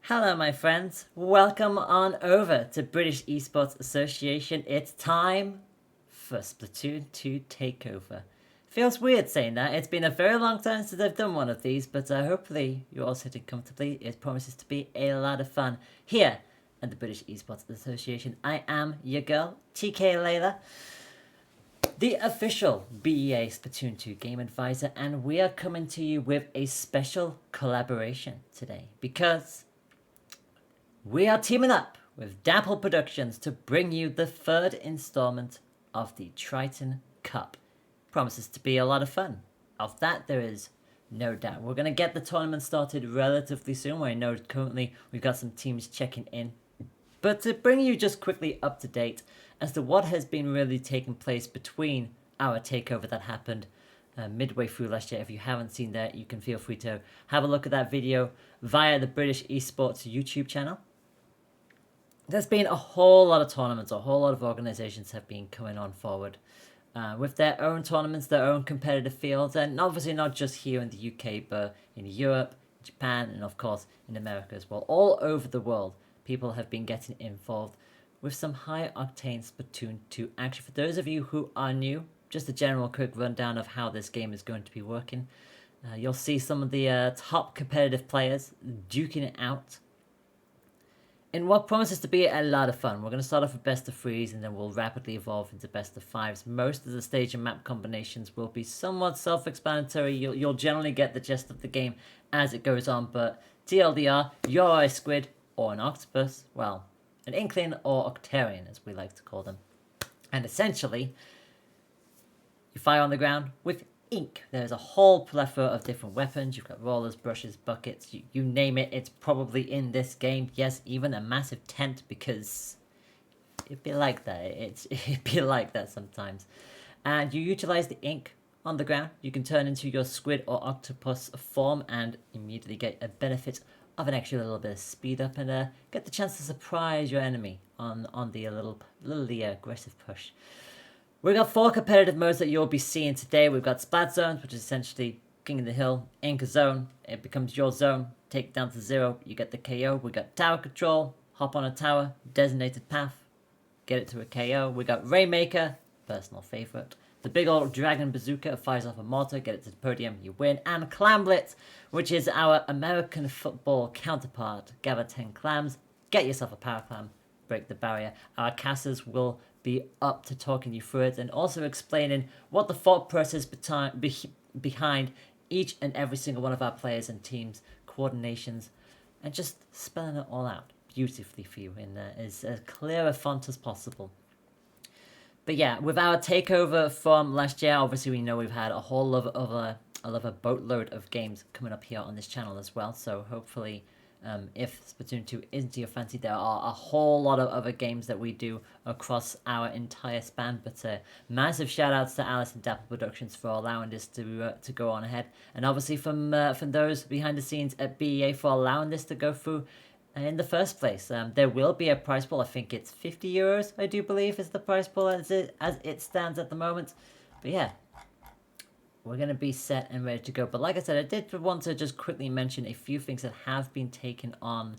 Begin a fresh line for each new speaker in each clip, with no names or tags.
Hello, my friends. Welcome on over to British Esports Association. It's time for Splatoon 2 Takeover. Feels weird saying that. It's been a very long time since I've done one of these, but hopefully you're all sitting comfortably. It promises to be a lot of fun here at the British Esports Association. I am your girl, TK Layla, the official BEA Splatoon 2 game advisor, and we are coming to you with a special collaboration today because we are teaming up with Dapple Productions to bring you the third installment of the Triton Cup. Promises to be a lot of fun. Of that, there is no doubt. We're going to get the tournament started relatively soon. I know currently we've got some teams checking in. But to bring you just quickly up to date as to what has been really taking place between our takeover that happened midway through last year. If you haven't seen that, you can feel free to have a look at that video via the British Esports YouTube channel. There's been a whole lot of tournaments, a whole lot of organizations have been coming on forward with their own tournaments, their own competitive fields, and obviously not just here in the UK, but in Europe, Japan, and of course in America as well. All over the world, people have been getting involved with some high-octane Splatoon 2 action. For those of you who are new, just a general quick rundown of how this game is going to be working. You'll see some of the top competitive players duking it out in what promises to be a lot of fun. We're going to start off with best of threes and then we'll rapidly evolve into best of fives. Most of the stage and map combinations will be somewhat self-explanatory. You'll generally get the gist of the game as it goes on, but TLDR, you're a squid or an octopus, well, an inkling or octarian as we like to call them. And essentially, you fire on the ground with ink. There's a whole plethora of different weapons. You've got rollers, brushes, buckets, you name it, it's probably in this game. Yes, even a massive tent, because it'd be like that. It'd be like that sometimes. And you utilize the ink on the ground. You can turn into your squid or octopus form and immediately get a benefit of an extra little bit of speed up and get the chance to surprise your enemy on the little aggressive push. We've got 4 competitive modes that you'll be seeing today. We've got Splat Zones, which is essentially King of the Hill, Ink a zone. It becomes your zone. Take it down to 0. You get the KO. We got Tower Control. Hop on a tower. Designated path. Get it to a KO. We got Rainmaker. Personal favorite. The big old Dragon Bazooka fires off a mortar. Get it to the podium. You win. And Clamlet, which is our American football counterpart. Gather 10 clams. Get yourself a power clam. Break the barrier. Our casters will be up to talking you through it and also explaining what the thought process behind each and every single one of our players and teams, coordinations, and just spelling it all out beautifully for you in as clear a font as possible. But yeah, with our takeover from last year, obviously we know we've had a whole lot of a boatload of games coming up here on this channel as well, so hopefully if Splatoon 2 isn't your fancy, there are a whole lot of other games that we do across our entire span. But massive shout outs to Alice and Dapple Productions for allowing this to go on ahead, and obviously from those behind the scenes at BEA for allowing this to go through in the first place. There will be a prize pool. I think it's €50, I do believe, is the prize pool as it stands at the moment. But yeah, we're going to be set and ready to go. But like I said, I did want to just quickly mention a few things that have been taken on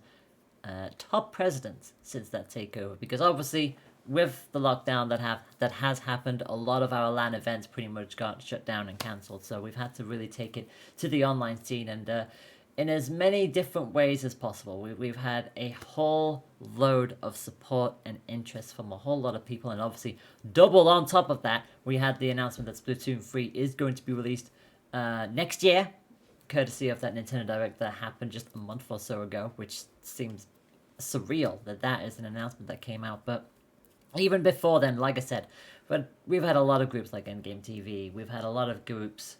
top presidents since that takeover. Because obviously, with the lockdown that has happened, a lot of our LAN events pretty much got shut down and cancelled. So we've had to really take it to the online scene and in as many different ways as possible. We've had a whole load of support and interest from a whole lot of people, and obviously double on top of that, we had the announcement that Splatoon 3 is going to be released next year, courtesy of that Nintendo Direct that happened just a month or so ago, which seems surreal that is an announcement that came out. But even before then, like I said, but we've had a lot of groups like Endgame TV, we've had a lot of groups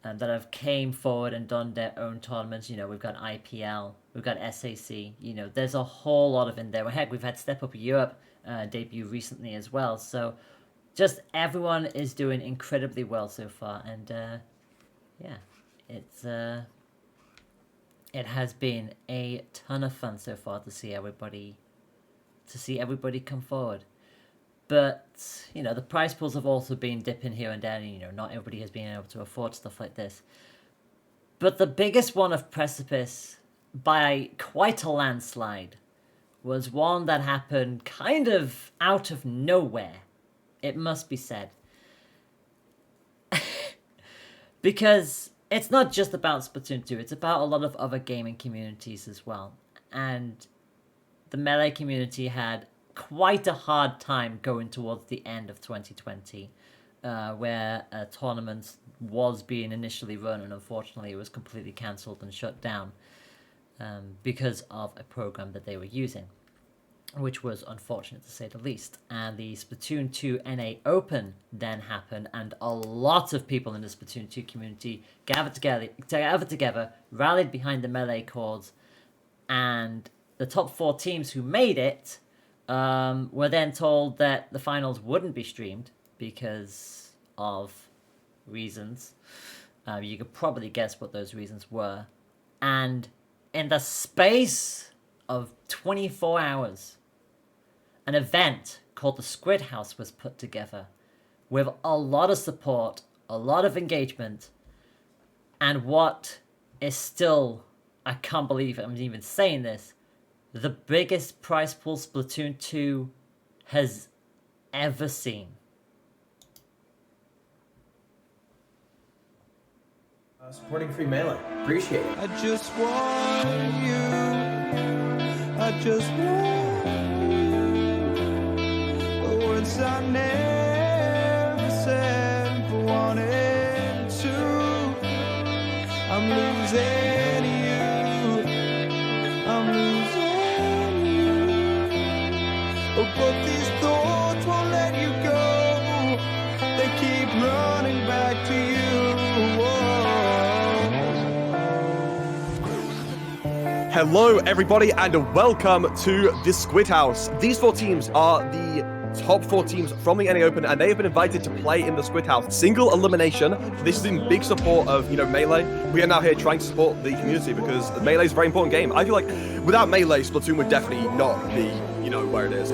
that have came forward and done their own tournaments. You know, we've got IPL, we've got SAC, you know, there's a whole lot of in there. Heck, we've had Step Up Europe debut recently as well. So just everyone is doing incredibly well so far. And yeah, it has been a ton of fun so far to see everybody come forward. But, you know, the prize pools have also been dipping here and there, and, you know, not everybody has been able to afford stuff like this. But the biggest one of Precipice by quite a landslide was one that happened kind of out of nowhere, it must be said. Because it's not just about Splatoon 2, it's about a lot of other gaming communities as well. And the Melee community had quite a hard time going towards the end of 2020, where a tournament was being initially run, and unfortunately it was completely cancelled and shut down because of a program that they were using, which was unfortunate to say the least. And the Splatoon 2 NA Open then happened, and a lot of people in the Splatoon 2 community gathered together, rallied behind the Melee cause, and the top 4 teams who made it were then told that the finals wouldn't be streamed because of reasons. You could probably guess what those reasons were. And in the space of 24 hours, an event called the Squid House was put together with a lot of support, a lot of engagement, and what is still, I can't believe I'm even saying this, the biggest prize pool Splatoon 2 has ever seen.
Supporting free Melee. Appreciate it.
I just want you. I just want you. The words I never said but wanted to. I'm losing you. I'm losing you. Oh, but these thoughts won't let you go. They keep running back to you.
Hello everybody and welcome to the Squid House. These 4 teams are the top 4 teams from the NA Open, and they have been invited to play in the Squid House. Single elimination. This is in big support of, Melee. We are now here trying to support the community because Melee is a very important game. I feel like without Melee, Splatoon would definitely not be, where it is.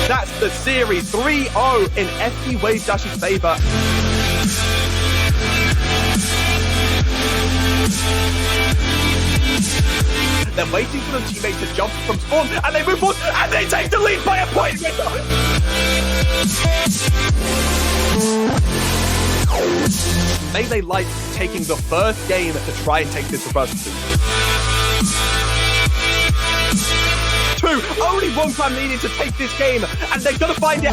That's the series 3-0 in FP Wave Dash's favor. They're waiting for the teammates to jump from spawn, and they move forward, and they take the lead by a point. Melee like taking the first game to try and take this reverse. 2, only one time needed to take this game, and they're gonna find it.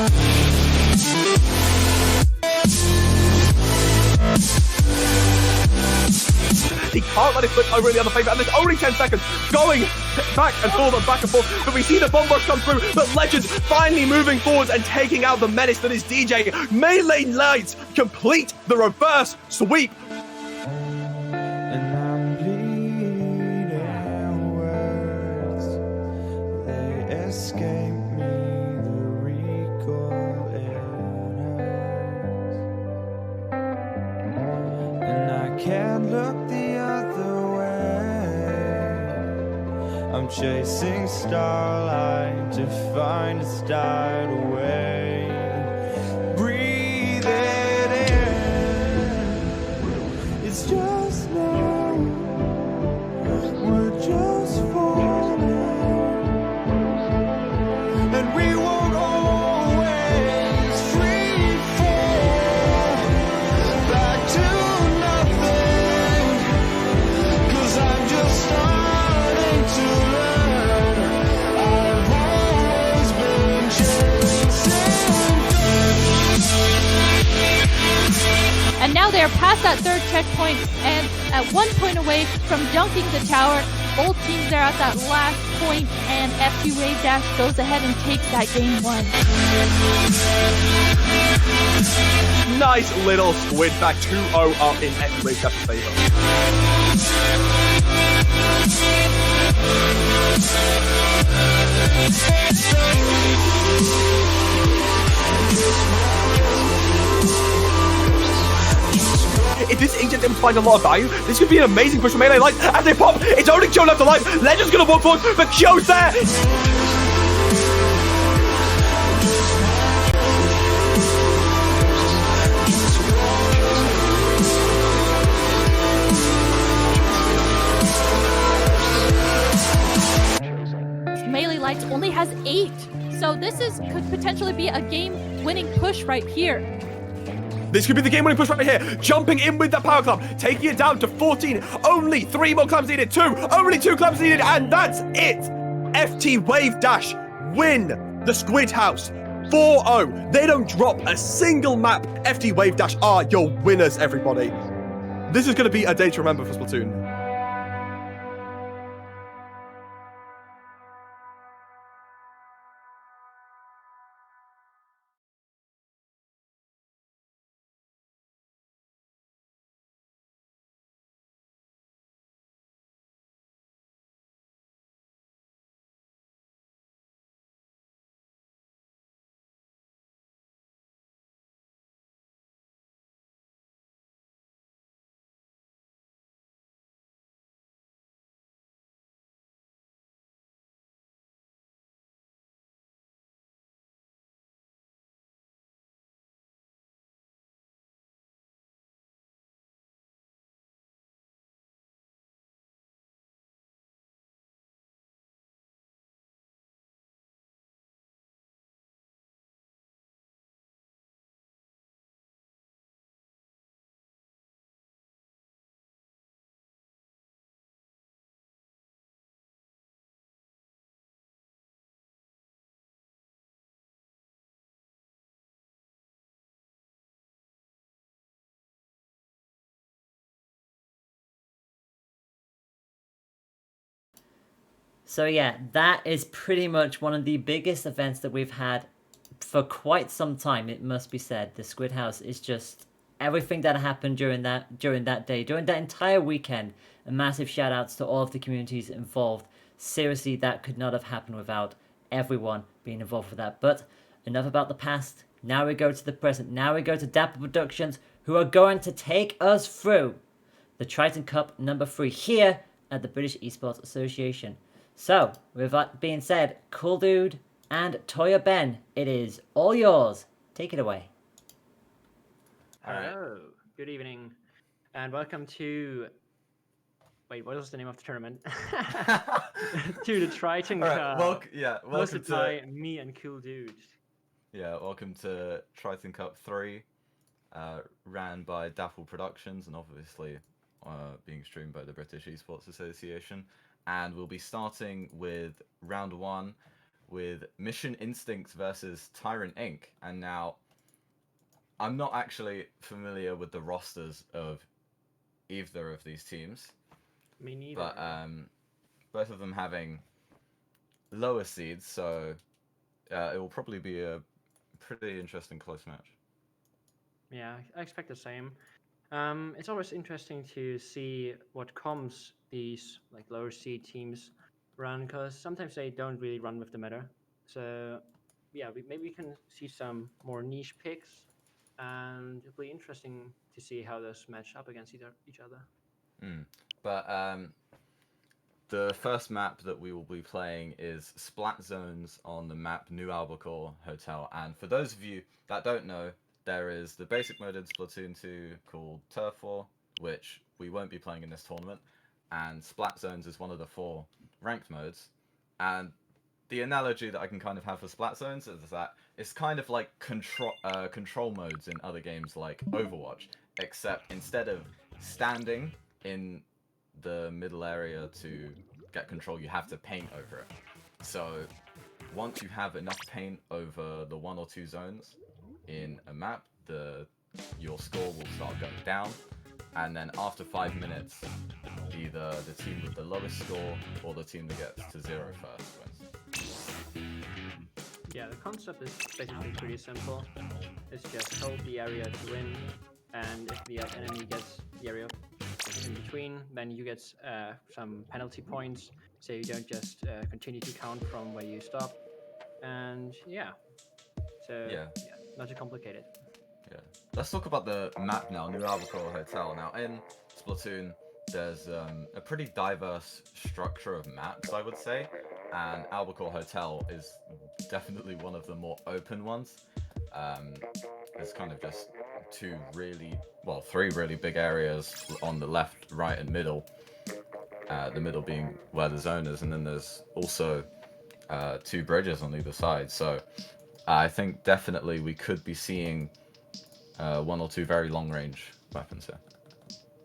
He can't let it flip over in the other favor, and there's only 10 seconds going back and forth, but we see the bomb rush come through, but Legends finally moving forwards and taking out the menace that is DJ. Melee Lights complete the reverse sweep.
Escape me, the recall it hurts. And I can't look the other way. I'm chasing starlight to find a start away. Breathe it in. It's just now. We're just falling. And we won't always free fall back to nothing, 'cause I'm just starting to learn. I've always been chasing.
And now they are past that 3rd checkpoint and at 1 point away from dunking the tower. Both teams are at that last point, and FP Wave Dash goes ahead and takes that game 1.
Nice little squid back 2-0 up in FP Wave Dash's favor. If this Ancient Demon find a lot of value. This could be an amazing push for Melee Light as they pop. It's only Kyo left alive. Legend's going to walk forward, but Kyo's there.
Melee Lights only has 8. So this could potentially be a game-winning push right here.
This could be the game-winning push right here. Jumping in with that power club, taking it down to 14. Only 3 more clubs needed. 2. Only 2 clubs needed, and that's it. FT Wave Dash win the Squid House 4-0. They don't drop a single map. FT Wave Dash are your winners, everybody. This is going to be a day to remember for Splatoon.
So yeah, that is pretty much one of the biggest events that we've had for quite some time, it must be said. The Squid House is just everything that happened during that day, during that entire weekend. A massive shout outs to all of the communities involved. Seriously, that could not have happened without everyone being involved with that. But enough about the past. Now we go to the present. Now we go to Dapple Productions, who are going to take us through the Triton Cup number 3 here at the British Esports Association. So, with that being said, Cool Dude and Toya Ben, it is all yours. Take it away.
Hello, good evening, and welcome to... Wait, what was the name of the tournament? To the Triton Cup.
Welcome
Hosted by me and Cool Dude.
Yeah, welcome to Triton Cup 3, ran by Dapple Productions and obviously being streamed by the British Esports Association. And we'll be starting with round 1 with Mission Instinct versus Tyrant Inc. And now, I'm not actually familiar with the rosters of either of these teams.
Me neither.
But both of them having lower seeds, so it will probably be a pretty interesting close match.
Yeah, I expect the same. It's always interesting to see what comms these like lower seed teams run, because sometimes they don't really run with the meta. So yeah, maybe we can see some more niche picks, and it'll be interesting to see how those match up against each other.
But the first map that we will be playing is Splat Zones on the map New Albacore Hotel. And for those of you that don't know, there is the basic mode in Splatoon 2 called Turf War, which we won't be playing in this tournament. And Splat Zones is one of the 4 ranked modes. And the analogy that I can kind of have for Splat Zones is that it's kind of like control modes in other games like Overwatch, except instead of standing in the middle area to get control, you have to paint over it. So once you have enough paint over the 1 or 2 zones in a map, your score will start going down, and then after 5 minutes, either the team with the lowest score or the team that gets to 0 first wins.
Yeah, the concept is basically pretty simple. It's just hold the area to win, and if the enemy gets the area in between, then you get some penalty points, so you don't just continue to count from where you stop. And yeah, so yeah, not too complicated.
Yeah. Let's talk about the map now, New Albacore Hotel. Now, in Splatoon, there's a pretty diverse structure of maps, I would say, and Albacore Hotel is definitely one of the more open ones. There's kind of just three really big areas on the left, right, and middle. The middle being where the zone is, and then there's also 2 bridges on either side. So I think definitely we could be seeing 1 or 2 very long-range weapons here.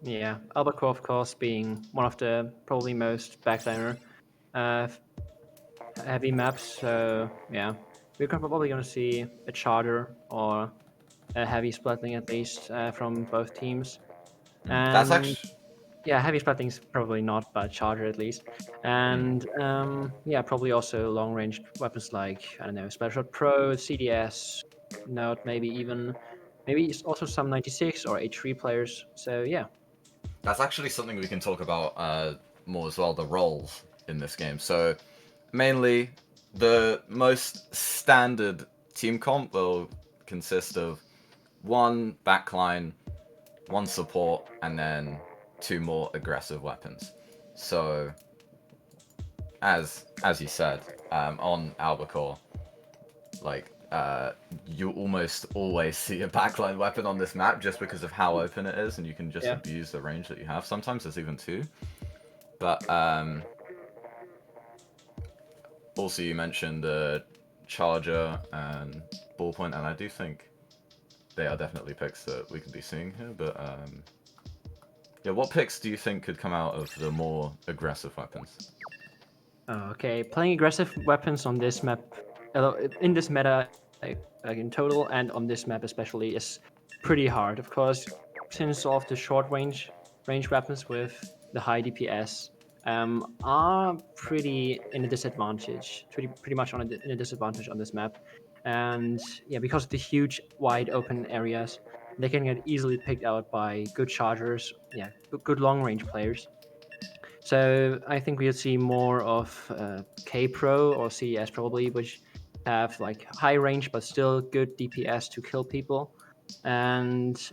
Yeah, Albacore, of course, being one of the probably most backliner uh, heavy maps. So yeah, we're probably going to see a charger or a heavy splitting at least from both teams.
That's
And
actually
yeah, heavy splitting is probably not, but charger at least. And yeah, probably also long range weapons like, I don't know, Splatshot Pro, CDS, Note, maybe also some 96 or H3 players. So yeah.
That's actually something we can talk about more as well, the roles in this game. So, mainly, the most standard team comp will consist of 1 backline, 1 support, and then 2 more aggressive weapons. So, as you said, on Albacore, like, you almost always see a backline weapon on this map just because of how open it is, and you can just
Yeah.
abuse the range that you have. Sometimes there's even 2. But also you mentioned the charger and ballpoint, and I do think they are definitely picks that we could be seeing here. But yeah, what picks do you think could come out of the more aggressive weapons?
Okay, playing aggressive weapons on this map, in this meta, like in total, and on this map especially, is pretty hard. Of course, since all of the short range weapons with the high DPS are pretty in a disadvantage, pretty much in a disadvantage on this map, and yeah, because of the huge wide open areas, they can get easily picked out by good chargers, yeah, good long range players. So I think we'll see more of K Pro or CES probably, which have like high range but still good DPS to kill people, and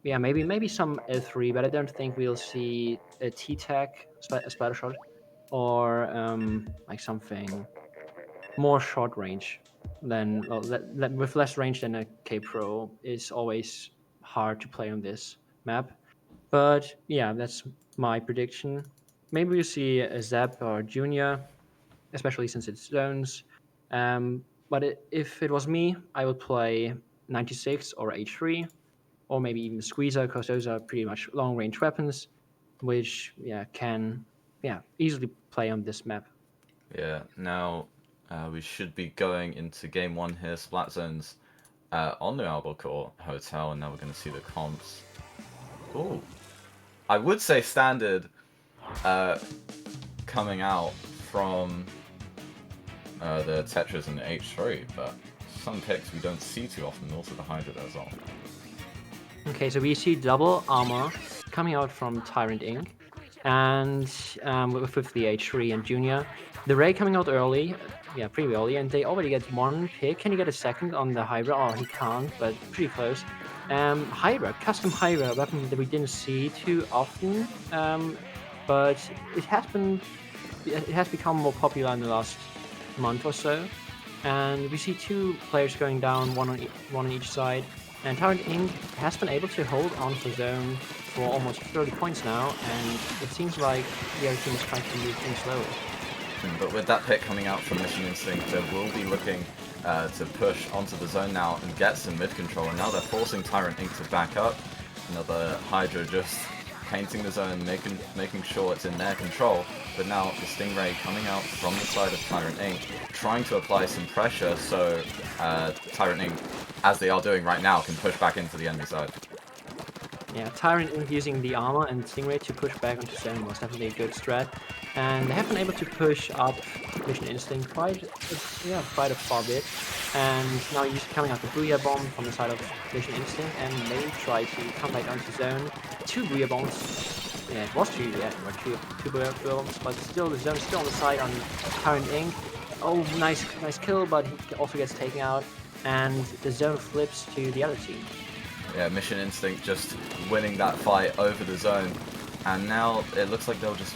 yeah, maybe some L3, but I don't think we'll see a T-Tech splatter shot or like something more short range than with less range than a K Pro is always hard to play on this map. But yeah, that's my prediction. Maybe we'll see a Zap or Junior, especially since it's zones. But if it was me, I would play 96 or H3, or maybe even Squeezer, because those are pretty much long range weapons, which can easily play on this map.
Yeah, now we should be going into game 1 here, Splat Zones on the Albacore Hotel, and now we're going to see the comps. Ooh. I would say standard coming out from the Tetras and the H3, but some picks we don't see too often, also the Hydra as well.
Okay, so we see double armor coming out from Tyrant Inc. And with the H3 and Junior. The Ray coming out early, pretty early, and they already get 1 pick. Can he get a second on the Hydra? Oh, he can't, but pretty close. Hydra, custom Hydra, weapon that we didn't see too often, but it has become more popular in the last month or so. And we see 2 players going down, one on each side. And Tyrant Inc. has been able to hold on to zone for almost 30 points now, and it seems like the other team is trying to move things slower.
But with that pick coming out from Mission Instinct, they will be looking to push onto the zone now and get some mid control, and now they're forcing Tyrant Inc. to back up. Another Hydra just painting the zone, making sure it's in their control. But now the Stingray coming out from the side of Tyrant Inc., trying to apply some pressure so Tyrant Inc., as they are doing right now, can push back into the enemy side.
Yeah, Tyrant Inc. using the armor and Stingray to push back onto zone was definitely a good strat. And they have been able to push up Mission Instinct quite a far bit. And now he's coming out the Booyah Bomb from the side of Mission Instinct, and they try to come back onto zone. 2 Booyah Bombs. Yeah, it was 2, or 2 Booyah Bombs, but still the zone is still on the side on Tyrant Inc. Oh, nice kill, but he also gets taken out, and the zone flips to the other team.
Yeah, Mission Instinct just winning that fight over the zone. And now it looks like they'll just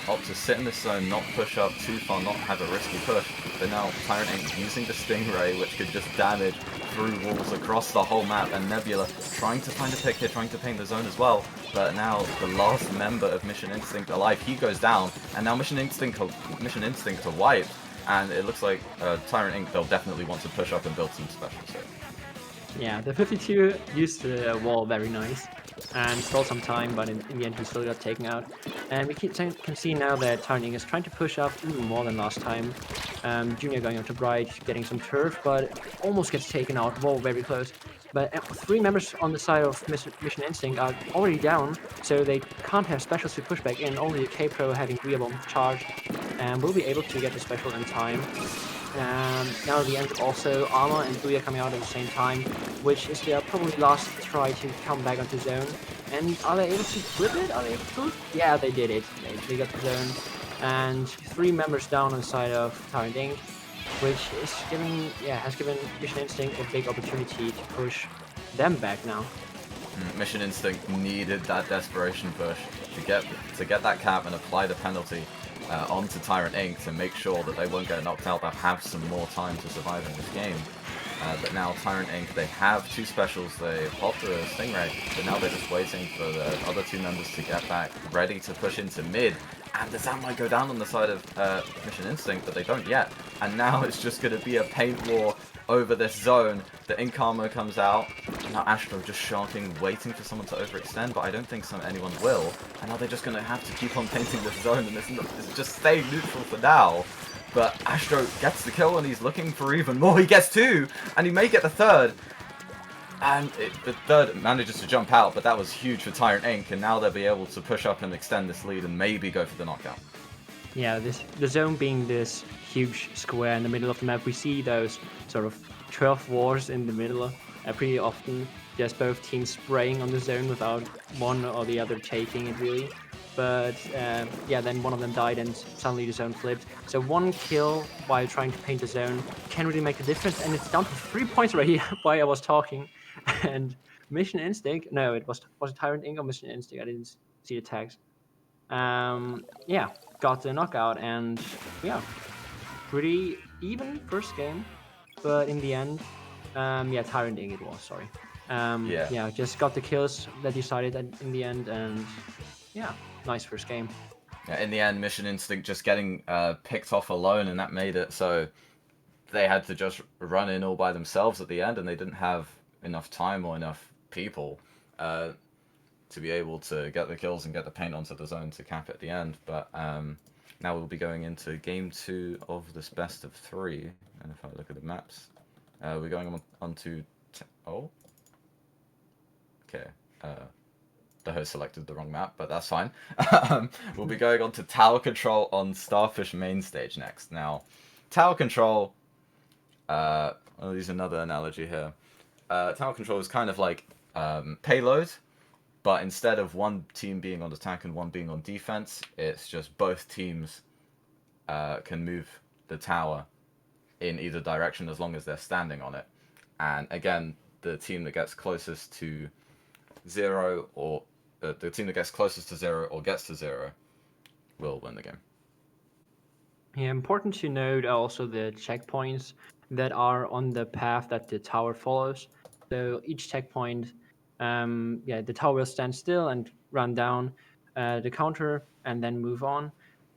opt to sit in this zone, not push up too far, not have a risky push. But now Tyrant Inc. using the Stingray, which could just damage through walls across the whole map, and Nebula trying to find a pick here, trying to paint the zone as well. But now the last member of Mission Instinct alive, he goes down, and now Mission Instinct are wiped. And it looks like Tyrant Inc. they'll definitely want to push up and build some specials here.
Yeah, the 52 used the wall very nice and stole some time, but in the end he still got taken out. And we can see now that Tyrant Inc. is trying to push up even more than last time. Junior going up to Bright, getting some turf, but almost gets taken out. Wall very close. But 3 members on the side of Mission Instinct are already down, so they can't have specials to push back in. Only the K-Pro having Rear Bomb charged, and will be able to get the special in time. Now at the end also Armor and Booyah coming out at the same time, which is their probably last try to come back onto zone. And are they able to flip it? Are they able to? Yeah, they did it. They got the zone. And 3 members down on the side of Tyrant Inc., which is has given Mission Instinct a big opportunity to push them back now.
Mission Instinct needed that desperation push to get that cap and apply the penalty onto Tyrant Inc. to make sure that they won't get knocked out, but have some more time to survive in this game. But now Tyrant Inc. they have 2 specials. They popped the Stingray, but now they're just waiting for the other 2 members to get back, ready to push into mid. And the Zam might go down on the side of Mission Instinct, but they don't yet. And now it's just going to be a paint war over this zone. The Ink Armor comes out. Now Astro just sharking, waiting for someone to overextend, but I don't think anyone will. And now they're just going to have to keep on painting this zone, and it's just staying neutral for now. But Astro gets the kill, and he's looking for even more. He gets 2, and he may get the 3rd. And the 3rd manages to jump out, but that was huge for Tyrant Inc. And now they'll be able to push up and extend this lead and maybe go for the knockout.
Yeah, the zone being this huge square in the middle of the map, we see those sort of turf wars in the middle pretty often. Just both teams spraying on the zone without one or the other taking it really. But yeah, then one of them died and suddenly the zone flipped. So 1 kill while trying to paint the zone can really make a difference. And it's down to 3 points already while I was talking. And Mission Instinct, no, it was it Tyrant Inc. or Mission Instinct? I didn't see the tags. Yeah, got the knockout, and yeah, pretty even first game, but in the end, yeah, Tyrant Inc. it was, sorry. Yeah, just got the kills that decided in the end, and yeah, nice first game.
Yeah, in the end, Mission Instinct just getting picked off alone, and that made it so they had to just run in all by themselves at the end, and they didn't have enough time or enough people to be able to get the kills and get the paint onto the zone to cap at the end. But now we'll be going into game 2 of this best of 3, and if I look at the maps, we're going on to okay. The host selected the wrong map, but that's fine. We'll be going on to Tower Control on Starfish main stage next. Now, Tower Control, I'll use another analogy here. Tower Control is kind of like Payload, but instead of one team being on attack and one being on defense, it's just both teams can move the tower in either direction as long as they're standing on it. And again, the team that gets closest to 0 or the team that gets closest to 0 or gets to 0 will win the game.
Yeah, important to note also the checkpoints that are on the path that the tower follows. So each checkpoint, yeah, the tower will stand still and run down the counter and then move on.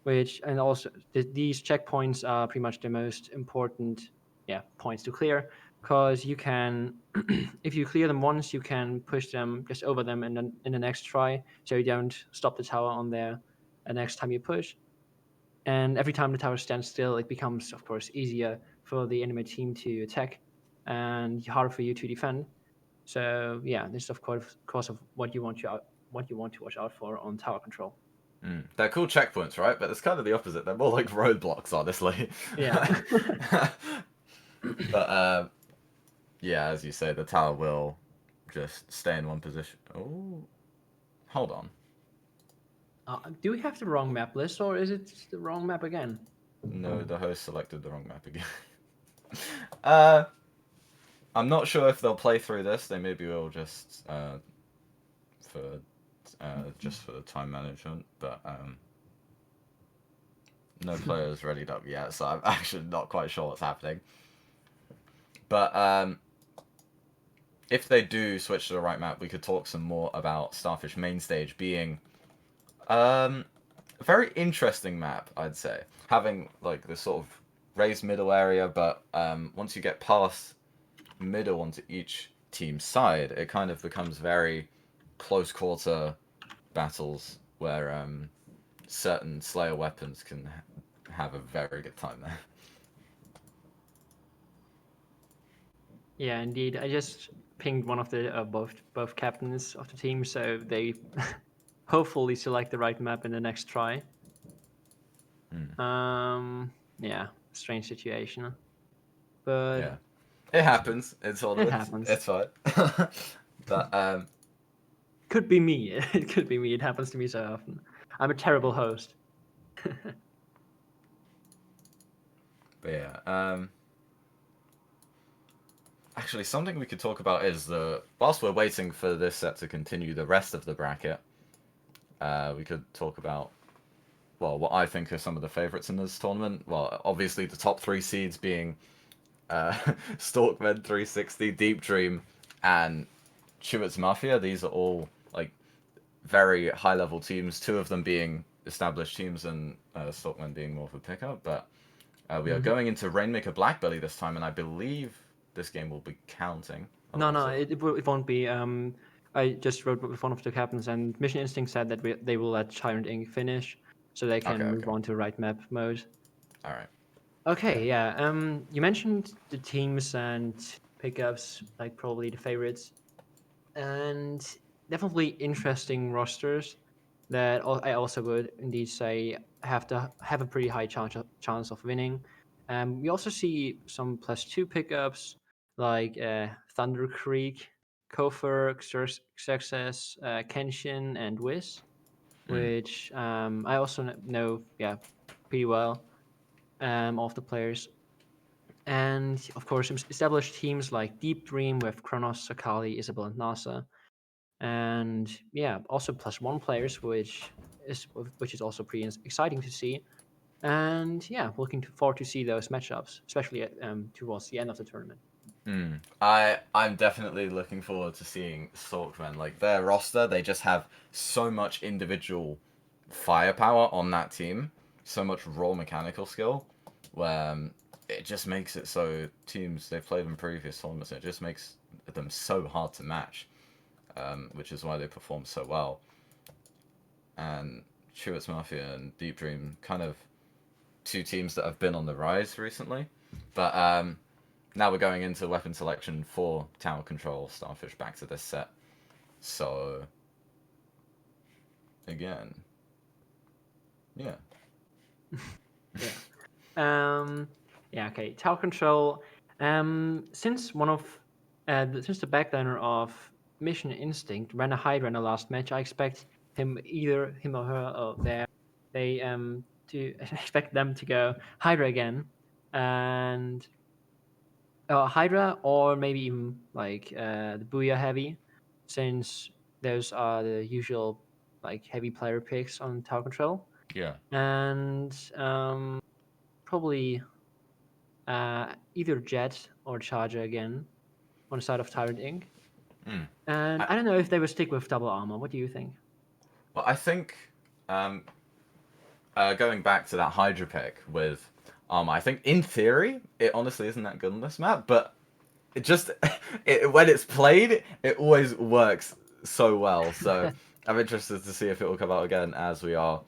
And also these checkpoints are pretty much the most important, points to clear, because you can, if you clear them once, you can push them just over them in the next try, so you don't stop the tower on there the next time you push. And every time the tower stands still, it becomes, of course, easier for the enemy team to attack and harder for you to defend. So yeah, this is of course of what you want to watch out for on tower control.
They're cool checkpoints, right? But it's kind of the opposite. They're more like roadblocks, honestly.
Yeah.
But yeah, as you say, the tower will just stay in one position. Oh, hold on.
Do we have the wrong map list, or is it the wrong map again?
No, the host selected the wrong map again. I'm not sure if they'll play through this. They maybe will for just for the time management, but no players readied up yet, so I'm actually not quite sure what's happening. But if they do switch to the right map, we could talk some more about Starfish main stage being a very interesting map, I'd say. Having like this sort of raised middle area, but once you get past middle onto each team's side, it kind of becomes very close quarter battles where certain Slayer weapons can have a very good time there.
Yeah, indeed. I just pinged one of the both captains of the team, so they hopefully select the right map in the next try. Yeah, strange situation, but
Yeah, it happens. It's all
it happens.
It's fine. But
Could be me. It could be me. It happens to me so often. I'm a terrible host.
but yeah, actually, something we could talk about is whilst we're waiting for this set to continue the rest of the bracket, we could talk about, well, what I think are some of the favourites in this tournament. Well, obviously the top 3 seeds being Stalkmen 360, Deep Dream, and Chewitt's Mafia. These are all like very high level teams, 2 of them being established teams and Stalkmen being more of a pickup. But we are going into Rainmaker Blackbelly this time, and I believe this game will be counting.
No,
Otherwise
it won't be. I just wrote with one of the captains, and Mission Instinct said that they will let Tyrant Inc. finish, so they can
Okay,
move
okay.
on to right map mode.
All right.
Okay, yeah. You mentioned the teams and pickups, like probably the favorites, and definitely interesting rosters that I also would indeed say have to have a pretty high chance of winning. We also see some +2 pickups like Thunder Creek, Kofer, Success, Kenshin, and Wiz, which I also know, yeah, pretty well of the players. And of course, established teams like Deep Dream with Kronos, Sakali, Isabel, and NASA. And yeah, also +1 players, which is also pretty exciting to see. And yeah, looking forward to see those matchups, especially towards the end of the tournament.
I'm definitely looking forward to seeing Stalkmen. Like their roster, they just have so much individual firepower on that team, so much raw mechanical skill, where it just makes it so teams they've played in previous tournaments, it just makes them so hard to match, which is why they perform so well. And Chewitt's Mafia and Deep Dream, kind of 2 teams that have been on the rise recently, but now we're going into weapon selection for Tower Control Starfish back to this set. So, again, yeah.
Yeah. Okay. Tower Control. Since since the backliner of Mission Instinct ran a Hydra in the last match, I expect him or her or they to expect them to go Hydra again, and Hydra, or maybe even like the Booyah Heavy, since those are the usual like heavy player picks on Tower Control,
Yeah.
and probably either Jet or Charger again on the side of Tyrant Inc. And I don't know if they will stick with double armor. What do you think?
Well, I think um, going back to that Hydra pick with I think in theory it honestly isn't that good on this map, but it just when it's played, it always works so well. So I'm interested to see if it will come out again as we are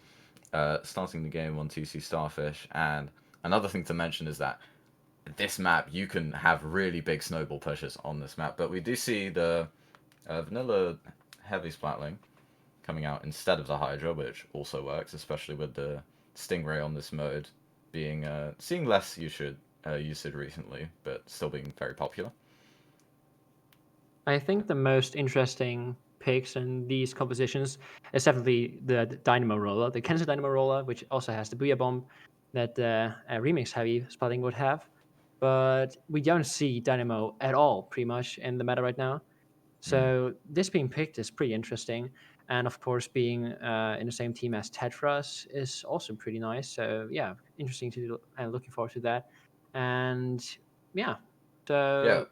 starting the game on TC Starfish. And another thing to mention is that this map you can have really big snowball pushes on this map, but we do see the vanilla heavy splatling coming out instead of the Hydra, which also works, especially with the Stingray on this mode being seeing less usage recently, but still being very popular.
I think the most interesting picks in these compositions is definitely the Dynamo Roller, the Kansas Dynamo Roller, which also has the Booyah Bomb that the Remix Heavy Spotting would have. but we don't see Dynamo at all, pretty much, in the meta right now. So this being picked is pretty interesting, and of course, being in the same team as Tetras is also pretty nice. So yeah, interesting to do, and looking forward to that. And yeah,
Yeah.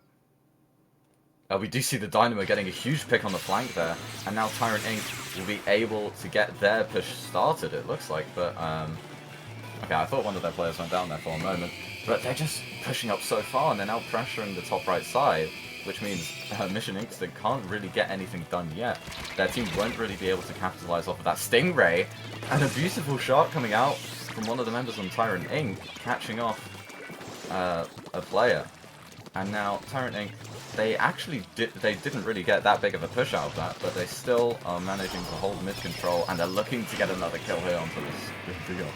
so
We do see the Dynamo getting a huge pick on the flank there, and now Tyrant Inc. will be able to get their push started, it looks like, but, okay, I thought one of their players went down there for a moment, but they're just pushing up so far, and they're now pressuring the top right side, which means Mission Instinct can't really get anything done yet. Their team won't really be able to capitalize off of that Stingray, and a beautiful shot coming out from one of the members on Tyrant Inc., catching off a player. And now Tyrant Inc., they actually didn't really get that big of a push out of that, but they still are managing to hold mid control, and they're looking to get another kill here onto this deal.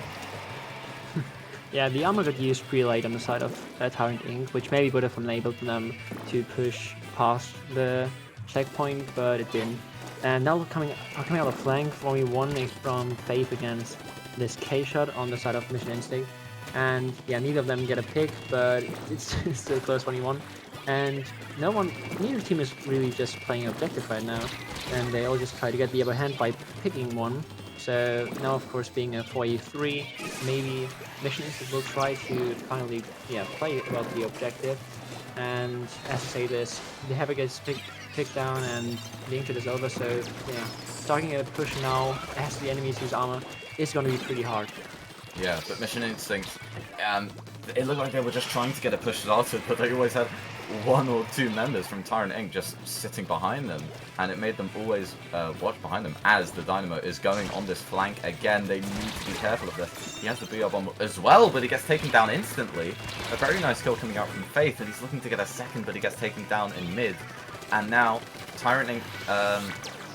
yeah, the armor got used pretty late on the side of Tyrant Inc., which maybe would have enabled them to push past the checkpoint, but it didn't. And now coming out of flank, 1v1 from Faith against this K-shot on the side of Mission Instinct. And yeah, neither of them get a pick, but it's still close 1v1. And neither team is really just playing objective right now, and they all just try to get the upper hand by picking one. So now, of course, being a 4v3, maybe Mission Instinct will try to finally, play about the objective. And as I say this, the Heavy gets picked down, and the Inkjet is over. So yeah, starting a push now as the enemies use armor is going to be pretty hard.
Yeah, but Mission Instinct, it looked like they were just trying to get a push started, but they always had one or two members from Tyrant Inc. just sitting behind them, and it made them always watch behind them as the Dynamo is going on this flank again. They need to be careful of this. He has the BR bomb as well, but he gets taken down instantly. A very nice kill coming out from Faith, and he's looking to get a second, but he gets taken down in mid. And now, Tyrant Inc.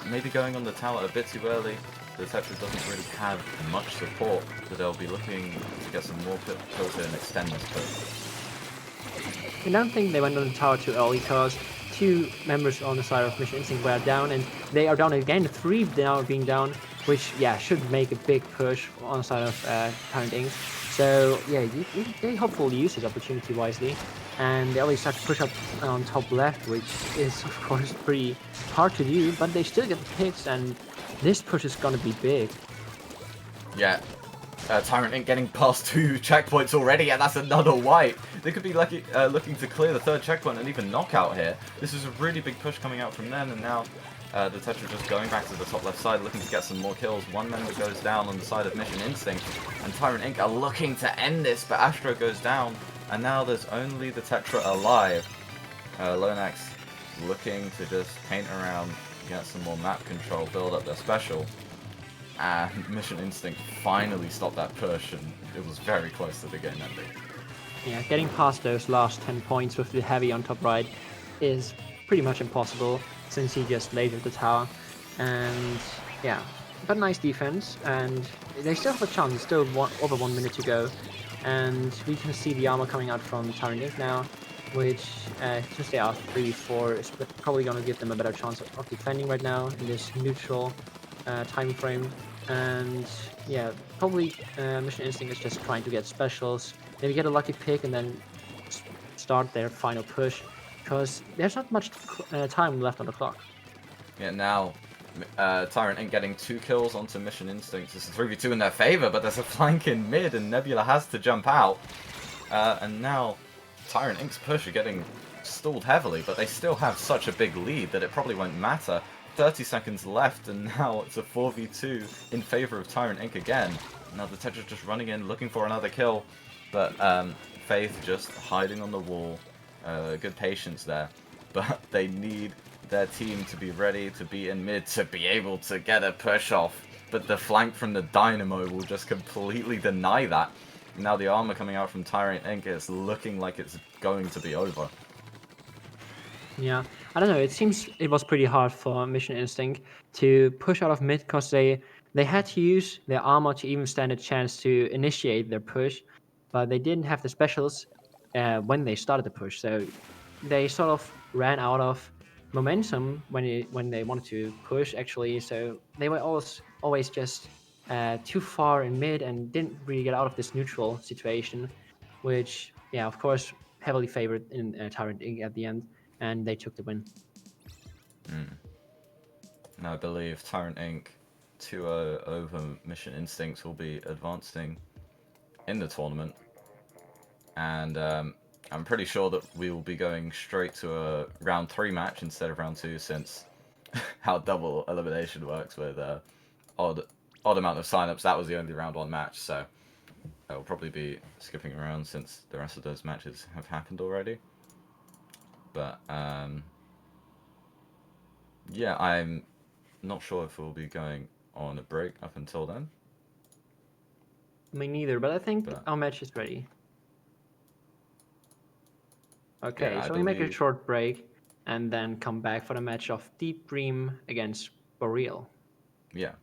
Maybe going on the tower a bit too early. The Tetra doesn't really have much support, but they'll be looking to get some more kills here and extend this push.
I don't think they went on the tower too early, because two members on the side of Mission Instinct were down, and they are down again. 3 now being down, which should make a big push on the side of Tyrant Inc. So yeah, they hopefully use this opportunity wisely, and they always start to push up on top left, which is of course pretty hard to do, but they still get the picks, and this push is gonna be big.
Yeah. Tyrant Inc. getting past 2 checkpoints already, and that's another white. They could be lucky, looking to clear the 3rd checkpoint and even knockout here. This is a really big push coming out from them, and now the Tetra just going back to the top left side, looking to get some more kills. One member goes down on the side of Mission Instinct, and Tyrant Inc. are looking to end this, but Astro goes down, and now there's only the Tetra alive. Lonax looking to just paint around, get some more map control, build up their special. And Mission Instinct finally stopped that push, and it was very close to the game ending.
Yeah, getting past those last 10 points with the Heavy on top right is pretty much impossible, since he just lasered the tower. And yeah, but nice defense, and they still have a chance. It's still over 1 minute to go, and we can see the armor coming out from Tyrant Inc. now, which since they are 3-4 is probably going to give them a better chance of defending right now in this neutral time frame. And yeah, probably Mission Instinct is just trying to get specials, maybe get a lucky pick, and then start their final push, because there's not much time left on the clock.
Yeah, now Tyrant Inc. getting 2 kills onto Mission Instinct. This is 3v2 in their favor, but there's a flank in mid, and Nebula has to jump out. And now Tyrant Inc.'s push are getting stalled heavily, but they still have such a big lead that it probably won't matter. 30 seconds left, and now it's a 4v2 in favor of Tyrant Inc. again. Now the Tetra's just running in, looking for another kill, but Faith just hiding on the wall. Good patience there, but they need their team to be ready to be in mid to be able to get a push off. But the flank from the Dynamo will just completely deny that. Now the armor coming out from Tyrant Inc. is looking like it's going to be over.
Yeah, I don't know, it seems it was pretty hard for Mission Instinct to push out of mid, because they had to use their armor to even stand a chance to initiate their push, but they didn't have the specials when they started the push, so they sort of ran out of momentum when they wanted to push, actually. So they were always just too far in mid and didn't really get out of this neutral situation, which, yeah, of course, heavily favored in Tyrant Inc. at the end, and they took the win.
And I believe Tyrant Inc. 2-0 over Mission Instincts will be advancing in the tournament. And I'm pretty sure that we will be going straight to a round 3 match instead of round 2, since how double elimination works with odd amount of signups. That was the only round 1 match, so I'll probably be skipping around since the rest of those matches have happened already. But yeah, I'm not sure if we'll be going on a break up until then.
Me neither, but I think
But-
our match is ready. Okay,
Yeah, I
so we make a
believe-
short break and then come back for the match of Deep Dream against Boreal.
Yeah.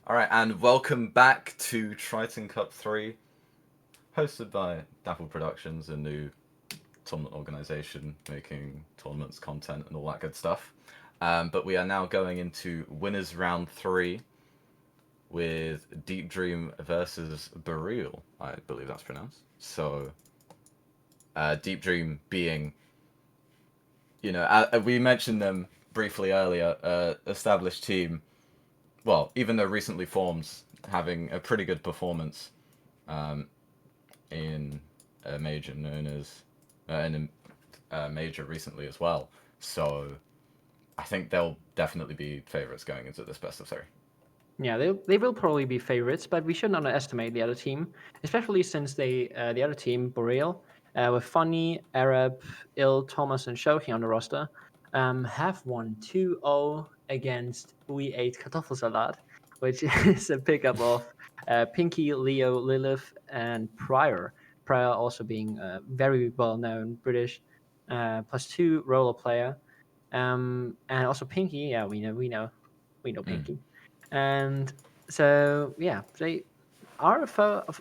All right, and welcome back to Triton Cup 3, hosted by Dapple Productions, a new tournament organization making tournaments, content, and all that good stuff. But we are now going into winners round 3 with Deep Dream versus Bereal, I believe that's pronounced. So, Deep Dream being, we mentioned them briefly earlier, established team. Well, even though recently formed, having a pretty good performance in a major known as in a major recently as well. So I think they'll definitely be favorites going into this best of 3.
Yeah, they will probably be favorites, but we shouldn't underestimate the other team, especially since the other team, Boreal, with Funny, Arab, Il, Thomas, and Shoki on the roster, have won 2-0 against We Ate Kartoffelsalat, which is a pickup of Pinky, Leo, Lilith, and Pryor. Pryor also being a very well-known British +2 roller player, and also Pinky. Yeah, we know Pinky. And so, yeah, they are a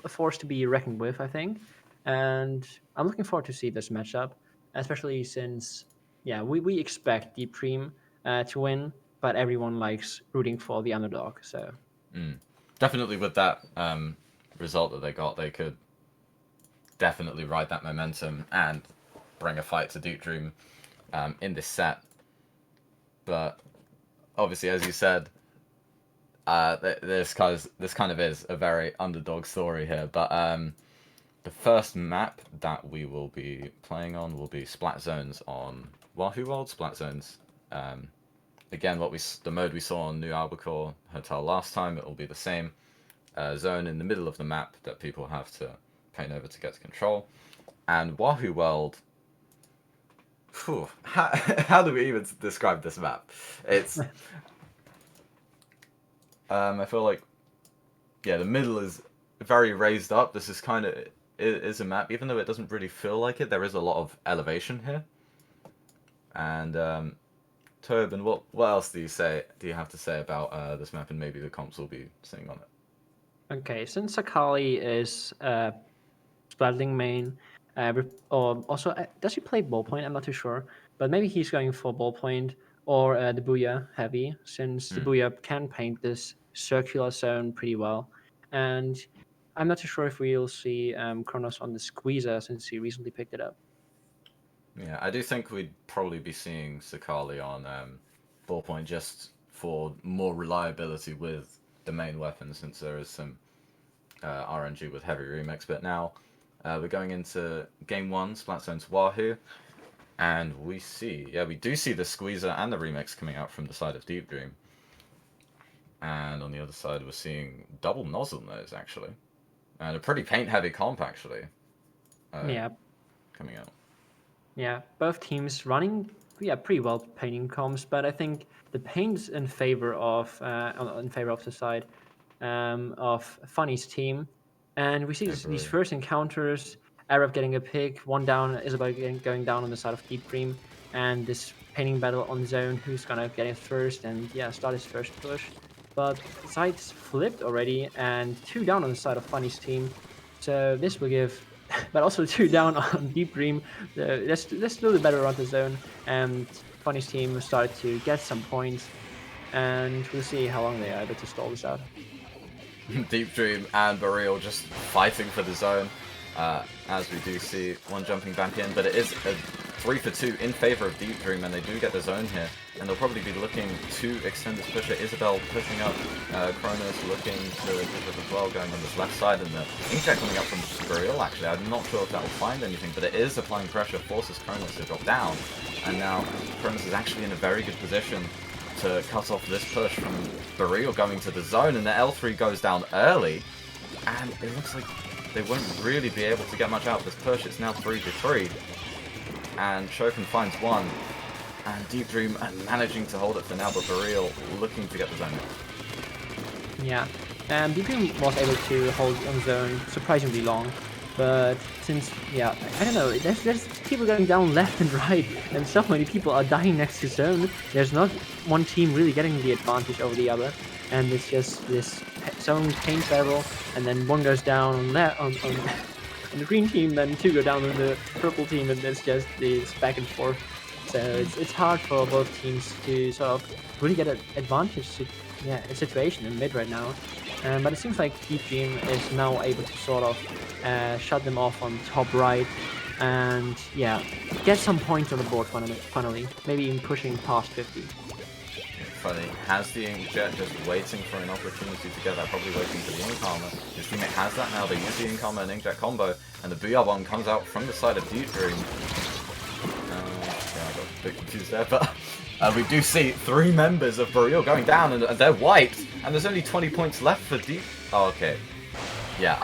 force to be reckoned with, I think. And I'm looking forward to see this matchup, especially since, yeah, we expect Deep Dream to win, but everyone likes rooting for the underdog. So,
Definitely with that result that they got, they could definitely ride that momentum and bring a fight to Deep Dream in this set. But obviously, as you said, this kind of is a very underdog story here. But the first map that we will be playing on will be Splat Zones on Wahoo World. Splat Zones. Again, the mode we saw on New Albacore Hotel last time, it will be the same zone in the middle of the map that people have to paint over to get to control. And Wahoo World. Whew, how do we even describe this map? It's I feel like, yeah, the middle is very raised up. This is kind of is a map, even though it doesn't really feel like it. There is a lot of elevation here. And Tobin, what else do you have to say about this map, and maybe the comps will be seeing on it?
okay, since Sakali is Splatling main, or also does he play ballpoint? I'm not too sure, but maybe he's going for ballpoint or the Booyah heavy, since the Booyah can paint this circular zone pretty well. And I'm not too sure if we'll see Kronos on the Squeezer since he recently picked it up.
Yeah, I do think we'd probably be seeing Sakali on ballpoint just for more reliability with the main weapon, since there is some RNG with heavy remix. But now we're going into game 1, Splat Zones Wahoo, and we do see the Squeezer and the remix coming out from the side of Deep Dream. And on the other side, we're seeing double nozzle nose, actually. And a pretty paint-heavy comp, actually.
Yeah.
Coming out.
Yeah, both teams running pretty well painting comps, but I think the paint's in favor of the side of Funny's team. And we see these first encounters, Arab getting a pick, one down, Isabel going down on the side of Deep Dream, and this painting battle on zone, who's gonna get it first and start his first push. But the sides flipped already, and 2 down on the side of Funny's team. So this will give, but also 2 down on Deep Dream. Let's do the better around the zone, and Funny's team started to get some points, and we'll see how long they are able to stall this out.
Deep Dream and Boreal just fighting for the zone, as we do see one jumping back in, but it is a 3-for-2 in favor of Deep Dream, and they do get the zone here, and they'll probably be looking to extend this pusher. Isabel pushing up, Kronos looking to push up as well, going on this left side, and the inkjet coming up from Boreal, actually. I'm not sure if that will find anything, but it is applying pressure, forces Kronos to drop down, and now Kronos is actually in a very good position to cut off this push from Boreal going to the zone, and the L3 goes down early, and it looks like they won't really be able to get much out of this push. It's now 3-3, and Shokin finds one, and Deep Dream managing to hold it for now, but Boreal looking to get the zone.
Yeah, and Deep Dream was able to hold on zone surprisingly long, but since, I don't know, there's people going down left and right, and so many people are dying next to zone. There's not one team really getting the advantage over the other, and it's just this zone pain travel, and then one goes down on that on on the green team, then two go down on the purple team, and it's just this back and forth. So it's hard for both teams to sort of really get an advantage a situation in mid right now. But it seems like Deep Dream is now able to sort of shut them off on top right, and yeah, get some points on the board finally, maybe even pushing past 50.
Funny, has the Inkjet just waiting for an opportunity to get that, probably waiting for the Ink Armor. His teammate has that now, they use the Ink Armor and Inkjet combo, and the BR bomb comes out from the side of Deep Dream. Yeah, I got a bit confused there, but we do see 3 members of Boreal going down, and they're wiped, and there's only 20 points left for Deep... Oh, okay. Yeah,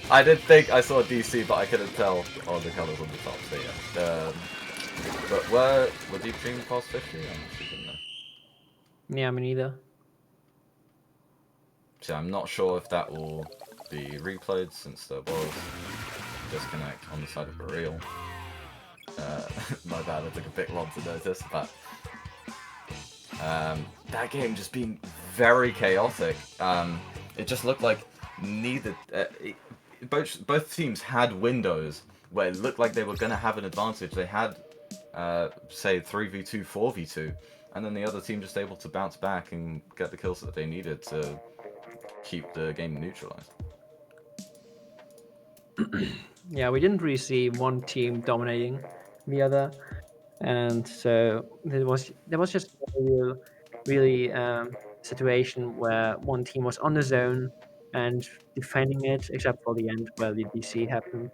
I did think I saw DC, but I couldn't tell all the colours on the top, so yeah. But were Deep Dream past 50? I'm actually didn't know.
Yeah, me neither.
So I'm not sure if that will be replayed, since there was disconnect on the side of Boreal. My bad, I took a bit long to notice, but that game just being very chaotic. It just looked like neither both teams had windows where it looked like they were going to have an advantage. They had say 3v2, 4v2, and then the other team just able to bounce back and get the kills that they needed to keep the game neutralized.
Yeah, we didn't really see one team dominating the other, and so there was just a really situation where one team was on the zone and defending it, except for the end where the DC happened.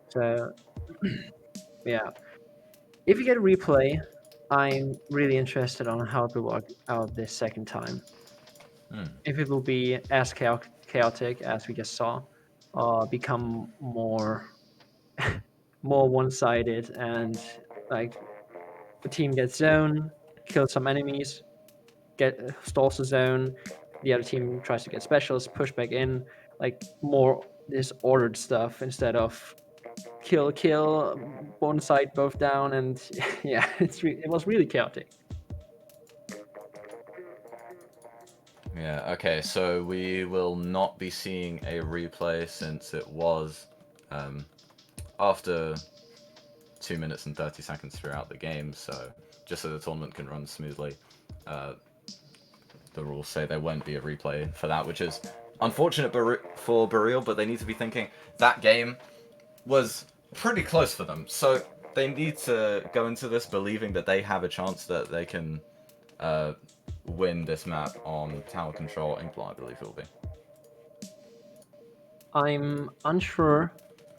So yeah, if you get a replay, I'm really interested on how it will work out this second time. If it will be as chaotic as we just saw, or become more one-sided, and like the team gets zone, kills some enemies, stalls the zone, the other team tries to get specials, push back in, like more this ordered stuff instead of kill, one side both down, and yeah, it was really chaotic.
Yeah, okay, so we will not be seeing a replay since it was after 2 minutes and 30 seconds throughout the game, so just so the tournament can run smoothly, the rules say there won't be a replay for that, which is unfortunate for Boreal, but they need to be thinking that game was pretty close for them, so they need to go into this believing that they have a chance that they can win this map on tower control Inkblot, I believe it will be.
I'm unsure.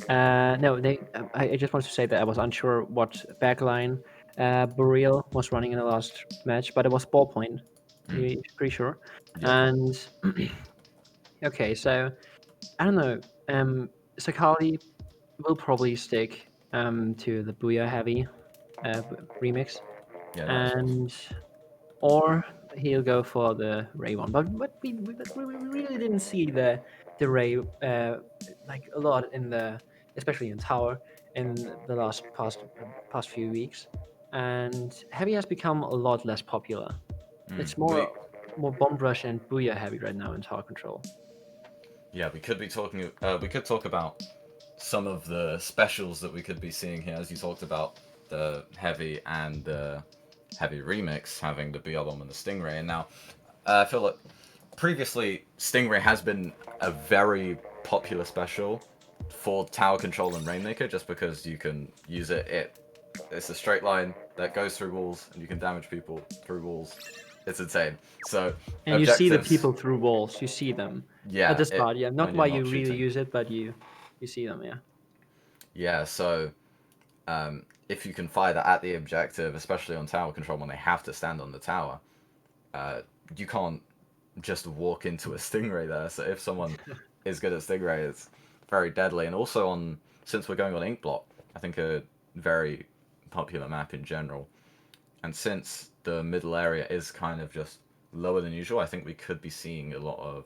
No, I just wanted to say that I was unsure what backline Boreal was running in the last match, but it was ballpoint. Pretty sure.
Yeah.
And okay, so I don't know. Sakali will probably stick to the Booyah Heavy remix,
Yeah,
and or he'll go for the Ray one. But we really didn't see the Ray like a lot in the, especially in tower, in the past few weeks, and Heavy has become a lot less popular. It's more Bomb Rush and Booyah Heavy right now in tower control.
Yeah, we could be talking. We could talk about some of the specials that we could be seeing here, as you talked about the Heavy and the Heavy remix having the BR Bomb and the Stingray, and now I feel like previously Stingray has been a very popular special for tower control and Rainmaker, just because you can use it. It's a straight line that goes through walls, and you can damage people through walls. It's insane. So
and you see the people through walls. You see them.
Yeah.
At the start, yeah. Not why you really
shooting.
use it, but you see them, yeah.
Yeah. So if you can fire that at the objective, especially on tower control when they have to stand on the tower, you can't just walk into a Stingray there. So if someone is good at Stingray, it's very deadly. And also since we're going on Inkblot, I think a very popular map in general. And since the middle area is kind of just lower than usual, I think we could be seeing a lot of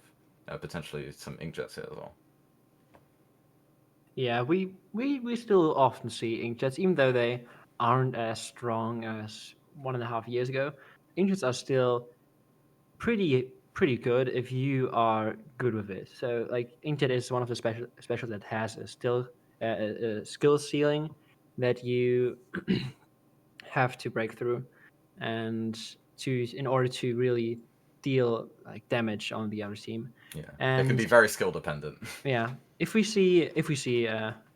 potentially some Inkjets here as well.
Yeah, we still often see Inkjets, even though they aren't as strong as 1.5 years ago. Inkjets are still pretty good if you are good with it. So like Inkjet is one of the specials that has a a skill ceiling that you have to break through, and in order to really deal like damage on the other team.
Yeah, it
And
can be very skill dependent.
yeah, if we see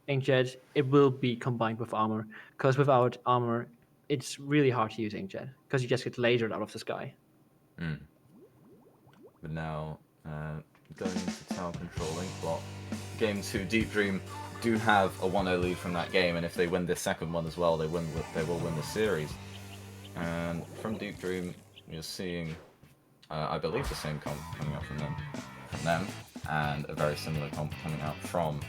Inkjet, it will be combined with armor, because without armor, it's really hard to use Inkjet because you just get lasered out of the sky.
But now, going into tower controlling, well, game 2, Deep Dream do have a 1-0 lead from that game, and if they win this second one as well, they will win the series. And from Deep Dream, you're seeing, I believe, the same comp coming out from them, and a very similar comp coming out from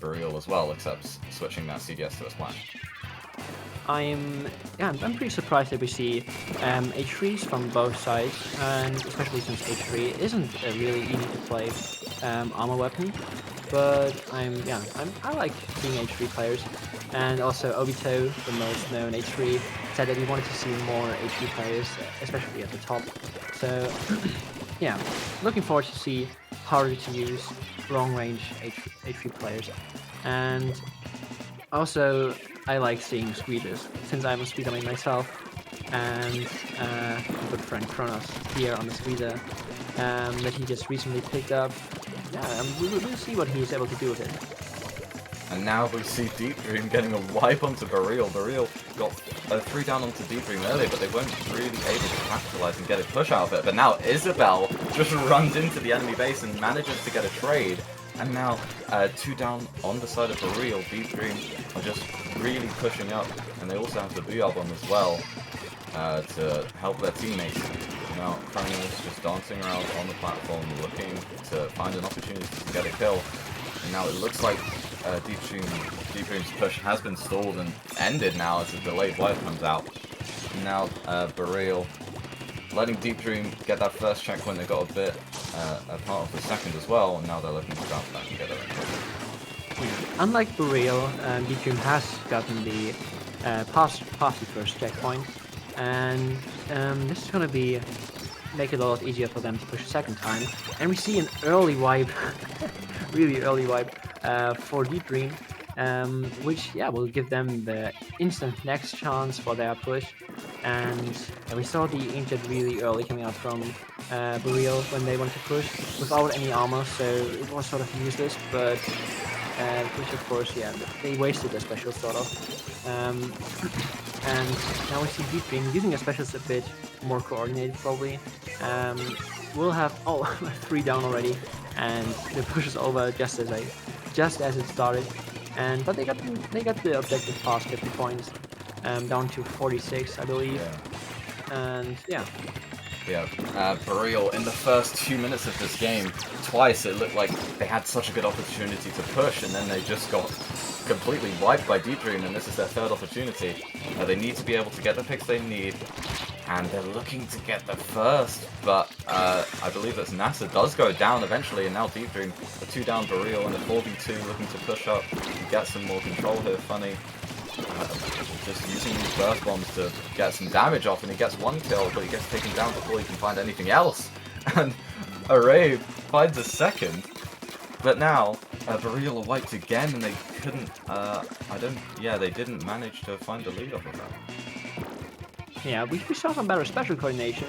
Burial as well, except switching that CDS to a splash.
I'm pretty surprised that we see H3s from both sides, and especially since H3 isn't a really easy to play armor weapon. But I like seeing H3 players, and also Obito, the most known H3, said that he wanted to see more H3 players, especially at the top. So yeah, looking forward to see harder to use long range H3 players, and also I like seeing Squeezers, since I'm a speeder main myself, and my good friend Kronos here on the Squeezer that he just recently picked up. Yeah, we'll see what he's able to do with it.
And now we see Deep Dream getting a wipe onto Burial. Burial got a 3 down onto Deep Dream earlier, but they weren't really able to capitalize and get a push out of it. But now Isabel just runs into the enemy base and manages to get a trade. And now 2 down on the side of Burial. Deep Dream are just really pushing up, and they also have the Booyah bomb as well to help their teammates. Now Kronos just dancing around on the platform, looking to find an opportunity to get a kill. And now it looks like Deep Dream's push has been stalled and ended now as a delayed wipe comes out. And now Burial letting Deep Dream get that first checkpoint. They got a part of the second as well, and now they're looking to bounce back and get it.
Unlike Burial, Deep Dream has gotten the past the first checkpoint, and this is going to make it a lot easier for them to push a second time. And we see an early wipe, really early wipe for Deep Dream, which will give them the instant next chance for their push. And we saw the Inkjet really early coming out from Burial when they wanted to push without any armor, so it was sort of useless, but which of course, they wasted their special sort of. And now we see Deep Dream using their specials a bit more coordinated probably. We'll have 3 down already, and the push is over just as it started. But they got the objective past 50 points, down to 46, I believe. And
Burial, in the first 2 minutes of this game, twice it looked like they had such a good opportunity to push, and then they just got completely wiped by Deep Dream, and this is their third opportunity. They need to be able to get the picks they need, and they're looking to get the first, but I believe that NASA does go down eventually, and now Deep Dream, a 2 down Burial and a 4v2 looking to push up and get some more control here. Funny. Just using these burst bombs to get some damage off, and he gets 1 kill, but he gets taken down before he can find anything else. And Array finds a second, but now Burial are wiped again, and they couldn't. They didn't manage to find the lead off of that.
Yeah, we saw some better special coordination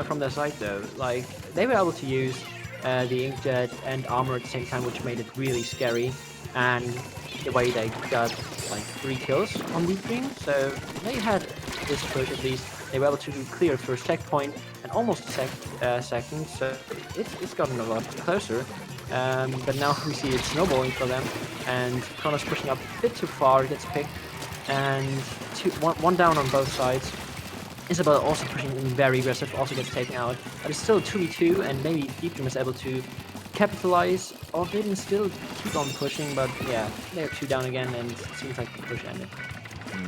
from their side though. Like they were able to use the Inkjet and armor at the same time, which made it really scary. And the way they got like 3 kills on Deep Dream, so they had this push at least. They were able to clear the first checkpoint and almost a second, so it's gotten a lot closer. But now we see it snowballing for them, and Kronos pushing up a bit too far, gets picked, and 1 down on both sides. Isabel also pushing in very aggressive, also gets taken out, but it's still 2v2, and maybe Deep Dream is able to capitalize off it and still keep on pushing, but they're 2 down again, and it seems like the push ended.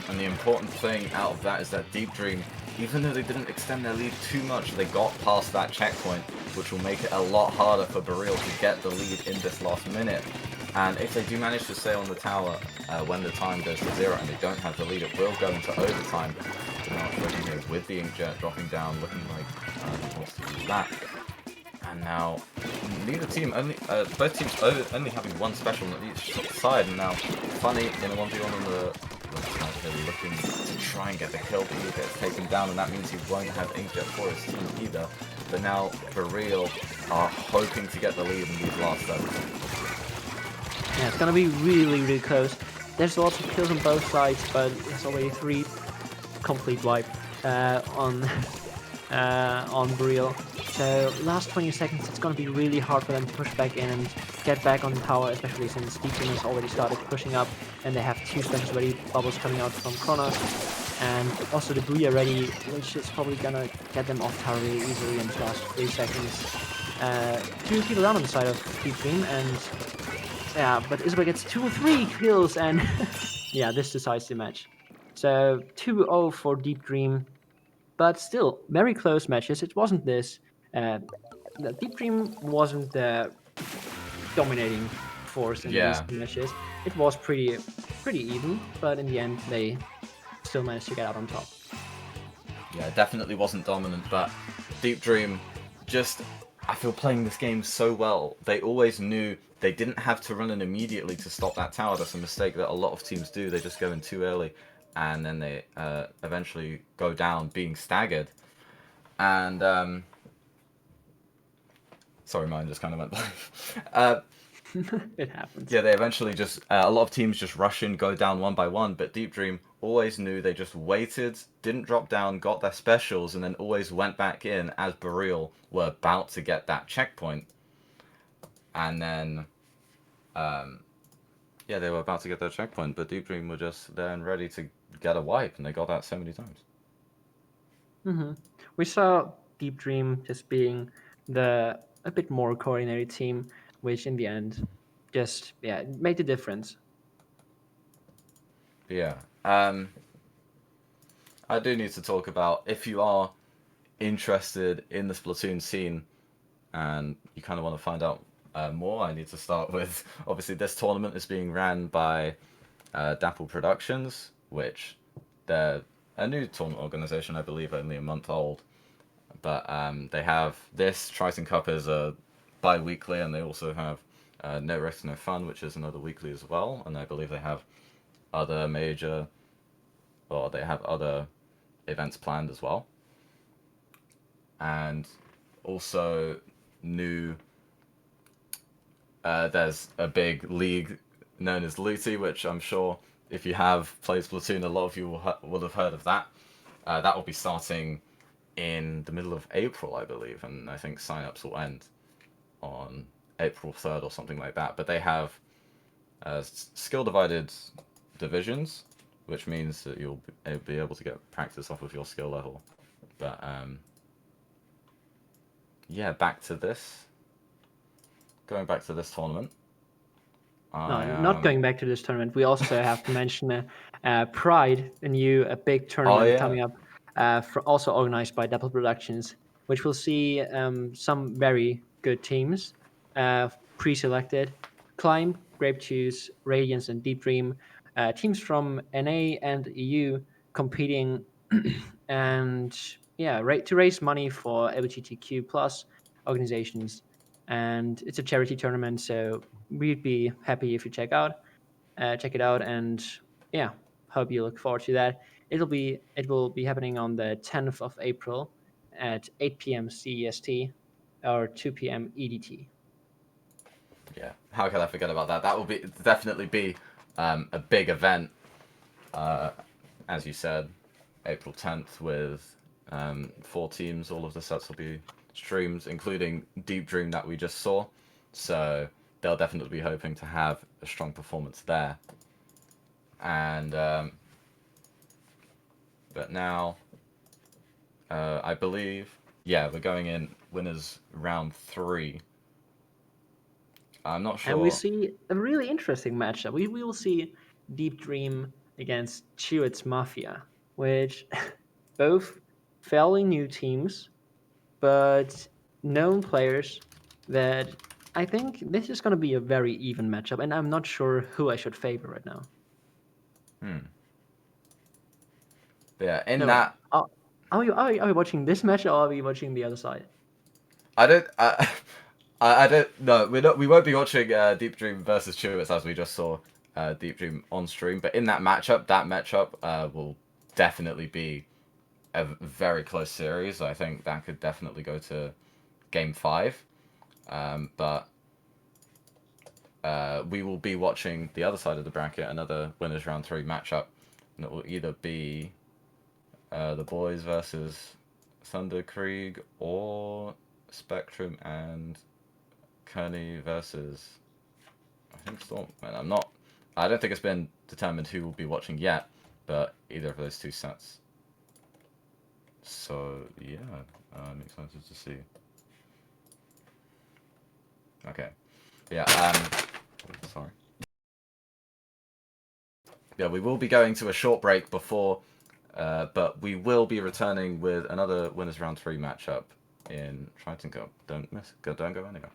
And the important thing out of that is that Deep Dream, even though they didn't extend their lead too much, they got past that checkpoint, which will make it a lot harder for Burial to get the lead in this last minute. And if they do manage to stay on the tower when the time goes to 0 and they don't have the lead, it will go into overtime. Looking here with the Inkjet dropping down, looking like he wants to use that. And now, both teams only having one special on each side, and now Funny in a 1v1 on the left side here, looking to try and get the kill, but he gets taken down, and that means he won't have Inkjet for his team either. But now, For Real are hoping to get the lead in these last 7.
Yeah, it's gonna be really, really close. There's lots of kills on both sides, but it's already 3 complete wipe on Briel. So last 20 seconds, it's gonna be really hard for them to push back in and get back on the tower, especially since Deacon has already started pushing up, and they have 2 specials ready, bubbles coming out from Kronos, and also the Booyah ready, which is probably gonna get them off tower really easily in the last 3 seconds. 2 people down on the side of Deep Dream, and yeah, but Isabel gets 2 or 3 kills, and yeah, this decides the match. So 2-0 for Deep Dream, but still very close matches. It wasn't this. The Deep Dream wasn't the dominating force in these matches. It was pretty even, but in the end they still managed to get out on top.
Yeah, it definitely wasn't dominant, but Deep Dream just, I feel, playing this game so well. They always knew they didn't have to run in immediately to stop that tower. That's a mistake that a lot of teams do. They just go in too early, and then they eventually go down being staggered. And sorry, mine just kind of went blank.
It happens.
Yeah, they eventually just, a lot of teams just rush in, go down one by one, but Deep Dream always knew they just waited, didn't drop down, got their specials, and then always went back in as Bereal were about to get that checkpoint. And then, yeah, they were about to get their checkpoint, but Deep Dream were just there and ready to get a wipe, and they got that so many times.
We saw Deep Dream just being a bit more coordinated team, which in the end just made the difference.
Yeah. I do need to talk about, if you are interested in the Splatoon scene and you kind of want to find out more, I need to start with, obviously this tournament is being ran by Dapple Productions, which they're a new tournament organization, I believe, only a month old. But they have this, Triton Cup is a bi-weekly, and they also have No Risk, No Fun, which is another weekly as well, and I believe they have other events planned as well. And also new, there's a big league known as Looty, which I'm sure if you have played Splatoon, a lot of you will have heard of that. That will be starting in the middle of April, I believe, and I think sign-ups will end on April 3rd or something like that. But they have skill-divided divisions, which means that you'll be able to get practice off of your skill level. But yeah, going back to this tournament.
Not going back to this tournament. We also have to mention Pride, a big tournament coming up, also organized by Dapple Productions, which will see some very good teams pre-selected: Climb, Grape Juice, Radiance, and Deep Dream. Teams from NA and EU competing, and to raise money for LGBTQ plus organizations. And it's a charity tournament, so we'd be happy if you check it out, and hope you look forward to that. It will be happening on the 10th of April at 8 p.m. CEST or 2 p.m. EDT.
Yeah, how could I forget about that? That will definitely be a big event, as you said, April 10th with 4 teams. All of the sets will be streamed, including Deep Dream that we just saw. So they'll definitely be hoping to have a strong performance there. And but now, I believe, we're going in winners round 3. I'm not sure.
And we see a really interesting matchup. We will see Deep Dream against Chewits Mafia, which both fairly new teams, but known players that I think this is going to be a very even matchup, and I'm not sure who I should favor right now.
Yeah,
Are we watching this match, or are we watching the other side?
I don't. I don't. No, we're not. We won't be watching Deep Dream versus Chewits as we just saw Deep Dream on stream. But in that matchup will definitely be a very close series. I think that could definitely go to Game 5. But we will be watching the other side of the bracket, another winners round 3 matchup, and it will either be the boys versus Thunder Krieg or Spectrum and Kearney versus I think Stormman. I don't think it's been determined who will be watching yet, but either of those 2 sets. So yeah, I'm excited to see. Okay, yeah. Sorry. Yeah, we will be going to a short break before, but we will be returning with another winners round 3 matchup in Triton Cup. Don't go anywhere.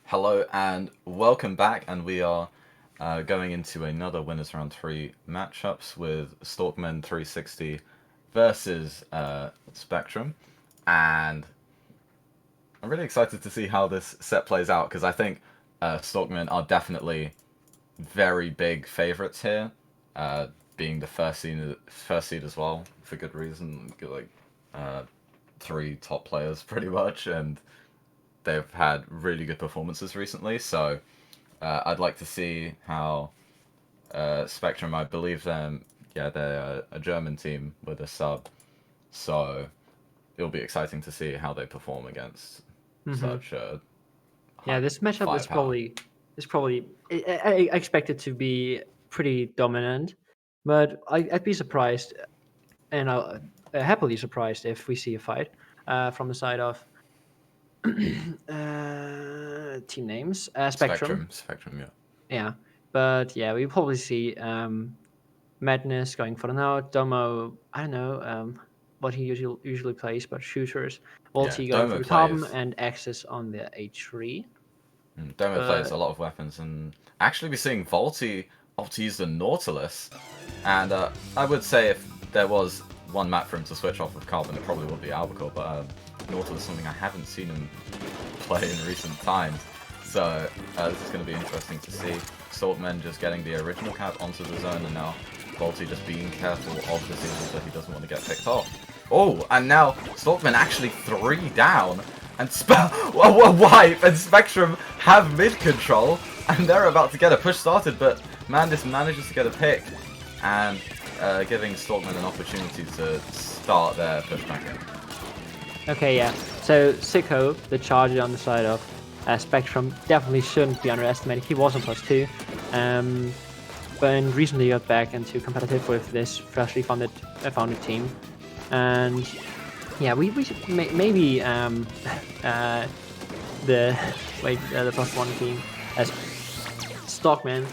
Hello and welcome back, and we are going into another Winners Round 3 matchups with Storkmen 360 versus Spectrum, and I'm really excited to see how this set plays out, because I think Storkmen are definitely very big favourites here, being the first seed as well, for good reason. Like 3 top players pretty much, and they've had really good performances recently, so I'd like to see how Spectrum, I believe them, they're a German team with a sub, so it'll be exciting to see how they perform against such a
this matchup
firepower.
is probably I expect it to be pretty dominant, but I'd be surprised, and I'll happily surprised if we see a fight from the side of team names. Spectrum.
Spectrum, yeah.
Yeah, but yeah, we probably see Madness going for the now. Domo, I don't know what he usually plays, but shooters. Volty going
Domo
for the Carbon
plays-
and Axis on the H3.
Domo plays a lot of weapons, and actually we're seeing Volty opt to use the Nautilus, and I would say if there was one map for him to switch off with Carbon, it probably would be Albacore, but Nautilus is something I haven't seen him play in recent times, so this is going to be interesting to see. Storkmen just getting the original cap onto the zone, and now Volty just being careful of the season that he doesn't want to get picked off. Oh, and now Storkmen actually 3 down, and wipe, and Spectrum have mid control, and they're about to get a push started, but Mandis manages to get a pick, and giving Storkmen an opportunity to start their pushback in.
Okay, yeah. So Sicko, the charger on the side of Spectrum, definitely shouldn't be underestimated. He was on +2, but recently got back into competitive with this freshly founded team, and yeah, we should maybe the +1 team as Stockman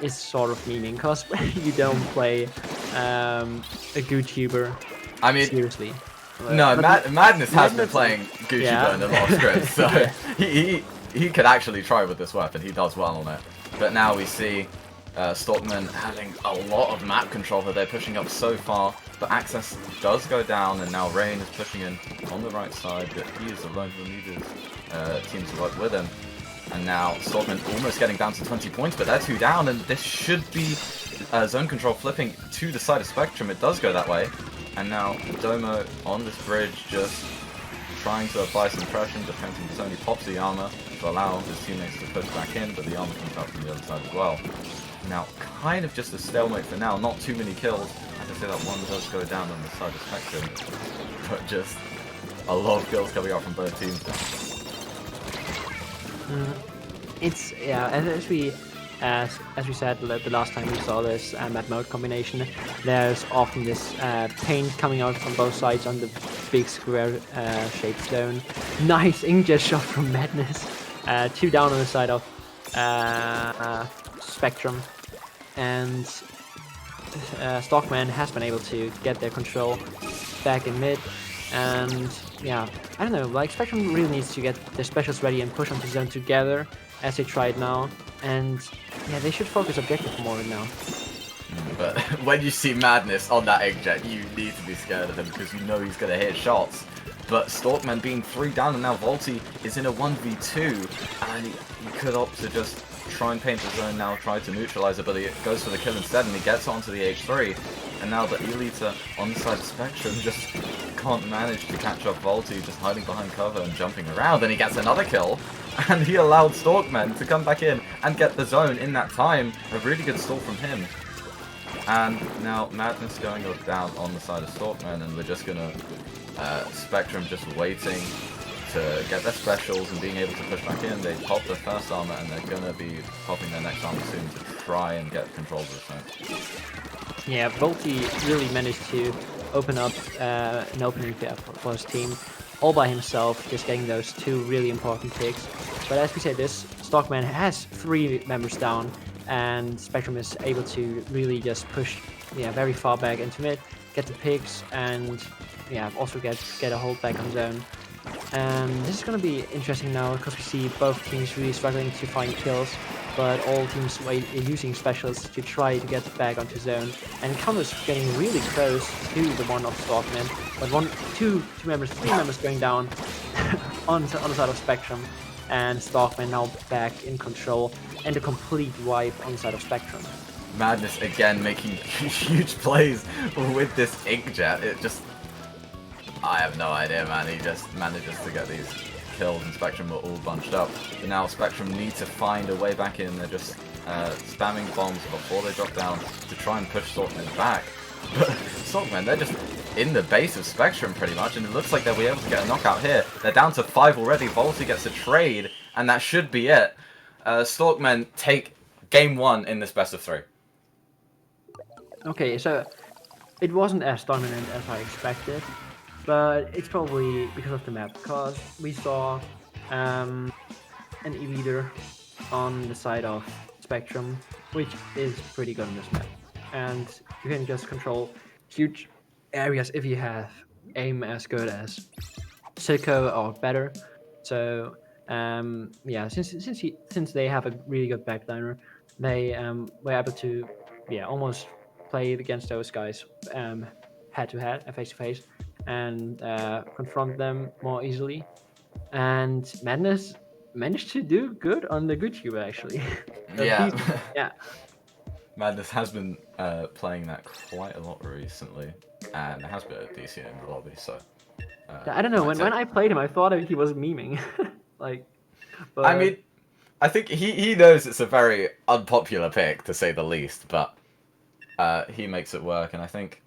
is sort of meaning, because you don't play a good tuber.
I mean,
seriously.
No, Madness has been
Madness-
playing Gucci
yeah.
Burn in a lot of scripts, so he could actually try with this weapon. He does well on it. But now we see Storkmen having a lot of map control that they're pushing up so far, but access does go down, and now Rain is pushing in on the right side, but he is alone. He'll need his team to work with him. And now Storkmen almost getting down to 20 points, but they're 2 down, and this should be zone control flipping to the side of Spectrum. It does go that way. And now Domo on this bridge just trying to apply some pressure, defending his only pops the armor to allow his teammates to push back in, but the armor comes out from the other side as well. Now, kind of just a stalemate for now, not too many kills. As I say, that one does go down on the side of Spectrum, but just a lot of kills coming out from both teams now.
It's, yeah, as we said the last time we saw this map mode combination, there's often this paint coming out from both sides on the big square shaped stone. Nice inkjet shot from Madness. 2 down on the side of Spectrum, and Stockman has been able to get their control back in mid, and yeah, I don't know, like Spectrum really needs to get their specials ready and push onto zone together as they try it now, and yeah, they should focus objective more now.
But when you see Madness on that inkjet, you need to be scared of him, because you know he's going to hit shots. But Storkman being 3 down, and now Volty is in a 1v2, and he could opt to just try and paint the zone now, try to neutralize it, but he goes for the kill instead, and he gets onto the H3. And now the Elita on the side of Spectrum just can't manage to catch up Volty, just hiding behind cover and jumping around, and he gets another kill. And he allowed Storkman to come back in and get the zone in that time. A really good stall from him. And now Madness going down on the side of Storkman, and we're just gonna Spectrum just waiting to get their specials and being able to push back in. They pop their first armor, and they're gonna be popping their next armor soon to try and get control of the zone.
Yeah, Volty really managed to open up an opening for his team all by himself, just getting those 2 really important picks. But as we said, this Stockman has 3 members down, and Spectrum is able to really just push very far back into mid, get the picks, and yeah, also get a hold back on zone. And this is going to be interesting now because we see both teams really struggling to find kills, but all teams are using specialists to try to get back onto zone. And Counter's getting really close to the one of Stalkman, but three members going down on the side of Spectrum, and Stalkman now back in control, and a complete wipe on the side of Spectrum.
Madness again making huge plays with this inkjet. It just... I have no idea, man. He just manages to get these kills, and Spectrum were all bunched up. But now Spectrum need to find a way back in. They're just spamming bombs before they drop down to try and push Stalkman back. But Stalkman, they're just in the base of Spectrum pretty much, and it looks like they'll be able to get a knockout here. They're down to 5 already. Volty gets a trade, and that should be it. Stalkman take game 1 in this best of 3.
Okay, so it wasn't as dominant as I expected, but it's probably because of the map, because we saw an E-leader on the side of Spectrum, which is pretty good on this map. And you can just control huge areas if you have aim as good as Silco or better. So yeah, since they have a really good backliner, they were able to almost play against those guys head to head, face to face, and confront them more easily. And Madness managed to do good on the good cube actually.
Yeah.
Yeah.
Madness has been playing that quite a lot recently, and there has been a DC in the lobby, so...
I don't know, when I played him, I thought he was memeing. Like, but...
I mean, I think he knows it's a very unpopular pick, to say the least, but he makes it work, and I think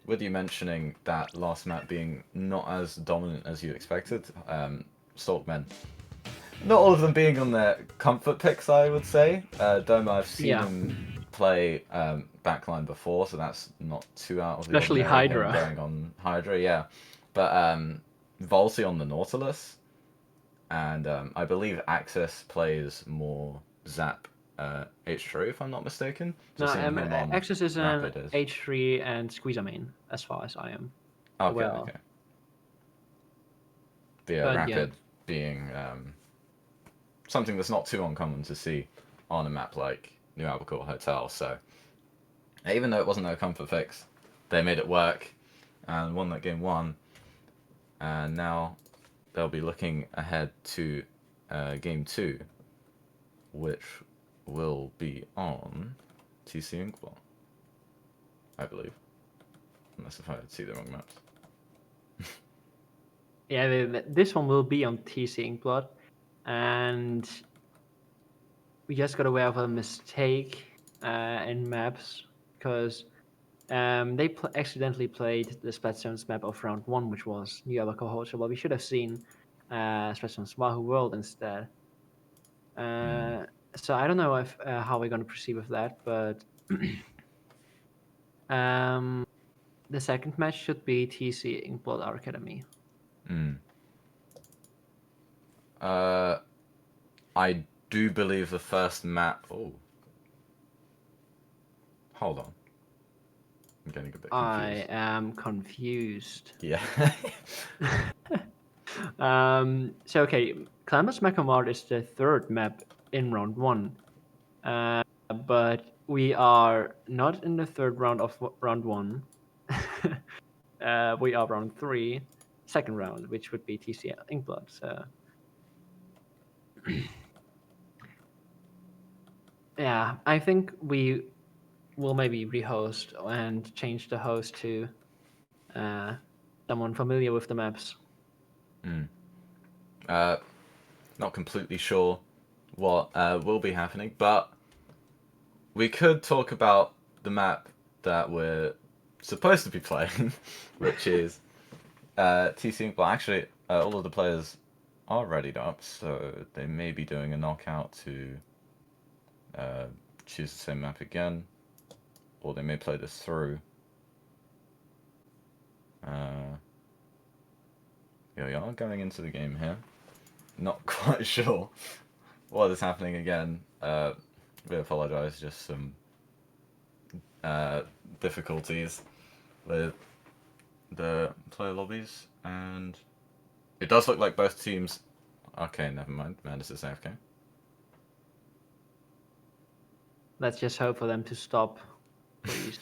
with you mentioning that last map being not as dominant as you expected, Stalkmen, not all of them being on their comfort picks, I would say. Doma, I've seen him play backline before, so that's not too out of the
Especially
ordinary,
Hydra.
him going on Hydra, yeah. But Volty on the Nautilus, and I believe Axis plays more Zap H3, if I'm not mistaken.
No,
So seeing him on
Axis is an
Rapid is-
H3 and Squeezer main, as far as I am.
Okay,
well.
okay. The
But,
Rapid being something that's not too uncommon to see on a map like New Albacore Hotel, so even though it wasn't a comfort fix, they made it work and won that game 1, and now they'll be looking ahead to game 2, which will be on TC Inkball, I believe, unless if I see the wrong maps.
Yeah, this one will be on TC Inkblood, and we just got aware of a mistake in maps, because they accidentally played the Splatoon's map of round 1, which was New Albacore Hotel, but we should have seen Splatoon's Wahoo World instead. So I don't know if how we're going to proceed with that, but the second match should be TC Inkblood Our Academy.
I do believe the first map... Oh. Hold on. I'm getting a bit confused.
I am confused.
Yeah.
So okay, Columbus Mechamart is the third map in round 1, but we are not in the third round of round 1. We are round 3, second round, which would be TC Inkblood. So yeah, I think we will maybe rehost and change the host to someone familiar with the maps.
Not completely sure what will be happening, but we could talk about the map that we're supposed to be playing, which is TC Inkblood. Actually, all of the players are readied up, so they may be doing a knockout to choose the same map again, or they may play this through. Here we are, going into the game here. Not quite sure what is happening again. We apologise, just some difficulties with the player lobbies, and It does look like both teams. Okay, never mind. Madness is AFK.
Let's just hope for them to stop, please.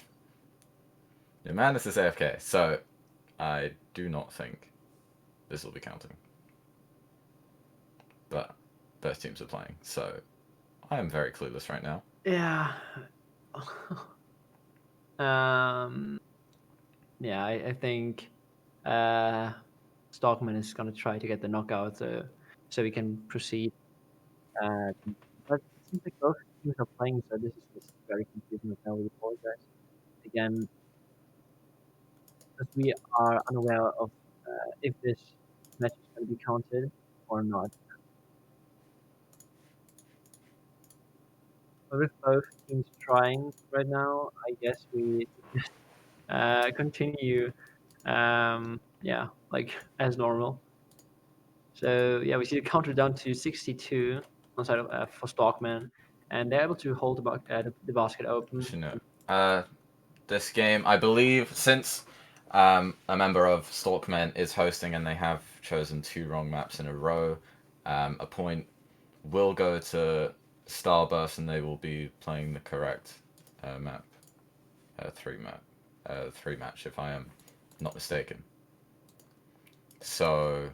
Yeah, Madness is AFK, so I do not think this will be counting. But both teams are playing, so I am very clueless right now.
Yeah. um. Yeah, I think Stockman is gonna try to get the knockout, so we can proceed. Uh, but it seems like both teams are playing, so this is very confusing. I really apologize again, because we are unaware of if this match is going to be counted or not. But with both teams trying right now, I guess we just continue, yeah, like as normal. So yeah, we see the counter down to 62 on side of, for Stockman, and they're able to hold the basket open.
Actually, no. This game, I believe, since a member of Stalkmen is hosting and they have chosen 2 wrong maps in a row, a point will go to Starburst and they will be playing the correct map, 3 match if I am not mistaken. So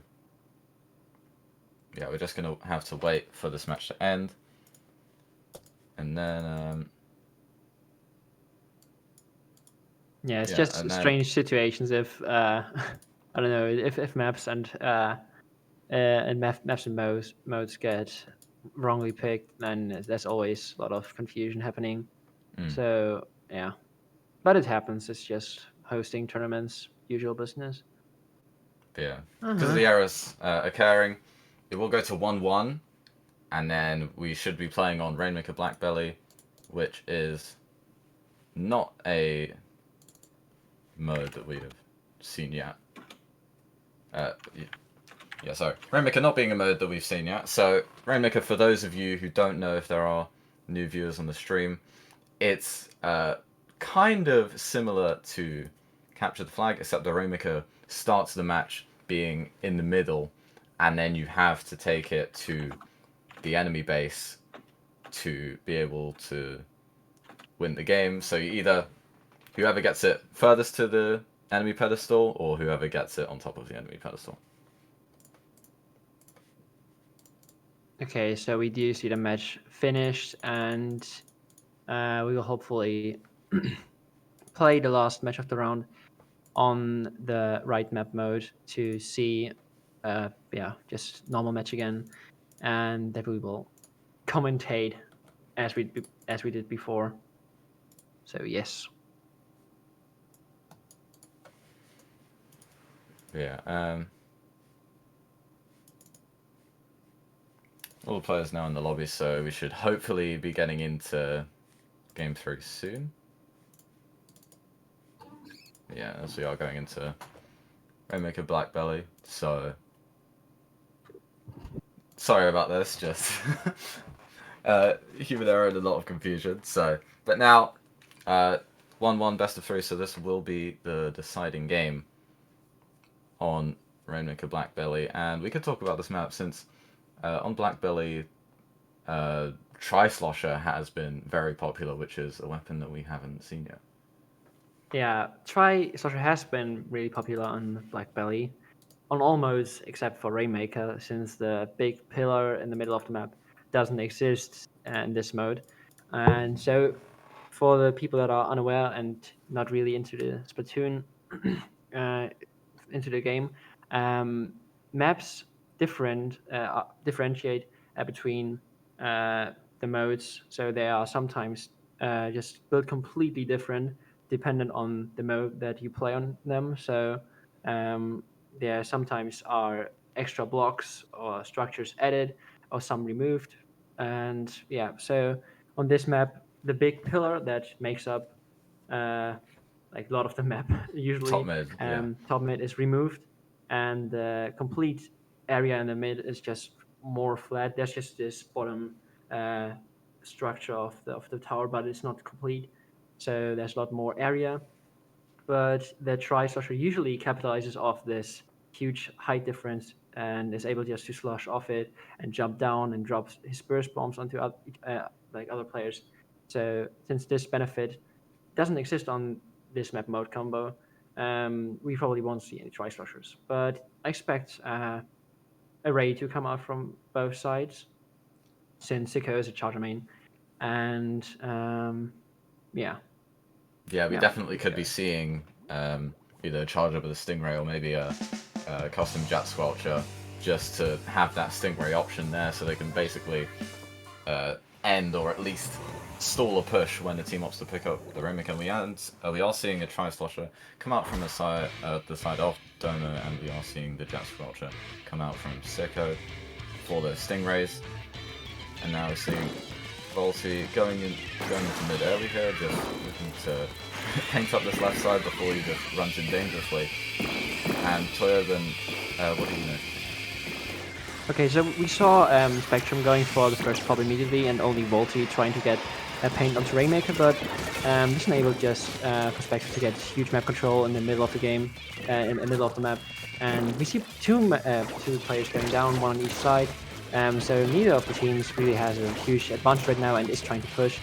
yeah, we're just gonna have to wait for this match to end, and then
Yeah, it's
yeah,
just
and then
strange situations if I don't know if maps and maps and modes get wrongly picked, then there's always a lot of confusion happening. So yeah, but it happens. It's just hosting tournaments, usual business.
yeah, because of the errors occurring, it will go to 1-1, and then we should be playing on Rainmaker Blackbelly, which is not a mode that we have seen yet. Yeah, sorry. Rainmaker not being a mode that we've seen yet. So, Rainmaker, for those of you who don't know, if there are new viewers on the stream, it's kind of similar to Capture the Flag, except the Rainmaker starts the match being in the middle, and then you have to take it to the enemy base to be able to win the game. So you either whoever gets it furthest to the enemy pedestal, or whoever gets it on top of the enemy pedestal.
Okay, so we do see the match finished, and we will hopefully play the last match of the round on the right map mode to see, yeah, just normal match again, and that we will commentate as we did before. So yes.
Yeah. All the players now in the lobby, so we should hopefully be getting into Game 3 soon. Yeah, as we are going into Rainmaker Blackbelly, so sorry about this, just human error and a lot of confusion. So, but now 1-1 best of 3, so this will be the deciding game on Rainmaker Blackbelly, and we could talk about this map since on Blackbelly Tri-Slosher has been very popular, which is a weapon that we haven't seen yet.
Yeah, Tri-Slosher has been really popular on Blackbelly, on all modes except for Rainmaker, since the big pillar in the middle of the map doesn't exist in this mode. And so, for the people that are unaware and not really into the Splatoon, uh, into the game, maps differentiate between the modes. So they are sometimes just built completely different, dependent on the mode that you play on them. So there sometimes are extra blocks or structures added or some removed. And yeah, so on this map, the big pillar that makes up like a lot of the map
Top
usually,
mid, yeah.
top mid is removed, and the complete area in the mid is just more flat. There's just this bottom uh, structure of the tower, but it's not complete. So there's a lot more area, but the tri structure usually capitalizes off this huge height difference and is able just to slush off it and jump down and drop his burst bombs onto like other players. So since this benefit doesn't exist on this map mode combo, we probably won't see any tri-slushers. But I expect a Ray to come out from both sides, since Sicko is a charger main. And yeah.
Yeah, we
Yeah.
definitely could be seeing either a charger with a Stingray or maybe a custom Jet Squelcher, just to have that Stingray option there, so they can basically end or at least stall a push when the team opts to pick up the Rainmaker. We are seeing a Tri-Slosher come out from the side of Domo, and we are seeing the Jet Squelcher come out from Sicko for the Stingrays. And now we're seeing Volty going into mid early here, just looking to paint up this left side before he just runs in dangerously. And Toyo, then what do you know?
Okay, so we saw Spectrum going for the first pop immediately, and only Volty trying to get a paint onto Rainmaker, but this enabled just for Spectrum to get huge map control in the middle of the game, in the middle of the map. And we see two players going down, one on each side. So neither of the teams really has a huge advantage right now and is trying to push.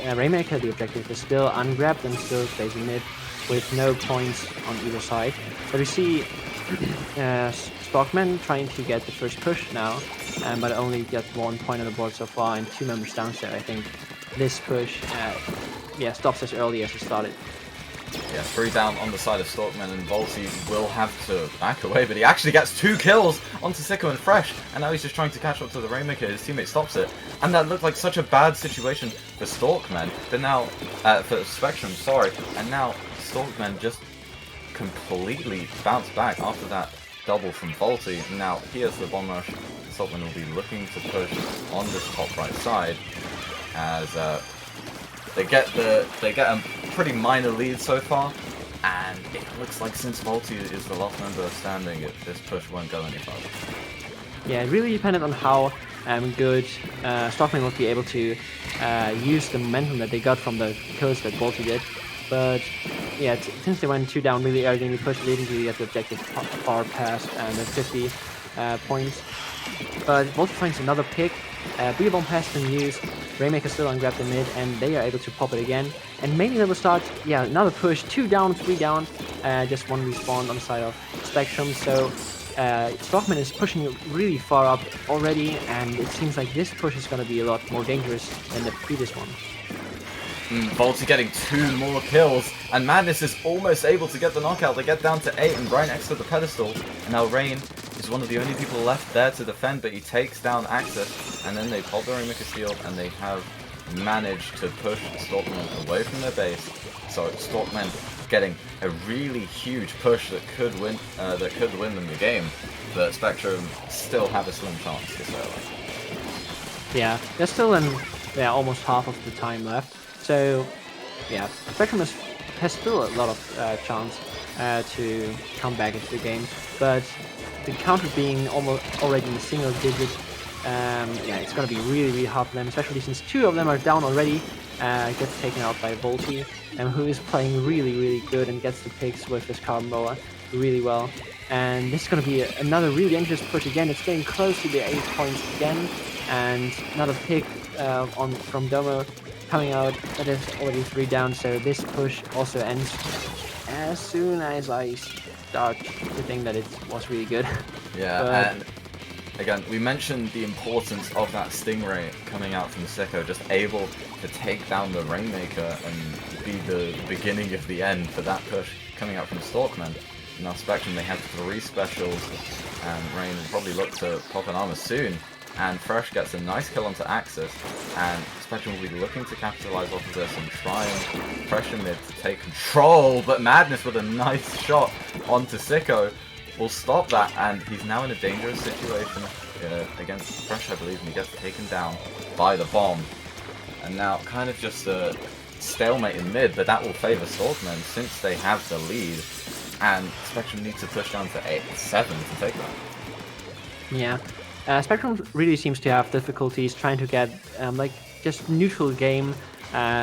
Rainmaker, the objective, is still ungrabbed and still stays in mid with no points on either side. But we see Stockman trying to get the first push now, but only got 1 point on the board so far and 2 members down. So I think this push stops as early as it started.
Yeah, 3 down on the side of Stalkman, and Volty will have to back away, but he actually gets 2 kills onto Sicko and Fresh, and now he's just trying to catch up to the Rainmaker. His teammate stops it, and that looked like such a bad situation for Stalkman, but now, for Spectrum, sorry, and now Stalkman just completely bounced back after that double from Volty. Now, here's the bomb rush. Stalkman will be looking to push on this top right side, as they get a pretty minor lead so far, and it looks like since Volty is the last member standing, this push won't go any further.
Yeah, it really depended on how good Stockman would be able to use the momentum that they got from the kills that Volty did. But yeah, since they went 2 down really early in the push, they didn't really get the objective far past the 50 points. But Volty finds another pick. Booyah Bomb has been used. Rainmaker still ungrabbed the mid, and they are able to pop it again. And maybe they will start, another push, 2 down, 3 down, just 1 respawn on the side of Spectrum. So Stockman is pushing really far up already, and it seems like this push is going to be a lot more dangerous than the previous one.
Volty getting 2 more kills, and Madness is almost able to get the knockout. They get down to 8 and right next to the pedestal, and now Rain is one of the only people left there to defend, but he takes down Axis, and then they pop the Rainmaker shield, and they have managed to push Stalkman away from their base. So Stalkman getting a really huge push that could win them the game, but Spectrum still have a slim chance to sail.
Yeah, there's still almost half of the time left. So yeah, Spectrum has still a lot of chance to come back into the game, but the counter being already in the single digit, it's going to be really, really hard for them, especially since 2 of them are down already. Gets taken out by Volty, who is playing really, really good and gets the picks with his carbon roller really well. And this is going to be another really dangerous push again. It's getting close to the 8 points again, and another pick from Domo coming out. That is already 3 down, so this push also ends as soon as I start to think that it was really good.
Yeah, and again, we mentioned the importance of that Stingray coming out from Sicko, just able to take down the Rainmaker and be the beginning of the end for that push coming out from Stalkman. Now Spectrum, they have 3 specials, and Rain will probably look to pop an armor soon. And Fresh gets a nice kill onto Axis, and Spectrum will be looking to capitalize off of this and try and pressure mid to take control, but Madness with a nice shot onto Sicko will stop that, and he's now in a dangerous situation against Fresh, I believe, and he gets taken down by the bomb. And now kind of just a stalemate in mid, but that will favor Stalkman since they have the lead, and Spectrum needs to push down to 7 to take that.
Yeah. Spectrum really seems to have difficulties trying to get just neutral game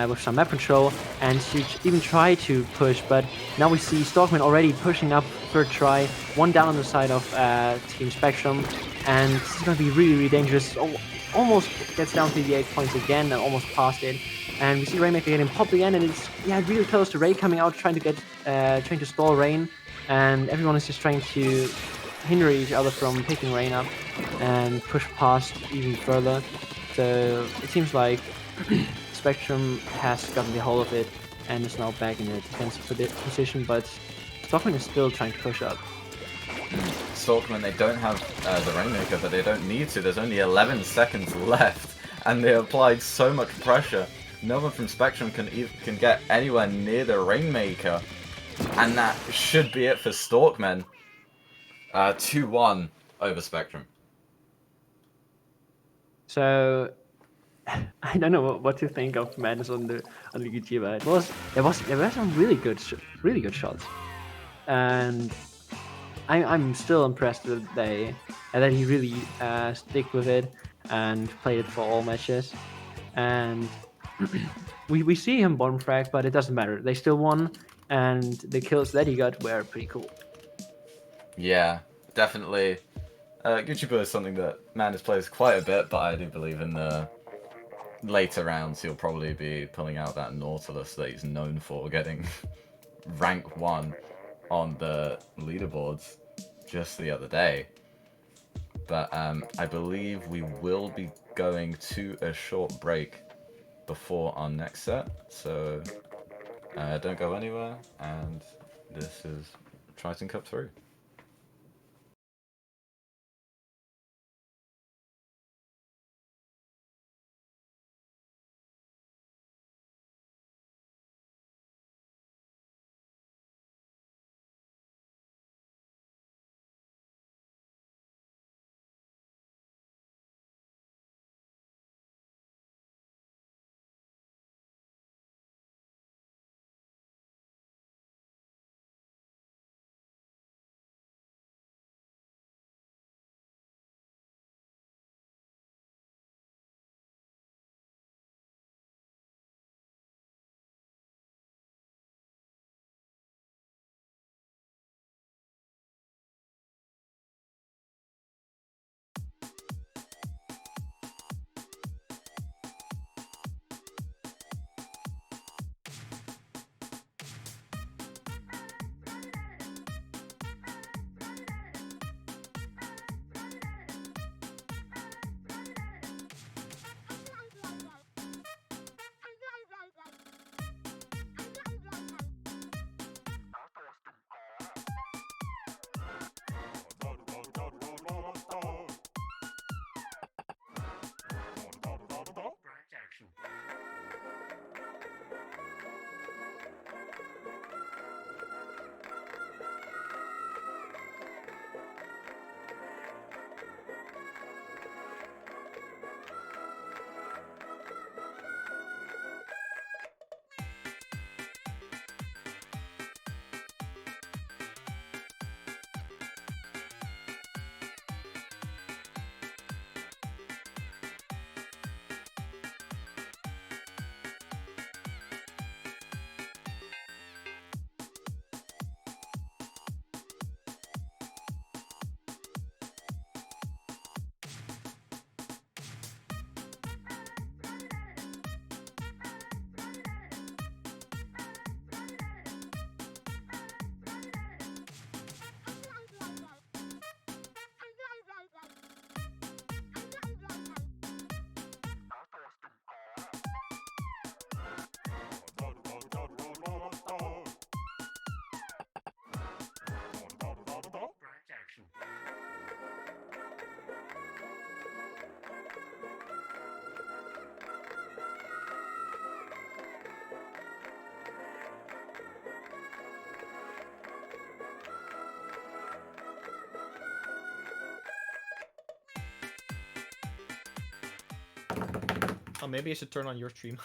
with some map control, and she even tried to push, but now we see Storkman already pushing up third try, one down on the side of Team Spectrum, and this is going to be really, really dangerous. Almost gets down to the 8 points again, and almost past it. And we see Rainmaker getting popped again, and it's really close to Ray coming out, trying to stall Rain, and everyone is just trying to hinder each other from picking Rain up and push past even further. So it seems like Spectrum has gotten the whole of it and is now back in a defensive position, but Stockman is still trying to push up.
Stalkman, they don't have the Rainmaker, but they don't need to. There's only 11 seconds left, and they applied so much pressure. No one from Spectrum can get anywhere near the Rainmaker, and that should be it for Stalkman. 2-1 over Spectrum.
So I don't know what to think of Madness on the Gujira. There were some really good shots, and I'm still impressed that he really stick with it and played it for all matches. And we see him bottom frag, but it doesn't matter. They still won, and the kills that he got were pretty cool.
Yeah, definitely. Gucci is something that Madness plays quite a bit, but I do believe in the later rounds he'll probably be pulling out that Nautilus that he's known for, getting rank 1 on the leaderboards just the other day. But I believe we will be going to a short break before our next set, so don't go anywhere, and this is Triton Cup 3.
Oh, maybe I should turn on your stream.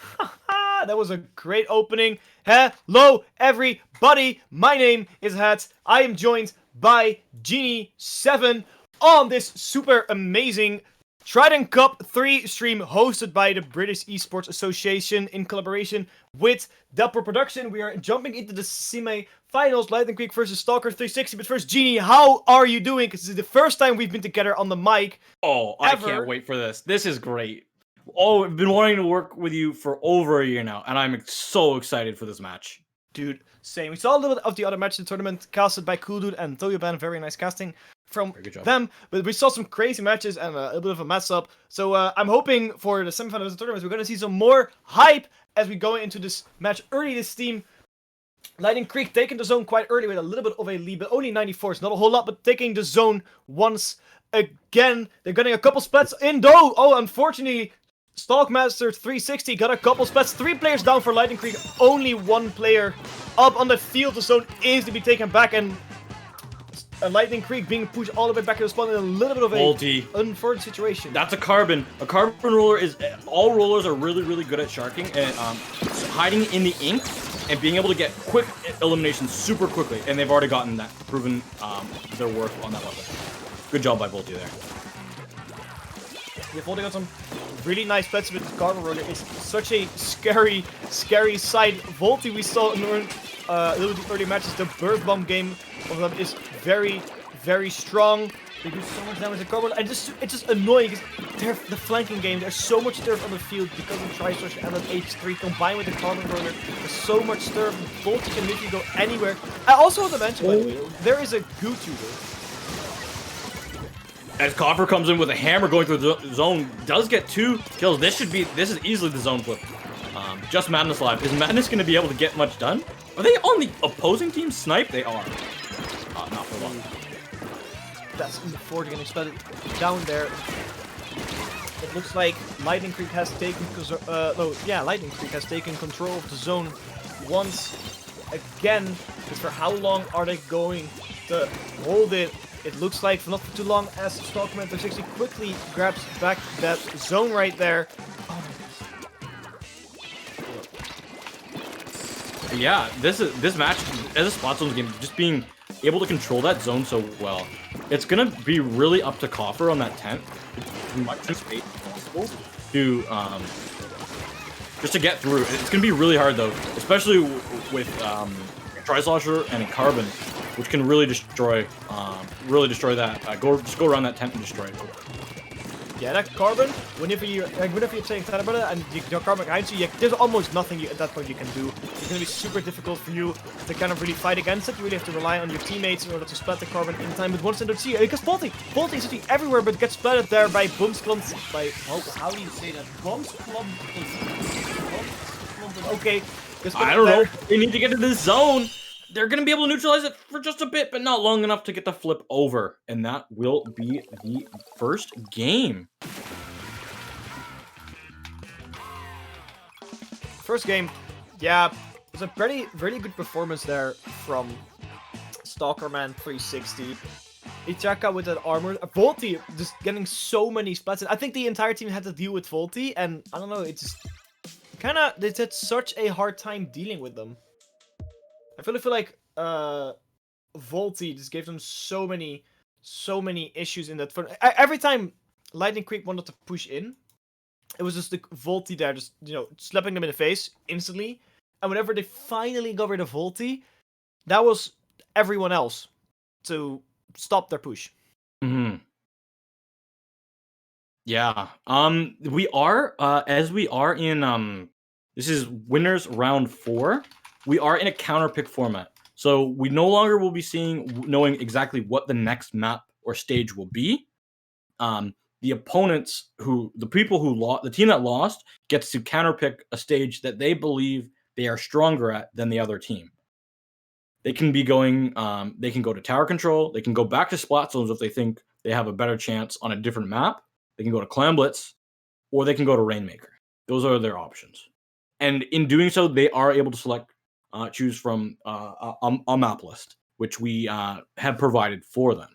That was a great opening. Hello, everybody. My name is Hats. I am joined by Genie7 on this super amazing Triton Cup 3 stream hosted by the British Esports Association in collaboration with Dapple Productions. We are jumping into the semi-finals, Lightning Creek versus Stalker 360. But first, Genie, how are you doing? Because this is the first time we've been together on the mic.
Oh, I
Ever.
can't wait for this. This is great. Oh, I've been wanting to work with you for over a year now, and I'm so excited for this match.
Dude, same. We saw a little bit of the other match in the tournament, casted by Cool Dude and Toyoban. Very nice casting from
Very good job.
them. But we saw some crazy matches and a bit of a mess up. So I'm hoping for the semifinals of the tournament, we're going to see some more hype as we go into this match early this team. Lightning Creek taking the zone quite early with a little bit of a lead, but only 94. It's not a whole lot, but taking the zone once again. They're getting a couple splats in though. Oh, unfortunately, Stalkmaster 360 got a couple splats. 3 players down for Lightning Creek. Only 1 player up on the field. The zone is to be taken back, and Lightning Creek being pushed all the way back to the spawn in a little bit of a
Ulti.
unfortunate situation.
That's a carbon. A carbon roller is... All rollers are really, really good at sharking and hiding in the ink and being able to get quick eliminations super quickly. And they've already gotten that, proven their worth on that level. Good job by Volty there.
Yeah, Volty got some really nice splats with the carbon roller. It's such a scary, scary sight. Volty, we saw in a little bit early matches, the Birth Bomb game of them is very, very strong. They do so much damage to carbon, and it's just annoying because the flanking game, there's so much turf on the field because of Tri-Structure and that H3 combined with the carbon roller. There's so much turf. Volty can literally go anywhere. I also want to mention, by the way, there is a GoTuber.
As Coffer comes in with a hammer going through the zone, does get 2 kills. This is easily the zone flip. Just Madness live. Is Madness going to be able to get much done? Are they on the opposing team snipe? They are. Not for long.
That's in the 40 getting spotted down there. It looks like Lightning Creek has taken Lightning Creek has taken control of the zone once again. But for how long are they going to hold it? It looks like for not too long as Stalkman 360 quickly grabs back that zone right there.
Yeah, this match as a spot zones game, just being able to control that zone so well, it's gonna be really up to Coffer on that tent. As much space as possible to just to get through. It's gonna be really hard though, especially with Tri-Slosher and a Carbon, which can really destroy that. Just go around that tent and destroy it.
Yeah, that carbon, whenever you're saying excited about it and your carbon behind you, there's almost nothing at that point you can do. It's going to be super difficult for you to kind of really fight against it. You really have to rely on your teammates in order to splat the carbon in time. But once they don't see it, because Volty is sitting everywhere, but gets splatted there by Bumsklumps. How do you say that? Bumsklump. Okay.
I don't know. They need to get to this zone. They're going to be able to neutralize it for just a bit, but not long enough to get the flip over. And that will be the first game.
First game, yeah, it was a very good performance there from Stalkerman 360. Ichaka with that armor. Volty just getting so many splats. I think the entire team had to deal with Volty, and I don't know, it's just they had such a hard time dealing with them. I feel like Volty just gave them so many issues in that. Every time Lightning Creek wanted to push in, it was just the Volty there, just slapping them in the face instantly. And whenever they finally got rid of Volty, that was everyone else to stop their push.
Mm-hmm. Yeah. We are as we are in this is winners round 4. We are in a counter pick format. So we no longer will be knowing exactly what the next map or stage will be. The opponents the team that lost gets to counter pick a stage that they believe they are stronger at than the other team. They can be going, they can go to tower control. They can go back to splat zones if they think they have a better chance on a different map. They can go to Clan Blitz, or they can go to Rainmaker. Those are their options. And in doing so, they are able to choose from a map list, which we have provided for them.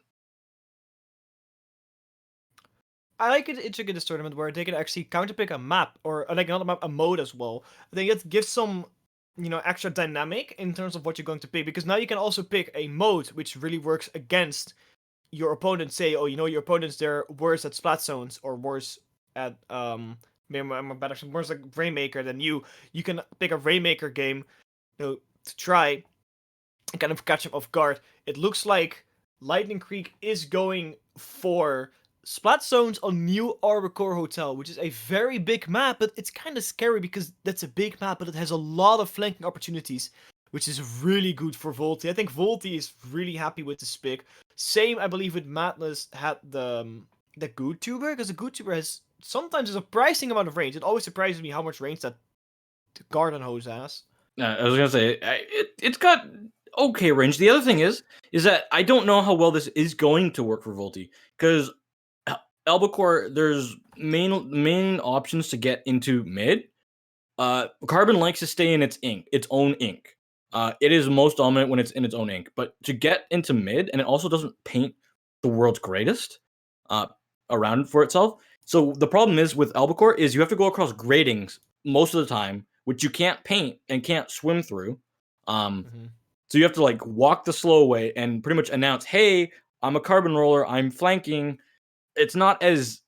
I like it in this tournament where they can actually counterpick a map or not a map, a mode as well. I think it gives some extra dynamic in terms of what you're going to pick, because now you can also pick a mode which really works against your opponent say, oh, your opponents, they're worse at splat zones or worse at maybe I'm a better, worse like Rainmaker than you. You can pick a Rainmaker game, to try and kind of catch them off guard. It looks like Lightning Creek is going for splat zones on New Arbor Hotel, which is a very big map, but it's kind of scary because that's a big map, but it has a lot of flanking opportunities, which is really good for Volty. I think Volty is really happy with this pick. Same, I believe, with Madness had the Good Tuber, because the Good Tuber has sometimes a surprising amount of range. It always surprises me how much range that Garden Hose has.
I was gonna say it's got okay range. The other thing is that I don't know how well this is going to work for Volty, because Albacore, there's main options to get into mid. Carbon likes to stay in its own ink. It is most dominant when it's in its own ink, but to get into mid, and it also doesn't paint the world's greatest around for itself. So the problem is with Albacore is you have to go across gratings most of the time, which you can't paint and can't swim through. So you have to like walk the slow way and pretty much announce, "Hey, I'm a carbon roller. I'm flanking." It's not as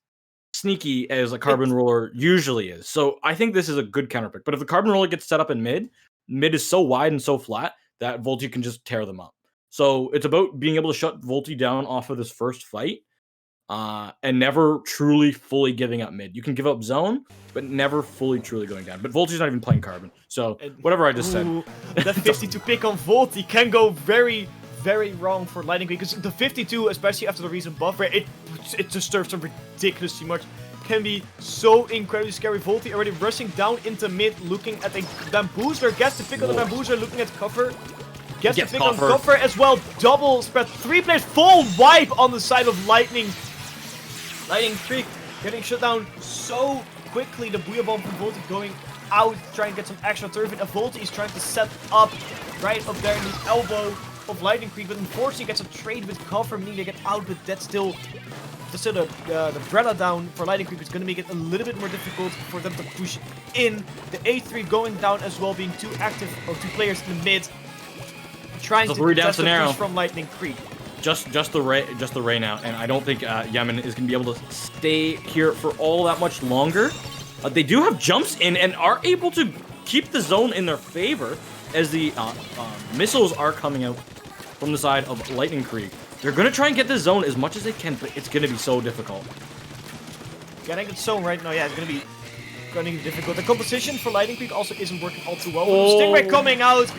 sneaky as a carbon roller usually is. So I think this is a good counter pick. But if the carbon roller gets set up in mid is so wide and so flat that Volty can just tear them up. So it's about being able to shut Volty down off of this first fight, and never truly fully giving up mid. You can give up zone, but never fully truly going down. But Volty's not even playing carbon. So whatever I just said.
That 52 pick on Volty can go very, very wrong for Lightning Creek, because the 52, especially after the recent buff, where it disturbs them ridiculously much, can be so incredibly scary. Volty already rushing down into mid, looking at a Bamboozler, gets the pick on the Bamboozler, looking at cover, gets the pick on cover as well, double spread, 3 players, full wipe on the side of Lightning Creek, getting shut down so quickly. The Booyah Bomb from Volty going out, trying to get some extra turf in. Volty is trying to set up right up there in the elbow of Lightning Creek, but unfortunately gets a trade with cover, meaning they get out, but that's still the Brella down for Lightning Creek is going to make it a little bit more difficult for them to push in. The A3 going down as well, being 2 players in the mid, trying to contest the push from Lightning Creek.
Just the Ray now, and I don't think Yemen is going to be able to stay here for all that much longer. They do have jumps in and are able to keep the zone in their favor as the missiles are coming out from the side of Lightning Creek. They're going to try and get the zone as much as they can, but it's going to be so difficult.
Getting the zone right now, yeah, it's going to be difficult. The composition for Lightning Creek also isn't working all too well. Stingray coming out,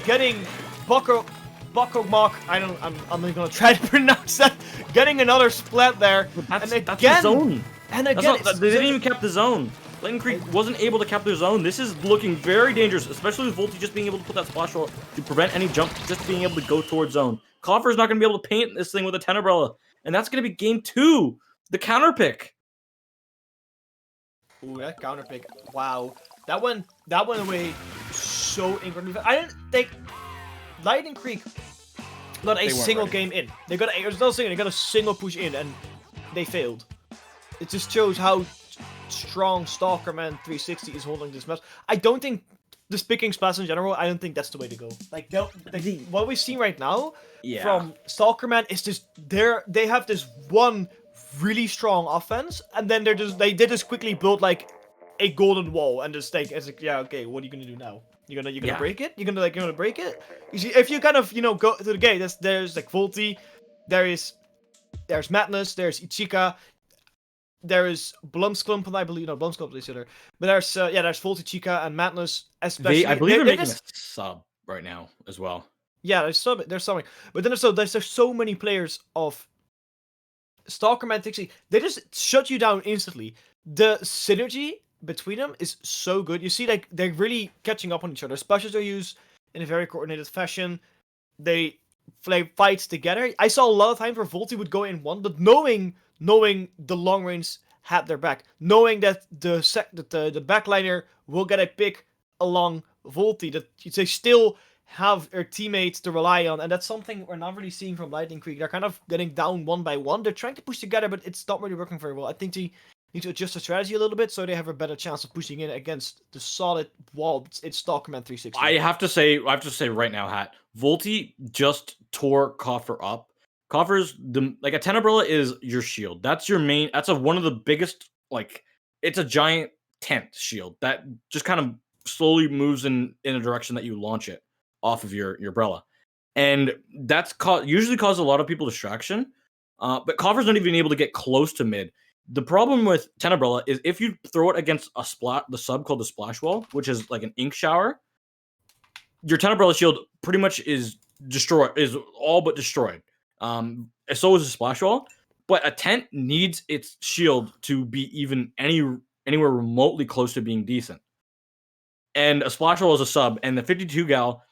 getting Bokogmok, I'm not gonna try to pronounce that. Getting another splat there,
that's
and again,
the zone.
And again,
they didn't even cap the zone. Lightning Creek wasn't able to cap their zone. This is looking very dangerous, especially with Volty just being able to put that splash roll to prevent any jump, just being able to go towards zone. Coffer's not going to be able to paint this thing with a 10 umbrella, and that's going to be game 2, the counter pick.
Ooh, that counter pick! Wow, that went away so incredible. I didn't think Lightning Creek got a single game in. They got a single push in, and they failed. It just shows how strong Stalkerman 360 is holding this match. I don't think just picking splats in general, I don't think that's the way to go. Like what we've seen right now from Stalkerman is just they have this one really strong offense, and then they just quickly build like a golden wall, and just like it's like, yeah, okay, what are you gonna do now? You're gonna break it? You're gonna break it? You see, if you kind of go to the gate, there's like Volty, there's Madness, there's Ichika, there is Blumsklump, I believe. No, Blumsklump is there. But there's Volty, Chica, and Madness. Especially,
I believe they're making a sub right now as well.
Yeah, there's subbing. But then there's so many players of Stalkerman 360. They just shut you down instantly. The synergy between them is so good. You see, like they're really catching up on each other. Specials are used in a very coordinated fashion. They play fights together. I saw a lot of times where Volty would go in one, but knowing the long range had their back, knowing that the backliner will get a pick along Volty, that they still have their teammates to rely on, and that's something we're not really seeing from Lightning Creek. They're kind of getting down one by one. They're trying to push together, but it's not really working very well. I think they need to adjust the strategy a little bit so they have a better chance of pushing in against the solid wall. It's Stalkerman 360.
I have to say right now, Hat, Volty just tore Coffer up Coffers, like a Tenebrella is your shield. That's your main. That's one of the biggest. Like it's a giant tent shield that just kind of slowly moves in a direction that you launch it off of your umbrella, and that's usually causes a lot of people distraction. But Coffer's not even able to get close to mid. The problem with Tenebrella is if you throw it against the sub called the Splash Wall, which is like an ink shower, your Tenebrella shield pretty much is all but destroyed. So is a Splash Wall, but a tent needs its shield to be even anywhere remotely close to being decent. And a Splash Wall is a sub, and the 52 gal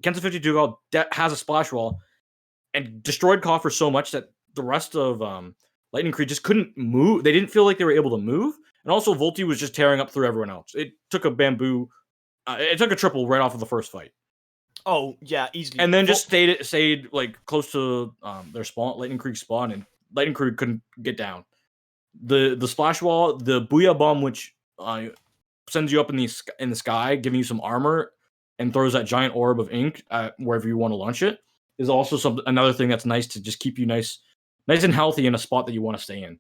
against the 52 gal has a Splash Wall and destroyed Coffer so much that the rest of Lightning Creed just couldn't move. They didn't feel like they were able to move. And also, Volti was just tearing up through everyone else. It took a bamboo. It took a triple right off of the first fight.
Oh, yeah, easily.
And then just stayed like close to their spawn, Lightning Creek spawn, and Lightning Creek couldn't get down. The Splash Wall, the Booyah Bomb, which sends you up in the sky, giving you some armor, and throws that giant orb of ink wherever you want to launch it, is also another thing that's nice to just keep you nice and healthy in a spot that you want to stay in.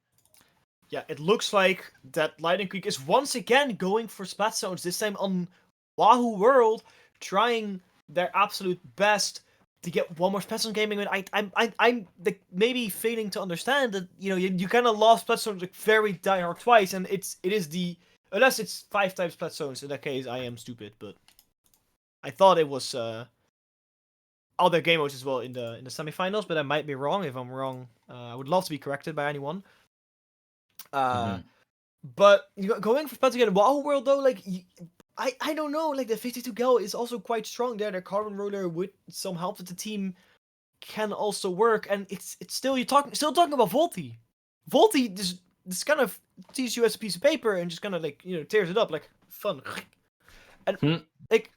Yeah, it looks like that Lightning Creek is once again going for splat zones, this time on Wahoo World, trying their absolute best to get one more splat zone gaming. I'm like, maybe failing to understand that, you kind of lost splat zones like very diehard twice, and it is unless it's 5 times splat zones. In that case, I am stupid, but I thought it was other game modes as well in the semifinals, but I might be wrong. If I'm wrong, I would love to be corrected by anyone. But going for spats again, Wahoo World though, like I don't know, like the 52 gal is also quite strong there. The carbon roller with some help with the team can also work, and it's still still talking about Volti. Volti this kind of sees you as a piece of paper and just kind of like tears it up like fun. And like,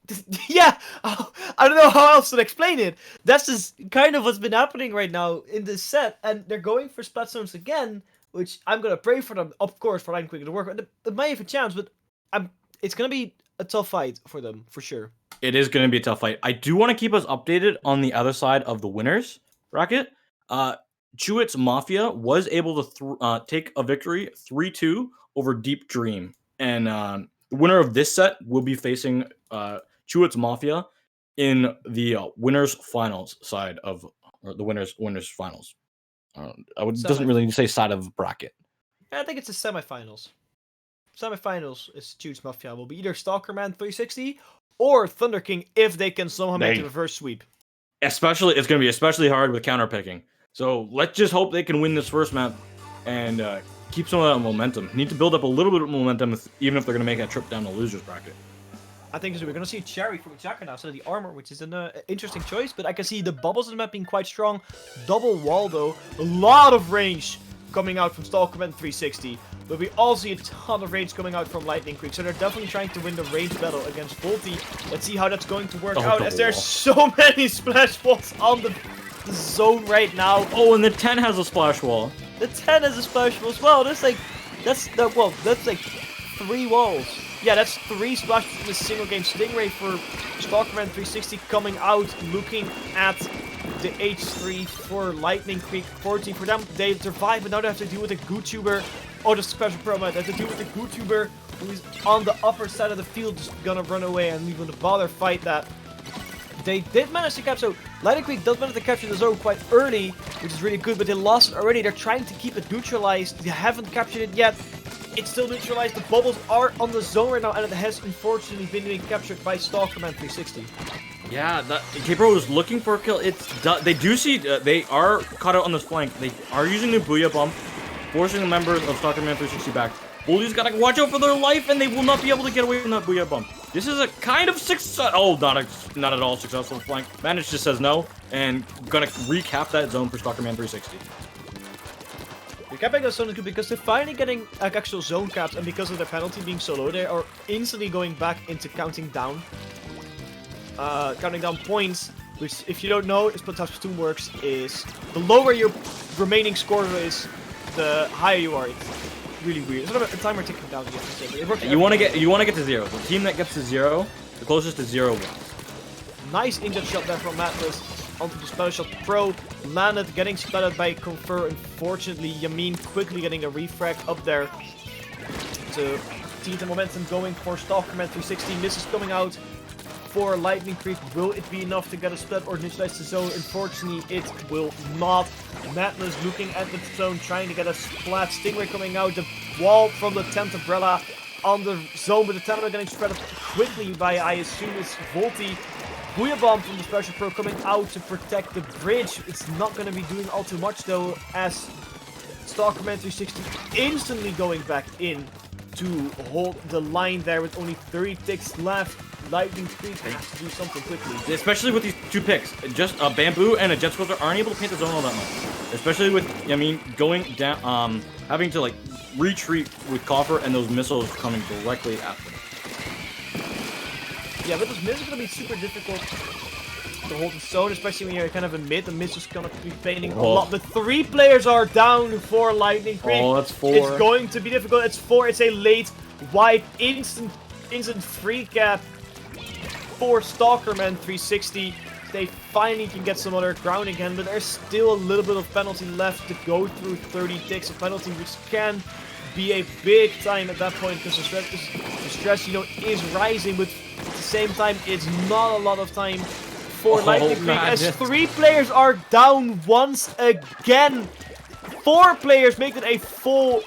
yeah, I don't know how else to explain it. That's just kind of what's been happening right now in this set, and they're going for splat zones again, which I'm gonna pray for them, of course, for Lightning Quick to work. It might have a chance, but it's gonna be a tough fight for them for sure.
It is gonna be a tough fight. I do want to keep us updated on the other side of the winners bracket. Chewit's Mafia was able to take a victory 3-2 over Deep Dream, and the winner of this set will be facing Chewit's Mafia in the winners finals side of the winners finals. Doesn't really say side of bracket.
I think it's the semifinals. Semifinals is Chewit's Mafia will be either Stalkerman 360 or Thunder King if they can somehow make a reverse sweep.
It's going to be especially hard with counter picking. So let's just hope they can win this first map and keep some of that momentum. Need to build up a little bit of momentum, even if they're going to make a trip down the losers bracket.
I think we're going to see Cherry from Jacka now instead of the armor, which is an interesting choice. But I can see the bubbles in the map being quite strong. Double wall though, a lot of range coming out from Stalkerman 360. But we all see a ton of range coming out from Lightning Creek, so they're definitely trying to win the range battle against Volti. Let's see how that's going to work out, as there's so many splash walls on the zone right now.
Oh, and the 10 has a splash wall.
The 10 has a splash wall as well. That's like 3 walls. Yeah, that's 3 splashes in a single game. Stingray for Stalkerman 360 coming out, looking at the H3 for Lightning Creek 14. For them, they survive, but now they have to deal with a GoTuber. Oh, the special promo. They have to deal with the GoTuber who is on the upper side of the field, just gonna run away and even bother fight that. They did manage to capture. So Lightning Creek does manage to capture the zone quite early, which is really good, but they lost it already. They're trying to keep it neutralized. They haven't captured it yet. It's still neutralized. The bubbles are on the zone right now, and it has unfortunately been being captured by Stalkerman 360.
Yeah, K-Pro was looking for a kill. They do see they are caught out on this flank. They are using the Booyah Bump, forcing the members of Stalkerman 360 back. Bully's gotta watch out for their life, and they will not be able to get away from that Booyah Bump. This is a kind of success. Oh, not at all successful flank. Manage just says no, and gonna recap that zone for Stalkerman 360.
Recapping that zone is good because they're finally getting actual zone caps, and because of their penalty being so low, they are instantly going back into counting down points. Which, if you don't know, is how Splatoon works. Is the lower your remaining score is, the higher you are. It's really weird. It's not a timer ticking down.
You want to get to 0. The team that gets to 0, the closest to 0 wins.
Nice injured shot there from Matlas. onto the Splatter Shot Pro. Landed, getting splattered by Confer. Unfortunately, Yamin quickly getting a refrag up there to see the momentum going for Stalkerman 360. Misses coming out for Lightning Creep. Will it be enough to get a split or neutralize the zone? Unfortunately, it will not. Madness looking at the zone, trying to get a splat. Stingray coming out the wall from the 10th Umbrella on the zone, but the Tenement getting spread up quickly by, I assume, it's Volti. Booyah Bomb from the Special Pro coming out to protect the bridge. It's not going to be doing all too much though, as Stalkerman 360 instantly going back in to hold the line there with only 30 ticks left. Lightning Creep has to do something quickly.
Especially with these 2 picks. Just a Bamboo and a Jet Sculptor aren't able to paint the zone all that much. Especially with, I mean, going down, having to like retreat with Coffer and those missiles coming directly at them.
Yeah, but those missiles are going to be super difficult to hold the zone, especially when you're kind of in mid. The missiles going to be painting a lot. The 3 players are down for Lightning Creep.
Oh, that's 4.
It's going to be difficult. It's 4. It's a late wipe. Instant free cap for Stalkerman 360. They finally can get some other ground again, but there's still a little bit of penalty left to go through 30 ticks. A penalty which can be a big time at that point, because the stress, you know, is rising, but at the same time, it's not a lot of time for Lightning Creep, as 3 players are down once again. 4 players make it a full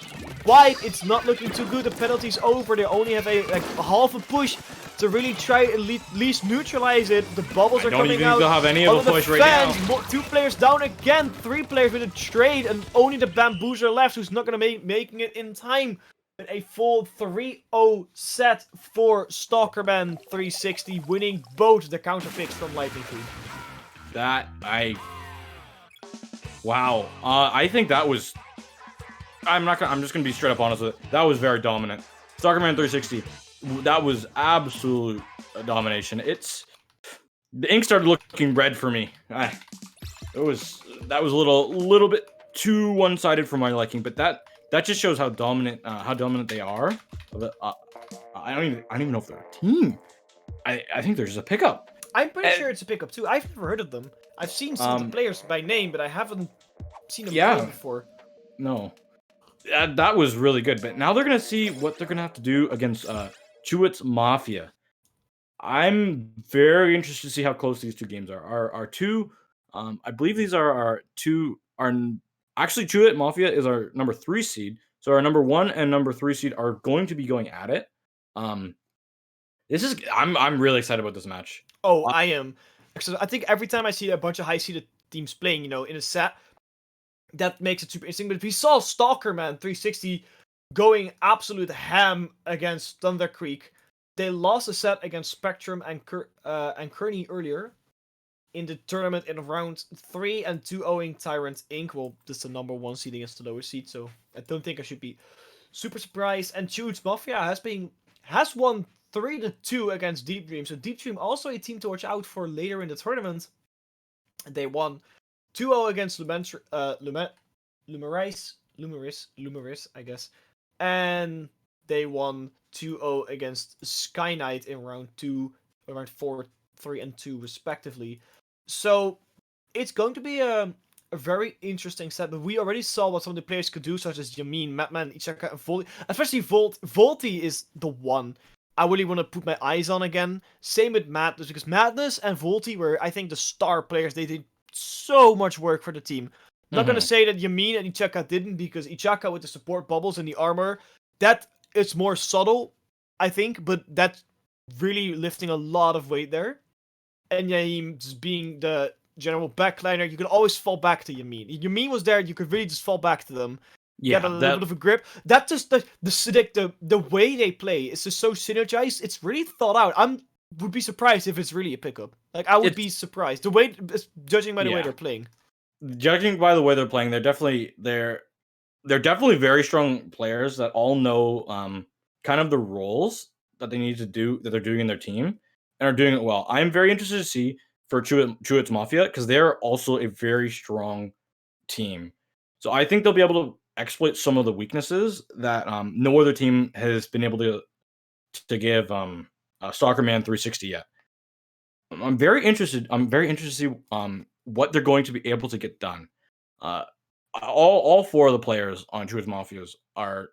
wipe. It's not looking too good. The penalty's over. They only have a half a push to really try at least neutralize it. The bubbles are coming out.
Don't have any of a push right now.
2 players down again. 3 players with a trade, and only the Bamboos are left, who's not going to making it in time. With a full 3-0 set for Stalkerman 360, winning both the counter picks from Lightning Creep.
Wow. I think that was. I'm just gonna be straight up honest with it. That was very dominant. Stalkerman 360. That was absolute domination. The ink started looking red for me. That was a little bit too one-sided for my liking, but that just shows how dominant they are. I don't even know if they're a team. I think they're just a pickup.
I'm pretty sure it's a pickup too. I've never heard of them. I've seen some of the players by name, but I haven't seen them play before.
No. That was really good, but now they're gonna see what they're gonna have to do against Chewits Mafia. I'm very interested to see how close these 2 games are. Our 2, I believe these are our 2. Actually, Chewit Mafia is our number 3 seed, so our number 1 and number 3 seed are going to be going at it. I'm really excited about this match.
Oh, I am. I think every time I see a bunch of high-seeded teams playing, you know, in a set, that makes it super interesting. But if we saw Stalkerman 360 going absolute ham against Thunder Creek, they lost a set against Spectrum and Kearney earlier in the tournament in round 3, and 2-0ing Tyrant Inc. Well, this is the number 1 seed against the lower seed, so I don't think I should be super surprised. And Chewits Mafia has won 3-2 against Deep Dream. So Deep Dream also a team to watch out for later in the tournament. They won 2-0 against Lumeris, I guess. And they won 2-0 against Sky Knight in round 4, 3, and 2 respectively. So it's going to be a very interesting set, but we already saw what some of the players could do, such as Yamin, Madman, Ichaka, and Volti. Especially Volti is the one I really want to put my eyes on again. Same with Madness, because Madness and Volti were, I think, the star players. They did so much work for the team. I'm not going to say that Yamin and Ichaka didn't, because Ichaka with the support bubbles and the armor, that is more subtle, I think, but that's really lifting a lot of weight there. And Yamin just being the general backliner, you could always fall back to Yamin. Yamin was there, you could really just fall back to them.
Yeah,
get a little bit of a grip. That just the way they play is just so synergized. It's really thought out. Would be surprised if it's really a pickup. Like I would be surprised. The way, judging by the way they're playing.
Judging by the way they're playing, they're definitely very strong players that all know kind of the roles that they need to do, that they're doing in their team, and are doing it well. I'm very interested to see for Chewits Mafia, because they're also a very strong team. So I think they'll be able to exploit some of the weaknesses that no other team has been able to give Stalkerman 360 yet. I'm very interested to see what they're going to be able to get done. All four of the players on Truth Mafias are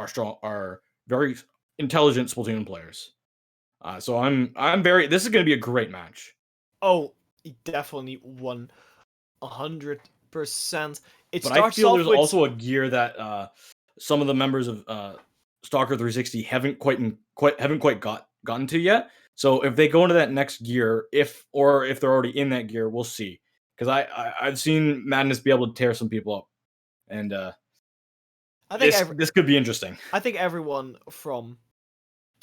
strong, are very intelligent Splatoon players. So I'm very. This is going to be a great match.
Oh, definitely 100%. It
But I
starts
feel
off
there's
with
also a gear that some of the members of Stalker 360 haven't quite gotten to yet. So if they go into that next gear, if they're already in that gear, we'll see. Because I've seen Madness be able to tear some people up, and
I think
this could be interesting.
I think everyone from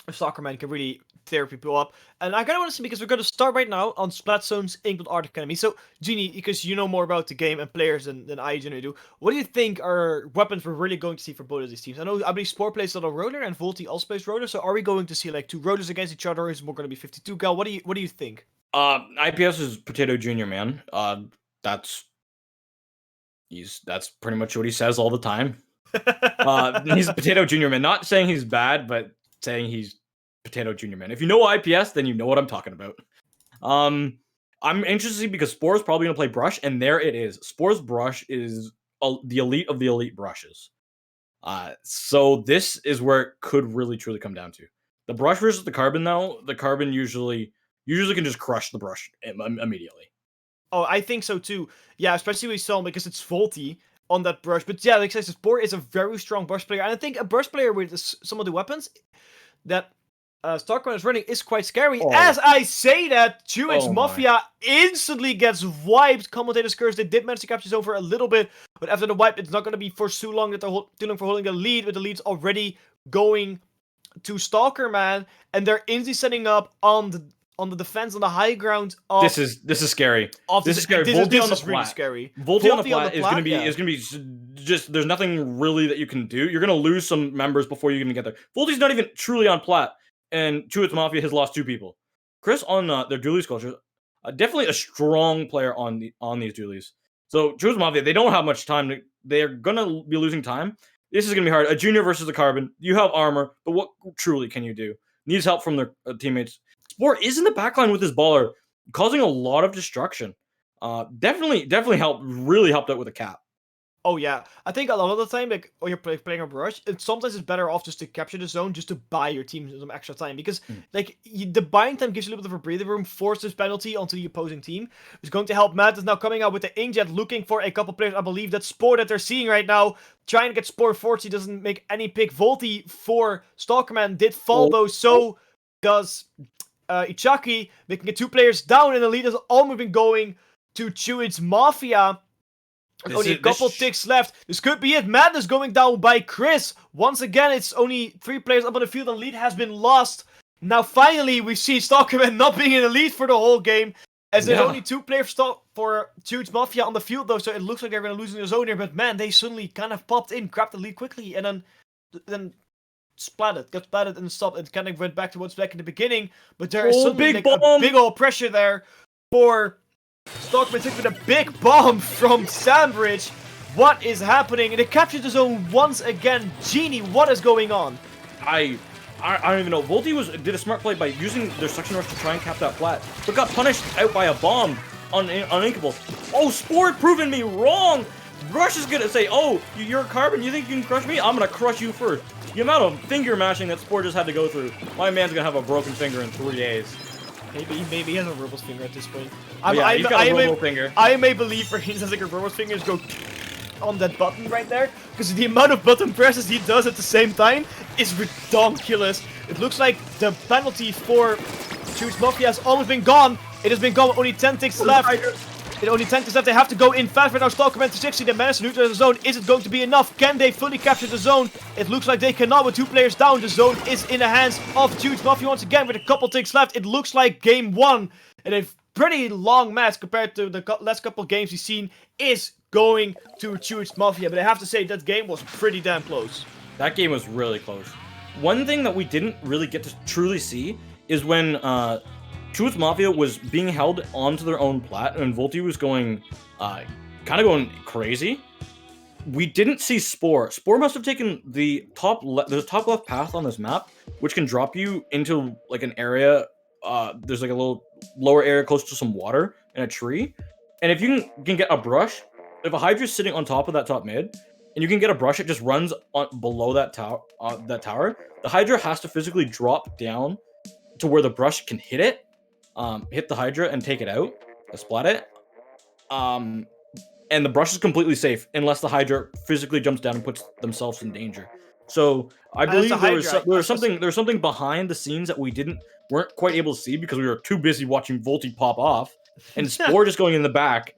Soccerman can really tear people up. And I kind of want to see, because we're going to start right now on Splatzone's England Art Academy. So, Genie, because you know more about the game and players than I generally do, what do you think are weapons we're really going to see for both of these teams? I believe Sport plays a lot of roller and Volti also plays roller. So are we going to see like two rollers against each other? Or is it more going to be 52 gal? What do you think?
IPS is Potato Junior, man. That's pretty much what he says all the time. He's Potato Junior, man. Not saying he's bad, but saying he's Potato Junior, man. If you know IPS, then you know what I'm talking about. I'm interested because Spore's probably gonna play Brush, and there it is. Spore's Brush is the elite of the elite brushes. So this is where it could really truly come down to. The Brush versus the Carbon, though. The Carbon usually can just crush the Brush immediately.
Oh, I think so too. Yeah, especially with Sol, because it's Volti on that brush. But yeah, like I said, Spore is a very strong brush player. And I think a brush player with some of the weapons that Starcraft is running is quite scary.
Oh.
As I say that, Chewits
Oh
Mafia instantly gets wiped. Commentator's Curse, they did manage to capture zone for a little bit. But after the wipe, it's not going to be for too long that they're too long for holding the lead. With the lead's already going to Stalker Man. And they're instantly setting up on the defense on the high ground of
This is scary. This is scary.
This
Volti on the
is really
plat.
scary.
Volti on the plat is
plat,
going to be just there's nothing really that you can do. You're going to lose some members before you even get there. Volti's not even truly on plat, and Chewits Mafia has lost 2 people. Chris on their dualies culture, definitely a strong player on these dualies. So Chewits Mafia, they don't have much time. They're going to be losing time. This is going to be hard. A junior versus a Carbon. You have armor, but what truly can you do? Needs help from their teammates. Sport is in the backline with his baller, causing a lot of destruction. Definitely really helped out with a cap.
Oh yeah, I think a lot of the time, like when you're playing a brush, sometimes it's better off just to capture the zone, just to buy your team some extra time, because like the buying time gives you a little bit of a breathing room, forces penalty onto the opposing team. It's going to help. Matt is now coming out with the Inkjet, looking for a couple players. I believe that Spore that they're seeing right now, trying to get Spore forced. He doesn't make any pick. Volti for Stalkerman did fall though, so does Ichaki, making it 2 players down, and the lead is all moving going to Chewits Mafia. There's only a couple ticks left. This could be it. Madness going down by Chris. Once again, it's only 3 players up on the field. The lead has been lost. Now, finally, we see Stalkerman not being in the lead for the whole game. As there's only 2 players for Chewits Mafia on the field, though. So it looks like they're going to lose in the zone here. But man, they suddenly kind of popped in, grabbed the lead quickly, and then got splatted and stopped. It kind of went back to what's back in the beginning. But there is suddenly like a big old pressure there for Stalkerman taking with a big bomb from Sandbridge. What is happening? And they captured the zone once again. Genie, what is going on?
I don't even know. Volti did a smart play by using their suction rush to try and cap that plat, but got punished out by a bomb on Inkable. Oh, Sport proving me wrong. Rush is gonna say, "Oh, you're a Carbon. You think you can crush me? I'm gonna crush you first." The amount of finger mashing that Sport just had to go through. My man's gonna have a broken finger in 3 days.
Maybe he has a robot finger at this point.
He's got a robo finger.
I am a believer he has like a robot finger to go on that button right there, because the amount of button presses he does at the same time is ridiculous. It looks like the penalty for Chewits Mafia has almost been gone. It has been gone with only 10 ticks left. Only 10 ticks left. They have to go in fast right now. Stalkerman to 60. They managed to neutralize the zone. Is it going to be enough? Can they fully capture the zone? It looks like they cannot with 2 players down. The zone is in the hands of Chewits Mafia once again with a couple ticks left. It looks like game 1. And a pretty long match compared to the last couple games we've seen is going to Chewits Mafia. But I have to say that game was pretty damn close.
That game was really close. One thing that we didn't really get to truly see is when Chewits Mafia was being held onto their own plat, and Volti was going, kind of going crazy. We didn't see Spore. Spore must have taken the top left path on this map, which can drop you into like an area. There's like a little lower area close to some water and a tree. And if you can get a brush, if a Hydra's sitting on top of that top mid, and you can get a brush, it just runs on below that tower. The Hydra has to physically drop down to where the brush can hit it, hit the Hydra and take it out, splat it. And the brush is completely safe unless the Hydra physically jumps down and puts themselves in danger. So I believe there was something behind the scenes that we weren't quite able to see because we were too busy watching Volty pop off and Spore just going in the back,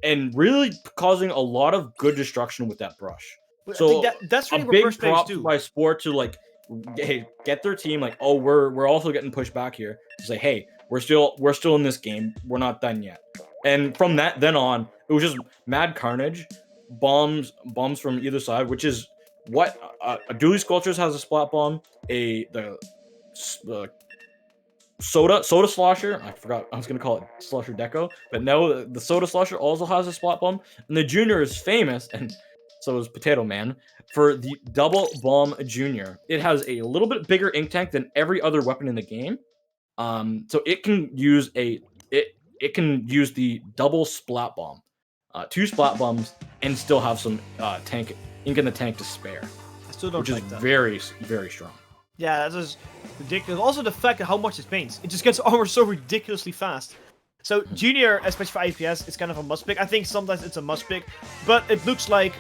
and really causing a lot of good destruction with that brush. So
that's really
a big
first
prop
too.
by Spore to like, hey, get their team like, oh, we're also getting pushed back here. To say, hey, we're still in this game. We're not done yet. And from then on, it was just mad carnage, bombs from either side, which is what a Dually Sculptures has a splat bomb, the soda slosher. I forgot I was gonna call it slosher deco, but no, the soda slosher also has a splat bomb, and the junior is famous, and so is Potato Man for the double bomb junior. It has a little bit bigger ink tank than every other weapon in the game, so it can use it can use the double splat bomb, 2 splat bombs, and still have some ink in the tank to spare.
I still don't
which
like
is
that.
very, very strong.
Yeah, that is ridiculous. Also, the fact of how much it paints. It just gets armor so ridiculously fast. So, Junior, especially for IPS, is kind of a must pick. I think sometimes it's a must pick, but it looks like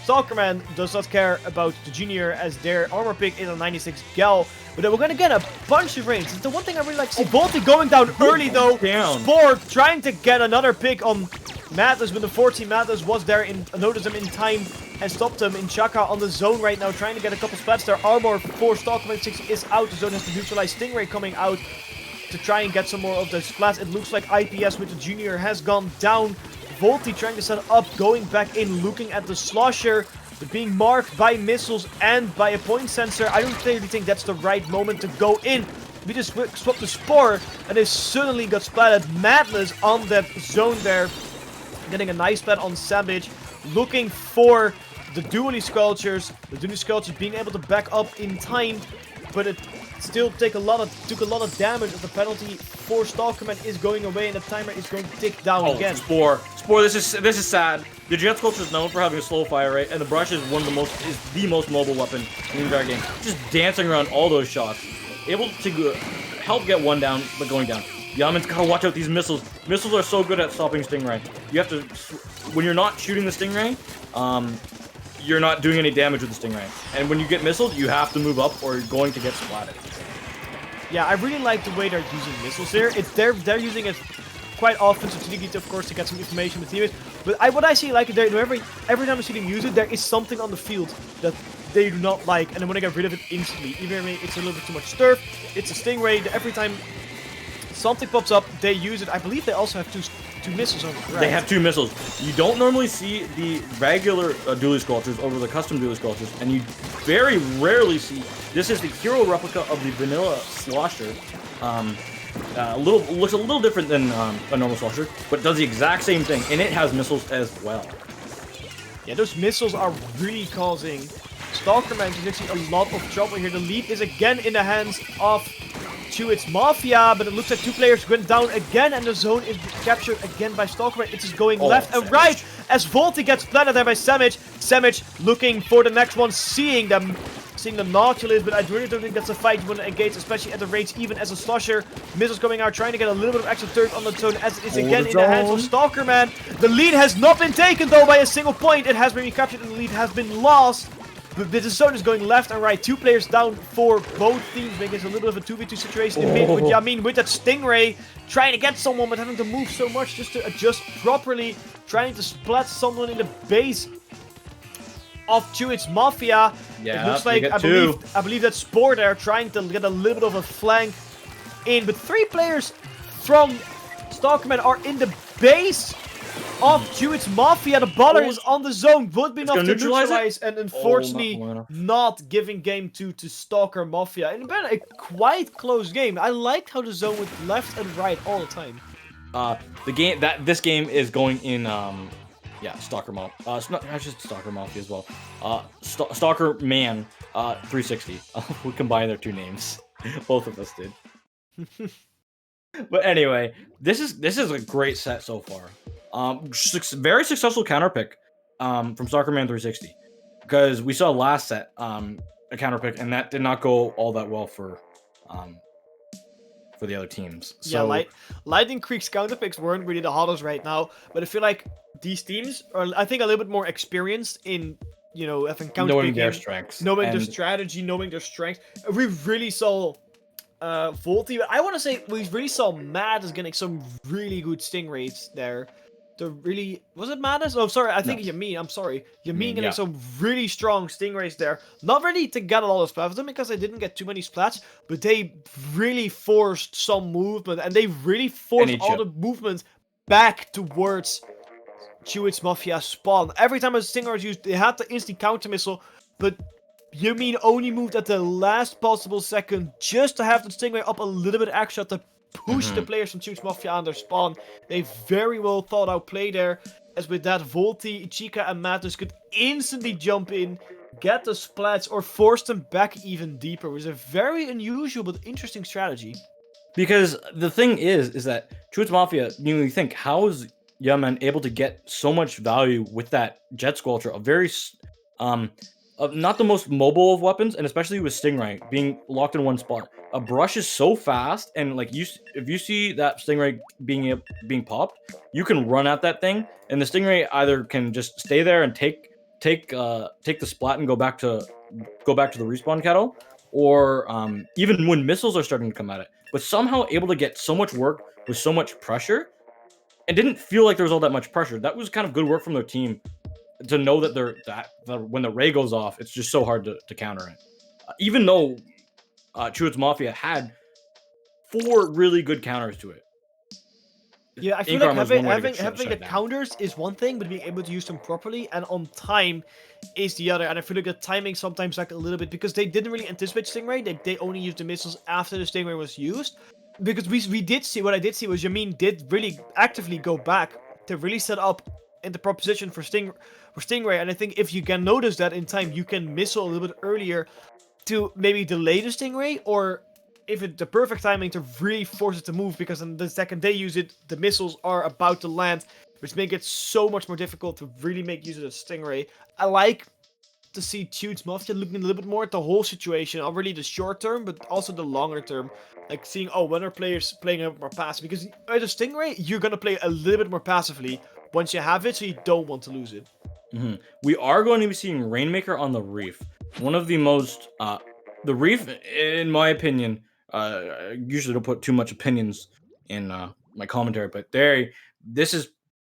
Stalkerman does not care about the Junior as their armor pick is a 96 Gal. But we're going to get a bunch of range. It's the one thing I really like to see. Volty going down early, though. Spore trying to get another pick on Madness when the 14 Madness was there and noticed him in time and stopped him. In Chaka on the zone right now, trying to get a couple splats there. Armor for Stalkerman 60 is out. The zone has to neutralize. Stingray coming out to try and get some more of those splats. It looks like IPS with the Junior has gone down. Volty trying to set up, going back in, looking at the Slosher, but being marked by missiles and by a point sensor. I don't really think that's the right moment to go in. We just swapped the Spore, and they suddenly got splatted. Madness on that zone there, getting a nice splat on Savage, looking for the Dually Sculptures. The Dually Sculptures being able to back up in time, but it still took a lot of damage as the penalty for Stalkerman is going away, and the timer is going to tick down again.
Spore, this is sad. The Jet Sculpture is known for having a slow fire rate, and the brush is the most mobile weapon in the entire game. Just dancing around all those shots, able to help get one down, but going down. Yaman's gotta watch out these missiles. Missiles are so good at stopping Stingray. You have to, when you're not shooting the Stingray, you're not doing any damage with the Stingray. And when you get missiled, you have to move up or you're going to get splatted.
Yeah, I really like the way they're using missiles here. They're using it quite often, so to of course to get some information with teammates. But what I see like every time I see them use it, there is something on the field that they do not like, and they want to get rid of it instantly. Even if it's a little bit too much sturf, it's a Stingray. Every time something pops up, they use it. I believe they also have two missiles on it, right?
They have 2 missiles. You don't normally see the regular Dually Sculptures over the custom Dually Sculptures, and you very rarely see. This is the hero replica of the vanilla Slosher. Looks a little different than a normal Slosher, but does the exact same thing, and it has missiles as well.
Yeah, those missiles are really causing Stalkerman to see a lot of trouble here. The lead is again in the hands of Its Mafia, but it looks like 2 players went down again, and the zone is captured again by Stalkerman. It is going left and right as Volty gets splattered there by Samich. Samich looking for the next one, seeing the Nautilus, but I really don't think that's a fight you want to engage, especially at the range, even as a Slosher. Missiles coming out, trying to get a little bit of extra turn on the zone as it is again in the hands of Stalkerman. The lead has not been taken though by a single point. It has been recaptured and the lead has been lost. But the zone is going left and right. 2 players down for both teams, making it a little bit of a 2v2 situation in mid with Yamin with that Stingray, trying to get someone but having to move so much just to adjust properly, trying to splat someone in the base of Its Mafia.
Yeah,
it looks like I believe that Spore there trying to get a little bit of a flank in, but 3 players from Stalkerman are in the base of Its Mafia. The baller is on the zone, would be enough to neutralize, and unfortunately not giving game to Stalker Mafia. And it's been a quite close game. I liked how the zone went left and right all the time.
This game is going in Stalker Mafia. It's not just Stalker Mafia as well. Stalker Man 360. We combined their 2 names. Both of us did. But anyway, this is a great set so far. Very successful counter pick from Soccerman 360, because we saw last set a counter pick, and that did not go all that well for the other teams. So
Yeah, Lightning Creek's counter picks weren't really the hottest right now, but I feel like these teams are, I think, a little bit more experienced in, having counter
knowing
picking,
their strengths,
knowing their
and-
strategy, knowing their strengths. We really saw Volty, but I want to say we really saw Madness getting some really good stingrays there. Was it Madness? Oh, sorry, I think Yamin. I'm sorry, Yamin getting
yeah.
some really strong stingrays there. Not really to get a lot of splats with them because they didn't get too many splats, but they really forced some movement, and they really forced all the movement back towards Chewits Mafia spawn. Every time a stinger was used, they had the instant counter missile, but Yamin only moved at the last possible second just to have the stingray up a little bit extra to push the players from Chewits Mafia on their spawn. They very well thought out play there, as with that Volty, Chica and Madness could instantly jump in, get the splats, or force them back even deeper. It was a very unusual but interesting strategy.
Because the thing is that Chewits Mafia, you think, how is Yaman able to get so much value with that Jet Squelcher, a very not the most mobile of weapons, and especially with Stingray being locked in one spot. A brush is so fast, and like if you see that Stingray being popped, you can run at that thing, and the Stingray either can just stay there and take the splat and go back to the respawn kettle, or even when missiles are starting to come at it, but somehow able to get so much work with so much pressure, and didn't feel like there was all that much pressure. That was kind of good work from their team, to know that when the ray goes off, it's just so hard to counter it. Even though Chewits Mafia had 4 really good counters to it.
Yeah, I feel like having the counters is one thing, but being able to use them properly and on time is the other. And I feel like the timing sometimes lacked a little bit, because they didn't really anticipate Stingray. They only used the missiles after the Stingray was used. Because we did see, what I did see was Yamin did really actively go back to really set up in the proposition for Stingray, and I think if you can notice that in time, you can missile a little bit earlier to maybe delay the Stingray, or if it's the perfect timing to really force it to move, because then the second they use it, the missiles are about to land, which make it so much more difficult to really make use of the Stingray. I like to see Chewits Mafia looking a little bit more at the whole situation, not really the short term, but also the longer term. Like seeing, when are players playing a bit more passive? Because with a Stingray, you're going to play a little bit more passively once you have it, so you don't want to lose it.
We are going to be seeing Rainmaker on the Reef. One of the most... the Reef, in my opinion, I usually don't put too much opinions in my commentary, but this is,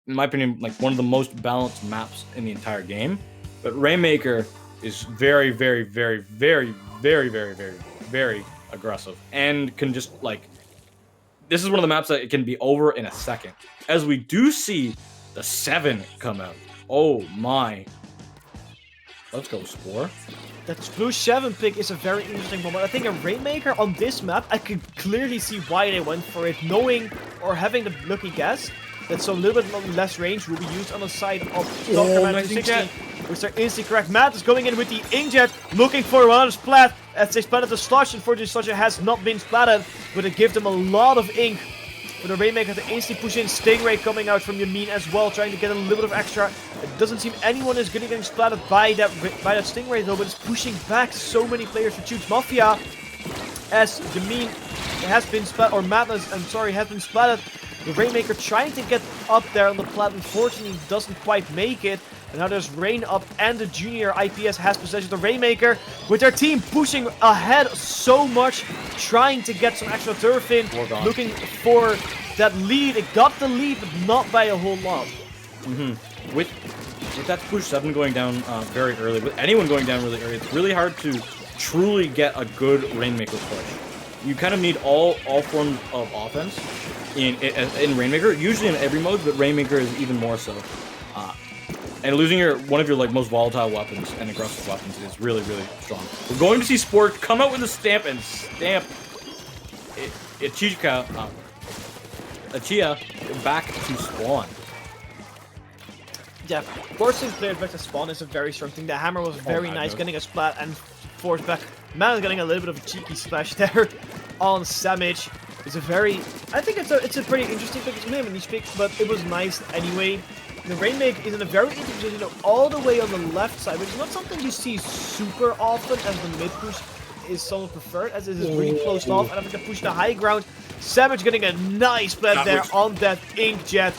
in my opinion, like one of the most balanced maps in the entire game. But Rainmaker is very, very, very, very, very, very, very, very aggressive, and can just, like... This is one of the maps that it can be over in a second. As we do see the 7 come out. Oh my. Let's go, Spore.
That blue 7 pick is a very interesting moment. I think a Rainmaker on this map, I could clearly see why they went for it, knowing or having the lucky guess that some little bit less range will be used on the side of Stalkerman 260, which are instantly correct. Matt is going in with the Inkjet, looking for another splat, as they splatted the Sludge. Unfortunately, Sludge has not been splatted, but it gives them a lot of ink. With a Rainmaker to instantly push in. Stingray coming out from Yamin as well, trying to get a little bit of extra. It doesn't seem anyone is getting splatted by that Stingray though, but it's pushing back so many players for Chewits Mafia, as Yamin has been splatted, or Madness, I'm sorry, has been splatted. The Rainmaker trying to get up there on the plat, unfortunately doesn't quite make it. And now there's Rain up, and the junior IPS has possession of the Rainmaker, with their team pushing ahead so much, trying to get some extra turf in, looking for that lead. It got the lead, but not by a whole lot.
With that push 7 going down very early, with anyone going down really early, it's really hard to truly get a good Rainmaker push. You kind of need all forms of offense in Rainmaker, usually in every mode, but Rainmaker is even more so. And losing one of your like most volatile weapons and aggressive weapons is really, really strong. We're going to see Sport come out with a stamp and stamp Achia back to spawn.
Yeah, forcing players back to spawn is a very strong thing. The hammer was very nice, getting a splat and forced back. Man is getting a little bit of a cheeky splash there on Samage. It's a very, I think it's a pretty interesting pick. It's a niche pick, but it was nice anyway. The Rainmaker is in a very interesting position, all the way on the left side, which is not something you see super often, as the mid push is somewhat preferred, as it is really closed off. And I'm going to push the high ground. Savage getting a nice plant there on that Inkjet,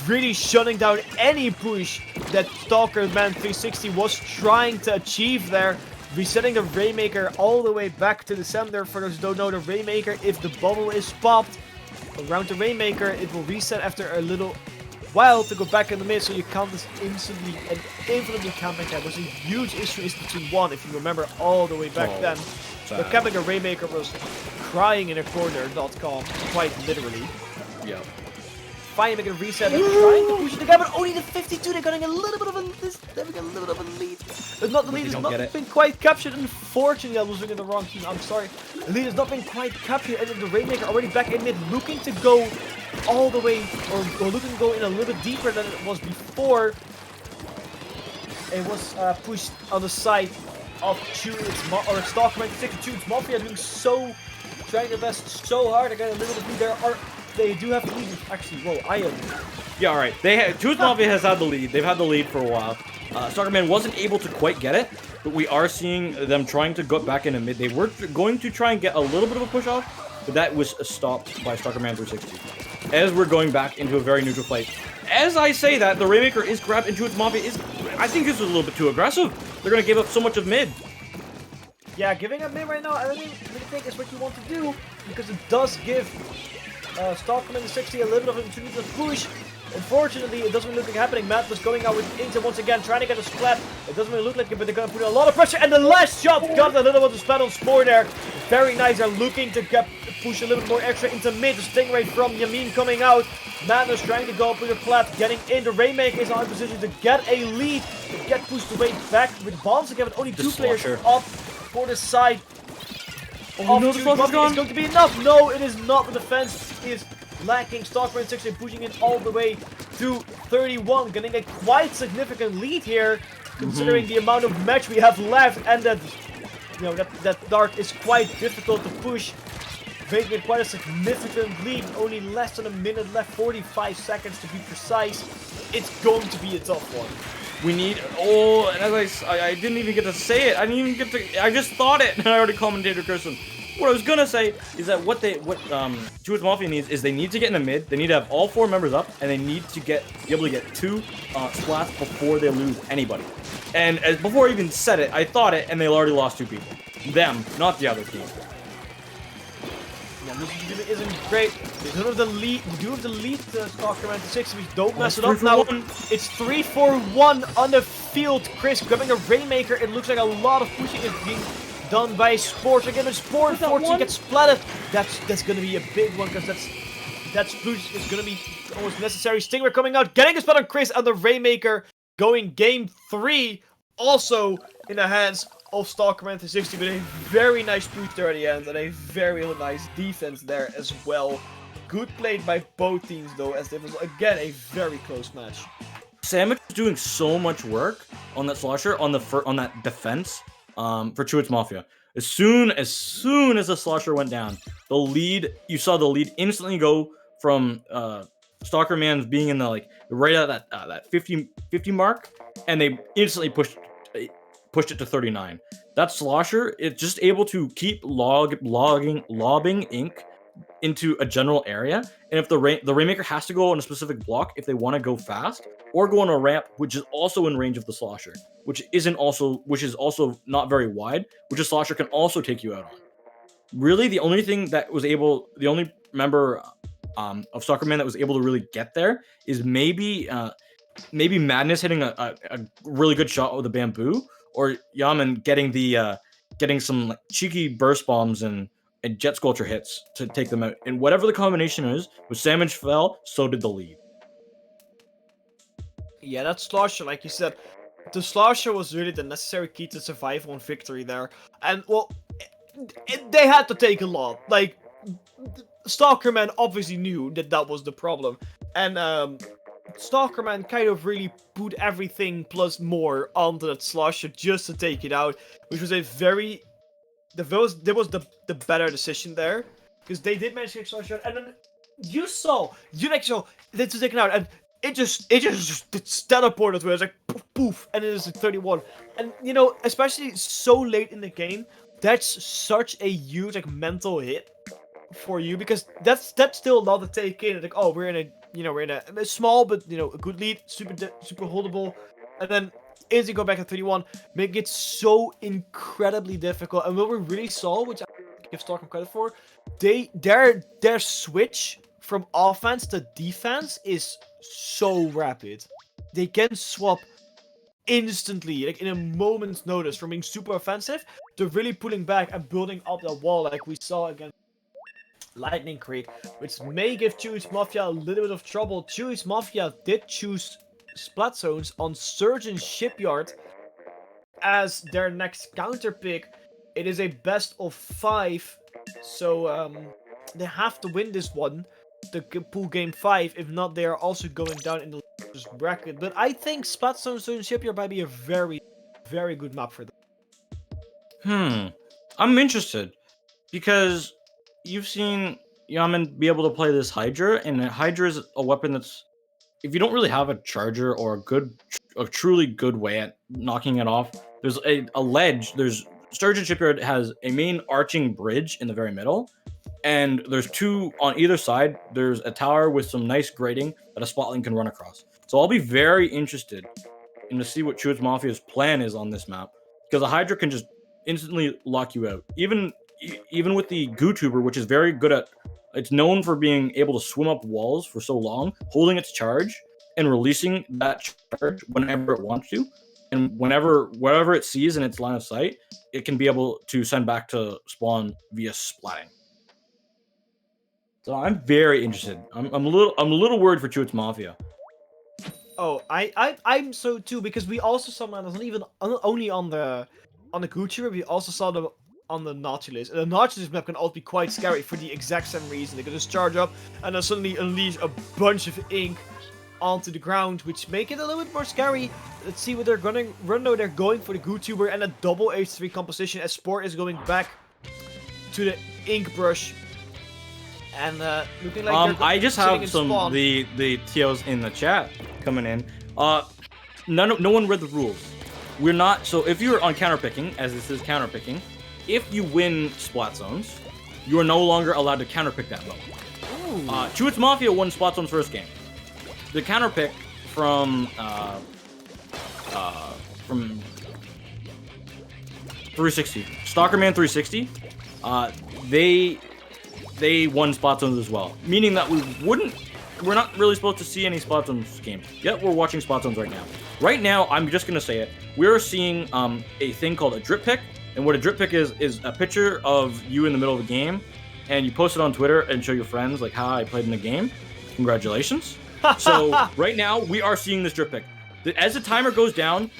really shutting down any push that Stalker Man 360 was trying to achieve there. Resetting the Rainmaker all the way back to the center. For those who don't know, the Rainmaker, if the bubble is popped around the Rainmaker, it will reset after a little while to go back in the mid, so you count this instantly and infinitely camping that was a huge issue is between one, if you remember all the way back then. The camping a Rainmaker was crying in a corner.com, quite literally.
Yeah.
Finally making a reset and trying to push it again, but only the 52, they're getting a little bit of a lead. But not the lead has not been quite captured, unfortunately. I was looking at the wrong team, I'm sorry. The lead has not been quite captured, and the Rainmaker already back in mid, looking to go all the way, or looking to go in a little bit deeper than it was before. It was pushed on the side of Stalker 62. It's Mafia doing trying their best so hard to get a little bit lead. They do have the lead, actually. Whoa, I am.
Yeah, alright. Truth Mafia has had the lead. They've had the lead for a while. Stalkerman wasn't able to quite get it, but we are seeing them trying to go back into mid. They were going to try and get a little bit of a push off, but that was stopped by Stalkerman 360. As we're going back into a very neutral fight. As I say that, the Rainmaker is grabbed, and Truth Mafia is... I think this was a little bit too aggressive. They're going to give up so much of mid.
Yeah, giving up mid right now, I don't really think is what you want to do, because it does give Stalker 60 a little bit of an opportunity to push. Unfortunately, it doesn't look like happening. Matt was going out with Inkjet once again, trying to get a splat. It doesn't really look like it, but they're going to put a lot of pressure. And the last shot got a little bit of splat on Spore there. Very nice. They're looking to push a little bit more extra into mid. The Stingray from Yamin coming out. Madness trying to go up with a plat, getting in. The Rainmaker is on position to get a lead. To get pushed away back with bombs again, with only two players up for the side. Oh no, the Stalker is going to be enough. No, it is not. The defense is lacking. Stalker 60 pushing it all the way to 31, getting a quite significant lead here, considering the amount of match we have left, and that that dart is quite difficult to push, making it quite a significant lead. Only less than a minute left, 45 seconds to be precise. It's going to be a tough one.
We need, and as I didn't even get to say it. I just thought it, and I already commentated Kirsten. What I was gonna say is that what Truth Mafia needs is they need to get in the mid. They need to have all 4 members up, and they need to be able to get 2 splats before they lose anybody. And before I even said it, I thought it, and they already lost 2 people. Them, not the other team.
Yeah, this isn't great. We do have the lead. We do have the lead to Stalker 96. We don't mess it up now. It's 3-4-1 on the field. Chris grabbing a Rainmaker. It looks like a lot of pushing is being done by Sport. Again, a Sport unfortunately gets splatted. That's gonna be a big one, because that push is gonna be almost necessary. Stingray coming out, getting a spot on Chris, and the Rainmaker going game 3, also in the hands of Stalker 60, with a very nice push there at the end, and a very nice defense there as well. Good played by both teams though, as it was again a very close match.
Sandwich is doing so much work on that slosher, on that defense, for Truth Mafia. As soon as the slosher went down, you saw the lead instantly go from Stalker Man being in the right at that 50 mark, and they instantly pushed it to 39. That slosher, it's just able to keep lobbing ink into a general area, and if the Rainmaker has to go on a specific block if they want to go fast, or go on a ramp which is also in range of the slosher, which is also not very wide, which a slosher can also take you out on. Really, the only member of Stalker Man that was able to really get there is maybe Madness hitting a really good shot with a bamboo, or Yaman getting some cheeky burst bombs and jet sculpture hits to take them out. And whatever the combination is, when Sandwich fell, so did the lead.
Yeah, that slosher, like you said, the slosher was really the necessary key to survival and victory there. And well, they had to take a lot. Like, Stalker Man obviously knew that was the problem, and Stalker Man kind of really put everything plus more onto that slosher just to take it out, which was a there was the better decision there, because they did manage to get shot, and then you saw that's taken out, and it just teleported to it. It's like poof, poof, and it is a 31. And you know, especially so late in the game, that's such a huge like mental hit for you, because that's still not a take in. Like, oh, we're in a small but a good lead, super holdable, and then as you go back to 31, make it so incredibly difficult. And what we really saw, which I give Stockholm credit for, their switch from offense to defense is so rapid. They can swap instantly, like in a moment's notice, from being super offensive to really pulling back and building up the wall, like we saw against Lightning Creek, which may give Chewy's Mafia a little bit of trouble. Chewy's Mafia did choose Splat Zones on Surgeon Shipyard as their next counter pick. It is a best of 5, so they have to win this one to pull game 5. If not, they are also going down in the losers bracket. But I think Splat Zone Surgeon Shipyard might be a very, very good map for them.
I'm interested because you've seen Yaman be able to play this Hydra, and Hydra is a weapon that's, if you don't really have a charger or a truly good way at knocking it off, there's a ledge. There's Surgeon Shipyard has a main arching bridge in the very middle, and there's 2 on either side. There's a tower with some nice grading that a Spotling can run across. So I'll be very interested in to see what Chewy's Mafia's plan is on this map, because a Hydra can just instantly lock you out. Even with the Gootuber, which is very good at, it's known for being able to swim up walls for so long, holding its charge and releasing that charge whenever it wants to, and wherever it sees in its line of sight, it can be able to send back to spawn via splatting. So I'm very interested. I'm a little worried for Chewy's Mafia.
Oh, I'm so too, because we also saw them not even only on the Gootuber, we also saw them on the Nautilus. And the Nautilus map can also be quite scary for the exact same reason. They can just charge up and then suddenly unleash a bunch of ink onto the ground, which make it a little bit more scary. Let's see what they're gonna run though. They're going for the Gootuber and a double H3 composition, as Sport is going back to the ink brush. And looking like
I just have some the TOs in the chat coming in. No one read the rules. We're not, so if you're on counterpicking, as this is counterpicking, if you win Splat Zones, you are no longer allowed to counterpick that vote. Chewy's Mafia won Splat Zones first game. The counterpick from 360, Stalkerman 360, they won Splat Zones as well, meaning that we're not really supposed to see any Splat Zones games. Yet we're watching Splat Zones right now. Right now, I'm just gonna say it, we're seeing a thing called a drip pick, and what a drip pick is a picture of you in the middle of the game, and you post it on Twitter and show your friends like how I played in the game. Congratulations. So right now we are seeing this drip pick. As the timer goes down,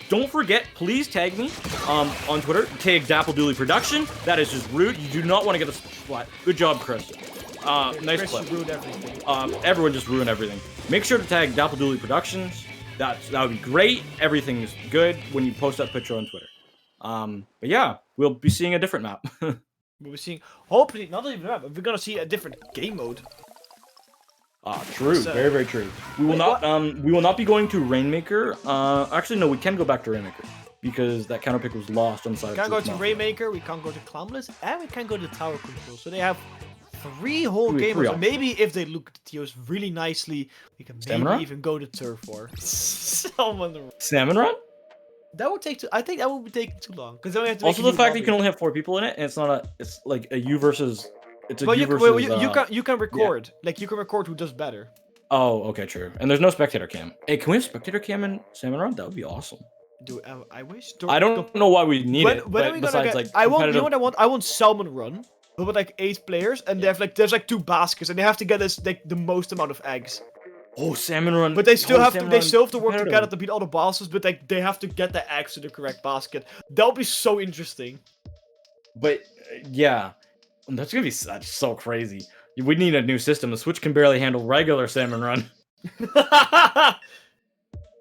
don't forget, please tag me on Twitter. Tag Dapple Production. That is just rude. You do not want to get a splat. Good job, Chris. Nice
Chris
clip.
ruined everything.
Everyone just ruined everything. Make sure to tag Dapple Productions. That would be great. Everything is good when you post that picture on Twitter. But yeah, we'll be seeing a different map.
We'll be seeing, hopefully, not even that, but we're gonna see a different game mode.
True.
So,
very, very true. We will not be going to Rainmaker. Actually, no, we can go back to Rainmaker because that counter pick was lost on the side.
We can't go to Rainmaker, we can't go to Clownless, and we can't go to Tower Control. So they have 3 whole game modes. And maybe if they look at the TOs really nicely, we can maybe even go to Turf War.
Salmon Run?
That would take I think that would be taking too long. Because then we have to
also the fact that you can only have 4 people in it, and it's like a you versus. It's a
but
you versus.
you can record. Yeah. Like you can record who does better.
Oh, okay, true. And there's no spectator cam. Hey, can we have spectator cam in Salmon Run? That would be awesome.
Dude, I wish.
I don't know why we need it.
When are we gonna get? Like, I want. You know what I want? I want Salmon Run, but with like 8 players, and they have like there's like 2 baskets, and they have to get this like the most amount of eggs.
Oh, Salmon Run.
But they still have to. They still have to work together to beat all the bosses, but like they have to get the eggs to the correct basket. That'll be so interesting.
But yeah. That's gonna be so crazy. We need a new system. The Switch can barely handle regular Salmon Run.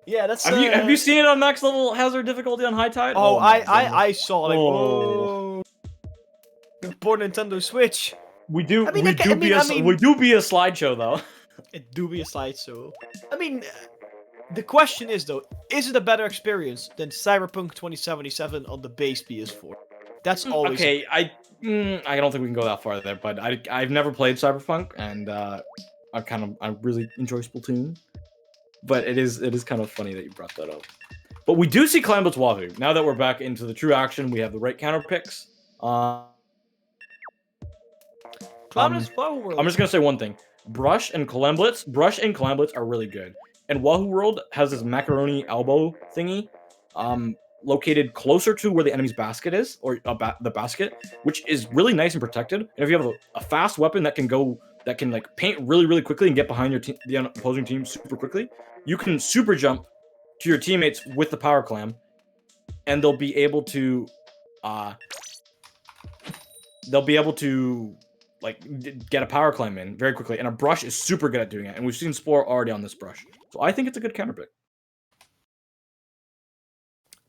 Yeah, that's.
Have you seen it on max level hazard difficulty on high tide?
Oh, I saw like whoa. Poor Nintendo Switch.
We do
I mean,
we
I ca-
do
I
be
mean-
a
I mean-
we do be a slideshow though.
It do be a slideshow. I mean, the question is though, is it a better experience than Cyberpunk 2077 on the base PS4? That's always
Okay, I don't think we can go that far there, but I've never played Cyberpunk, and I really enjoy Splatoon, but it is kind of funny that you brought that up. But we do see Clamblitz Wahoo. Now that we're back into the true action, we have the right counter picks.
Cloudless Wahoo World.
I'm just gonna say one thing: Brush and Clamblitz are really good, and Wahoo World has this macaroni elbow thingy, located closer to where the enemy's basket is, or the basket, which is really nice and protected. And if you have a fast weapon that can like paint really quickly and get behind the opposing team super quickly, you can super jump to your teammates with the power clam, and they'll be able to like get a power clam in very quickly. And a brush is super good at doing it, and we've seen Spore already on this brush, so I think it's a good counter pick.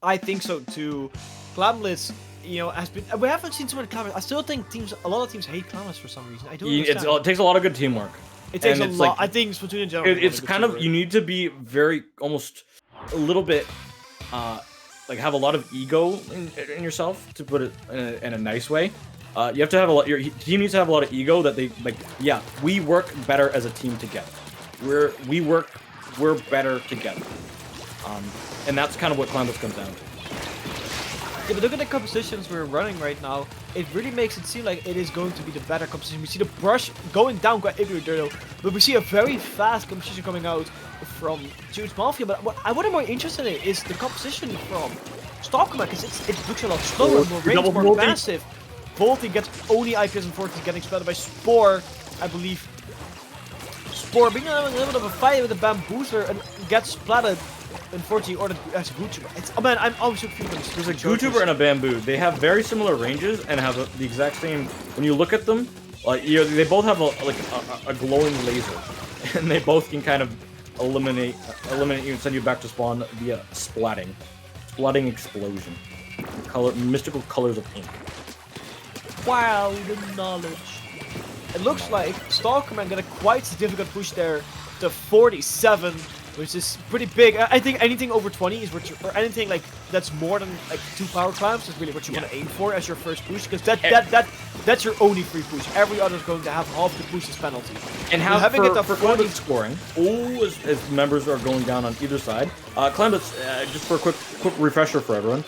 I think so too. Clamblitz, has been. We haven't seen so many Clamblitz. I still think a lot of teams hate Clamblitz for some reason. I don't understand.
It takes a lot of good teamwork.
It takes a
and it's
lot.
like-
I think Splatoon in general.
It's kind of, you need to be very, almost a little bit, like have a lot of ego in yourself, to put it in a nice way. You have to have your team needs to have a lot of ego that they, like, yeah, we work better as a team together. We're better together. And that's kind of what Clamblitz comes down to.
Yeah, but look at the compositions we're running right now. It really makes it seem like it is going to be the better composition. We see the brush going down quite though, but we see a very fast composition coming out from Jude's Mafia. But what I'm more interested in is the composition from Stalker, because it looks a lot slower, more range, more massive. Volty gets only IPS and 40 getting splattered by Spore, I believe. Spore being having a little bit of a fight with the bamboozler and gets splattered. Unfortunately, or that's a Gootuber. Oh man, I'm always so confused.
There's a Gootuber and a Bamboo. They have very similar ranges and have the exact same. When you look at them, they both have a glowing laser, and they both can kind of eliminate you and send you back to spawn via splatting explosion, mystical colors of ink.
Wow, the knowledge. It looks like Stalkerman got a quite significant push there to 47. Which is pretty big. I think anything over 20 is what you, or anything like that's more than like 2 power clams is really what you want to aim for as your first push, because that's your only free push. Every other is going to have half the push as penalty.
And having it for Clamblitz scoring, as members are going down on either side. Clamblitz, just for a quick refresher for everyone,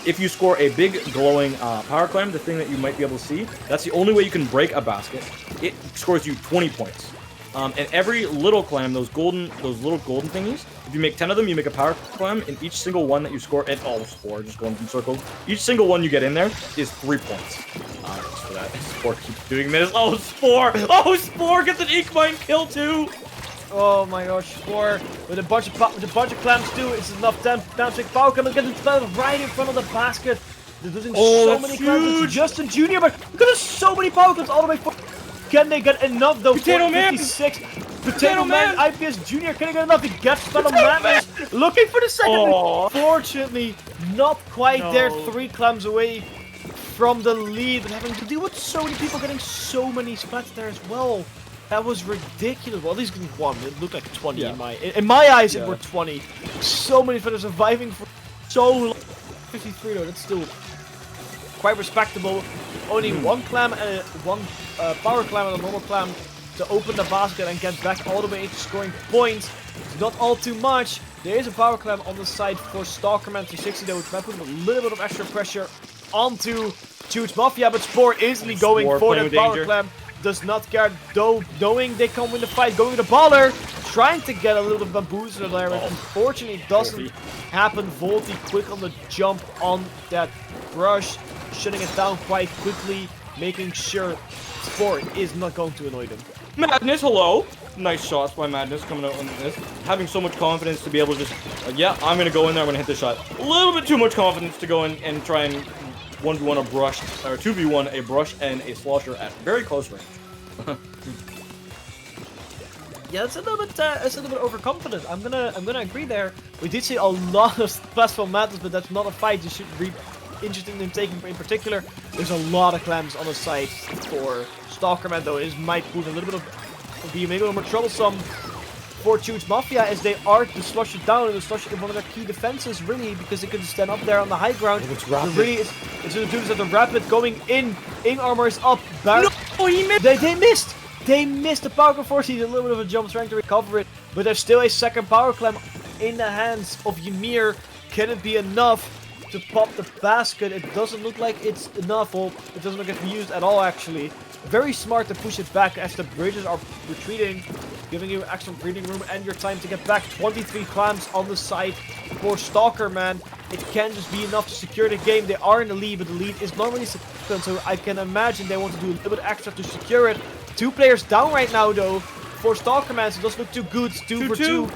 if you score a big glowing power clam, the thing that you might be able to see, that's the only way you can break a basket. It scores you 20 points. And every little clam, those little golden thingies, if you make 10 of them, you make a power clam, and each single one that you score, and Spore, just going in circles, each single one you get in there is 3 points. Just for that, Spore keeps doing this. Oh, Spore gets an Ink Mine kill too!
Oh my gosh, Spore with a bunch of clams too. It's enough down power clam and getting splattered right in front of the basket. They're losing so many clams. It's Justin Jr., but look at so many power clams all the way forward. Can they get enough though?
Potato Man!
56. Potato Man, IPS Jr. Can they get enough? He gets Battle Madness. Looking for the second. Unfortunately, not quite there. 3 clams away from the lead, but having to deal with so many people getting so many splats there as well. That was ridiculous. Well, at least getting 1. It looked like 20 in my eyes. It were 20. So many players surviving for so long. 53 though. That's still quite respectable. Only 1 clam and 1 power clam and a normal clam to open the basket and get back all the way into scoring points. It's not all too much. There is a power clam on the side for Stalkerman 360 though, which might put a little bit of extra pressure onto Jude's Mafia, but Spore easily going for that power clam. Does not care though, knowing they come win the fight, going to the baller, trying to get a little bit of bamboozler there, but unfortunately it doesn't happen. Volty quick on the jump on that brush, shutting it down quite quickly, making sure Spore is not going to annoy them.
Madness, hello! Nice shots by Madness coming out on this. Having so much confidence to be able to just, yeah, I'm going to go in there, I'm going to hit the shot. A little bit too much confidence to go in and try and 1v1 a brush, or 2v1 a brush and a slosher at very close range.
Yeah, it's a little bit overconfident. I'm gonna agree there. We did see a lot of Blastful Madness, but that's not a fight you should interested in taking in particular. There's a lot of clams on the side for Stalkerman, though. It might prove a little bit of be maybe a little more troublesome for Huge Mafia, as they are to slush it down, and to slush it in one of their key defenses, really, because they could stand up there on the high ground.
It's rapid.
Really, it's going to do this at the rapid going in. Armor is up.
No, he missed.
They missed. They missed the power clam force. He did a little bit of a jump trying to recover it, but there's still a second power clam in the hands of Ymir. Can it be enough to pop the basket? It doesn't look like it's enough. Well, it doesn't look like it's used at all, actually. Very smart to push it back as the bridges are retreating, giving you extra breathing room and your time to get back. 23 clams on the side for Stalker, man. It can't just be enough to secure the game. They are in the lead, but the lead is not really significant, so I can imagine they want to do a little bit extra to secure it. 2 players down right now, though, for Stalker, man, so it doesn't look too good. 2 for 2.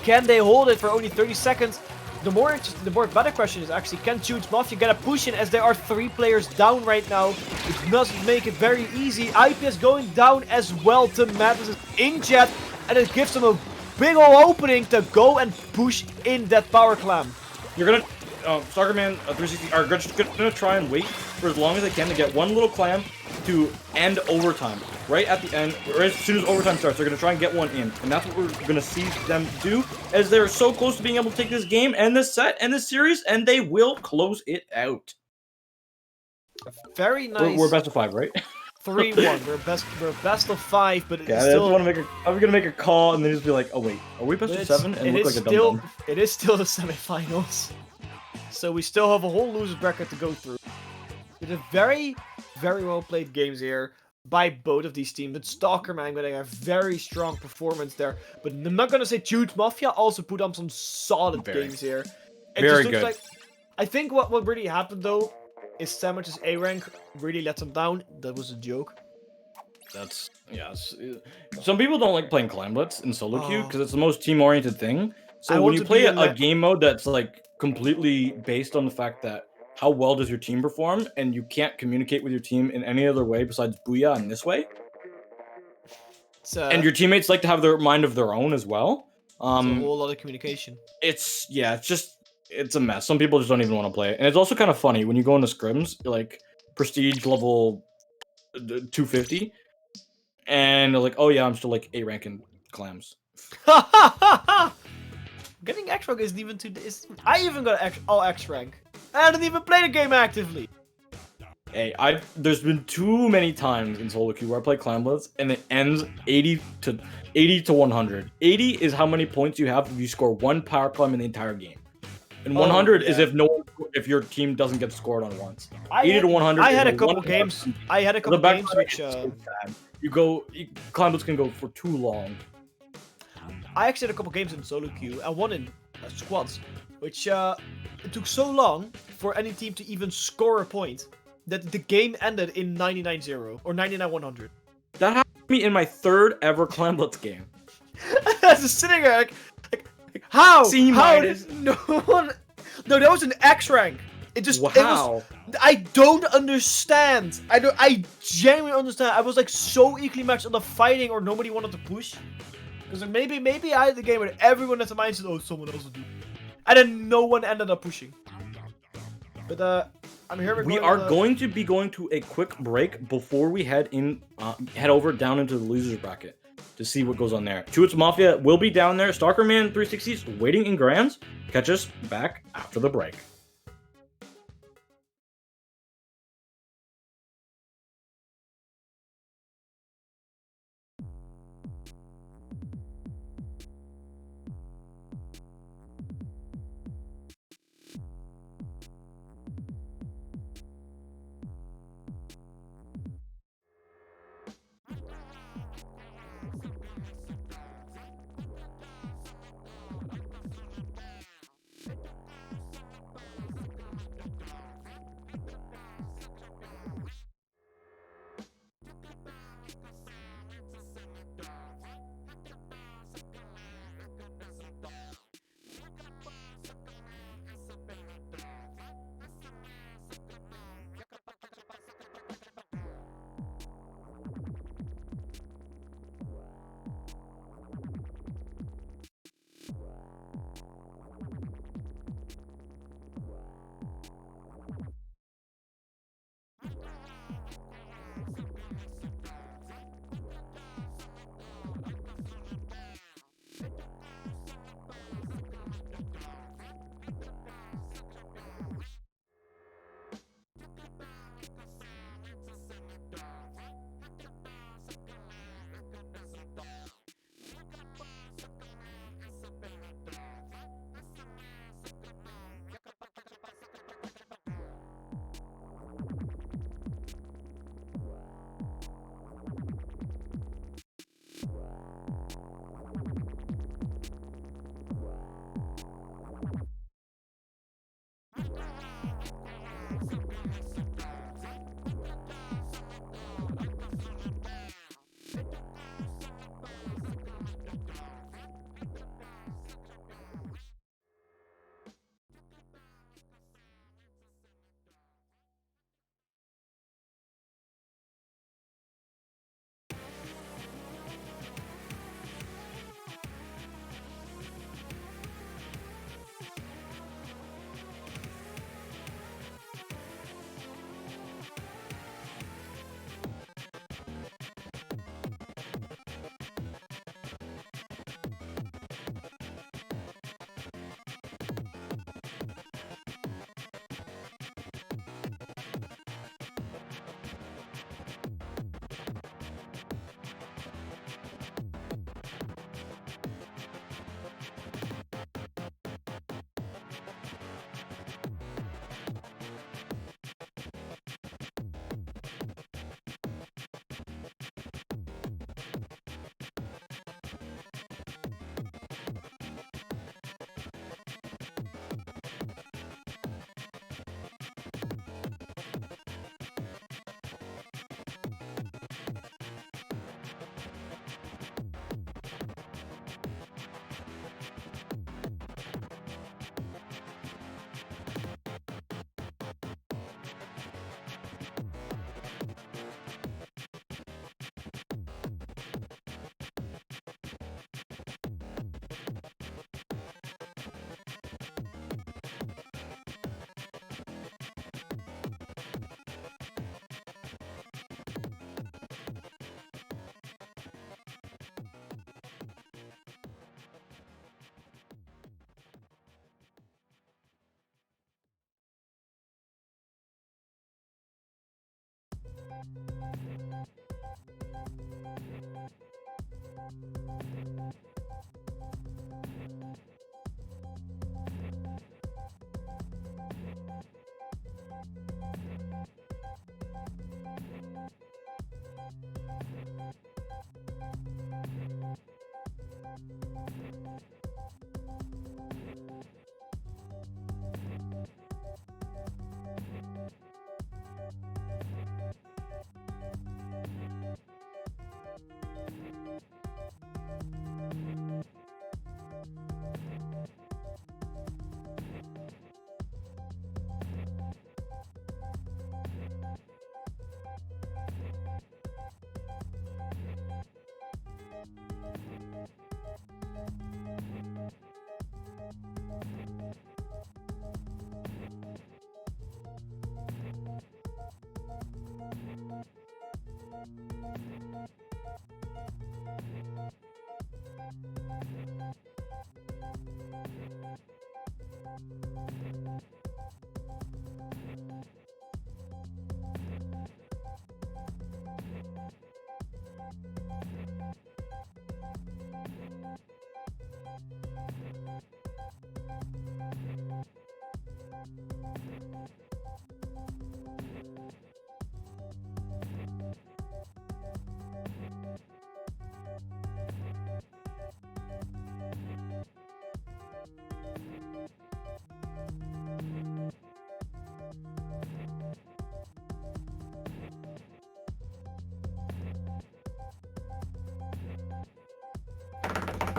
Can they hold it for only 30 seconds? The more better question is actually, can Huge Mafia get a push in, as there are 3 players down right now? It doesn't make it very easy. IPS going down as well to Madness in jet, and it gives them a big ol' opening to go and push in that power clam.
You're gonna, Stalkerman 360 are just gonna try and wait for as long as they can to get one little clam to end overtime. Right at the end, or as soon as overtime starts, they're gonna try and get one in, and that's what we're gonna see them do, as they're so close to being able to take this game and this set and this series, and they will close it out.
Very nice.
We're best of 5, right?
3-1. We're best of 5, but it's
Yeah,
still.
I'm gonna make a call and then just be like, oh wait, are we best of 7? And look like a dumb.
It is still the semifinals, so we still have a whole loser bracket to go through. It's a very, very well played games here by both of these teams. But Stalkerman getting a very strong performance there. But I'm not gonna say Huge Mafia also put on some solid games here. It
very
just looks
good.
like. I think what really happened though is Sandwich's A rank really let them down. That was a joke.
That's, yes. Some people don't like playing Clamblets in solo queue
Oh.
because it's the most team-oriented thing.
I
So when
want
you
to
play
be
a game mode that's like completely based on the fact that how well does your team perform, and you can't communicate with your team in any other way besides Booyah in this way, and your teammates like to have their mind of their own as well.
It's a whole lot of communication.
It's a mess. Some people just don't even want to play it, and it's also kind of funny when you go into scrims, like prestige level 250, and they're like, oh yeah, I'm still like A rank in clams.
Getting X rank isn't even too. I even got all X rank. I didn't even play the game actively.
Hey, there's been too many times in solo queue where I play Clamblets and it ends 80 to 100. 80 is how many points you have if you score 1 power climb in the entire game, and 100 is if your team doesn't get scored on once. 80 to 100.
I had a couple games. I had a couple games which.
Clamblets can go for too long.
I actually had a couple games in solo queue and one in squads, which it took so long for any team to even score a point that the game ended in 99-0 or 99-100.
That happened to me in my 3rd ever Clamblets game.
I was just sitting there like how?
C-.
How did no one? No, that was an X rank. It just
Wow.
It was, I don't understand. I genuinely understand. I was like so equally matched on the fighting, or nobody wanted to push. Because maybe I had the game where everyone has the mindset, oh, someone else will do. And then no one ended up pushing. But I'm here.
We are going to be going to a quick break before we head over down into the losers bracket to see what goes on there. Chuits Mafia will be down there. Stalkerman 360s waiting in Grands. Catch us back after the break.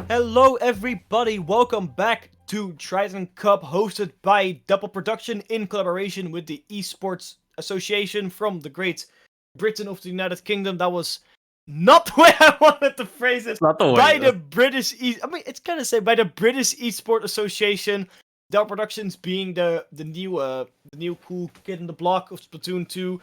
Hello everybody, welcome back to Triton Cup, hosted by Dapple Production in collaboration with the Esports Association from the Great Britain of the United Kingdom. That was not the way I wanted to phrase it.
Not the way.
By the British it's kind of say by the British Esports Association. Dapple Productions being the new cool kid in the block of Splatoon 2.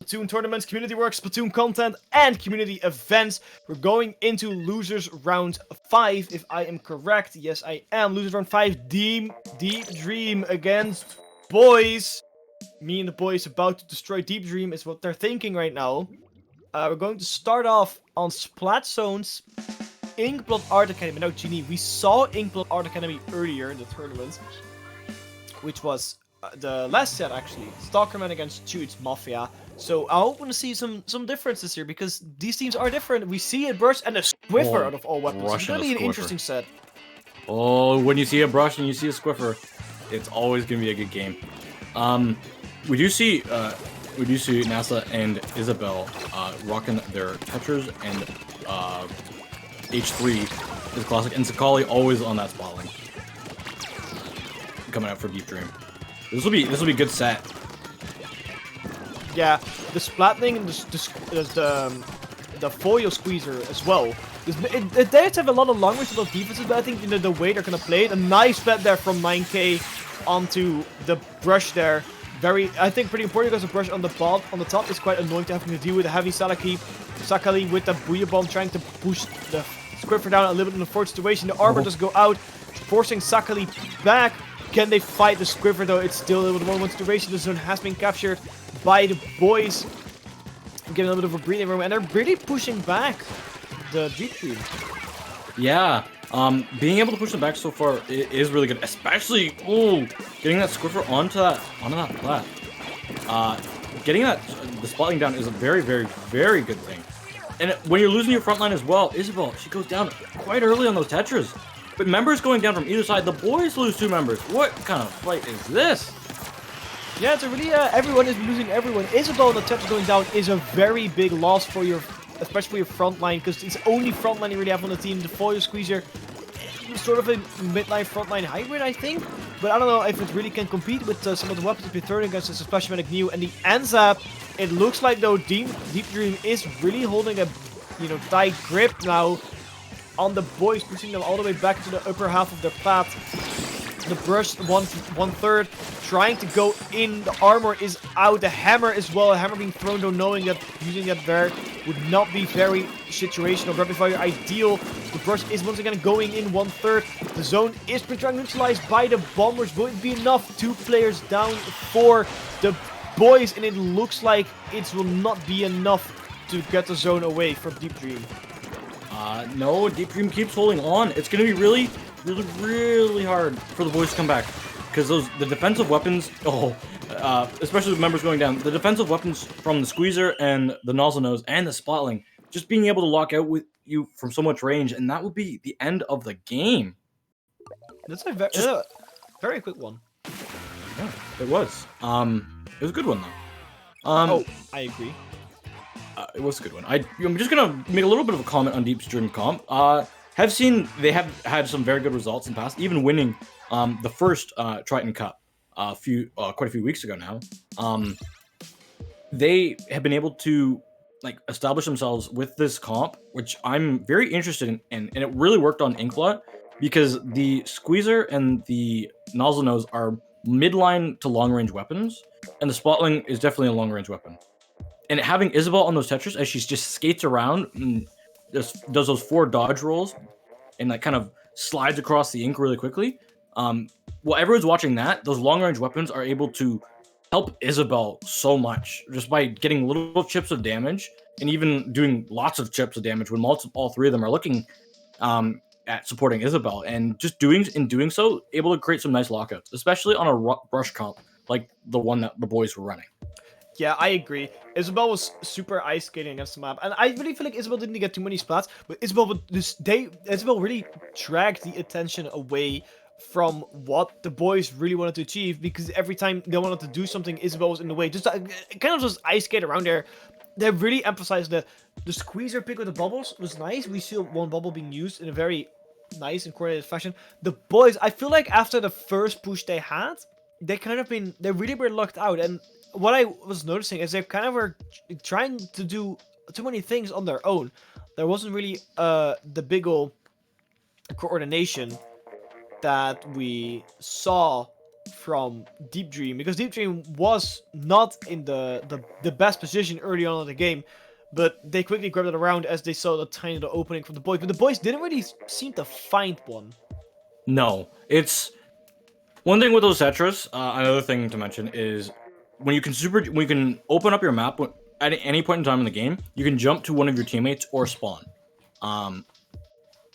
Splatoon tournaments, community work, Splatoon content, and community events. We're going into losers round 5, if I am correct. Yes, I am. Losers round 5, Deep Dream against boys. Me and the boys about to destroy Deep Dream is what they're thinking right now. We're going to start off on Splat Zones, Inkblot Art Academy. Now, Genie, we saw Inkblot Art Academy earlier in the tournament, which was the last set actually. Stalkerman against Chutes Mafia. So I hope to see some differences here, because these teams are different. We see a Brush and a Squiffer out of all weapons. It's going to be an interesting set.
Oh, when you see a Brush and you see a Squiffer, it's always going to be a good game. We do see NASA and Isabel rocking their Tetras, and H3 is classic, and Sakali always on that spotlight. Coming out for Deep Dream. This will be a good set.
Yeah, the splatting and the foil squeezer as well. It does have a lot of long range, a lot of defenses, but I think the way they're gonna play it, a nice splat there from 9K onto the Brush there. I think pretty important, because the Brush on the top is quite annoying to having to deal with. The heavy Sakali with the Booyah Bomb trying to push the Squiffer down a little bit in a forward situation. The armor does go out, forcing Sakali back. Can they fight the Squiffer though? It's still a little bit more one duration. The zone has been captured by the boys. Getting a little bit of a breathing room, and they're really pushing back the Deep Dream.
Yeah, being able to push them back so far is really good, especially getting that Squiffer onto that plat. Getting the spotting down is a very, very, very good thing. And when you're losing your front line as well, Isabel, she goes down quite early on those Tetras. But members going down from either side, the boys lose 2 members. What kind of fight is this?
Yeah, it's a really, everyone is losing everyone. Isabel and the Tetris going down is a very big loss for especially for your front line, because it's only front line you really have on the team. The foil squeezer, sort of a midline front line hybrid, I think. But I don't know if it really can compete with some of the weapons we're throwing against this, especially Medic New and the Anzap. It looks like though Deep Dream is really holding a tight grip now on the boys, pushing them all the way back to the upper half of their plat. The Brush, one third, trying to go in. The armor is out. The hammer as well. A hammer being thrown, though, knowing that using that there would not be very situational. Rapid fire ideal. The Brush is once again going in 1/3. The zone is being neutralized by the bombers. Will it be enough? 2 players down for the boys, and it looks like it will not be enough to get the zone away from Deep Dream.
No, Deep Dream keeps holding on. It's going to be really, really, really hard for the boys to come back. Because the defensive weapons, especially with members going down, the defensive weapons from the Squeezer and the Nozzle Nose and the Splatling, just being able to lock out with you from so much range, and that would be the end of the game.
That's a very quick one.
Yeah, it was. It was a good one though.
I agree.
It was a good one. I'm just gonna make a little bit of a comment on Deep Dream Comp. Have seen they have had some very good results in the past, even winning the first Triton Cup quite a few weeks ago now. They have been able to establish themselves with this comp, which I'm very interested in, and it really worked on Inkblot because the Squeezer and the Nozzle Nose are midline to long range weapons, and the Splatling is definitely a long range weapon. And having Isabel on those Tetris as she just skates around and just does those 4 dodge rolls and kind of slides across the ink really quickly. While everyone's watching that, those long range weapons are able to help Isabel so much just by getting little chips of damage and even doing lots of chips of damage when all 3 of them are looking at supporting Isabel, and just doing so, able to create some nice lockouts, especially on a brush comp like the one that the boys were running.
Yeah, I agree. Isabel was super ice skating against the map, and I really feel like Isabel didn't get too many splats, but Isabel really dragged the attention away from what the boys really wanted to achieve, because every time they wanted to do something, Isabel was in the way. Just kind of just ice skate around there. They really emphasized that the Squeezer pick with the bubbles was nice. We see one bubble being used in a very nice and coordinated fashion. The boys, I feel like after the first push they had, they really were locked out. And what I was noticing is they kind of were trying to do too many things on their own. There wasn't really the big ol' coordination that we saw from Deep Dream, because Deep Dream was not in the best position early on in the game, but they quickly grabbed it around as they saw the tiny little opening from the boys. But the boys didn't really seem to find one.
No, it's one thing with those Tetris. Another thing to mention is when you can open up your map at any point in time in the game, you can jump to one of your teammates or spawn.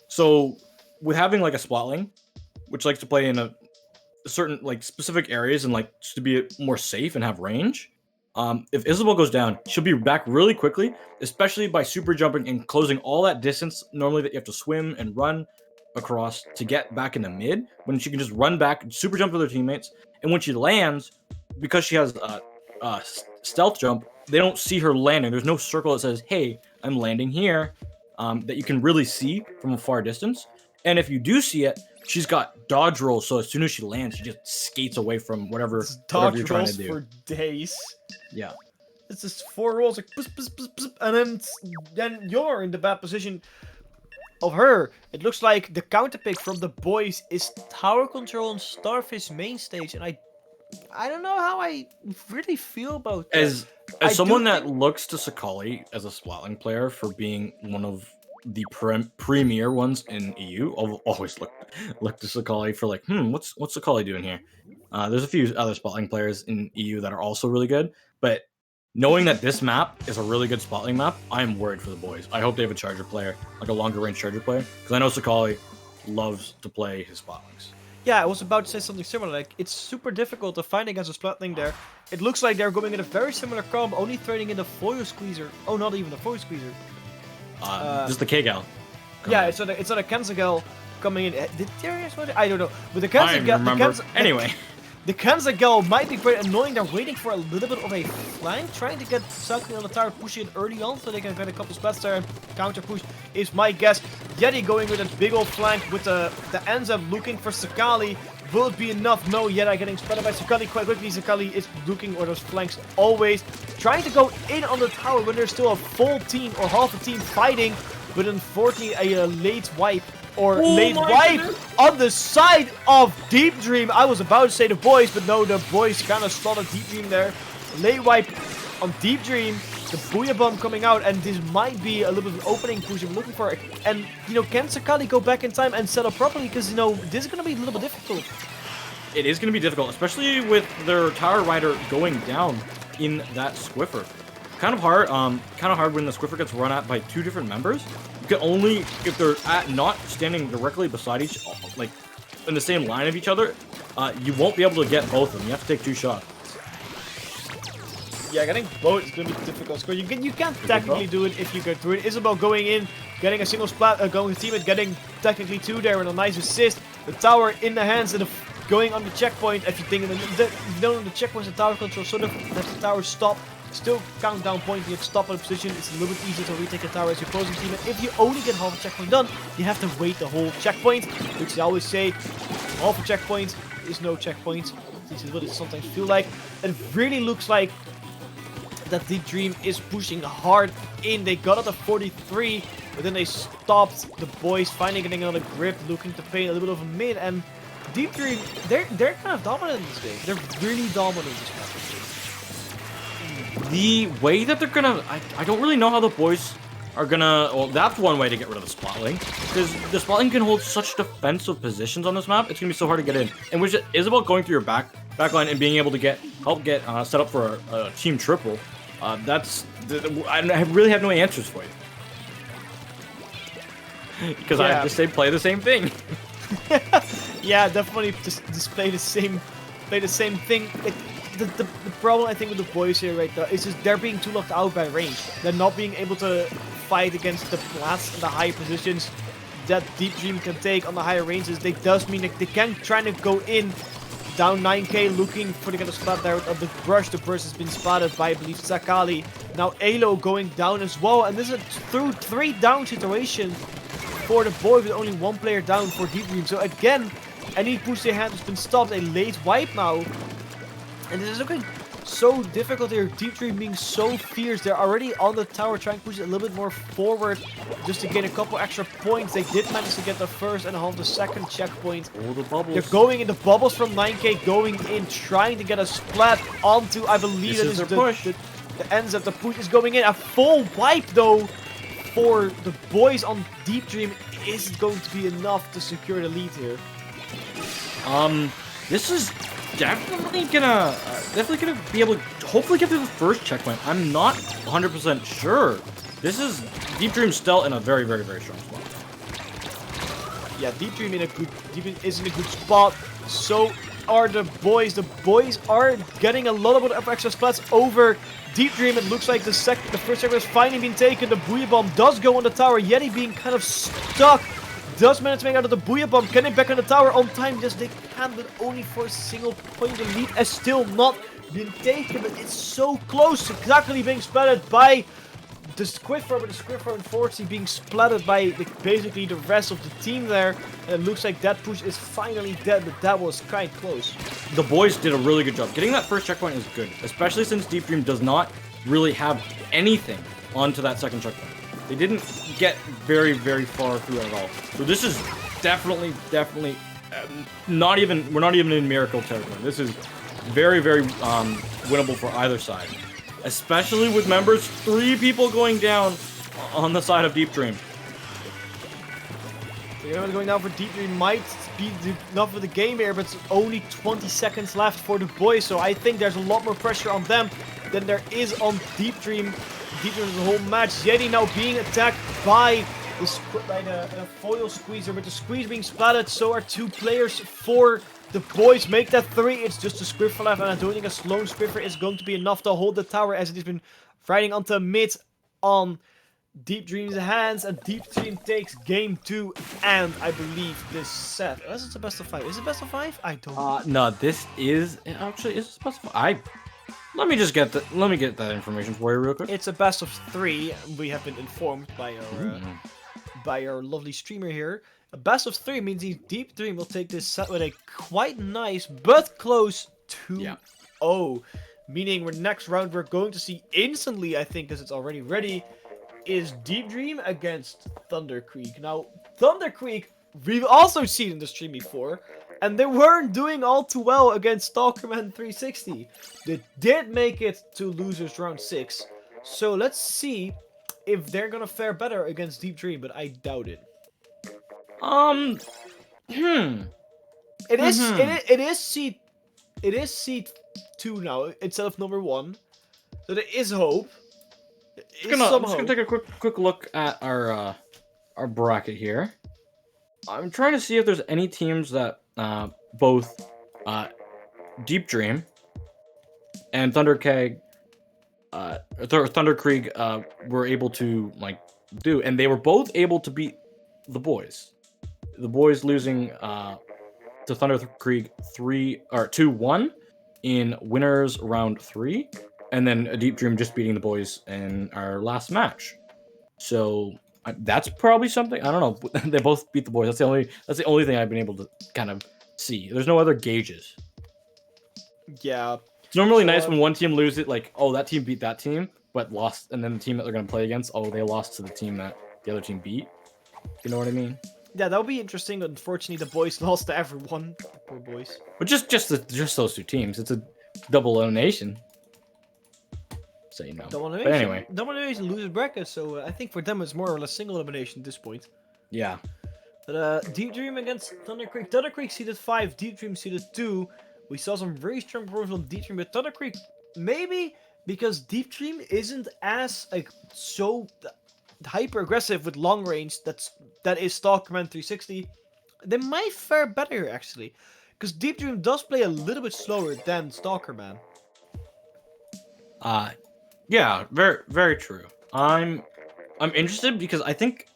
So with having a Splatling, which likes to play in a certain specific areas and just to be more safe and have range, if Isabel goes down, she'll be back really quickly, especially by super jumping and closing all that distance normally that you have to swim and run across to get back in the mid, when she can just run back, super jump with her teammates, and when she lands, because she has a stealth jump, they don't see her landing. There's no circle that says, hey, I'm landing here, that you can really see from a far distance. And if you do see it, she's got dodge rolls, so as soon as she lands, she just skates away from whatever you're trying to do.
For days.
Yeah.
It's just 4 rolls, and then you're in the bad position of her. It looks like the counter pick from the boys is tower control on Starfish main stage, and I don't know how I really feel about that.
As someone that looks to Sakali as a Splatling player for being one of the premier ones in EU, I've always look to Sakali for what's Sakali doing here? There's a few other Splatling players in EU that are also really good, but knowing that this map is a really good Splatling map, I'm worried for the boys. I hope they have a charger player, a longer range charger player, because I know Sakali loves to play his Splatlings.
Yeah, I was about to say something similar. It's super difficult to find against a Splatling there. It looks like they're going in a very similar comp, only trading in the foil squeezer. Oh, not even the foil squeezer.
Just the K-Gal.
Yeah, it's on a Kenzagel coming in. Did Darius win it? I don't know. But the Kenzagel...
Anyway.
The Kenzagel might be quite annoying. They're waiting for a little bit of a flank, trying to get Sakali on the tower, pushing it early on so they can get a couple splats there. Counter push is my guess. Yeti going with a big old flank with the ends up looking for Sakali. Will it be enough? No, Yeti getting splattered by Sakali quite quickly. Sakali is looking for those flanks always. Trying to go in on the tower when there's still a full team or half a team fighting. But unfortunately, a late wipe. On the side of Deep Dream. I was about to say the boys, but no, the boys kind of slaughtered Deep Dream there. Late wipe on Deep Dream. The Booyah Bomb coming out, and this might be a little bit of an opening push I'm looking for. And, can Sakali go back in time and set up properly? Because, this is going to be a little bit difficult.
it is going to be difficult, especially with their Tower Rider going down in that Squiffer. Kind of hard when the Squiffer gets run at by two different members. You can only, if they're not standing directly beside each, like in the same line of each other, you won't be able to get both of them. You have to take 2 shots.
Yeah, getting both is going to be difficult. You can't technically do it if you go through it. Isabel going in, getting a single splat, going to teammate, getting technically 2 there and a nice assist. The tower in the hands of going on the checkpoint. If you think you don't know the checkpoints, the tower control, so that the tower stop. Still countdown point, you have to stop at a position. It's a little bit easier to retake the tower as your opposing team. And if you only get half a checkpoint done, you have to wait the whole checkpoint, which I always say, half a checkpoint is no checkpoint. This is what it sometimes feel like. It really looks like that Deep Dream is pushing hard in. They got it at 43, but then they stopped. The boys finally getting on a grip, looking to pay a little bit of a mid. And Deep Dream, they're kind of dominant in this game. They're really dominant in this match.
The way that they're gonna, I don't really know how the boys are gonna, well, that's one way to get rid of the Splatling, because the Splatling can hold such defensive positions on this map, it's gonna be so hard to get in. And which is about going through your backline and being able to help get set up for a team triple. I really have no answers for you. Because I just say play the same thing.
Yeah, definitely just play the same thing. The problem I think with the boys here right now is just they're being too locked out by range. They're not being able to fight against the plats and the high positions that Deep Dream can take on the higher ranges. They does mean that they can try to go in down 9k looking for the spot there of the brush. The brush has been spotted by, I believe, Sakali. Now Alo going down as well, and this is a 3 down situation for the boy with only 1 player down for Deep Dream. So again, any push they had has been stopped. A late wipe now. And this is looking so difficult here. Deep Dream being so fierce. They're already on the tower trying to push it a little bit more forward just to gain a couple extra points. They did manage to get the first and half the second checkpoint.
All the bubbles.
They're going in the bubbles from 9k, going in, trying to get a splat onto, I believe
this
that
is
is
their push.
The ends of the push is going in. A full wipe though for the boys on Deep Dream isn't going to be enough to secure the lead here.
This is definitely gonna be able to hopefully get through the first checkpoint. I'm not 100% sure. This is Deep Dream still in a very, very, very strong spot.
Yeah, Deep Dream is in a good spot. So are the boys. The boys are getting a lot of extra splats over Deep Dream. It looks like the first checkpoint has finally been taken. The Booyah Bomb does go on the tower. Yeti being kind of stuck. Does manage to make out of the Booyah Bomb, getting back on the tower on time. Just they can, but only for a single point. The lead has still not been taken, but it's so close. Exactly being splattered by the Squiffer, but the Squiffer unfortunately being splattered by basically the rest of the team there. And it looks like that push is finally dead, but that was quite close.
The boys did a really good job. Getting that first checkpoint is good, especially since Deep Dream does not really have anything onto that second checkpoint. They didn't get very, very far through it at all. So this is definitely, we're not even in miracle territory. This is very, very winnable for either side. Especially with members, 3 people going down on the side of Deep Dream.
Going down for Deep Dream might be enough for the game here, but it's only 20 seconds left for the boys. So I think there's a lot more pressure on them than there is on Deep Dream. Deep Dream is the whole match. Yeti now being attacked by the foil squeezer, with the squeeze being splattered. So are 2 players for the boys. Make that 3. It's just a Squiffer left, and I don't think a Sloan Squiffer is going to be enough to hold the tower, as it has been riding onto mid on Deep Dream's hands. And Deep Dream takes game 2, and I believe this set. Unless it's a best of 5. Is it best of 5? I don't know.
No, this is actually is best of 5. Let me get that information for you real quick.
It's a best of 3. We have been informed by our lovely streamer here. A best of 3 means Deep Dream will take this set with a quite nice but close 2-0. Meaning next round we're going to see instantly, I think, because it's already ready, is Deep Dream against Thunder Creek. Now, Thunder Creek, we've also seen in the stream before, and they weren't doing all too well against Stalkerman 360. They did make it to losers round 6. So let's see if they're gonna fare better against Deep Dream, but I doubt it. It is it is seed 2 now instead of number 1. So there is hope.
I'm just gonna take a quick look at our bracket here. I'm trying to see if there's any teams that both Deep Dream and Thunder Krieg were able to like do, and they were both able to beat the boys. The boys losing to Thunder Krieg 2-1 in winners round 3, and then a Deep Dream just beating the boys in our last match. So that's probably something. I don't know. They both beat the boys. That's the only thing I've been able to kind of see. There's no other gauges.
Yeah.
It's normally
So,
nice when one team loses it, like, oh, that team beat that team, but lost, and then the team that they're going to play against, oh, they lost to the team that the other team beat. You know what I mean?
Yeah, that would be interesting. Unfortunately, the boys lost to everyone. The poor boys.
But just those two teams. It's a double elimination. So you know.
Double
But anyway,
elimination loses bracket, so I think for them it's more or less single elimination at this point.
yeah.
But Deep Dream against Thunder Creek. Thunder Creek seeded 5, Deep Dream seeded 2. We saw some very strong performance from Deep Dream, but Thunder Creek maybe because Deep Dream isn't as like so hyper aggressive with long range. That is Stalkerman 360. They might fare better actually, because Deep Dream does play a little bit slower than Stalkerman.
Yeah, very very true. I'm interested because I think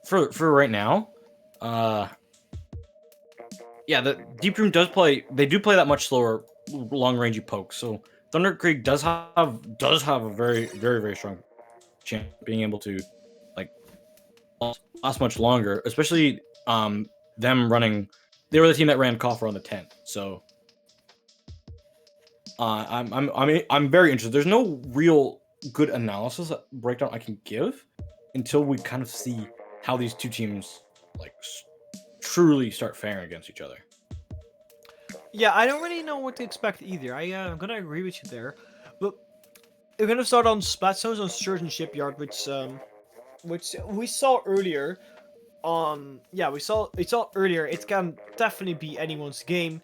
for right now, yeah, the Deep Dream does play. They do play that much slower, long rangey pokes. So Thunder Creek does have a very very very strong chance of being able to like last much longer, especially them running. They were the team that ran Coffer on the 10th, so I'm very interested. There's no real good analysis breakdown I can give until we kind of see how these two teams like truly start faring against each other.
Yeah, I don't really know what to expect either. I'm gonna agree with you there, but we're gonna start on Splatoon on Surgeon Shipyard, which we saw earlier. We saw earlier. It can definitely be anyone's game,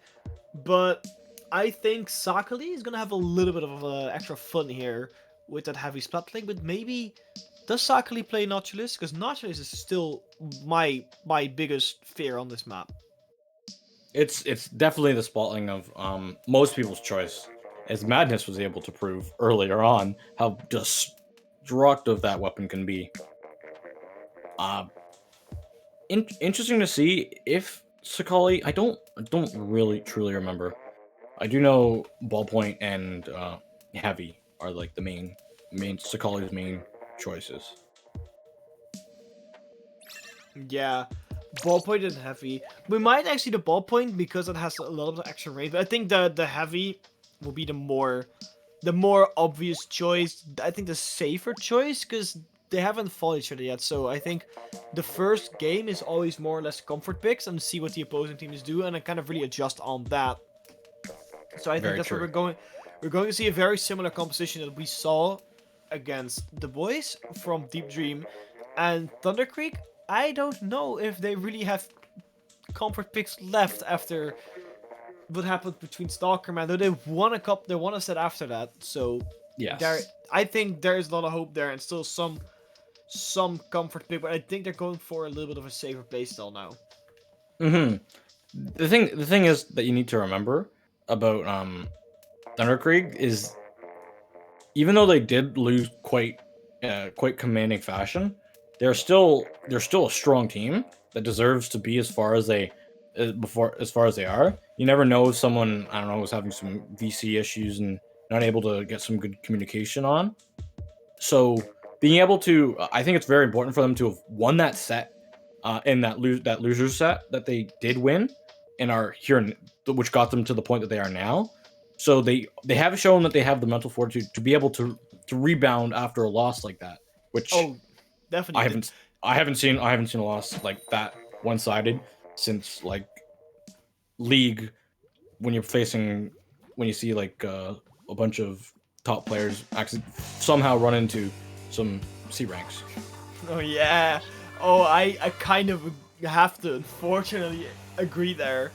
but I think Sakali is gonna have a little bit of extra fun here with that heavy splat link. But maybe does Sakali play Nautilus? Because Nautilus is still my biggest fear on this map.
It's definitely the spotting of most people's choice, as Madness was able to prove earlier on how destructive that weapon can be. Interesting to see if Sakali. I don't really truly remember. I do know Ballpoint and Heavy are like the main Sakali's main choices.
Yeah, Ballpoint and Heavy. We might actually the Ballpoint because it has a lot of extra range. But I think the Heavy will be the more obvious choice. I think the safer choice because they haven't fought each other yet. So I think the first game is always more or less comfort picks and see what the opposing teams do and then kind of really adjust on that. So I think that's where we're going. We're going to see a very similar composition that we saw against the boys from Deep Dream and Thunder Creek. I don't know if they really have comfort picks left after what happened between Stalkerman. Though they won a cup, they won a set after that. So
yes,
I think there is a lot of hope there and still some comfort pick. But I think they're going for a little bit of a safer playstyle now.
Mm-hmm. The thing is that you need to remember about Thunder Krieg is even though they did lose quite commanding fashion, they're still a strong team that deserves to be as far as they are. You never know if someone, I don't know, was having some VC issues and not able to get some good communication on. So being able to, I think it's very important for them to have won that set in that loser set that they did win and are here, which got them to the point that they are now. So they have shown that they have the mental fortitude to be able to rebound after a loss like that. Which
definitely
I haven't seen a loss like that one-sided since like League when you see like a bunch of top players actually somehow run into some C ranks.
Oh yeah. Oh, I kind of have to unfortunately agree there.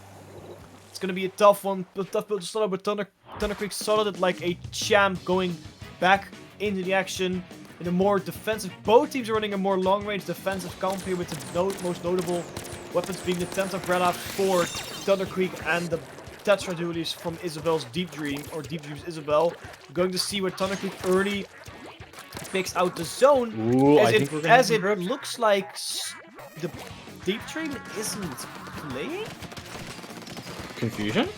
gonna be a tough one, but tough build to start with Thunder Creek started it like a champ, going back into the action in a more defensive. Both teams are running a more long-range defensive comp here, with the most notable weapons being the 10th Umbrella for Thunder Creek and the Tetra Dualies from Isabel's Deep Dream, or Deep Dream's Isabel. We're going to see where Thunder Creek early picks out the zone,
Ooh, I think we're gonna have
as
some
it
grips.
looks like the Deep Dream isn't playing.
Confusion?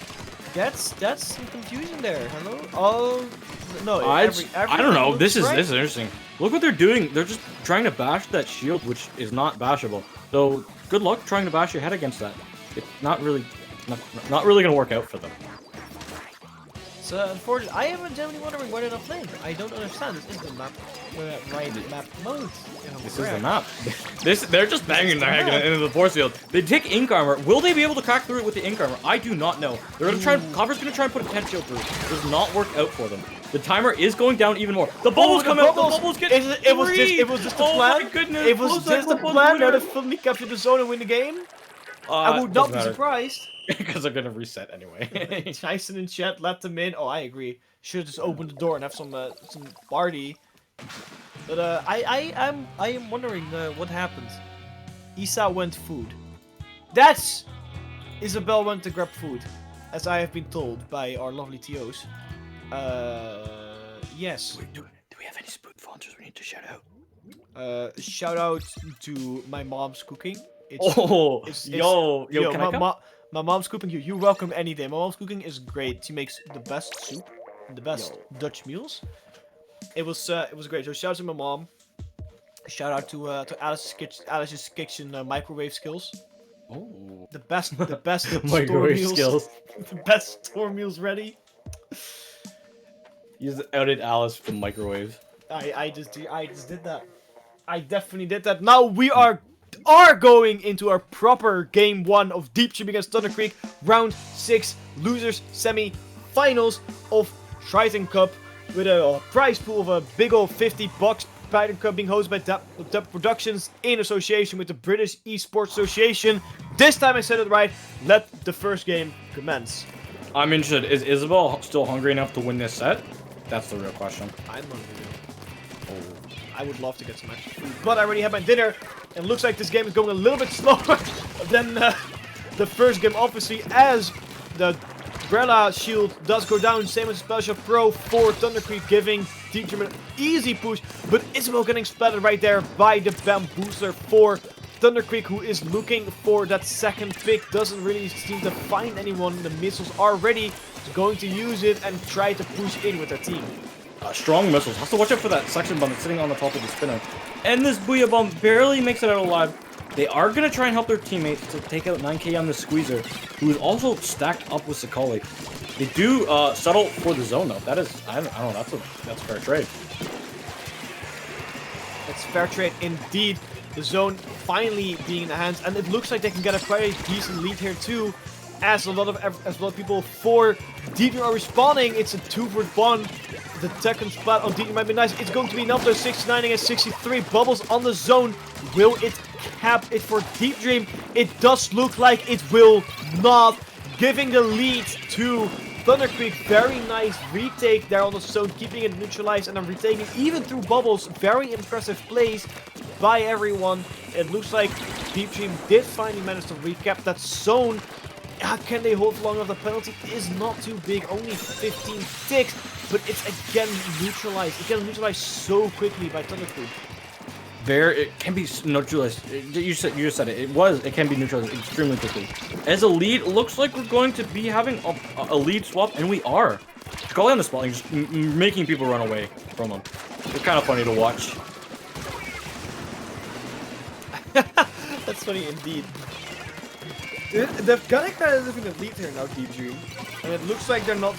That's some confusion there. Hello? Oh no!
I don't know.
looks
This is
right.
interesting. Look what they're doing. They're just trying to bash that shield, which is not bashable. So good luck trying to bash your head against that. It's not really gonna work out for them.
So unfortunately, I am genuinely wondering why they're not playing. I don't understand. This is the map, map mode.
This is the map. They're just banging their head into the force field. They take ink armor. Will they be able to crack through it with the ink armor? I do not know. They're gonna try. Copper's gonna try and put a 10 shield through. Does not work out for them. The timer is going down even more. The bubbles come out. The bubbles get
It was just a plan.
Oh my goodness.
It was just a plan. Now to fully capture the zone and win the game. I would not be surprised.
Because they're gonna reset anyway.
Tyson and chat let them in. Oh, I agree. Should have just opened the door and have some party. But I am wondering what happened. Isa went food. That's Isabel went to grab food, as I have been told by our lovely TOs. Yes.
Do we have any spoon sponsors we need to shout out?
Shout out to my mom's cooking.
Yo, can I come?
My mom's cooking. You're welcome any day. My mom's cooking is great. She makes the best soup, and the best Dutch meals. It was great. So shout out to my mom. Shout out to Alice's kitchen microwave skills.
Oh,
The best
microwave
store meals.
skills.
The best store meals ready.
You just outed Alice from microwaves.
I just did that. I definitely did that. Now we are going into our proper game 1 of Deep Dream against Thunder Creek, round 6 losers semi-finals of Triton Cup, with a prize pool of a big ol' $50. Triton Cup being hosted by Dapple Productions in association with the British Esports Association. This time I said it right. Let the first game commence.
I'm interested. Is Isabel still hungry enough to win this set? That's the real question.
I'm hungry. Oh, I would love to get some extra food, but I already had my dinner. It looks like this game is going a little bit slower than the first game, obviously, as the Umbrella shield does go down. Same as Special Pro for Thunder Creek, giving Deep Dream an easy push, but Isabel getting splattered right there by the bamboozler for Thunder Creek, who is looking for that second pick. Doesn't really seem to find anyone. The missiles are ready. He's going to use it and try to push in with their team.
Strong missiles. Has to watch out for that section bomb that's sitting on the top of the spinner. And this Booyah bomb barely makes it out alive. They are going to try and help their teammates to take out 9K on the Squeezer, who is also stacked up with Sakali. They do settle for the zone, though. That is, I don't know, that's fair trade.
It's fair trade indeed. The zone finally being in the hands, and it looks like they can get a quite a decent lead here too, as a lot of people for Deep Dream are respawning. It's a 2-for-1. The second spot on Deep Dream might be nice. It's going to be enough though. 69 against 63. Bubbles on the zone. Will it cap it for Deep Dream? It does look like it will not. Giving the lead to Thunder Creek. Very nice retake there on the zone, keeping it neutralized and then retaking even through bubbles. Very impressive plays by everyone. It looks like Deep Dream did finally manage to recap that zone. How can they hold long enough? The penalty is not too big, only 15 ticks, but it's again neutralized. It gets neutralized so quickly by Thunder Creek.
It can be neutralized. You just said it. It can be neutralized extremely quickly. As a lead, looks like we're going to be having a lead swap, and we are. Calling on the spot, just making people run away from them. They're kind of funny to watch.
That's funny indeed. They've got a kind of different lead here now, Deep Dream. And it looks like they're not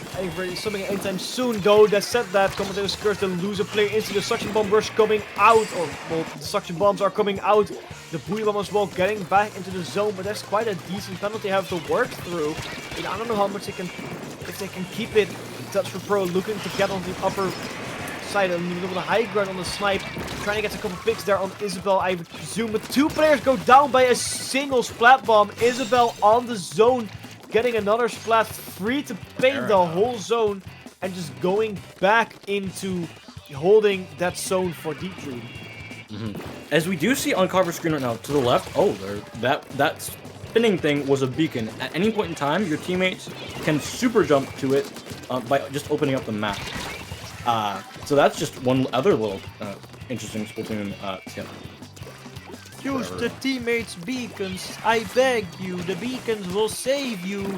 something anytime soon, though. That said that, commentators curse the loser player into the suction bomb rush coming out. Or, well, the suction bombs are coming out. The Booyah bomb as well getting back into the zone. But that's quite a decent penalty they have to work through. And I don't know how much they can, if they can keep it. Dutch for Pro looking to get on the upper side in the middle of the high ground on the snipe, trying to get a couple picks there on Isabel, I would presume, but 2 players go down by a single splat bomb. Isabel on the zone, getting another splat, free to paint the whole zone, and just going back into holding that zone for Deep Dream.
As we do see on cover screen right now, to the left, that spinning thing was a beacon. At any point in time, your teammates can super jump to it by just opening up the map. So that's just one other little interesting Splatoon tip.
Use the teammates' beacons. I beg you. The beacons will save you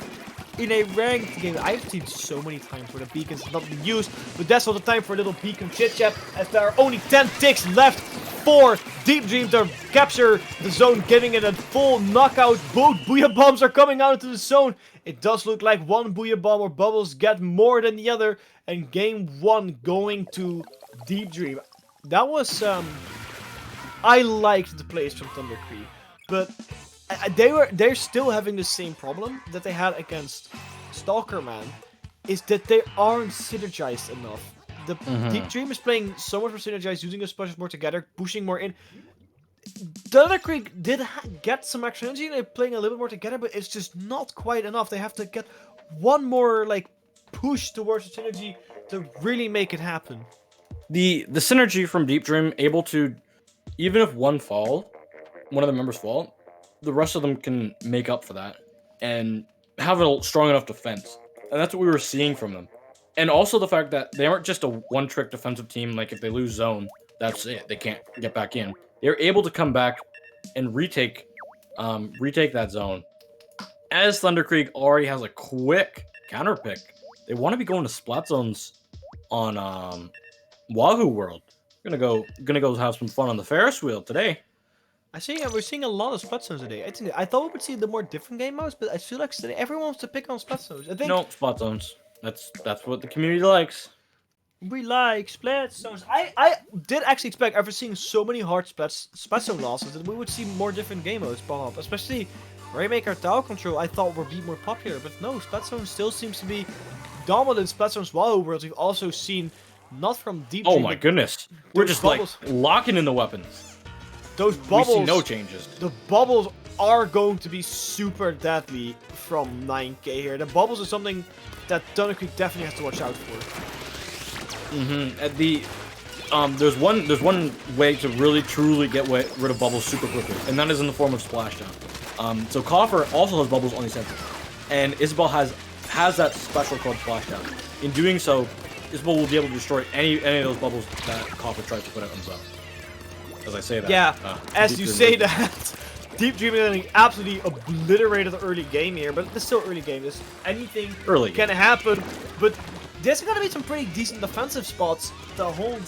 in a ranked game. I've seen so many times where the beacons have not been used, but that's not the time for a little beacon chit-chat, as there are only 10 ticks left for Deep Dream to capture the zone, getting it a full knockout. Both Booyah Bombs are coming out into the zone. It does look like one Booyah Bomb or Bubbles get more than the other, and game 1 going to Deep Dream. That was, I liked the plays from Thunder Creek, but they're still having the same problem that they had against Stalker Man, is that they aren't synergized enough. The Deep Dream is playing so much more synergized, using the specials more together, pushing more in. Thunder Creek did get some extra energy, and they're playing a little bit more together, but it's just not quite enough. They have to get one more like push towards the synergy to really make it happen.
The synergy from Deep Dream, able to, even if one of the members fall, the rest of them can make up for that and have a strong enough defense. And that's what we were seeing from them. And also the fact that they aren't just a one-trick defensive team, like if they lose zone, that's it. They can't get back in. They're able to come back and retake that zone. As Thunder Creek already has a quick counter pick, they want to be going to splat zones on Wahoo World. Gonna go have some fun on the Ferris wheel today.
We're seeing a lot of splat zones today. I thought we would see the more different game modes, but I feel like today everyone wants to pick on splat zones. I think
No, splat zones. That's what the community likes.
we like splat zones. I did actually expect, after seeing so many hard splat zone losses, that we would see more different game modes pop up. Especially Rainmaker Tower Control, I thought would be more popular, but no, splat zone still seems to be dominant. Splat zones Wahoo Worlds we've also seen, not from Deep Dream,
Oh my goodness. We're just
bubbles.
like locking in the weapons.
Those bubbles.
We see no changes.
The bubbles are going to be super deadly from 9k here. The bubbles are something that Thunder Creek definitely has to watch out for.
At the there's one way to really truly get rid of bubbles super quickly, and that is in the form of splashdown. So Coffer also has bubbles on these senses, and Isabel has that special called splashdown. In doing so, Isabel will be able to destroy any of those bubbles that Coffer tries to put out on his own. As I say that.
Yeah, as you say that, Deep Dream is getting absolutely obliterated the early game here, but it's still early game. There's anything can happen, but there's gonna be some pretty decent defensive spots to hold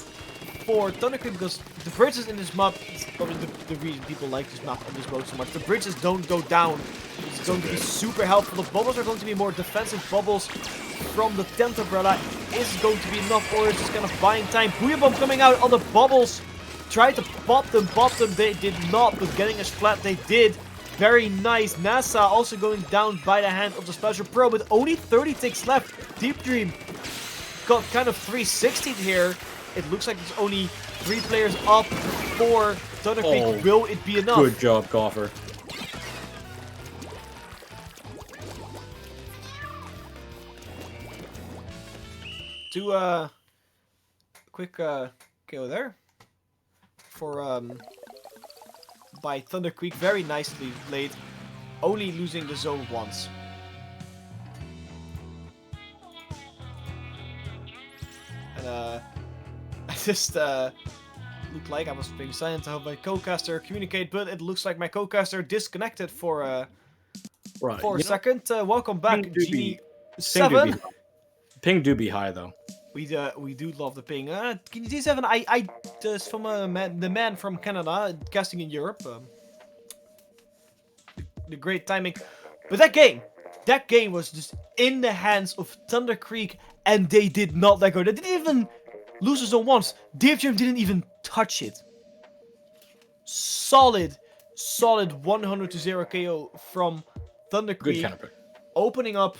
for Thunder Creek, because the bridges in this map, it's probably the reason people like this map on this mode so much. The bridges don't go down. It's going to be super helpful. The bubbles are going to be more defensive bubbles from the tent umbrella. Is going to be enough, or is just kind of buying time? Booyah Bomb coming out on the bubbles. Tried to pop them, they did not, but getting a splat they did. Very nice. NASA also going down by the hand of the Special Pro, with only 30 ticks left. Deep Dream got kind of 360'd here. It looks like there's only 3 players up for Thunder Creek. Will it be enough?
Good job, Coffer.
Do a quick KO there for by Thunder Creek, very nicely played, only losing the zone once. And I just looked like I was being silent to help my co-caster communicate, but it looks like my co-caster disconnected for a second. Welcome back, Genie7.
Ping do be high though.
We do love the ping. Genie7, I just from the man from Canada, casting in Europe. The great timing, but that game was just in the hands of Thunder Creek, and they did not let go. They didn't even lose the zone once. Deep Dream didn't even touch it. Solid 100-0 KO from Thunder Creek.
Good counter.
Opening up.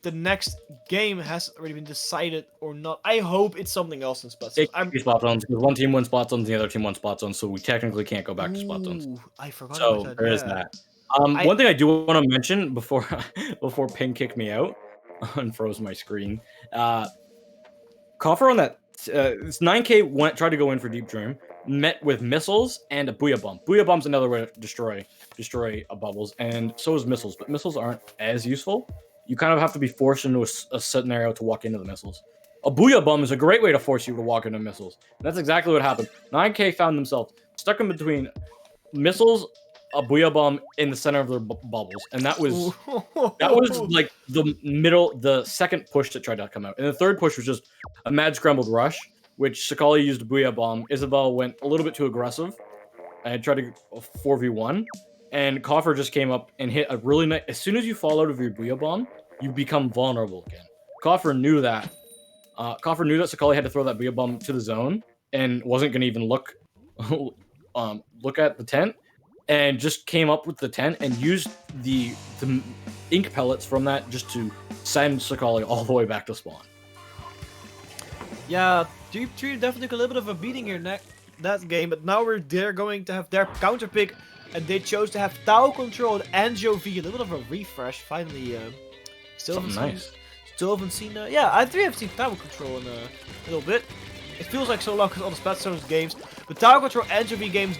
The next game has already been decided or not. I hope it's something else in splat zones.
It could be splat zones, because one team wins splat zones, the other team wins splat zones, so we technically can't go back to splat zones.
I forgot
So
about that.
there is that. One thing I do want to mention before before Ping kicked me out and froze my screen. Coffer on that it's 9K tried to go in for Deep Dream, met with missiles and a Booyah Bomb. Booyah Bomb's another way to destroy bubbles, and so is missiles, but missiles aren't as useful. You kind of have to be forced into a scenario to walk into the missiles. A Booyah Bomb is a great way to force you to walk into missiles. And that's exactly what happened. 9K found themselves stuck in between missiles, a Booyah Bomb in the center of their bubbles, and that was like the second push that tried to come out, and the third push was just a mad scrambled rush, which Sakali used a Booyah Bomb. Isabel went a little bit too aggressive and tried to 4v1, and Coffer just came up and hit a really nice. As soon as you fall out of your Booyah Bomb, you become vulnerable again. Coffer knew that. Coffer knew that Sakali had to throw that Booyah Bomb to the zone and wasn't going to even look at the tent, and just came up with the tent and used the ink pellets from that just to send Sakali all the way back to spawn.
Yeah, Deep Dream definitely took a little bit of a beating here that game, but now they're going to have their counter pick, and they chose to have Tau control and Jovi. A little bit of a refresh, finally. Still haven't seen. Yeah, I think I've seen Tau control in a little bit. It feels like so long because all the Splatoon games, but Tau control and Jovi games,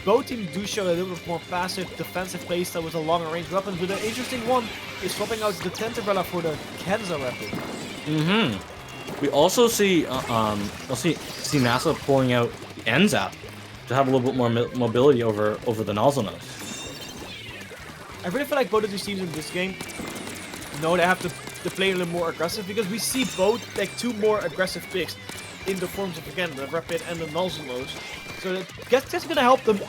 both teams do show a little bit more passive defensive playstyle with a longer range weapon, but the interesting one is swapping out the Tent Umbrella for the Kenza weapon.
We also see NASA pulling out the NZAP to have a little bit more mobility over the nozzle nose.
I really feel like both of these teams in this game know they have to play a little more aggressive, because we see both like two more aggressive picks in the forms of, again, the Rapid and the nozzle nose. So that's gonna help them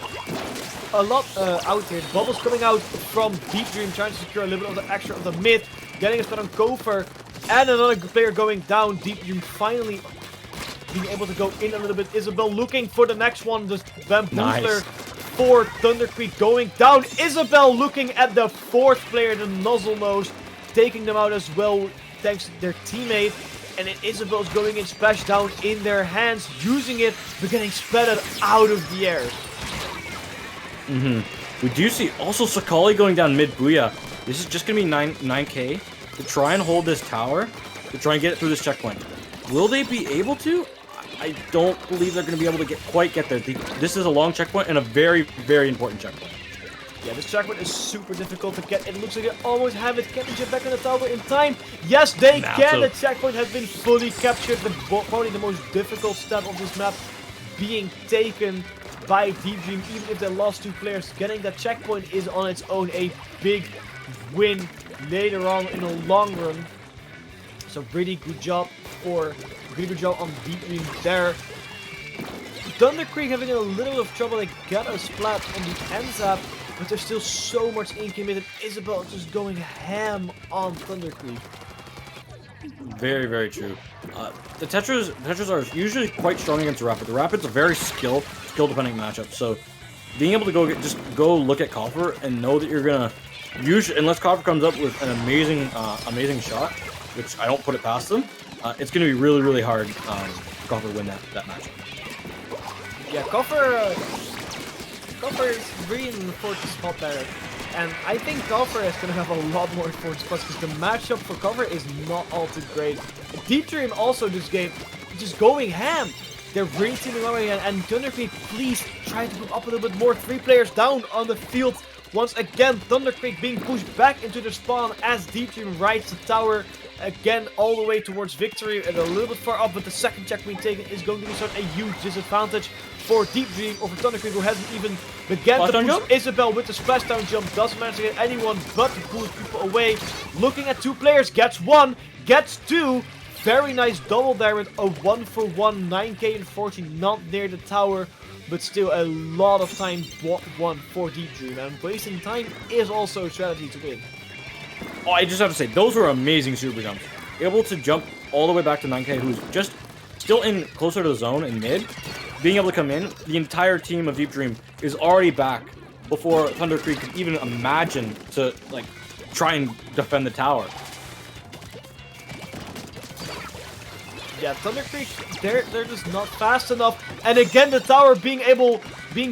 a lot out here. Bubbles coming out from Deep Dream, trying to secure a little bit of the extra of the mid, getting a spot on Gopher, and another player going down. Deep Dream finally being able to go in a little bit. Isabel looking for the next one, just Bamboozler for Thunder Creek going down. Isabel looking at the fourth player, the Nozzle Nose, taking them out as well, thanks to their teammate. And then Isabel's going in, splash down in their hands, using it, but getting splattered out of the air.
We do see also Sakali going down mid Booyah. This is just going to be 9K to try and hold this tower, to try and get it through this checkpoint. Will they be able to? I don't believe they're going to be able to quite get there. This is a long checkpoint and a very, very important checkpoint.
Yeah, this checkpoint is super difficult to get. It looks like they almost have it. Can they get back on the tower in time? Yes, they can. The checkpoint has been fully captured. Probably the most difficult step of this map being taken by Deep Dream. Even if they lost two players, getting that checkpoint is on its own a big win later on in the long run. So really good job on Deep Dream there. Thunder Creek having a little bit of trouble. They got a splat on the NZAP, but there's still so much ink committed. Isabel just going ham on Thunder Creek.
Very, very true. The Tetras are usually quite strong against the Rapid. The Rapid's a very skill dependent matchup. So being able to just go look at Coffer and know that you're gonna unless Coffer comes up with an amazing shot, which I don't put it past them, it's gonna be really, really hard for Coffer to win that matchup.
Yeah, Coffer is really in the fourth spot there. And I think Coffer is going to have a lot more fourth spots because the matchup for Coffer is not all too great. Deep Dream also this game just going ham. They're really teaming up again. And Thunder Creek, please try to move up a little bit more. 3 players down on the field. Once again, Thunder Creek being pushed back into the spawn as Deep Dream rides the tower again all the way towards victory and a little bit far up, but the second check being taken is going to be such a huge disadvantage for Deep Dream over Thunder Creek, who hasn't even began to push Isabel with the splashdown jump. Doesn't manage to get anyone but to pull people away. Looking at 2 players, gets 1, gets 2. Very nice double there with a 1-for-1. 9K unfortunately not near the tower, but still a lot of time won for Deep Dream, and wasting time is also a strategy to win.
Oh, I just have to say, those were amazing super jumps. Able to jump all the way back to 9K, who's just still in closer to the zone in mid. Being able to come in, the entire team of Deep Dream is already back before Thunder Creek could even imagine to try and defend the tower.
Yeah, Thunder Creek, they're just not fast enough. And again, the tower being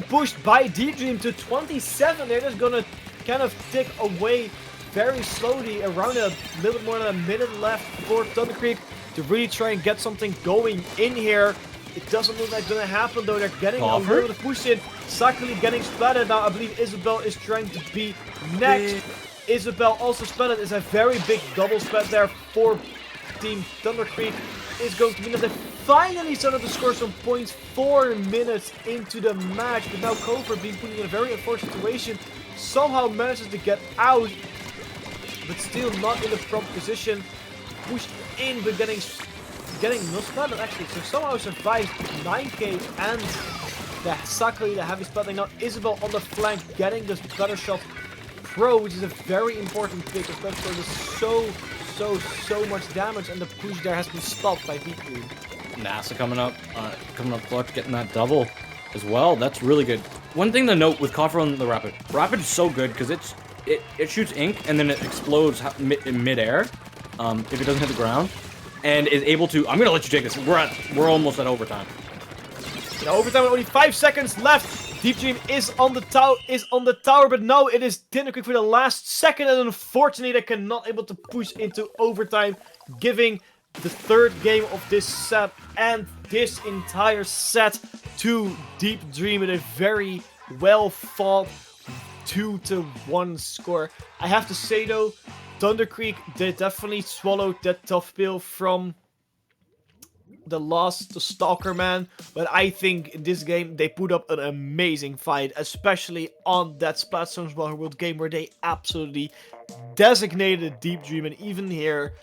pushed by Deep Dream to 27. They're just gonna kind of tick away very slowly, around a little bit more than a minute left for Thunder Creek to really try and get something going in here. It doesn't look like it's gonna happen though. They're getting a little bit of push in. Sakali getting splatted now. I believe Isabel is trying to be next. Isabel also splatted. Is a very big double splat there for Team Thunder Creek. Is going to mean that they finally started to score some points 4 minutes into the match. But now Kover being put in a very unfortunate situation. Somehow manages to get out, but still not in the prompt position. Pushed in, but getting not splatted actually. So somehow survived 9k and the Sakali, the heavy splatting. Now Isabel on the flank getting this better shot pro, which is a very important pick, especially for so much damage, and the push there has been stopped by Deep Green.
NASA coming up clutch, getting that double as well. That's really good. One thing to note with Coffer on the Rapid. Rapid is so good because it shoots ink and then it explodes in midair if it doesn't hit the ground, and is able to. I'm gonna let you take this. We're almost at overtime.
Now overtime with only 5 seconds left. Deep Dream is on the tower, but no, it is Thunder Creek for the last second, and unfortunately they cannot able to push into overtime, giving the third game of this set and this entire set to Deep Dream in a very well fought 2-1 score. I have to say though, Thunder Creek, they definitely swallowed that tough pill from the loss to Stalker Man, but I think in this game they put up an amazing fight, especially on that Splatoon World game where they absolutely designated Deep Dream, and even here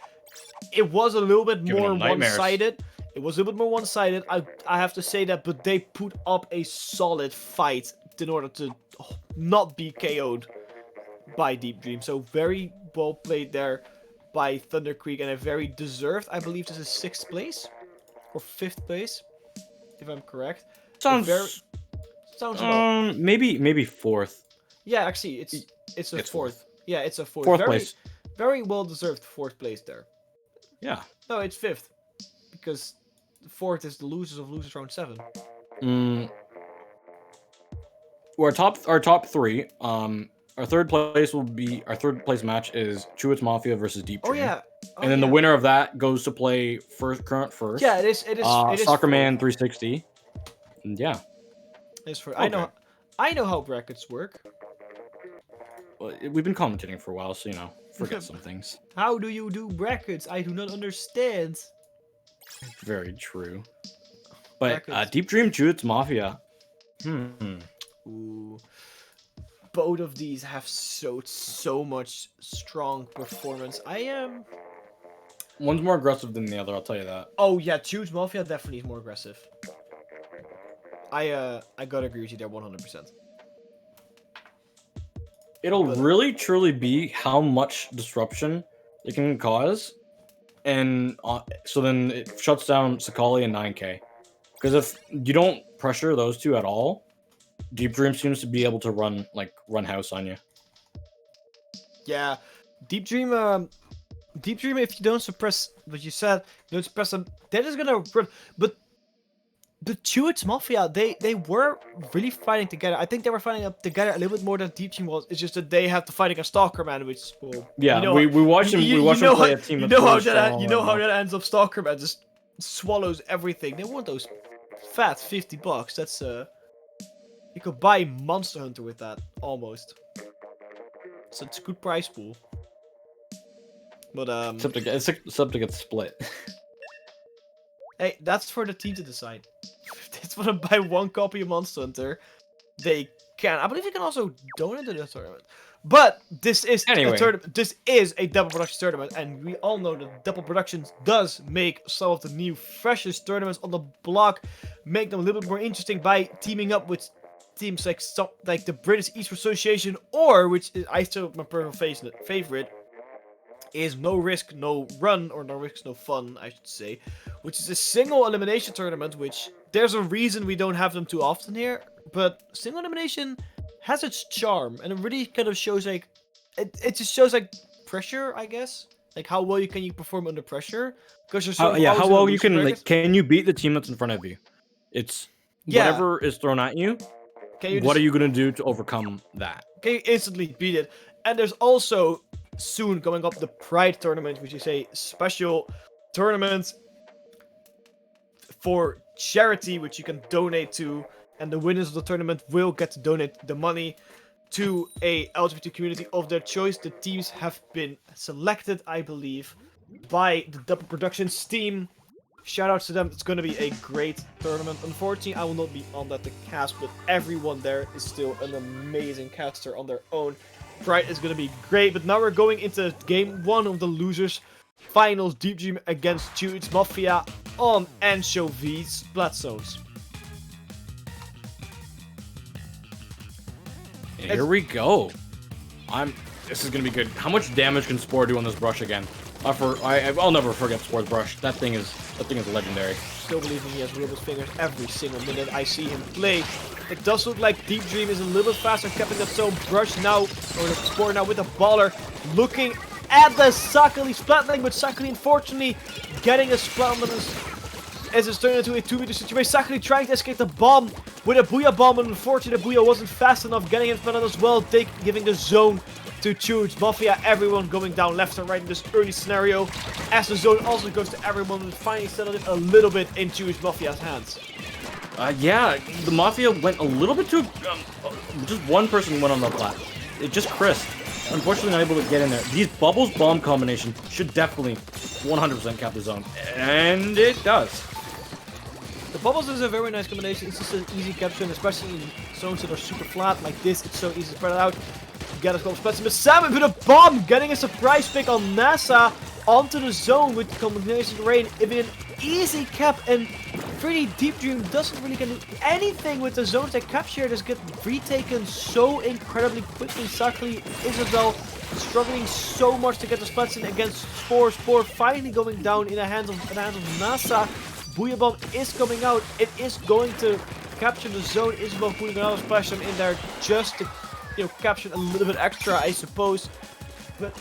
it was a little bit more one-sided. It was a little bit more one-sided, I have to say that, but they put up a solid fight in order to not be KO'd by Deep Dream. So very well played there by Thunder Creek, and a very deserved, I believe this is 6th place or 5th place, if I'm correct.
Sounds
about...
maybe 4th.
Yeah, actually it's a 4th. Yeah, it's a 4th.
4th place.
Very well deserved 4th place there.
Yeah.
No, it's 5th, because 4th is the losers of losers round 7.
Our top 3. Our third place match is Chewits Mafia versus Deep Dream.
Oh yeah.
And then the winner of that goes to play current first.
Yeah, it is.
Soccer Man 360. And yeah.
It's for. Okay. I know how brackets work.
Well, we've been commentating for a while, so forget some things.
How do you do brackets? I do not understand.
Very true. But Deep Dream Chewits Mafia.
Ooh. Both of these have so much strong performance.
One's more aggressive than the other, I'll tell you that.
Oh yeah, Chewits Mafia definitely is more aggressive. I gotta agree with you there 100%.
It'll really truly be how much disruption it can cause, and so then it shuts down Sakali and 9k. Because if you don't pressure those two at all, Deep Dream seems to be able to run house on you.
Yeah, Deep Dream, if you don't suppress what you said, don't suppress them, they're just gonna run. But the Chewits Mafia, they were really fighting together. I think they were fighting up together a little bit more than Deep Dream was. It's just that they have to fight against Stalker Man, which
we watched him. We watched him play a team.
You know how that ends up. Stalker Man just swallows everything. They want those fat $50. That's you could buy Monster Hunter with that almost. So it's a good price pool. But
except to get split.
Hey, that's for the team to decide. If they just want to buy one copy of Monster Hunter, they can. I believe you can also donate to the tournament. But this is a tournament. This is a Dapple Productions tournament, and we all know that Dapple Productions does make some of the new, freshest tournaments on the block, make them a little bit more interesting by teaming up with teams like the British Esports Association, or which is I still my personal favorite. Is No Risk, No Run, or No Risk, No Fun, I should say, which is a single elimination tournament, which there's a reason we don't have them too often here, but single elimination has its charm, and it really kind of shows, like, it just shows, like, pressure, I guess, like, how well can you perform under pressure, because you're
how well you can, can you beat the team that's in front of you? It's whatever is thrown at you. What are you going to do to overcome that?
can you instantly beat it? And there's also soon coming up the Pride tournament, which is a special tournament for charity, which you can donate to, and the winners of the tournament will get to donate the money to a LGBT community of their choice. The teams have been selected, I believe, by the Dapple Productions team. Shout out to them. It's going to be a great tournament. Unfortunately, I will not be on that to cast, but everyone there is still an amazing caster on their own. Pride is going to be great, but now we're going into game 1 of the losers finals. Deep Dream against Jude's Mafia on Anchovy Splat Zones.
Here we go. This is gonna be good. How much damage can Spore do on this brush again? I'll never forget Spore's brush. That thing is legendary.
Still believing he has Robot's fingers every single minute I see him play. It does look like Deep Dream is a little bit faster, keeping that zone. Brush now, or the Spore now with the baller, looking at the Sakali splatling, but Sakali unfortunately getting a splat on this as it's turned into a 2v2 situation. Sakali trying to escape the bomb with a Booyah bomb, but unfortunately the Booyah wasn't fast enough, getting him splatted as well, giving the zone to Choose Mafia. Everyone going down left and right in this early scenario, as the zone also goes to everyone and finally settled it a little bit in Choose Mafia's hands.
Yeah, the Mafia went a little bit too... just one person went on the plat. It just Chris. Unfortunately not able to get in there. These Bubbles Bomb combination should definitely 100% cap the zone. And it does.
The Bubbles is a very nice combination. It's just an easy capture, and especially in zones that are super flat like this, it's so easy to spread it out. Get a couple spots. But Sam with a bomb, getting a surprise pick on NASA onto the zone with combination rain. Even an easy cap, and pretty Deep Dream doesn't really get do anything with the zones they capture. Just get retaken so incredibly quickly. Sakali, Isabel struggling so much to get the splats in against Spore. Spore finally going down in the hands of NASA. Booyah Bomb is coming out. It is going to capture the zone. Isabel putting another splash in there just to, capture a little bit extra, I suppose. But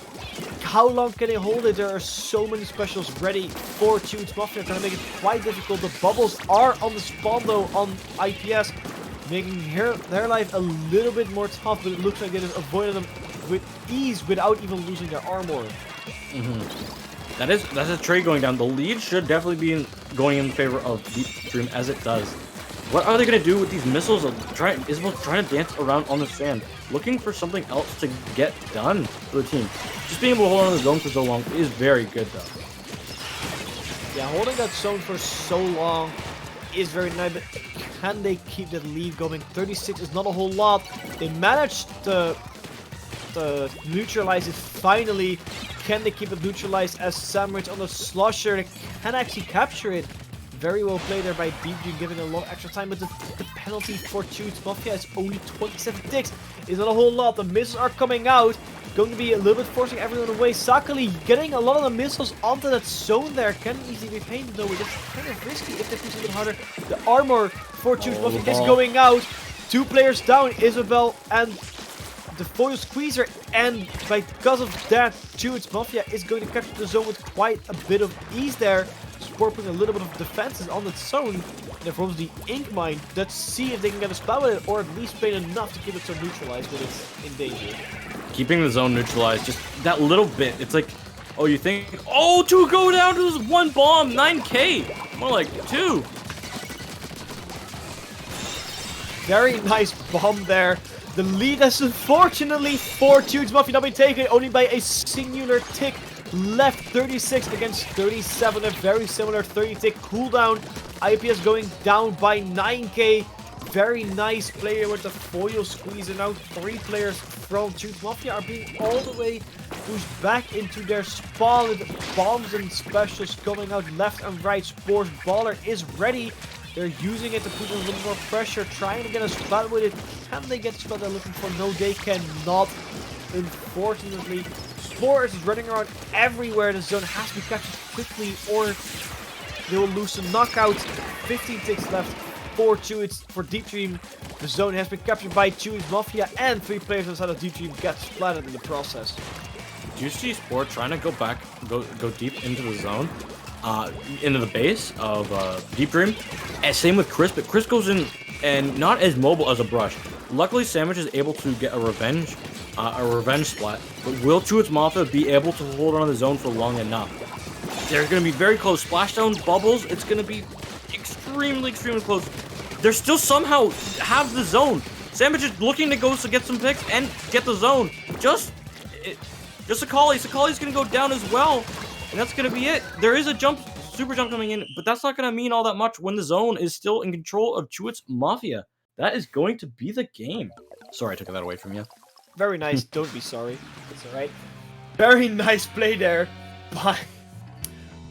how long can they hold it? There are so many specials ready for Tunes Mafia. Gonna make it quite difficult. The Bubbles are on the spawn though on IPS, making their life a little bit more tough, but it looks like they just avoided them with ease without even losing their armor.
That's a trade going down. The lead should definitely be going in favor of Deep Dream as it does. What are they going to do with these missiles? Isabel trying to dance around on the sand, looking for something else to get done for the team. Just being able to hold on to the zone for so long is very good though.
Yeah, holding that zone for so long is very nice, but can they keep that lead going? 36 is not a whole lot. They managed to neutralize it finally. Can they keep it neutralized as Samurai on the Slosher? They can actually capture it. Very well played there by Deep Dream, giving a lot of extra time, but the penalty for Tunes Mafia is only 27 ticks. It's not a whole lot. The missiles are coming out. Going to be a little bit forcing everyone away. Sakali getting a lot of the missiles onto that zone there. Can easily be painted though. It's kind of risky if they push a little harder. The armor for Tunes Mafia is going out. 2 players down, Isabel and the foil squeezer, and because of that, Tunes Mafia is going to capture the zone with quite a bit of ease there. Spore putting a little bit of defenses on that zone. And if from the Ink Mine, let's see if they can get a spell with it, or at least paint enough to keep it so neutralized when it's in danger.
Keeping the zone neutralized, just that little bit. It's like, oh, you think, oh, 2 go down to this 1 bomb, 9k, more like 2.
Very nice bomb there. The lead has unfortunately for Tunes Mafia not been taken only by a singular tick. Left 36 against 37, a very similar 30 tick cooldown. IPS going down by 9k. Very nice player with the foil squeeze, and now 3 players from Tunes Mafia are being all the way pushed back into their spawn with bombs and specials coming out left and right. Spore's baller is ready. They're using it to put a little more pressure, trying to get a spot with it. Can they get the spot they're looking for? No, they cannot, unfortunately. Spore is running around everywhere. The zone has to be captured quickly or they will lose the knockout. 15 ticks left for Deep Dream. The zone has been captured by Tunes Mafia, and 3 players inside of Deep Dream get splattered in the process.
Do you see Spore trying to go deep into the zone? Into the base of Deep Dream? And same with Chris, but Chris goes in and not as mobile as a brush. Luckily, Sandwich is able to get a revenge splat, but will Chewits Mafia be able to hold on to the zone for long enough? They're going to be very close. Splashdown, bubbles, it's going to be extremely, extremely close. They're still somehow have the zone. Sandwich is looking to go to get some picks and get the zone. Just Sakali. Sakali's going to go down as well, and that's going to be it. There is a super jump coming in, but that's not going to mean all that much when the zone is still in control of Chewits Mafia. That is going to be the game. Sorry, I took that away from you.
Very nice. Don't be sorry. It's alright. Very nice play there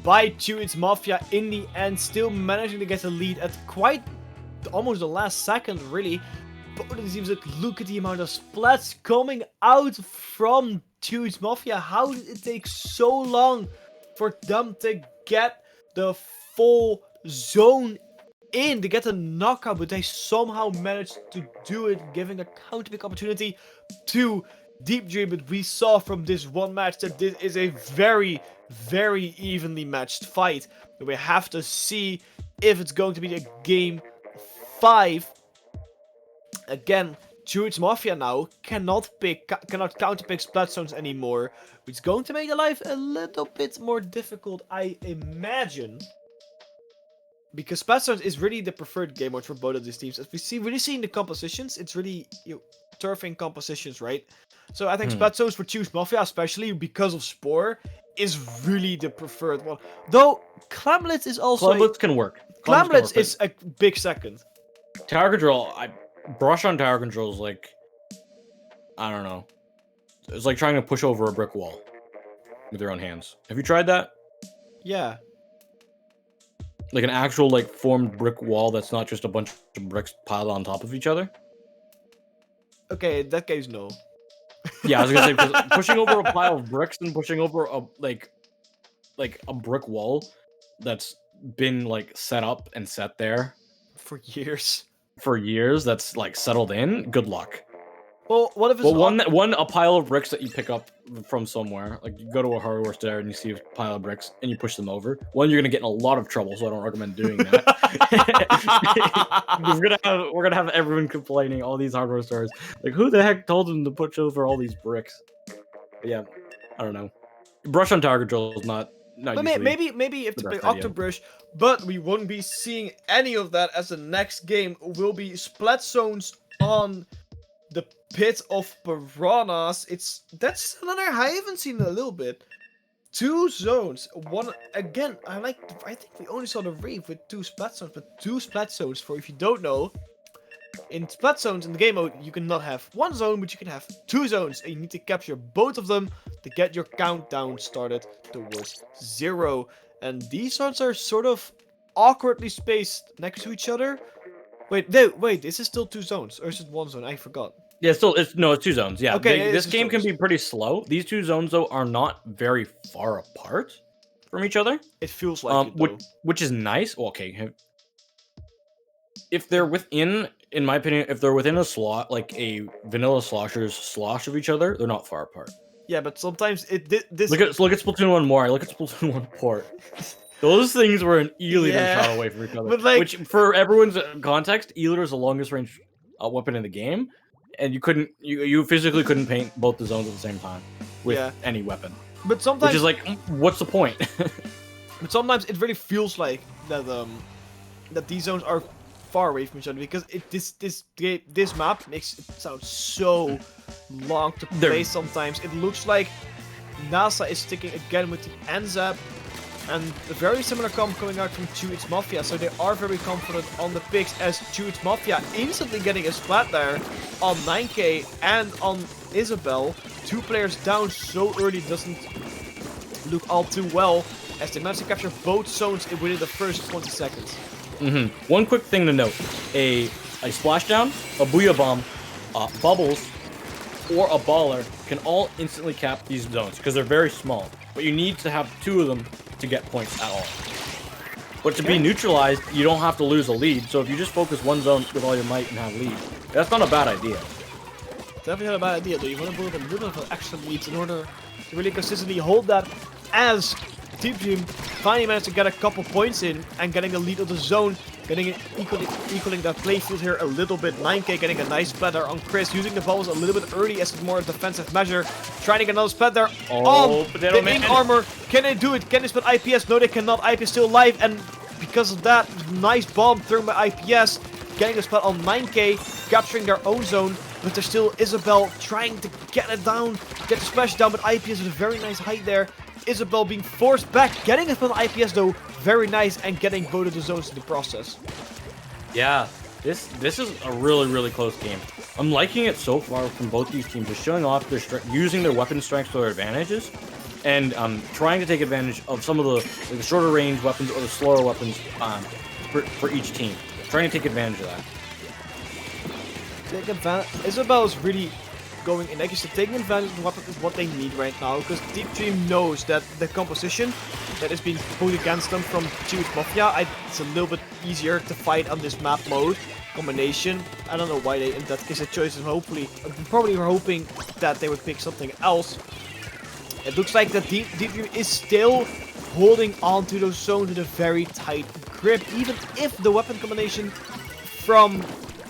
by Chewits Mafia in the end, still managing to get the lead at quite almost the last second, really. Both of the teams, look at the amount of splats coming out from Chewits Mafia. How did it take so long for them to get the full zone in, to get a knockout, but they somehow managed to do it, giving a counter pick opportunity to Deep Dream. But we saw from this one match that this is a very, very evenly matched fight. We have to see if it's going to be a game 5. Again, Chewits Mafia now cannot counterpick Splat Zones anymore, which is going to make the life a little bit more difficult, I imagine. Because Splat Zones is really the preferred game mode for both of these teams. As we really see in the compositions, it's really turfing compositions, right? So I think Splat Zones for Chewits Mafia, especially because of Spore, is really the preferred one. Though Clamlets is also
Clamlets can work.
Clamlets is a big second.
Tower control, brush on tower control is like, I don't know. It's like trying to push over a brick wall with your own hands. Have you tried that?
Yeah.
Like an actual like formed brick wall that's not just a bunch of bricks piled on top of each other?
Okay, in that case, no.
Yeah, I was gonna say, because pushing over a pile of bricks and pushing over a like a brick wall that's been like set up and set there
For years.
that's like settled in. Good luck.
Well, what if it's
a pile of bricks that you pick up from somewhere, like you go to a hardware store and you see a pile of bricks and you push them over. One, you're gonna get in a lot of trouble, so I don't recommend doing that. we're gonna have everyone complaining. All these hardware stores, like, who the heck told them to push over all these bricks? But yeah, I don't know. Brush on tower control is not.
But maybe if to play Octobrush, but we won't be seeing any of that, as the next game will be Splat Zones on the Pit of Piranhas. That's another I haven't seen in a little bit. 2 zones. One again. I think we only saw the Rave with 2 Splat Zones, but 2 Splat Zones. For if you don't know, in Splat Zones in the game mode, you cannot have 1 zone, but you can have 2 zones, and you need to capture both of them to get your countdown started towards 0. And these zones are sort of awkwardly spaced next to each other. Wait, no, wait, is this still 2 zones, or is it 1 zone? I forgot.
Yeah, it's 2 zones. Yeah,
okay.
This game can be pretty slow. These 2 zones though are not very far apart from each other.
It feels like it, though.
Which is nice. Well, okay, if they're within, in my opinion, if they're within a slot, like a vanilla slosher's slosh of each other, they're not far apart.
Yeah, but sometimes look at
Splatoon 1 more. Look at Splatoon 1 port. Those things were an E-liter shot away from each other.
But like,
which, for everyone's context, E-liter is the longest range weapon in the game, and you physically couldn't paint both the zones at the same time with any weapon.
But sometimes,
which is like, what's the point?
But sometimes it really feels like that that these zones are far away from each other, because this map makes it sound so long to play. Sometimes it looks like NASA is sticking again with the NZAP, and a very similar comp coming out from Chewits Mafia, so they are very confident on the picks, as Chewits Mafia instantly getting a splat there on 9K and on Isabel. 2 players down so early doesn't look all too well, as they managed to capture both zones within the first 20 seconds.
One quick thing to note: a splashdown, a booyah bomb, bubbles, or a baller can all instantly cap these zones because they're very small. But you need to have 2 of them to get points at all. But to be neutralized, you don't have to lose a lead. So if you just focus 1 zone with all your might and have lead, that's not a bad idea.
Definitely not a bad idea, though. You want to build a little bit of extra leads in order to really consistently hold that, as Deep Dream finally managed to get a couple points in and getting the lead of the zone, getting it equaling that playfield here a little bit. 9K getting a nice splatter on Chris, using the bubbles a little bit early as a more defensive measure, trying to get another splatter on
Potato
the
Man.
ink armor. Can they do it? Can they split IPS? No, they cannot. IPS still alive, and because of that, nice bomb thrown by IPS, getting the spot on 9K, capturing their own zone. But there's still Isabel trying to get it down, get the splash down, but IPS with a very nice height there. Isabel being forced back, getting it from IPS though, very nice, and getting both of the zones in the process.
Yeah, this is a really close game. I'm liking it so far from both these teams. They're showing off their using their weapon strengths to their advantages, and trying to take advantage of some of the shorter range weapons or the slower weapons for each team. Trying to take advantage of that.
Isabel is really going in. Like you said, taking advantage of weapons is what they need right now, because Deep Dream knows that the composition that is being put against them from Jewish Mafia, it's a little bit easier to fight on this map mode combination. I don't know why they in that case the choice is probably were hoping that they would pick something else. It looks like that Deep Dream is still holding on to those zones with a very tight grip, even if the weapon combination from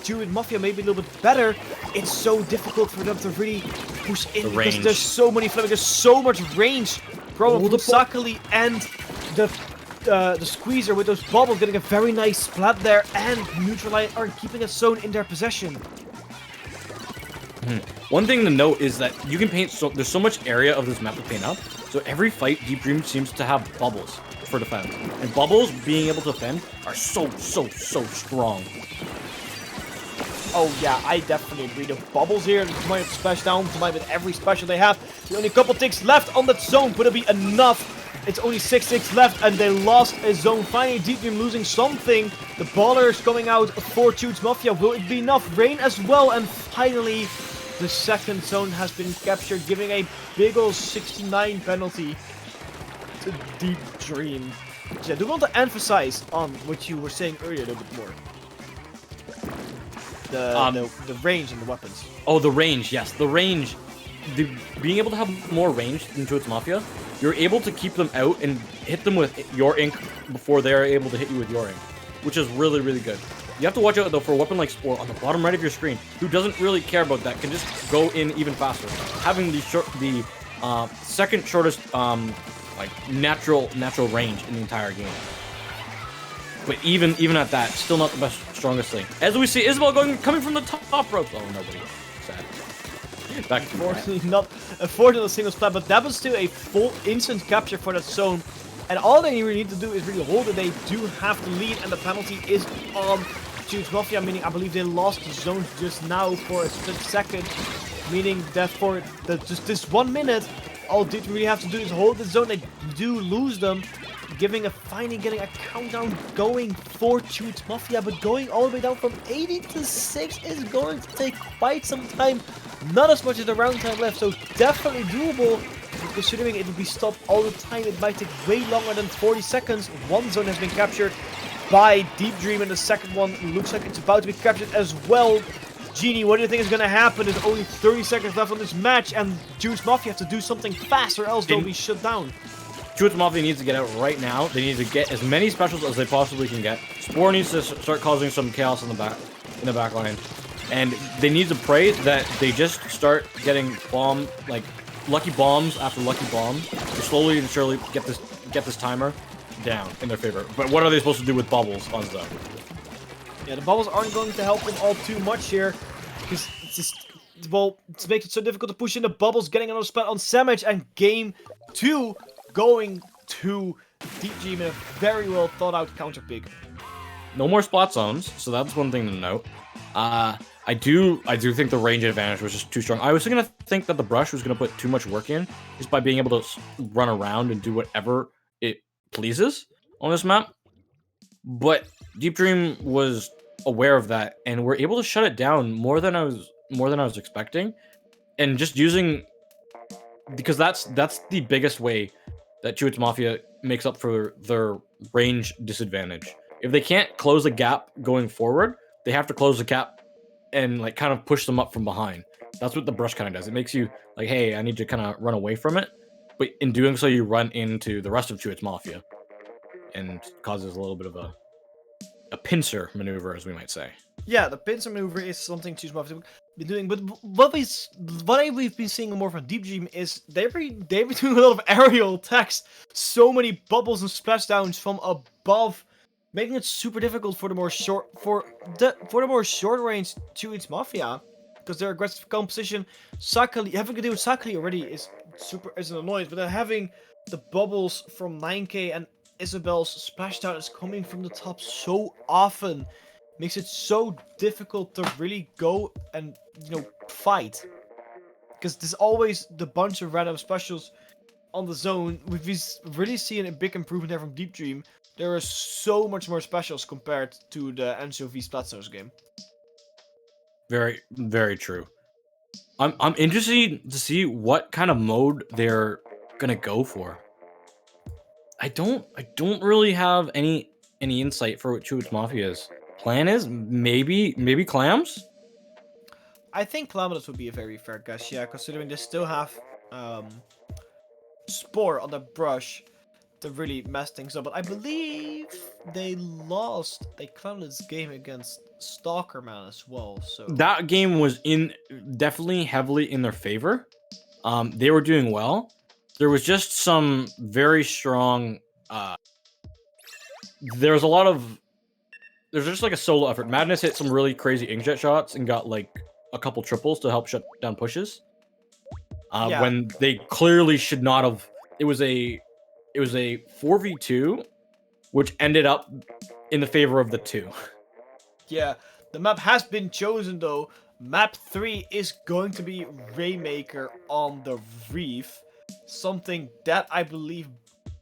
Jewish Mafia may be a little bit better. It's so difficult for them to really push in because there's so many flames, there's so much range from Sakali, and the squeezer with those bubbles getting a very nice splat there, and neutralize or keeping a zone in their possession.
One thing to note is that you can paint there's so much area of this map to paint up. So every fight, Deep Dream seems to have bubbles for defense, and bubbles being able to defend are so strong.
Oh yeah, I definitely agree. The bubbles here, might have splash down tonight with every special they have. There's only a couple ticks left on that zone. Would it be enough? It's only 6 ticks left, and they lost a zone. Finally, Deep Dream losing something. The ballers coming out for Jewish Mafia. Will it be enough? Rain as well, and finally, the second zone has been captured, giving a big ol' 69 penalty to Deep Dream. So I do want to emphasize on what you were saying earlier a little bit more. The range and the weapons.
Oh, the range, yes. The range. Being able to have more range into its Mafia, you're able to keep them out and hit them with your ink before they're able to hit you with your ink, which is really good. You have to watch out though for a weapon like Spore on the bottom right of your screen, who doesn't really care about that, can just go in even faster. Having the second shortest like natural range in the entire game. But even at that, still not the best, strongest thing. As we see, Isabel coming from the top ropes. Oh, nobody. Sad. Back to
Unfortunately, not a single splat, but that was still a full instant capture for that zone. And all they really need to do is really hold it. They do have the lead, and the penalty is on Jewish Mafia, meaning I believe they lost the zone just now for a split second. Meaning that for just this 1 minute, all they really have to do is hold the zone. They do lose them, finally getting a countdown going for Jewish Mafia, but going all the way down from 80 to 6 is going to take quite some time. Not as much as the round time left, so definitely doable. Considering it will be stopped all the time, it might take way longer than 40 seconds. One zone has been captured by Deep Dream, and the second one looks like it's about to be captured as well. Genie, what do you think is going to happen? There's only 30 seconds left on this match, and Jewish Mafia have to do something fast or else they'll be shut down.
Jewish Mafia needs to get out right now. They need to get as many specials as they possibly can get. Spore needs to start causing some chaos in the back line. And they need to pray that they just start getting lucky bombs after lucky bombs to slowly and surely get this timer down in their favor. But what are they supposed to do with bubbles on zone?
Yeah, the bubbles aren't going to help them all too much here, because it's just, well, it makes it so difficult to push in the bubbles, getting another spot on Samage, and game 2 going to Deep Dream in a very well thought out counter pick.
No more spot zones, so that's one thing to note. I do think the range advantage was just too strong. I was going to think that the brush was going to put too much work in, just by being able to run around and do whatever it pleases on this map. But Deep Dream was aware of that, and were able to shut it down more than I was expecting, and just using, because that's the biggest way that Jewish Mafia makes up for their range disadvantage. If they can't close the gap going forward, they have to close the gap and like kind of push them up from behind. That's what the brush kind of does. It makes you like, hey, I need to kind of run away from it. but in doing so, you run into the rest of Chewits Mafia, and causes a little bit of a pincer maneuver, as we might say.
Yeah, the pincer maneuver is something Choose Mafia have been doing, but what we've been seeing more from Deep Dream is they've been doing a lot of aerial attacks, so many bubbles and splashdowns from above, making it super difficult for the more short range Choose Mafia, because their aggressive composition, Sakali having to deal with Sakali already is an annoyance, but then having the bubbles from 9K and Isabel's splashdown is coming from the top so often, makes it so difficult to really go and, fight. Because there's always the bunch of random specials on the zone. We've really seen a big improvement there from Deep Dream. There are so much more specials compared to the NCOV Splatzones game.
Very, very true. I'm interested to see what kind of mode they're gonna go for. I don't really have any insight for what Chewits Mafia's plan is. Maybe clams.
I think Clamatus would be a very fair guess, yeah, considering they still have Spore on the brush to really mess things up. But I believe they lost a Clamatus game against Stalkerman as well. So
That game was definitely heavily in their favor. They were doing well. There was just some very strong. There's just like a solo effort. Madness hit some really crazy inkjet shots and got like a couple triples to help shut down pushes.
Yeah.
When they clearly should not have. It was a 4v2, which ended up in the favor of the 2.
yeah, the map has been chosen though. Map 3 is going to be Rainmaker on the Reef. Something that I believe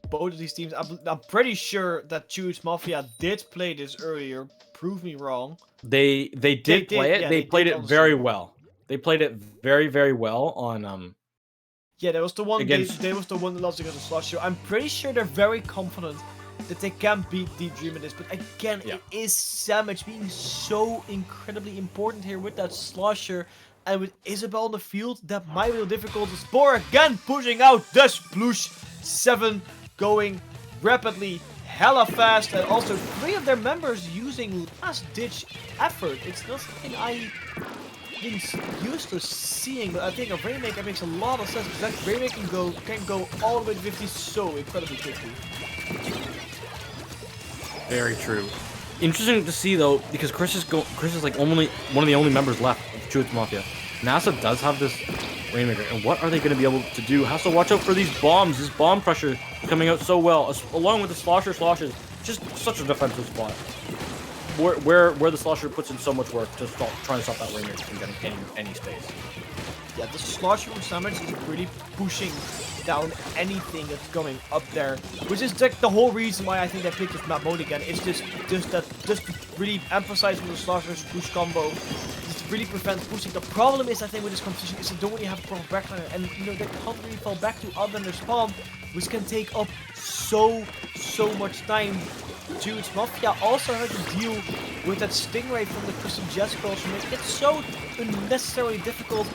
both of these teams... I'm pretty sure that Chewits Mafia did play this earlier. Prove me wrong.
They did play it.
Yeah,
they played
did
it
on the
very
stream.
well. They played it very, very well on
Yeah, that was the one.
Against-
They was the one that lost against the Slush Show. I'm pretty sure they're very confident that they can beat Deep Dream in this. But again,
Yeah.
it is Sandwich being so incredibly important here with that Slosher. And with Isabel on the field, that might be difficult. Spore again pushing out the Sploosh 7, going rapidly, hella fast. And also 3 of their members using last-ditch effort. It's not something I've been used to seeing, but I think a Rainmaker makes a lot of sense, because that Rainmaker can go all the way to 50 so incredibly quickly.
Very true. Interesting to see though, because Chris is like only one of the only members left of Chewits Mafia. NASA does have this Rainmaker, and what are they going to be able to do? Has to watch out for these bombs. This bomb pressure coming out so well, along with the sloshes. Just such a defensive spot. Where the Slosher puts in so much work to trying to stop that Rainmaker from getting any space.
Yeah, the Slosher from Sandwich is really pushing down anything that's going up there, which is like the whole reason why I think I picked this map mode again. It's just to really emphasize with the Slosher's push combo, just to really prevent pushing. The problem is, I think, with this competition is they don't really have a proper backliner, and they can't really fall back to other than their spawn, which can take up so much time. Chewits Mafia also had to deal with that Stingray from the Crystal Jet Scrolls, so making it so unnecessarily difficult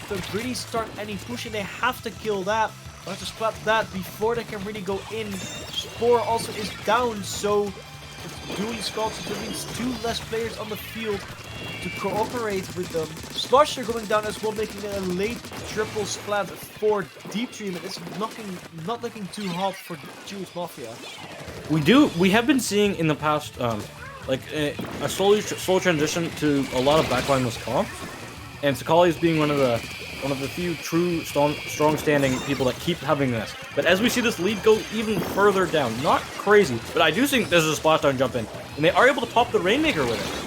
to really start any pushing. They have to kill that, or have to splat that before they can really go in. Spore also is down, so dually squads, so that means 2 less players on the field to cooperate with them. Slosher going down as well, making it a late triple splat for Deep Dream, and it's not looking too hot for Chewits Mafia.
We have been seeing in the past, like a slow transition to a lot of backlineless comps, and Sakali is being one of the few true strong standing people that keep having this. But as we see this lead go even further down, not crazy, but I do think there's a splashdown jump in, and they are able to pop the Rainmaker with it.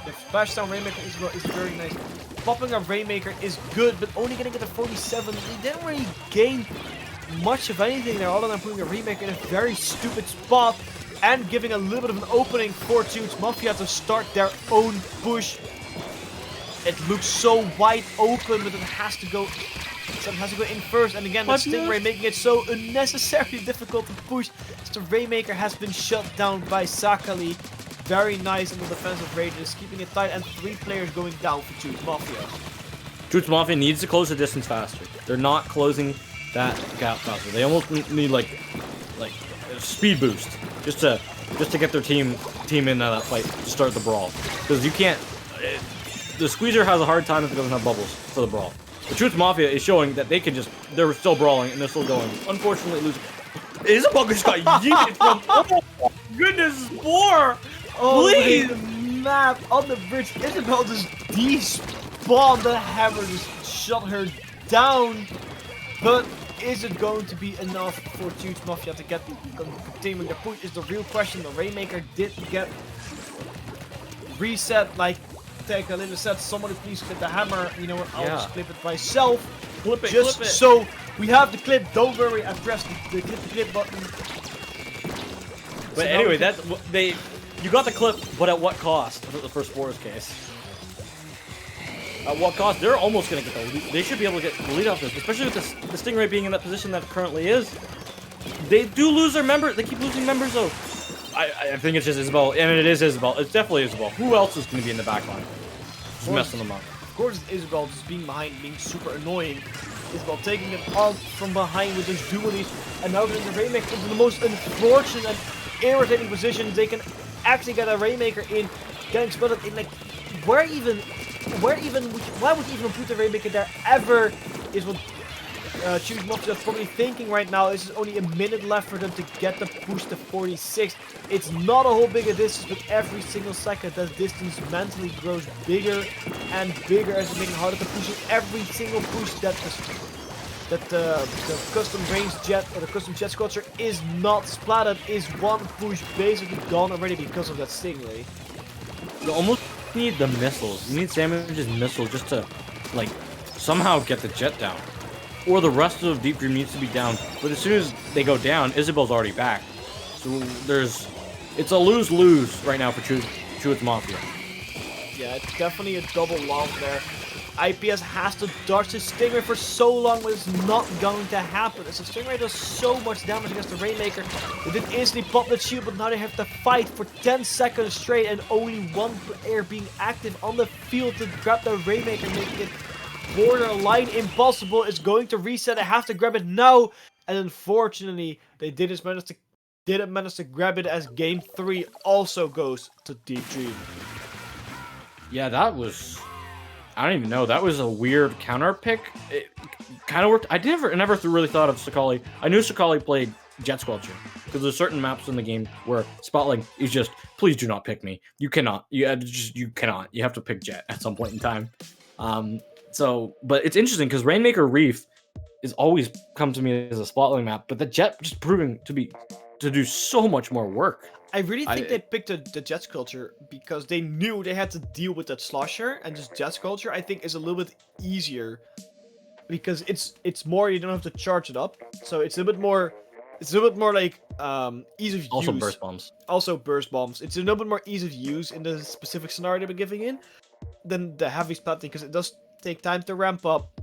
The splashdown Rainmaker is very nice. Popping a Rainmaker is good, but only getting it to 47. They didn't really gain much of anything there other than putting a Rainmaker in a very stupid spot and giving a little bit of an opening for Chewits Mafia to start their own push. It looks so wide open, but it has to go. It has to go in first, and again, the Stingray making it so unnecessarily difficult to push. So the Rainmaker has been shut down by Sakali. Very nice on the defensive ranges, keeping it tight, and 3 players going down for Chewits Mafia.
Chewits Mafia needs to close the distance faster. They're not closing that gap faster. They almost need like a speed boost just to get their team in that fight to start the brawl. Because you can't. The Squeezer has a hard time if it doesn't have bubbles for the brawl. The Truth Mafia is showing that they're still brawling and they're still going. Unfortunately, losing. Isabel just got yeeted from. Oh my goodness, 4.
Oh,
Please.
the map on the bridge. Isabel just despawned the hammer, just shot her down. But is it going to be enough for Huge Mafia to get continuing the push? Is the real question. The Rainmaker did get reset. Like, take a little set. Somebody please clip the hammer. You know what? I'll just clip it myself.
Clip it.
Just
clip it.
so we have the clip. Don't worry. I pressed the clip button.
But anyway, you got the clip, but at what cost? For the first Spores case. At what cost? They're almost gonna get the lead. They should be able to get the lead off this, especially with the Stingray being in that position that it currently is. They do lose their members. They keep losing members though. I think it's just Isabel, and it is Isabel. It's definitely Isabel. Who else is gonna be in the back line? Just messing them up.
Of course, it's Isabel just being behind, being super annoying. Isabel taking it out from behind with those dualies, and now getting the Rainmaker into the most unfortunate and irritating position. They can actually get a Rainmaker in, getting spotted in like why would you even put the Rainmaker there ever is what Huge Mafia is probably thinking right now. This is only a minute left for them to get the push to 46. It's not a whole bigger distance, but every single second that distance mentally grows bigger and bigger as it's making harder to push it. Every single push that the custom range jet or the custom jet sculpture is not splatted is one push basically gone already because of that Stingray.
You almost need the missiles. You need Sandwich's missiles just to, like, somehow get the jet down. Or the rest of Deep Dream needs to be down. But as soon as they go down, Isabel's already back. So it's a lose-lose right now for Truth Mafia.
Yeah, it's definitely a double loss there. IPS has to dodge the Stingray for so long, but it's not going to happen. As the Stingray does so much damage against the Rainmaker, they did instantly pop the shield, but now they have to fight for 10 seconds straight, and only one player being active on the field to grab the Rainmaker, making it borderline impossible. It's going to reset. I have to grab it now, and unfortunately, they didn't manage to grab it as Game 3 also goes to Deep Dream.
Yeah, that was... I don't even know. That was a weird counter pick. It kind of worked. I never really thought of Sakali. I knew Sakali played Jet Squelcher because there's certain maps in the game where Spotlight is just, please do not pick me. You cannot. You cannot. You have to pick Jet at some point in time. But it's interesting because Rainmaker Reef is always come to me as a Spotlight map, but the Jet just proving to do so much more work.
I really think they picked the Jet Sculpture because they knew they had to deal with that Slosher, and just Jet Sculpture I think is a little bit easier because it's more, you don't have to charge it up, so it's a bit more like ease of use.
Also burst bombs.
Also burst bombs. It's a little bit more ease of use in the specific scenario they're giving in than the heavy splatting because it does take time to ramp up,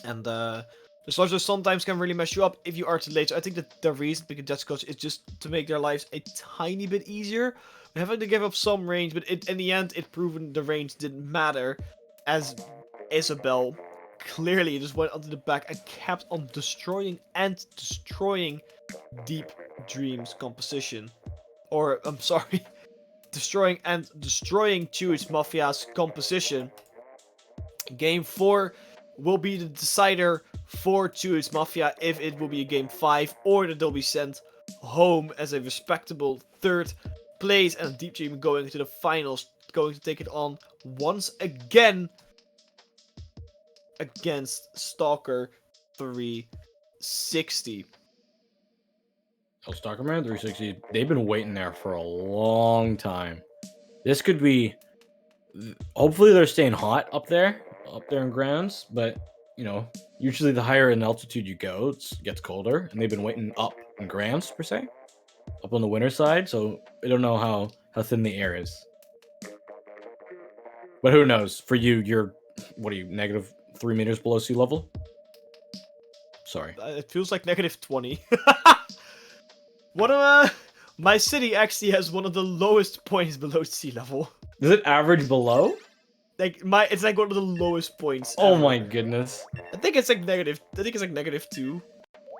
and the Slosher sometimes can really mess you up if you are too late. So I think that the reason to pick a Jet Sculpture is just to make their lives a tiny bit easier. They're having to give up some range, but in the end, it proven the range didn't matter, as Isabel clearly just went onto the back and kept on destroying Deep Dream's composition. Or, I'm sorry, destroying Huge Mafia's composition. Game 4 will be the decider for Huge Mafia if it will be a Game 5 or that they'll be sent home as a respectable 3rd place, and Deep Dream going to the finals, going to take it on once again against Stalker 360.
Oh, Stalkerman 360, they've been waiting there for a long time. This could be... Hopefully they're staying hot up there in grounds, but, you know, usually the higher in altitude you go, it gets colder, and they've been waiting up in grounds, per se. Up on the winter side, so I don't know how thin the air is. But who knows? For you, you're, what are you, -3 meters below sea level? Sorry.
It feels like -20. My city actually has one of the lowest points below sea level.
Does it average below?
Like it's like one of the lowest points.
Oh
ever.
my goodness.
I think it's like negative. I think it's like -2.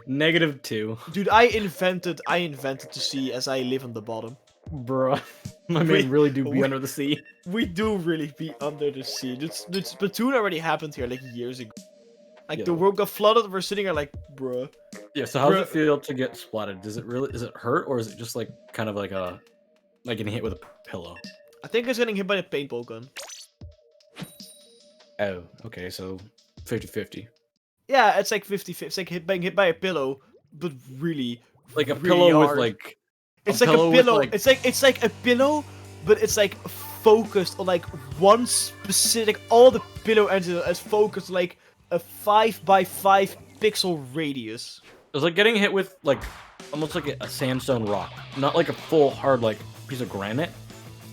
-2.
Dude, I invented to see as I live on the bottom.
Bruh. My
We-
man really do be
we-
under the sea.
We do really be under the sea. Splatoon already happened here like years ago. Like the
Yeah.
world got flooded. We're sitting here like, bruh.
Yeah, so how does
Bruh.
it feel to get splatted? Does it hurt, or is it just like kind of like getting hit with a pillow?
I think it's getting hit by a paintball gun.
Oh, okay, so 50-50.
Yeah, it's like 50-50. It's like being hit by a pillow, but really,
Like a
really
pillow
hard.
with like
It's like a
pillow with,
pillow.
like-
It's like a pillow, but it's like focused on like one specific. All the pillow ends is focused like a 5x5 pixel radius.
It's like getting hit with like almost like a sandstone rock, not like a full hard like piece of granite,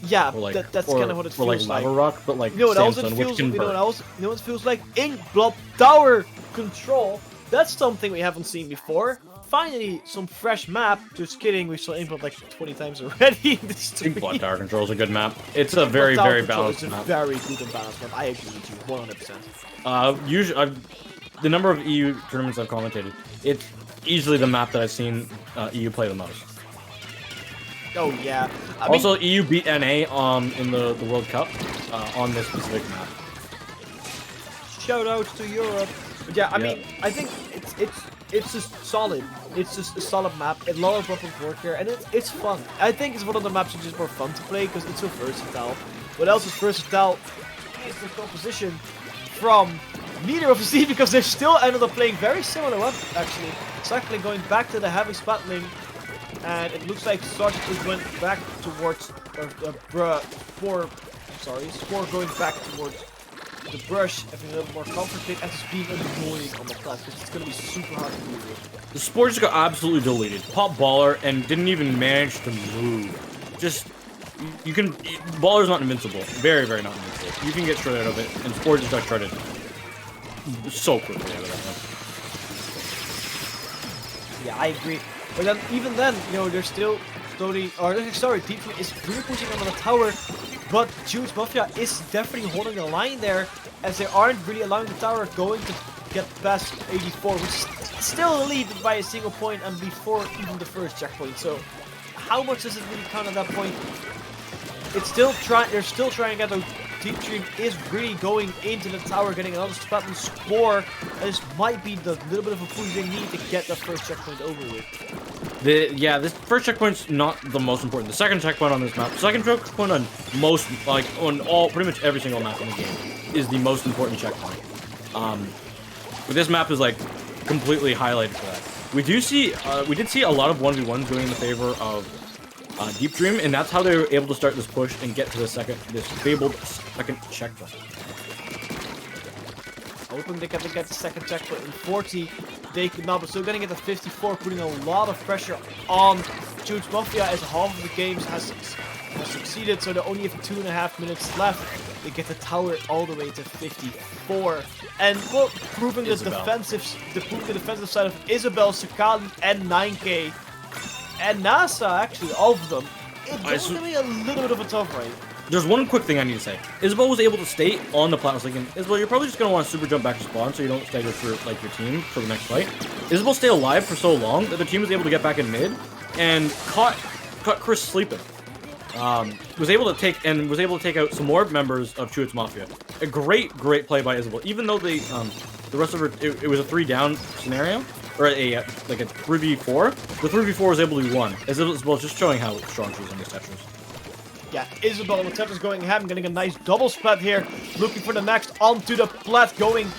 Yeah,
or like
that's
or,
kind of what it
or
feels
like
like.
lava rock, but like
You know what else it
sandstone, which
feels?
can
You know what
burn.
else? You know what it feels like? Ink Blob Tower Control. That's something we haven't seen before. Finally, some fresh map. Just kidding, we saw Inkblood like 20 times already in this
Think Blood
stream.
Tower Control is a good map. It's a very
Tower
very
Control
balanced
is a
map.
very good and balanced map. I agree with you 100%.
Usually, the number of EU tournaments I've commentated, it's easily the map that I've seen EU play the most.
Oh yeah. I mean,
Also, EU beat NA in the World Cup on this specific map.
shout out to Europe. But yeah, I
Yeah.
mean, I think it's just solid. It's just a solid map. A lot of weapons work here, and it's fun. I think it's one of the maps which is more fun to play because it's so versatile. What else is versatile is the composition from neither of the teams because they still ended up playing very similar weapons actually. Cycling going back to the heavy spatling, and it looks like Sarge went back towards Spore going back towards the brush, having a little more complicated and just being annoying on the class because it's gonna be super hard to deal with.
The Sport just got absolutely deleted. Pop Baller and didn't even manage to move. Just you can Baller's not invincible. Very very not invincible. You can get shredded out of it, and Sport just got shredded so quickly out of that one.
Yeah, I agree. But then, even then, you know, they're still slowly, Deep is really pushing them on the tower, but Juice Mafia is definitely holding the line there, as they aren't really allowing the tower going to get past 84, which is still a lead by a single point and before even the first checkpoint. So, how much does it really count at that point? It's still they're still trying to get a Deep Dream is really going into the tower, getting another spot and score. And this might be the little bit of a push they need to get the first checkpoint over with.
This first checkpoint's not the most important. The second checkpoint on this map, second checkpoint on most, like on pretty much every single map in the game, is the most important checkpoint. But this map is like completely highlighted for that. We did see a lot of 1v1s going in the favor of Deep Dream, and that's how they were able to start this push and get to this fabled second checkpoint.
Hoping they can get the second checkpoint in 40. They could not, but still getting it to 54, putting a lot of pressure on Juice Mafia as half of the games has succeeded, so they only have 2.5 minutes left. They get the tower all the way to 54. And well, proving the defensive side of Isabel, Sakali, and 9K. And NASA, actually, all of them. It's going to be a little bit of a tough fight.
There's one quick thing I need to say. Isabel was able to stay on the platform. Like, Isabel, you're probably just going to want to super jump back to spawn so you don't stagger through like your team for the next fight. Isabel stayed alive for so long that the team was able to get back in mid and caught Chris sleeping. Was able to take out some more members of Chuit's Mafia. A great play by Isabel. Even though the rest of her, it was a 3-down scenario. Or like a 3v4. The 3v4 was able to be won. Isabel just showing how strong she is on these Tetris.
Yeah, Isabel with Tetris going ham, getting a nice double splat here. Looking for the next onto the plat, going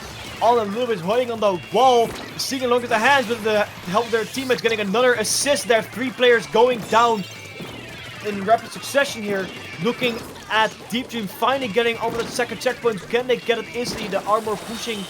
all a little bit, holding on the wall. Seeing along with the hands with the help of their teammates, getting another assist there. 3 players going down in rapid succession here. Looking at Deep Dream finally getting over the second checkpoint. Can they get it instantly? The armor pushing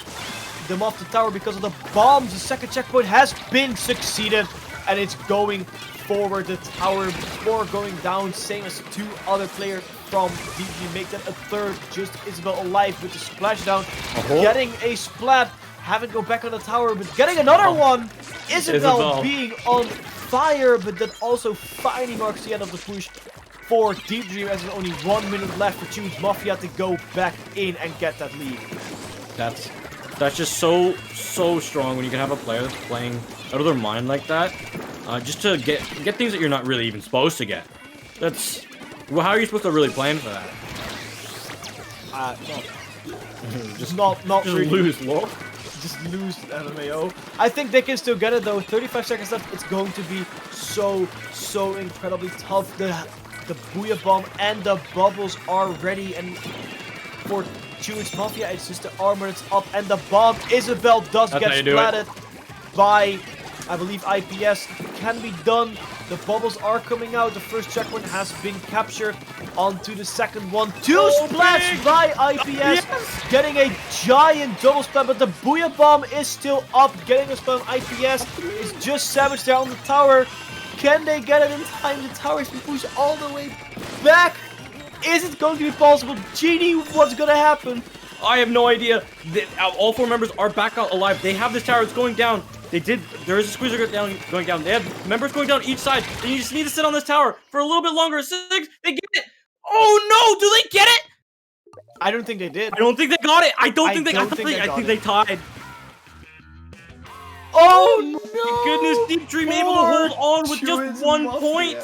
them off the tower because of the bombs. The second checkpoint has been succeeded, and it's going forward. The tower Spore going down, same as 2 other players from DG. Make that a third. Just Isabel alive with the splashdown. Getting a splat. Having to go back on the tower, but getting another one. Isabel being on fire, but that also finally marks the end of the push. for Deep Dream as there's only 1 minute left for Choose Mafia to go back in and get that lead.
That's just so strong when you can have a player that's playing out of their mind like that, just to get things that you're not really even supposed to get. That's well, how are you supposed to really plan for that?
Not
Just
really.
lose, lol.
Just lose LMAO. I think they can still get it though. 35 seconds left. It's going to be so incredibly tough. The Booyah Bomb and the bubbles are ready, and for Chewits Mafia, it's just the armor that's up, and the bomb Isabel does
That's
get
how you do it.
splatted by, I believe, IPS. Can be done. The bubbles are coming out. The first checkpoint has been captured. Onto the second one. Two splats by IPS. Getting a giant double splat, but the Booyah Bomb is still up. Getting a splat on IPS. Is just savaged there on the tower. Can they get it in time? The tower has been pushed all the way back. Is it going to be possible? Genie, what's going to happen?
I have no idea. All 4 members are back out alive. They have this tower. It's going down. There is a squeezer going down. They have members going down each side. They just need to sit on this tower for a little bit longer. 6. They get it. Oh no! Do they get it?
I don't think they did.
I don't think they got it. I think they tied. Oh my goodness! Deep Dream able to hold on with just 1 point.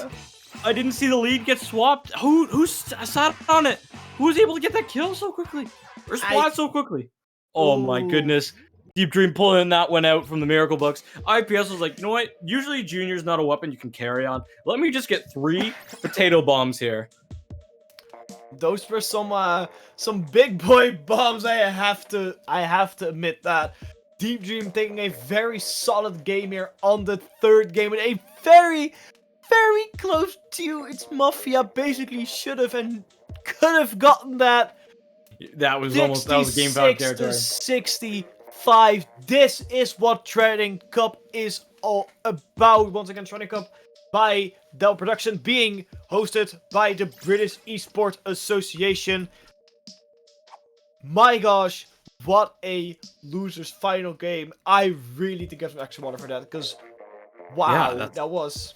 I didn't see the lead get swapped. Who sat on it? Who was able to get that kill so quickly? Or spot so quickly? Oh my goodness. Deep Dream pulling that one out from the Miracle Books. IPS was like, you know what? Usually Junior's not a weapon you can carry on. Let me just get 3 potato bombs here.
Those were some big boy bombs. I have to admit that. Deep Dream taking a very solid game here on the 3rd game with a very close to its Mafia. Basically should have and could have gotten that.
That was almost game foul territory.
65. This is what Triton Cup is all about. Once again, Triton Cup by Dapple Productions, being hosted by the British Esports Association. My gosh, what a loser's final game. I really need to get some extra water for that, because wow, that was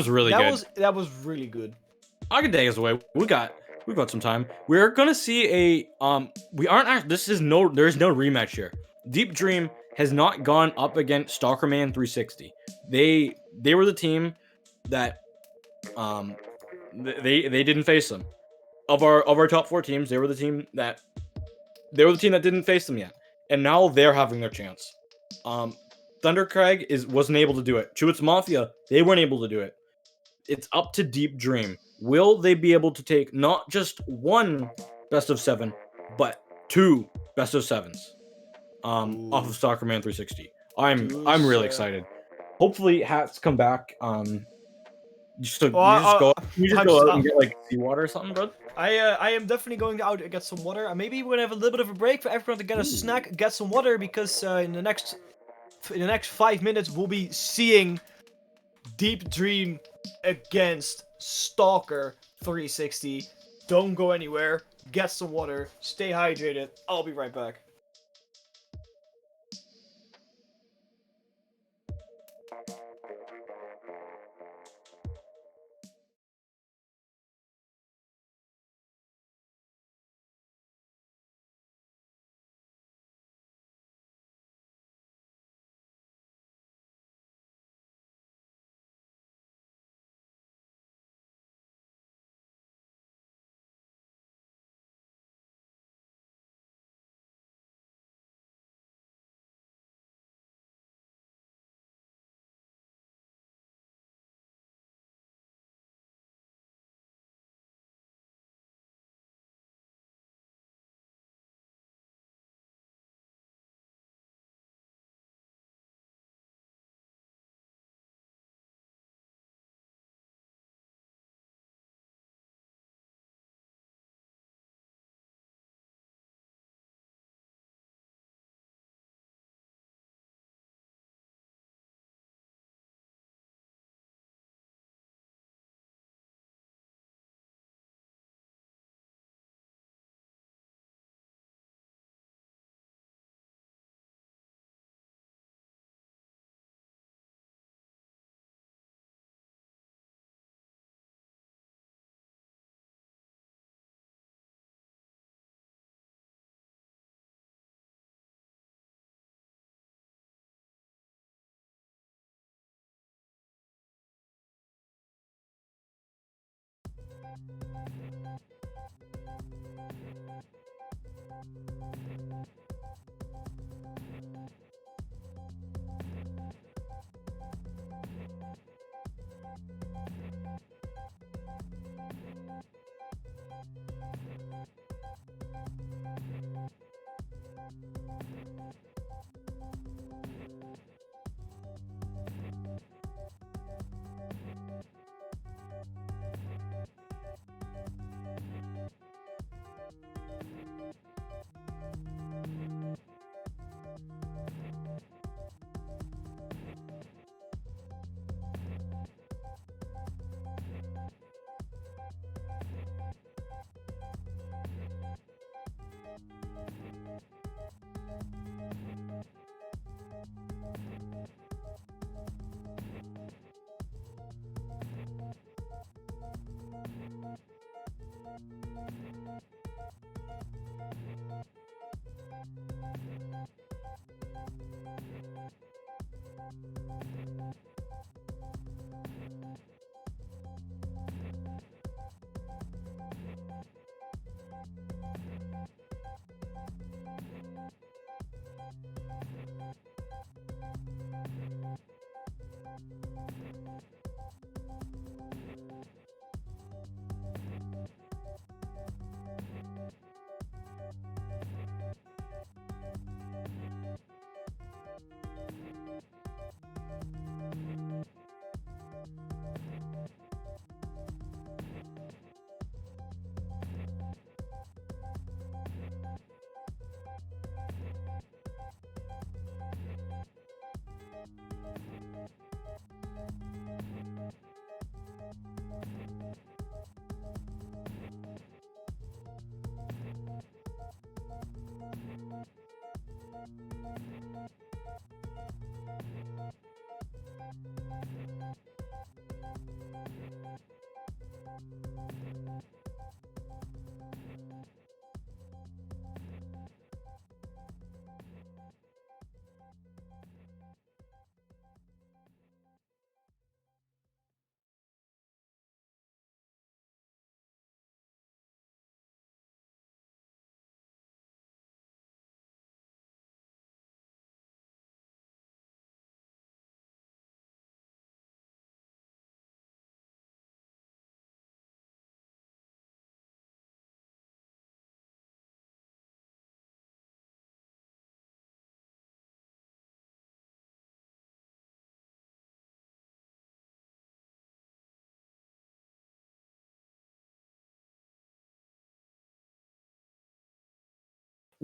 really good.
That was really good.
I can take us away. We've got some time. We're gonna see a there is no rematch here. Deep Dream has not gone up against Stalkerman 360. They were the team that they didn't face them. Of our top 4 teams, they were the team that didn't face them yet. And now they're having their chance. Thundercrag wasn't able to do it. Chewits Mafia, they weren't able to do it. It's up to Deep Dream. Will they be able to take not just 1 best of 7, but 2 best of 7s off of Stalkerman 360? I'm really excited. Hopefully hats come back. You just go out and get like seawater or something, bro.
I am definitely going out to get some water. Maybe we're gonna have a little bit of a break for everyone to get a snack, get some water, because in the next 5 minutes we'll be seeing Deep Dream against Stalker 360. Don't go anywhere. Get some water. Stay hydrated. I'll be right back.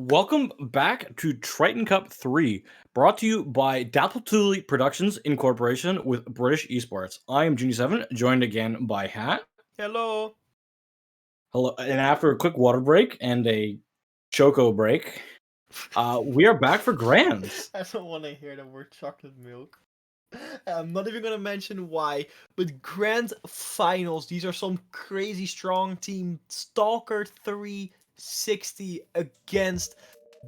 Welcome back to Triton Cup 3, brought to you by Dapple Productions in cooperation with British Esports. I am Juni7, joined again by Hat.
Hello.
Hello, and after a quick water break and a choco break, we are back for Grands.
I don't want to hear the word chocolate milk. I'm not even gonna mention why, but grand finals. These are some crazy strong team. Stalker 360 against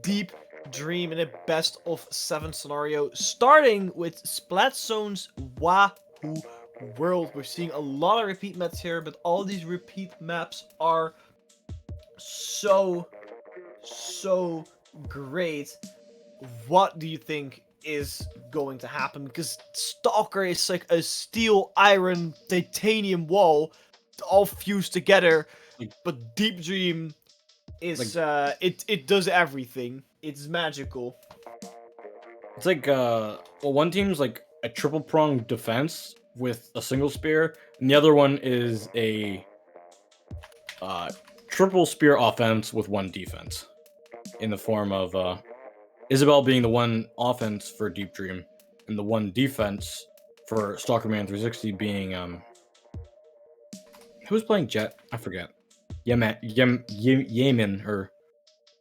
Deep Dream in a best of 7 scenario, starting with Splatzone's Wahoo World. We're seeing a lot of repeat maps here, but all these repeat maps are so great. What do you think is going to happen? Because Stalker is like a steel, iron, titanium wall all fused together, but Deep Dream is it does everything. It's magical.
It's like one team's like a triple pronged defense with a single spear, and the other one is a triple spear offense with one defense, in the form of Isabel being the one offense for Deep Dream, and the one defense for Stalkerman 360 being who was playing Jet? I forget. Yemen or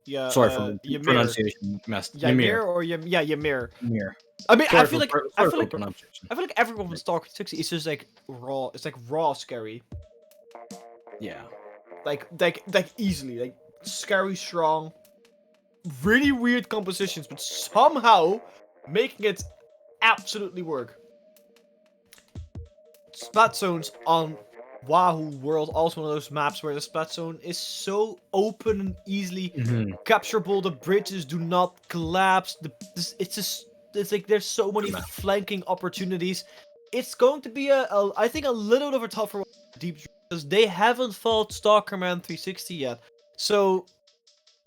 Yeah,
sorry for
Ymir.
pronunciation mess.
Ymir or Ymir.
Ymir.
I mean,
Sorry
I feel
for pronunciation.
like everyone from Stalker 60 is just like raw. It's like raw scary.
Yeah.
Like easily, like scary strong. Really weird compositions, but somehow making it absolutely work. Splat zones on Wahoo World, also one of those maps where the Splat Zone is so open and easily
Mhm.
capturable. The bridges do not collapse. It's like there's so many
map.
flanking opportunities. It's going to be I think a little bit of a tougher one for Deep Dream because they haven't fought Stalkerman 360 yet. So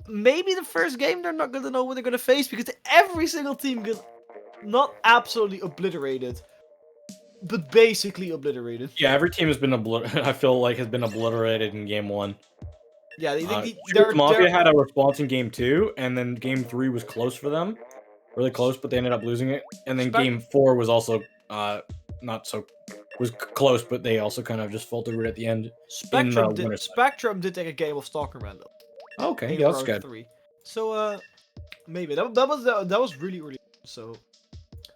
maybe the first game they're not gonna know what they're gonna face because every single team gets not absolutely obliterated, but basically obliterated.
Yeah, every team has been I feel like has been obliterated in game 1.
Yeah,
Truth Mafia had a response in game 2, and then game 3 was close for them, really close, but they ended up losing it. And then game 4 was also not so close, but they also kind of just faltered right at the end.
Spectrum did take a game of Stalkerman though.
Okay, yeah, that's good.
3. So maybe that was really good. So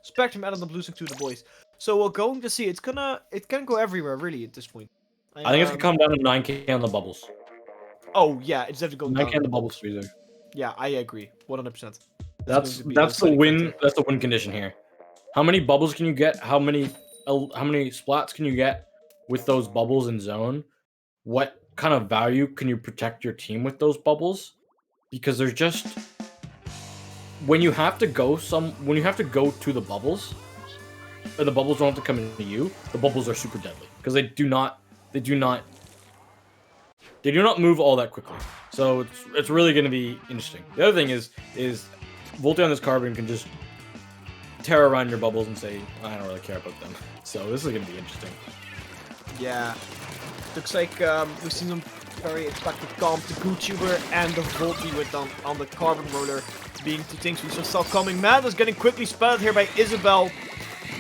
Spectrum ended up losing to the boys. So we're going to see. It can go everywhere really at this point.
I think it's gonna come down to 9K on the bubbles.
Oh yeah, it's definitely going
9K on the bubbles freezer.
Yeah, I agree, 100%.
That's the win. That's the win condition here. How many bubbles can you get? How many splats can you get with those bubbles in zone? What kind of value can you protect your team with those bubbles? Because there's just when you have to go to the bubbles, or the bubbles don't have to come into you. The bubbles are super deadly because they do not move all that quickly. So it's really going to be interesting. The other thing is Volti on this carbon can just tear around your bubbles and say, I don't really care about them. So this is going to be interesting.
Yeah. Looks like we've seen some very expected comp, the GoTuber and the Volti with on the carbon roller being two things we saw coming. Madness getting quickly spotted here by Isabel.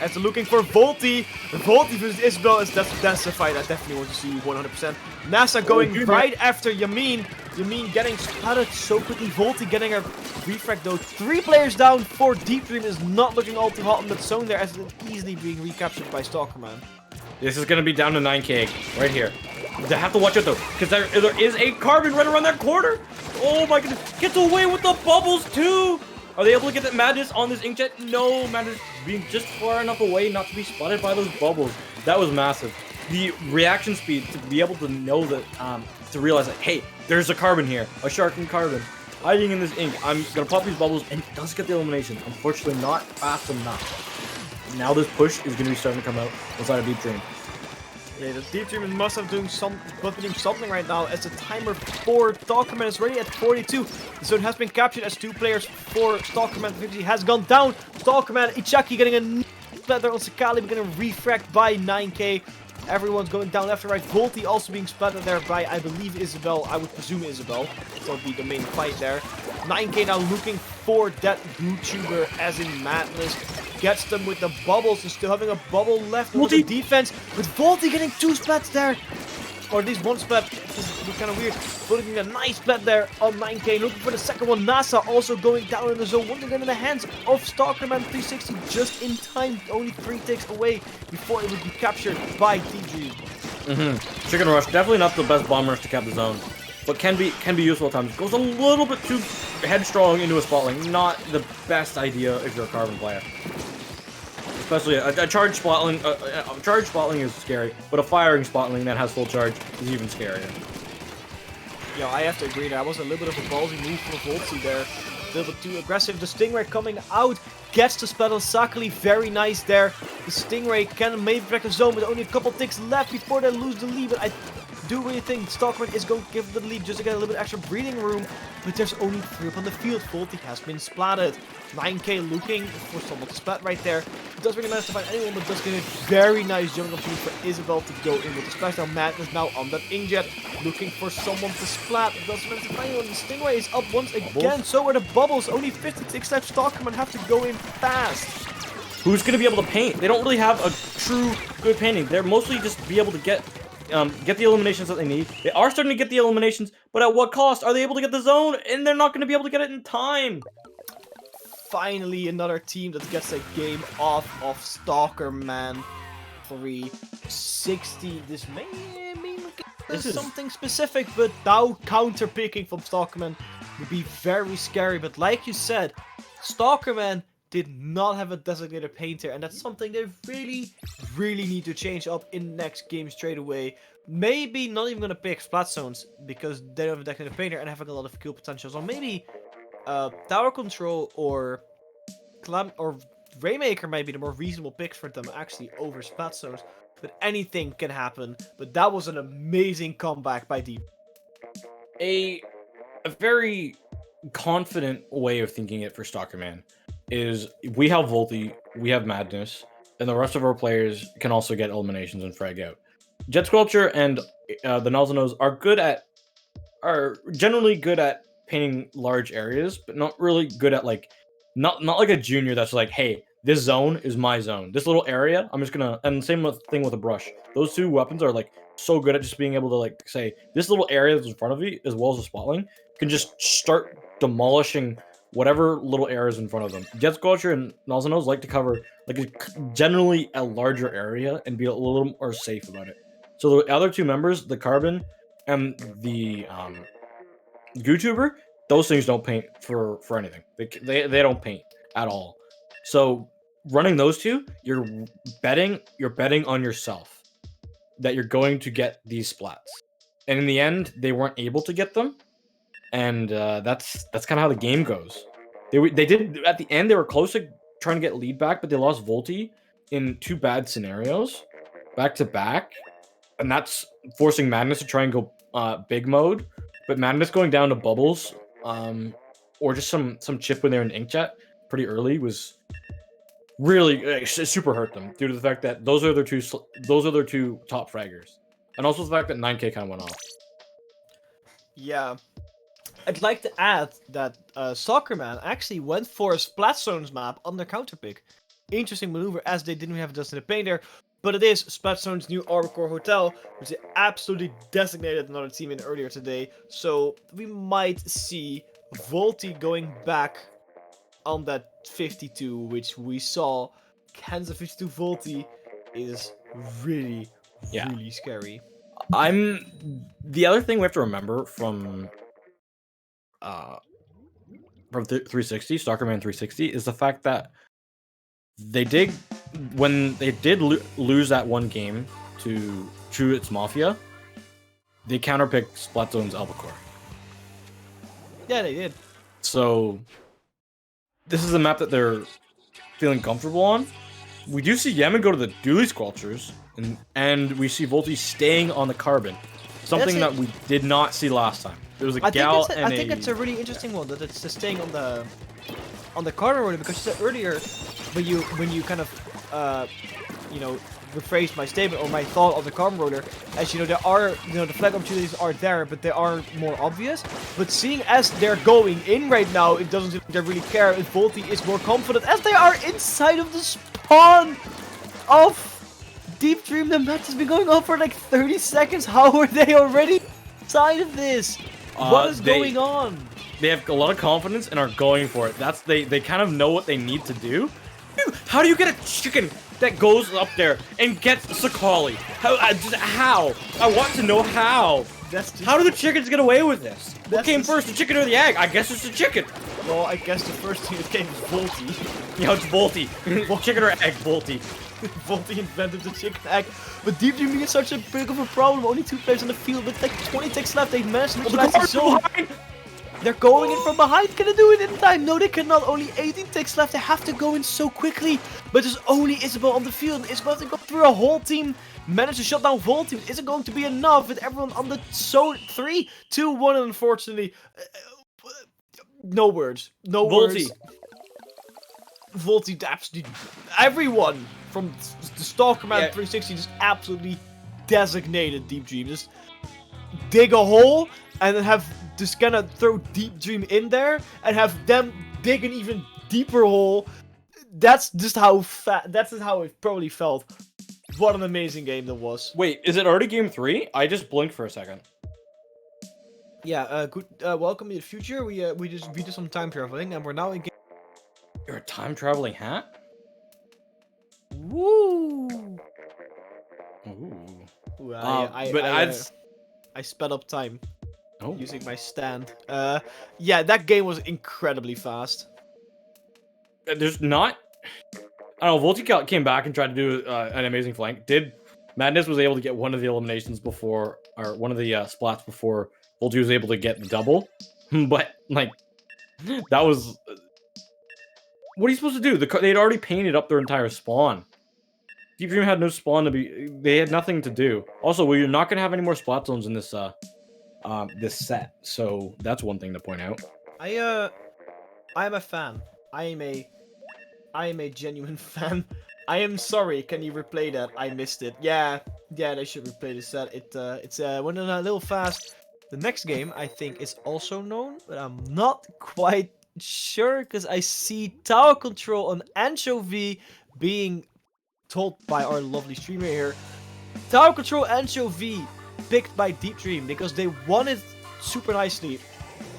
As they're looking for Volti. Volti versus Isabel that's a fight I definitely want to see 100%. NASA going right after Yamin. Yamin getting spotted so quickly. Volti getting a refract though. 3 players down for Deep Dream is not looking all too hot in that zone there as it's easily being recaptured by Stalkerman.
This is going to be down to 9K right here. They have to watch out though, because there is a carbon right around that corner. Oh my goodness. Gets away with the bubbles too. Are they able to get that Madness on this inkjet? No, Madness being just far enough away not to be spotted by those bubbles. That was massive. The reaction speed to be able to know that, to realize that, hey, there's a carbon here, a shark and carbon hiding in this ink. I'm gonna pop these bubbles, and it does get the elimination. Unfortunately, not fast enough. Now this push is gonna be starting to come out inside of Deep Dream.
Yeah, the Deep Dream must have doing something right now as the timer for Stalkerman is ready at 42. The zone has been captured as 2 players for Stalkerman 50 has gone down. Stalkerman, Ichaki getting a splatter on Sakali, getting refract by 9K. Everyone's going down left and right. Volti also being splattered there by, I believe, Isabel. I would presume Isabel. That'll be the main fight there. 9K now looking for that YouTuber as in Madness. Gets them with the bubbles and still having a bubble left with the defense. With Volti getting 2 splats there. Or at least 1 splat. This is kind of weird. Volti getting a nice splat there on 9K. Looking for the second one. NASA also going down in the zone. Once again in the hands of Stalkerman 360 just in time. Only 3 ticks away before it would be captured by DG.
Chicken Rush, definitely not the best bomb rush to cap the zone. But can be useful at times. Goes a little bit too headstrong into a spot lane. Not the best idea if you're a carbon player. Especially a charge spot lane. A charge spot lane is scary, but a firing spot lane that has full charge is even scarier.
Yeah, I have to agree. That was a little bit of a ballsy move from Volti there. A little bit too aggressive. The Stingray coming out gets the spell on Sakali. Very nice there. The Stingray can maybe break the zone with only a couple ticks left before they lose the lead. But I do really think Stalkerman is going to give the lead just to get a little bit extra breathing room. But there's only 3 up on the field. Volti has been splatted. 9K looking for someone to splat right there. It doesn't really manage to find anyone, but does get a very nice jumping opportunity for Isabel to go in with the splash. Now Madness now on that inkjet, looking for someone to splat. Doesn't manage to find anyone. The Stingray is up once again. So are the bubbles. Only 56 left. Stalkerman have to go in fast.
Who's going to be able to paint? They don't really have a true good painting. They're mostly just be able to get the eliminations that they need. They are starting to get the eliminations, but at what cost? Are they able to get the zone? And they're not going to be able to get it in time.
Finally, another team that gets a game off of Stalkerman 360. This may mean this is something specific, but now counter-picking from Stalkerman would be very scary. But like you said, Stalkerman did not have a designated painter, and that's something they really need to change up in next game straight away. Maybe not even gonna pick Splat Zones because they don't have a designated painter and having a lot of kill potential. So maybe Tower Control or Raymaker might be the more reasonable picks for them actually over Splat Zones. But anything can happen. But that was an amazing comeback by Deep.
A very confident way of thinking it for Stalker Man is we have Volti, we have Madness, and the rest of our players can also get eliminations and frag out. Jet Squelcher and the Nalzanos are generally good at painting large areas, but not really good at not like a junior that's like, hey, this zone is my zone. This little area, I'm just gonna. And thing with a brush. Those two weapons are like so good at just being able to like say this little area that's in front of you, as well as the spotling, can just start demolishing whatever little areas in front of them. Jet Squelcher and Nalzanos like to cover generally a larger area and be a little more safe about it. So the other two members, the Carbon and the YouTuber, those things don't paint for anything. They don't paint at all. So running those two, you're betting on yourself that you're going to get these splats. And in the end, they weren't able to get them, and that's kind of how the game goes. They did at the end. They were close to trying to get lead back, but they lost Volti in two bad scenarios, back to back, and that's forcing Madness to try and go big mode. But Madness going down to bubbles, or just some chip when they're in Inkjet pretty early was really super hurt them due to the fact that those are their two top fraggers, and also the fact that 9K kind of went off.
Yeah. I'd like to add that Soccerman actually went for a Splat Zones map on their counterpick. Interesting maneuver as they didn't have a designated painter, but it is Splat Zones' new Arbor Hotel, which they absolutely designated another team in earlier today. So we might see Volti going back on that 52, which we saw. Kansas 52 Volti is really scary.
The other thing we have to remember from 360, Stalkerman 360, is the fact that when they did lose that one game to True It's Mafia, they counterpicked Splat Zone's Albacore.
Yeah, they did.
So this is a map that they're feeling comfortable on. We do see Yemen go to the Dooley Squelchers, and we see Volti staying on the Carbon. Something that we did not see last time. There was a gal and
I think it's a really interesting one that it's staying on the Carbon rotor, because you said earlier when you kind of rephrased my statement or my thought on the Carbon rotor, as you know, there are the flag opportunities are there, but they are more obvious. But seeing as they're going in right now, it doesn't seem like they really care if Volti is more confident, as they are inside of the spawn of Deep Dream. The match has been going on for like 30 seconds. How are they already inside of this? What is going on?
They have a lot of confidence and are going for it. They kind of know what they need to do. Dude, how do you get a chicken that goes up there and gets Sakali? How? I want to know how. How do the chickens get away with this? What came first, the chicken or the egg? I guess it's the chicken.
Well, I guess the first thing that came was Volti.
Yeah, it's Volti. Chicken or egg, Volti.
Volti invented the chicken egg. But Deep Dream is such a big of a problem. Only 2 players on the field with like 20 ticks left. They managed to neutralize the zone. They're going in from behind. Can they do it in time? No, they cannot. Only 18 ticks left. They have to go in so quickly. But there's only Isabel on the field. Isabel has to go through a whole team. Manage to shut down Volti. Is it going to be enough with everyone on the zone? 3, 2, 1, unfortunately. No words. No words. Volti, absolutely. Everyone from the Stalkerman 360 just absolutely designated Deep Dream. Just dig a hole and then have just kind of throw Deep Dream in there and have them dig an even deeper hole. That's just how it probably felt. What an amazing game that was.
Wait, is it already game 3? I just blinked for a second.
Yeah, good. Welcome to the future. We did some time traveling and we're now in game.
You're a time traveling hat?
Woo!
Ooh.
I sped up time using
Oh.
my stand. Yeah, that game was incredibly fast.
there's not. I don't know. Volti came back and tried to do an amazing flank. Madness was able to get one of the eliminations before, or one of the splats before Volti was able to get the double. But like, that was. What are you supposed to do? They'd already painted up their entire spawn. Deep Dream had no spawn to be. They had nothing to do. Also, we're not gonna have any more splat zones in this this set, so that's one thing to point out.
I'm a fan. I am a genuine fan. I am sorry. Can you replay that? I missed it. Yeah, they should replay this set. It's went a little fast. The next game I think is also known, but I'm not quite sure because I see Tower Control on Anchovy being told by our lovely streamer here. Tower Control Anchovy picked by Deep Dream because they won it super nicely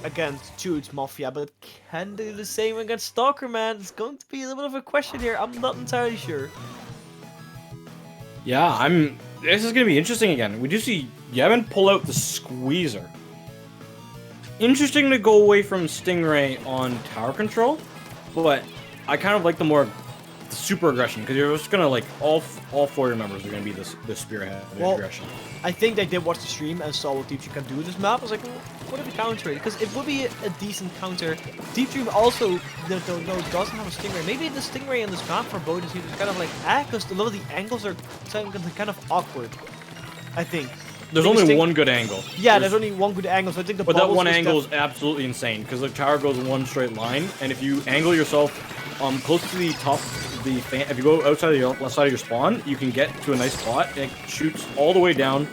against Jude's Mafia, but can they do the same against Stalker Man? It's going to be a little bit of a question here. I'm not entirely sure.
Yeah, this is gonna be interesting again. We do see Yevon pull out the Squeezer. Interesting to go away from Stingray on Tower Control, but I kind of like the super aggression because you're just gonna like all four of your members are gonna be the spearhead of aggression.
I think they did watch the stream and saw what Deep Dream can do with this map. I was like, well, what if we counter it? Because it would be a decent counter. Deep Dream also doesn't have a Stingray. Maybe the Stingray in this map for both is kind of like because a lot of the angles are kind of awkward. I think.
There's only one good angle.
Yeah, there's only one good angle, so I think the
But that one
is
angle is absolutely insane because the tower goes in one straight line, and if you angle yourself close to the top of the fan, if you go outside of your left side of your spawn, you can get to a nice spot and it shoots all the way down.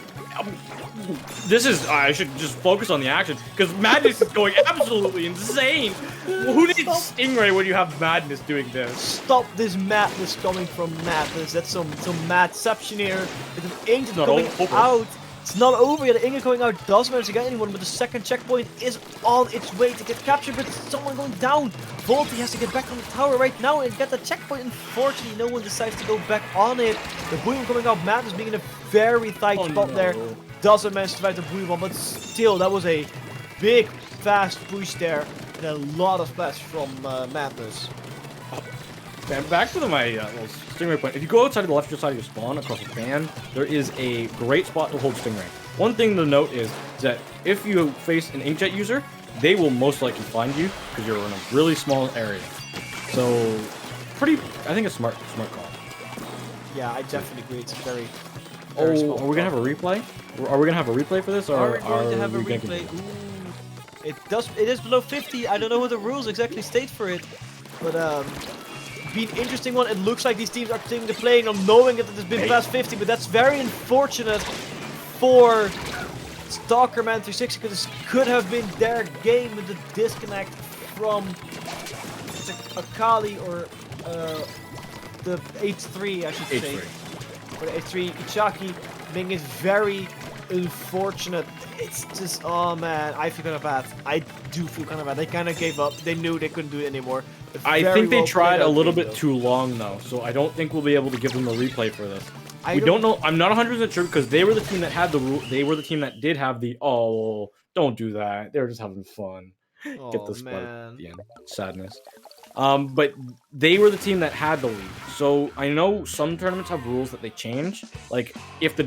I should just focus on the action because Madness is going absolutely insane. Who needs Stingray when you have Madness doing this?
Stop this madness coming from Madness. That's some madception here. With an Ingot coming out. It's not over yet. The Ingot coming out does manage to get anyone, but the second checkpoint is on its way to get captured, but someone going down. Volti has to get back on the tower right now and get the checkpoint. Unfortunately, no one decides to go back on it. The Boom coming out, Madness being in a very tight spot there. Doesn't manage to fight the Boom, but still, that was a big, fast push there. And a lot of splash from Madness.
Back to my little Stingray point. If you go outside of the left side of your spawn across the fan, there is a great spot to hold Stingray. One thing to note is that if you face an Inkjet user, they will most likely find you because you're in a really small area. So, I think it's smart call.
Yeah, I definitely agree. It's very
are we gonna have a replay? Are we gonna have a replay for this, or
are we going to have a replay? Ooh. It is below 50. I don't know what the rules exactly state for it, but be an interesting one. It looks like these teams are taking the playing on knowing that it has been past 50, but that's very unfortunate for Stalkerman 360 because this could have been their game with the disconnect from Akali or the H3, I should say. For the H3, Ichaki being it very unfortunate. It's just, oh man, I feel kind of bad. I do feel kind of bad. They kind of gave up. They knew they couldn't do it anymore.
I think they tried a little bit too long though, so I don't think we'll be able to give them a replay for this. We don't know. I'm not 100% sure because they were the team that had the rule. They were the team that did have the. Oh, don't do that. They were just having fun. Get this spot at the end. Sadness. But they were the team that had the lead. So I know some tournaments have rules that they change. Like if the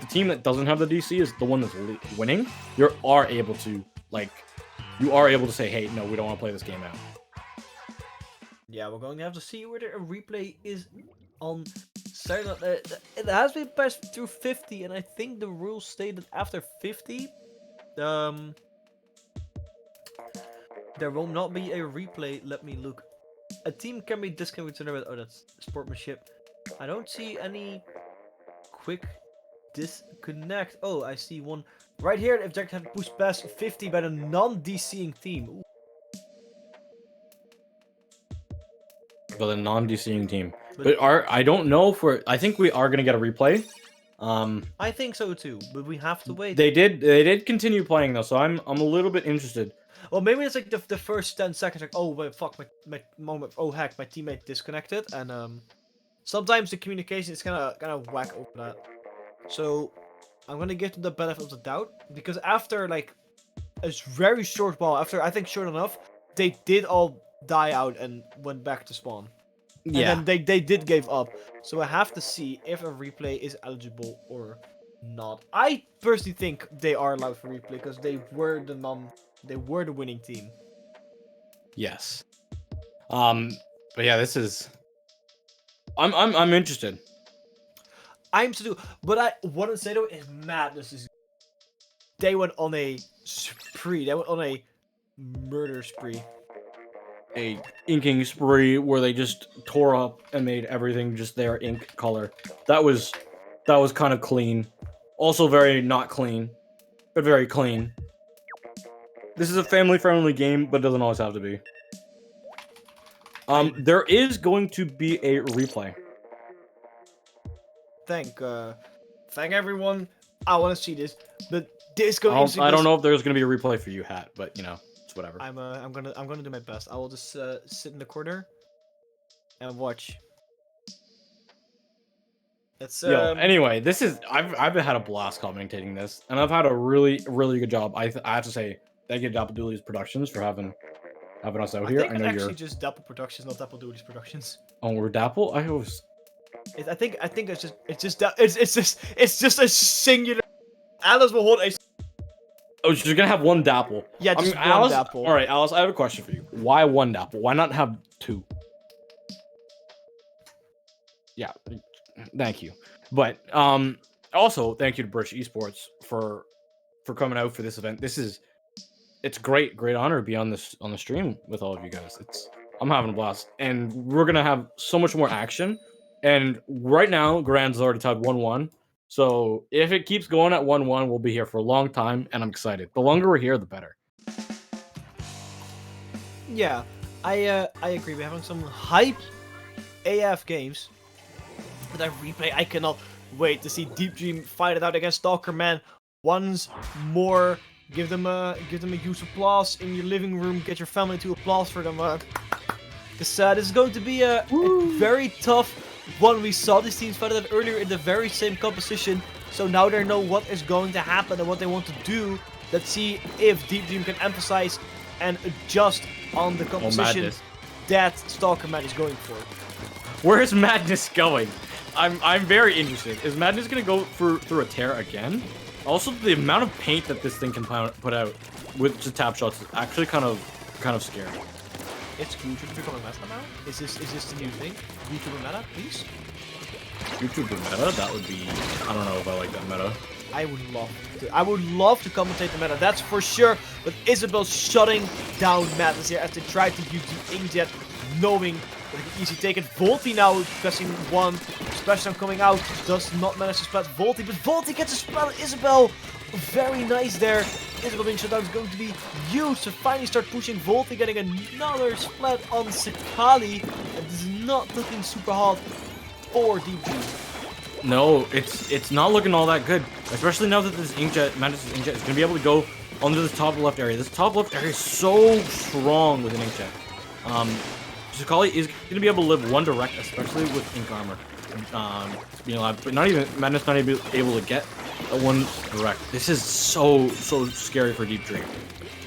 team that doesn't have the DC is the one that's winning, you are able to say, hey, no, we don't want to play this game out.
Yeah, we're going to have to see whether a replay is on Saturday. It has been passed through 50, and I think the rules state that after 50, there will not be a replay. Let me look. A team can be disconnected tournament. Oh, that's sportsmanship. I don't see any quick disconnect. Oh, I see one right here. If Jack had pushed past 50 by the non-DCing team. Ooh.
But the non-DCing team. But I don't know if I think we are gonna get a replay.
I think so too, but we have to wait.
They did continue playing though, so I'm a little bit interested.
Well, maybe it's like the first 10 seconds, like, oh, wait, fuck, my moment, oh heck, my teammate disconnected, and sometimes the communication is kind of whack over that. So I'm gonna give them the benefit of the doubt because after like a very short while, after I think short enough, they did all die out and went back to spawn.
Yeah.
And then they did give up. So I have to see if a replay is eligible or not. I personally think they are allowed for replay because they were the winning team.
Yes. But yeah, this is. I'm interested.
I'm to do, but I want to say though is madness is. They went on a spree. They went on a murder spree.
A inking spree where they just tore up and made everything just their ink color. That was kind of clean. Also very not clean, but very clean. This is a family-friendly game, but it doesn't always have to be. There is going to be a replay.
Thank everyone. I want to see this, but this going.
I don't know if there's going to be a replay for you, Hat, but you know, it's whatever.
I'm gonna do my best. I will just sit in the corner and watch. It's
anyway, this is I've had a blast commentating this, and I've had a really good job. I have to say thank you to Dapple Productions for having us out here.
I
know
it's actually
you're
just Dapple Productions, not Dapple Productions.
Oh, we're Dapple. I was.
I think it's just a singular. Alice will hold a.
Oh, so you're gonna have one Dapple.
Yeah, just one
Alice,
Dapple.
All right, Alice, I have a question for you. Why one Dapple? Why not have two? Yeah, thank you. But also thank you to British Esports for coming out for this event. It's great honor to be on the stream with all of you guys. I'm having a blast, and we're gonna have so much more action. And right now, Grand's already tied 1-1. So if it keeps going at 1-1, we'll be here for a long time, and I'm excited. The longer we're here, the better.
Yeah, I agree. We're having some hype AF games. But that replay, I cannot wait to see Deep Dream fight it out against Stalker Man once more. Give them a huge applause in your living room. Get your family to applause for them. Because this is going to be a very tough one. We saw these teams fight it out earlier in the very same composition. So now they know what is going to happen and what they want to do. Let's see if Deep Dream can emphasize and adjust on the composition that Stalker Man is going for.
Where is Madness going? I'm very interested. Is Madness gonna go through a tear again? Also, the amount of paint that this thing can put out with just tap shots is actually kind of scary.
It's YouTube to become a meta now? Is this the new thing? YouTuber meta, please?
YouTuber meta? That would be. I don't know if I like that meta.
I would love to commentate the meta, that's for sure. But Isabel shutting down Madness here as they try to use the inkjet, knowing that they can easily take it. Volty now pressing one. Splashdown coming out. Does not manage to splat Volty, but Volty gets a splat on Isabel. Very nice there. Isabel being shut down is going to be huge to finally start pushing Volty, getting another splat on Sakali. And this is not looking super hot for Deep Dream.
No, it's not looking all that good. Especially now that this inkjet, Madness's inkjet, is gonna be able to go onto the top left area. This top left area is so strong with an inkjet. Sakali is gonna be able to live one direct, especially with ink armor. Being alive, but not even Madness not able to get a one direct. This is so scary for Deep Dream.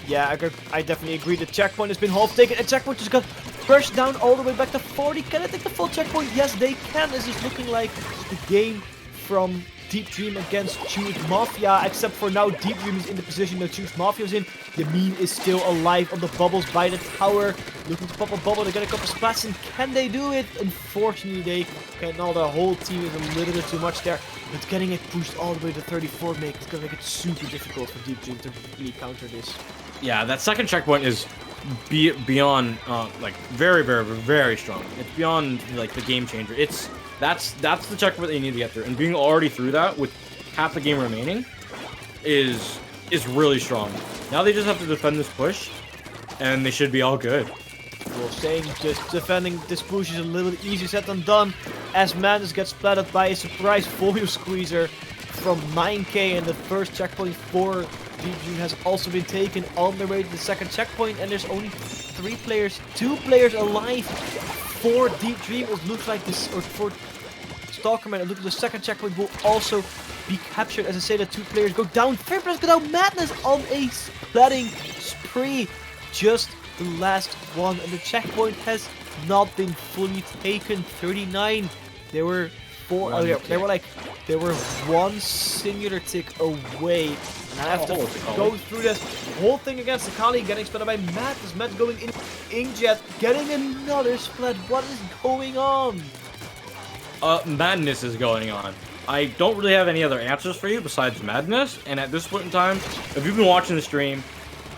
Yeah, I definitely agree. The checkpoint has been half taken, and checkpoint just got pushed down all the way back to 40. Can I take the full checkpoint? Yes, they can. This is looking like the game from Deep Dream against Choose Mafia, except for now Deep Dream is in the position that Choose Mafia is in. Yamin is still alive on the bubbles by the tower, looking to pop a bubble to get a couple splats, and can they do it? Unfortunately, they cannot. The whole team is a little bit too much there, but getting it pushed all the way to 34 it's gonna make it super difficult for Deep Dream to really counter this.
Yeah, that second checkpoint is beyond like very strong. It's beyond like the game changer. That's the checkpoint they need to get through, and being already through that with half the game remaining is really strong. Now they just have to defend this push, and they should be all good.
Well, saying just defending this push is a little bit easier said than done, as Madness gets splattered by a surprise volume squeezer from 9K, and the first checkpoint for Deep Dream has also been taken on their way to the second checkpoint, and there's only 2 players alive for Deep Dream. It looks like this, or for Stalkerman, it looks like the second checkpoint will also be captured. As I say, the 2 players go down. 3 players go down. Madness on a splatting spree. just the last one, and the checkpoint has not been fully taken. 39. There were four.
One
They
tick.
were like, they were one singular tick away. And I have to go through this whole thing against Sakali, getting splatted by Madness. Matt going in Inkjet, getting another splat. What is going on?
Madness is going on. I don't really have any other answers for you besides madness. And at this point in time, if you've been watching the stream,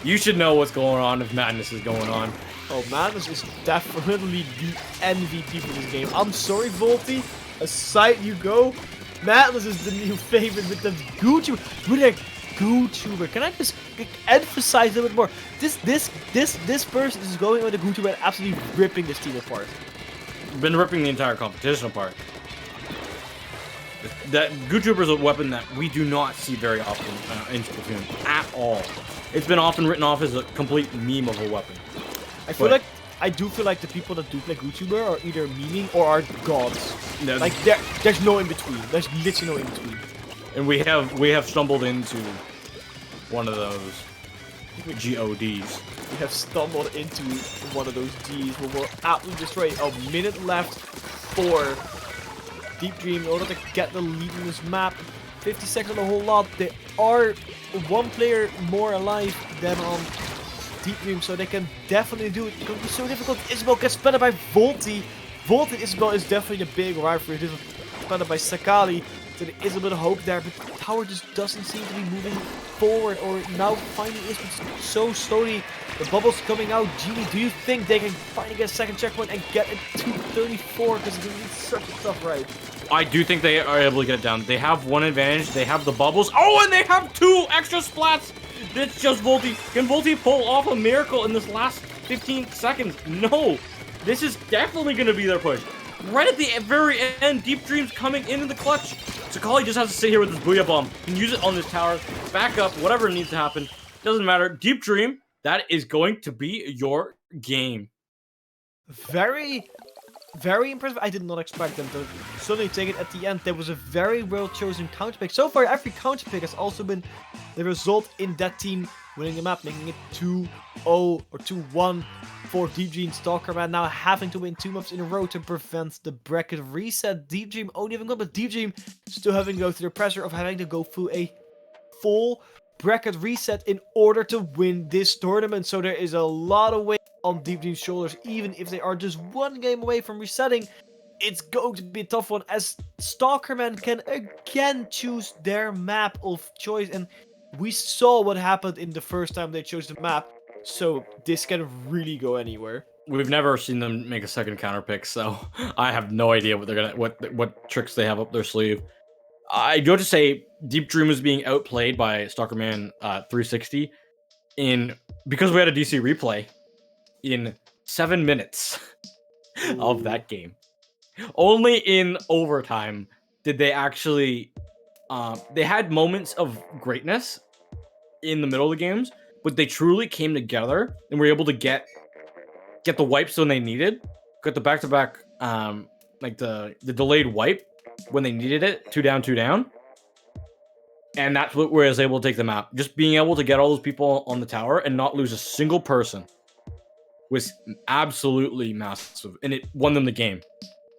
you should know what's going on if madness is going on.
Oh, Madness is definitely the MVP for this game. I'm sorry, Volty. Aside you go. Madness is the new favorite with the GooTuber. With a GooTuber. Can I just emphasize a bit more? This person is going on the GooTuber and absolutely ripping this team apart.
Been ripping the entire competition apart. That GooTuber is a weapon that we do not see very often in Splatoon at all. It's been often written off as a complete meme of a weapon.
I do feel like the people that do play GooTuber are either memeing or are gods.
There's-
Like there's no in between. There's literally no in between.
And we have stumbled into one of those GODs.
We have stumbled into one of those Gs where we're absolutely destroyed. A minute left for Deep Dream in order to get the lead in this map. 50 seconds on the whole lot. They are one player more alive than on Deep Dream, so they can definitely do it. It's going to be so difficult. Isabel gets splattered by Volty. Volty and Isabel is definitely the big rivalry. This is splattered by Sakali. So there is a bit of hope there, but the tower just doesn't seem to be moving forward, or now finally is, but so slowly. The bubbles coming out. Genie, do you think they can finally get a second checkpoint and get it to 34? Because it's going to be such a tough ride.
I do think they are able to get it down. They have one advantage. They have the bubbles. Oh, and they have 2 extra splats. It's just Volty. Can Volty pull off a miracle in this last 15 seconds? No. This is definitely going to be their push. Right at the very end, Deep Dream's coming into the clutch. Sakali just has to sit here with his Booyah Bomb and use it on this tower. Back up, whatever needs to happen. Doesn't matter. Deep Dream, that is going to be your game.
Very impressive. I did not expect them to suddenly take it at the end. There was a very well chosen counterpick. So far, every counterpick has also been the result in that team winning the map, making it 2-0 or 2-1 for Deep Dream. Stalkerman now having to win 2 maps in a row to prevent the bracket reset. Deep Dream only having gone, but Deep Dream still having to go through the pressure of having to go through a full bracket reset in order to win this tournament. So there is a lot of weight on Deep Dream's shoulders, even if they are just 1 game away from resetting. It's going to be a tough one, as Stalkerman can again choose their map of choice, and we saw what happened in the first time they chose the map, so this can really go anywhere.
We've never seen them make a second counter pick, so I have no idea what they're gonna what tricks they have up their sleeve. I do have to say, Deep Dream is being outplayed by Stalkerman 360 because we had a DC replay in 7 minutes of that game. Only in overtime did they actually they had moments of greatness in the middle of the games, but they truly came together and were able to get the wipes when they needed, get the back-to-back like the delayed wipe when they needed it, 2 down, and that's what we was able to take the map. Just being able to get all those people on the tower and not lose a single person was absolutely massive, and it won them the game.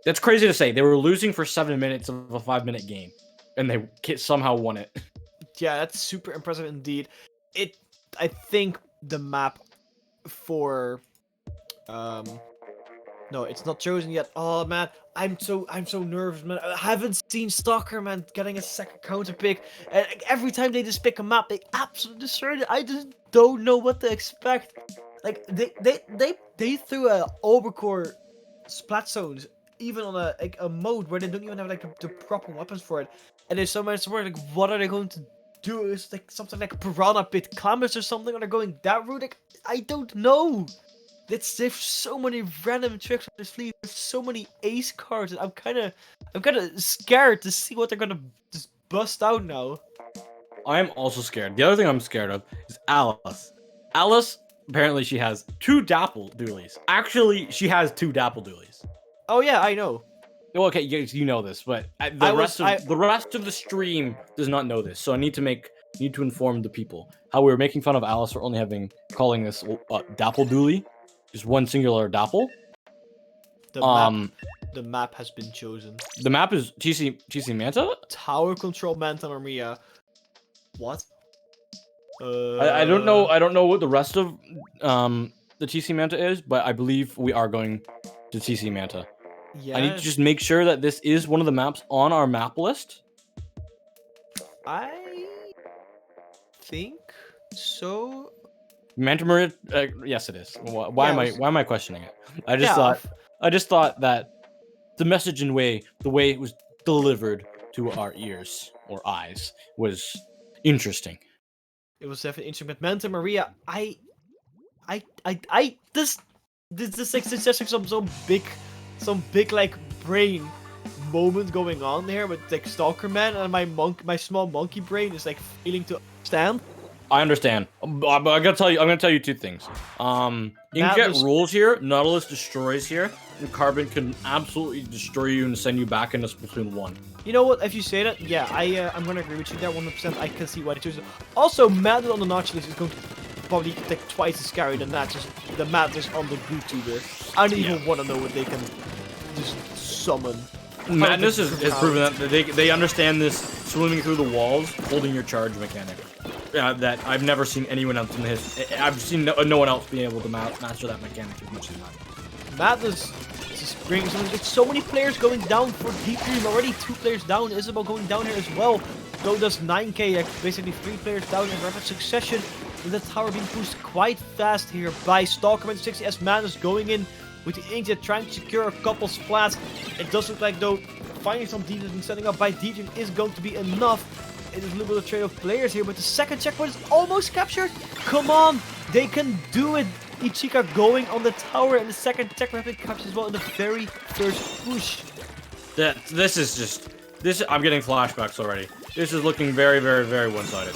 That's crazy to say. They were losing for 7 minutes of a 5-minute game, and they somehow won it.
Yeah, that's super impressive indeed. I think the map for no, it's not chosen yet. Oh man, I'm so nervous, man. I haven't seen Stalker, man, getting a second counter pick, and every time they just pick a map, they absolutely destroy it. I just don't know what to expect. Like they threw a overcore splat zones even on a mode where they don't even have like the proper weapons for it, and there's so much more. Like, what are they going to do? It's like something like Piranha Pit Climbers or something. Are they going that route? Like, I don't know. There's so many random tricks on this sleeve. There's so many ace cards. I'm kind of scared to see what they're gonna just bust out now.
I am also scared. The other thing I'm scared of is Alice. Alice, apparently she has 2 Dapple dualies. Actually, she has 2 Dapple dualies.
Oh yeah, I know.
Well, okay, you know this, but the rest of the stream does not know this. So I need to make need to inform the people. How we were making fun of Alice for only calling this Dapple Dooley, just one singular Dapple.
The map has been chosen.
The map is TC Manta.
Tower control Manta Maria. What?
I don't know. I don't know what the rest of the TC Manta is, but I believe we are going to TC Manta.
Yeah.
I need to just make sure that this is one of the maps on our map list.
I think so.
Manta Maria, yes, it is. Why am I questioning it? I just thought that the message and the way it was delivered to our ears or eyes was interesting.
It was definitely interesting, but Manta Maria, this like suggesting some big like brain moment going on there with like Stalker Man, and my small monkey brain is like failing to understand.
I understand. But I'm gonna tell you two things. Inkjet rules here, Nautilus destroys here, and Carbon can absolutely destroy you and send you back into Splatoon 1.
You know what? If you say that, yeah, I'm gonna agree with you there 100%. I can see why they chose it. Also, Madden on the Nautilus is going to probably like twice as scary than that. Just the Madness on the YouTuber. I don't even want to know what they can just summon.
Madness is proven that they understand this swimming through the walls, holding your charge mechanic. That I've never seen anyone else in his. I've seen no one else being able to master that mechanic as much as that.
Madness just brings so many players going down for Deep Dream. Already 2 players down. Isabel going down here as well. So does 9K. Basically 3 players down in rapid succession. With the tower being pushed quite fast here by Stalkerman 60 as Madness going in with the Inkjet trying to secure a couple splats. It does look like though finding some Deep Dream setting up by Deep Dream is going to be enough. It is a little bit of a trade of players here, but the second checkpoint is almost captured. Come on, they can do it. Ichika going on the tower, and the second checkpoint has been captured as well in the very first push.
I'm getting flashbacks already. This is looking very, very, very one-sided.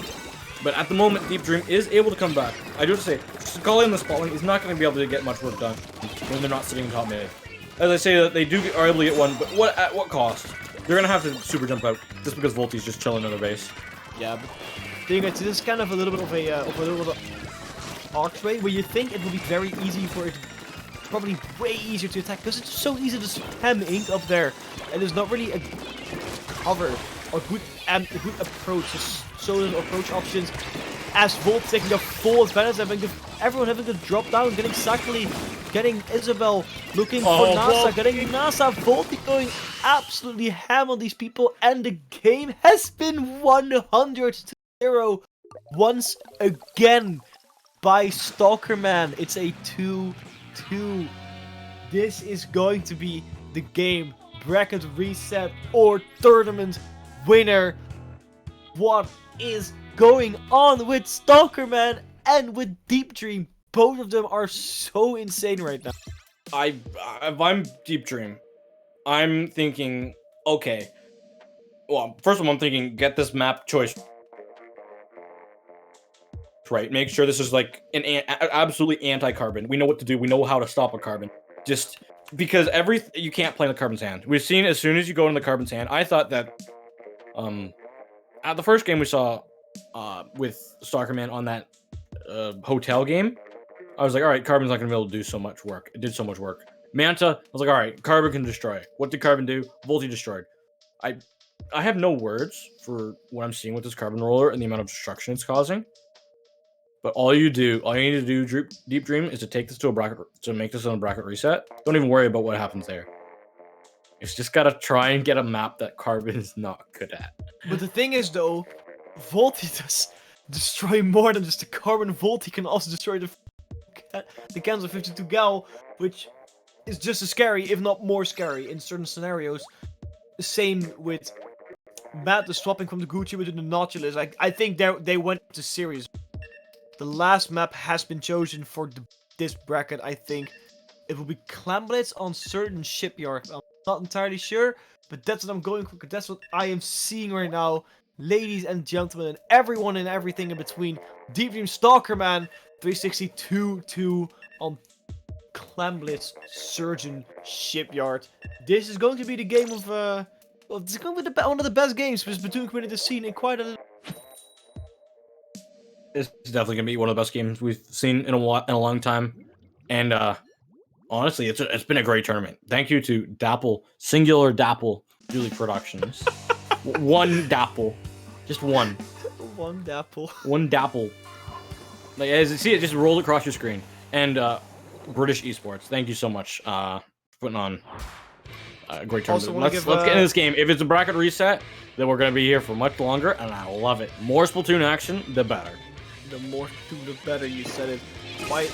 But at the moment, Deep Dream is able to come back. I do have to say, Scully in the spotlight is not going to be able to get much work done when they're not sitting in top mid. As I say, that they are able to get one, but at what cost? They're gonna have to super jump out just because Volti's just chilling in their base.
Yeah, but this is kind of a little bit of a archway where you think it will be very easy for it, probably way easier to attack because it's so easy to spam ink up there, and there's not really a cover or good approach, so little approach options. As Volt taking the full advantage, everyone having to drop down, getting Sakali, getting Isabel, looking for NASA, getting NASA, Volti going absolutely ham on these people, and the game has been 100-0 once again by Stalkerman. It's a 2-2. This is going to be the game bracket reset or tournament winner. What is going on with Stalkerman and with Deep Dream? Both of them are so insane right now.
If I'm Deep Dream, I'm thinking, okay. Well, first of all, I'm thinking, get this map choice right. Make sure this is like an absolutely anti-carbon. We know what to do. We know how to stop a carbon. Just because you can't play in the carbon's hand. We've seen as soon as you go in the carbon's hand. I thought that, at the first game we saw, with Stalkerman on that hotel game, I was like, all right, Carbon's not gonna be able to do so much work. It did so much work. Manta, I was like, all right, Carbon can destroy. What did Carbon do? Volti destroyed. I have no words for what I'm seeing with this Carbon roller and the amount of destruction it's causing. But all you need to do, Deep Dream, is to take this to a bracket, to make this on a bracket reset. Don't even worry about what happens there. It's just gotta try and get a map that Carbon is not good at.
But the thing is, though, Volti does destroy more than just the Carbon. Volti can also destroy the Kansas 52 Gal, which is just as scary, if not more scary, in certain scenarios. Same with Matt, the swapping from the Gucci with the Nautilus. I think they went to series. The last map has been chosen for this bracket. I think it will be Clamblitz on certain shipyard. I'm not entirely sure, but that's what I'm going for. That's what I am seeing right now. Ladies and gentlemen, and everyone and everything in between. Deep Dream Stalkerman 362-2 on Clamblitz Surgeon Shipyard. This is going to be the game of well, this is going to be one of the best games for Splatoon community seen in quite a
It's definitely gonna be one of the best games we've seen in a long time, and honestly, it's been a great tournament. Thank you to Dapple, singular Dapple Productions. One Dapple, just one.
One Dapple.
One Dapple. Like as you see, it just rolled across your screen. And British Esports, thank you so much for putting on a great
Also
tournament.
wanna
Let's
give,
get into this game. If it's a bracket reset, then we're gonna be here for much longer, and I love it. More Splatoon action, the better.
The more to the better, you said it quite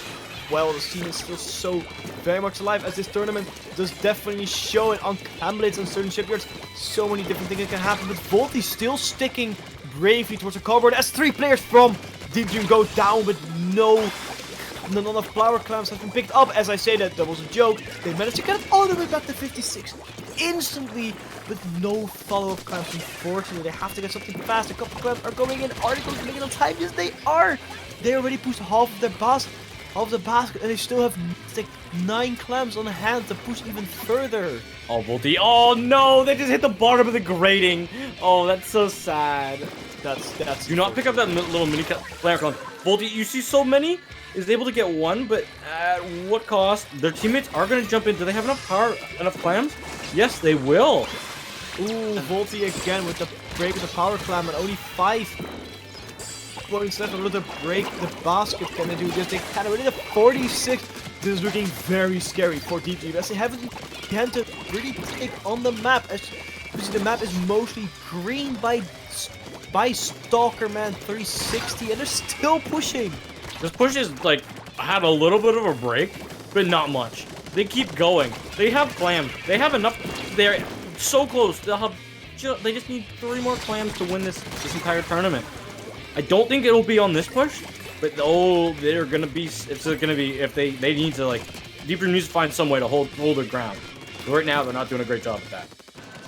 well. The scene is still so very much alive, as this tournament does definitely show it on Camblades and certain shipyards. So many different things that can happen, but Volti still sticking bravely towards the cardboard as 3 players from Deep Dream go down with none of flower clamps have been picked up. As I say that was a joke. They managed to get it all the way back to 56 instantly, with no follow-up clamps. Unfortunately, they have to get something fast. A couple of clamps are going in. Are they going to make it on time? Yes, they are. They already pushed half of the basket, and they still have like 9 clamps on hand to push even further.
Oh, Volti. Oh no, they just hit the bottom of the grating. Oh, that's so sad.
That's.
Do not pick up that little mini player clamp. Volti, you see so many, is able to get one, but at what cost? Their teammates are going to jump in. Do they have enough power, enough clams? Yes, they will.
Ooh, Volti again with the break of the power clam, and only 5 points left. Another break the basket. Can they do this? They can. Already the 46. This is looking very scary for Deep Dream, as they haven't begun to really take on the map. As you see, the map is mostly green by Stalkerman 360, and they're still pushing.
This push is like had a little bit of a break, but not much. They keep going. They have clams. They have enough. They're so close. They'll have. They just need 3 more clams to win this entire tournament. I don't think it'll be on this push, but oh, they're gonna be. It's gonna be if they need to like. Deep Dream needs to find some way to hold their ground. But right now, they're not doing a great job at that.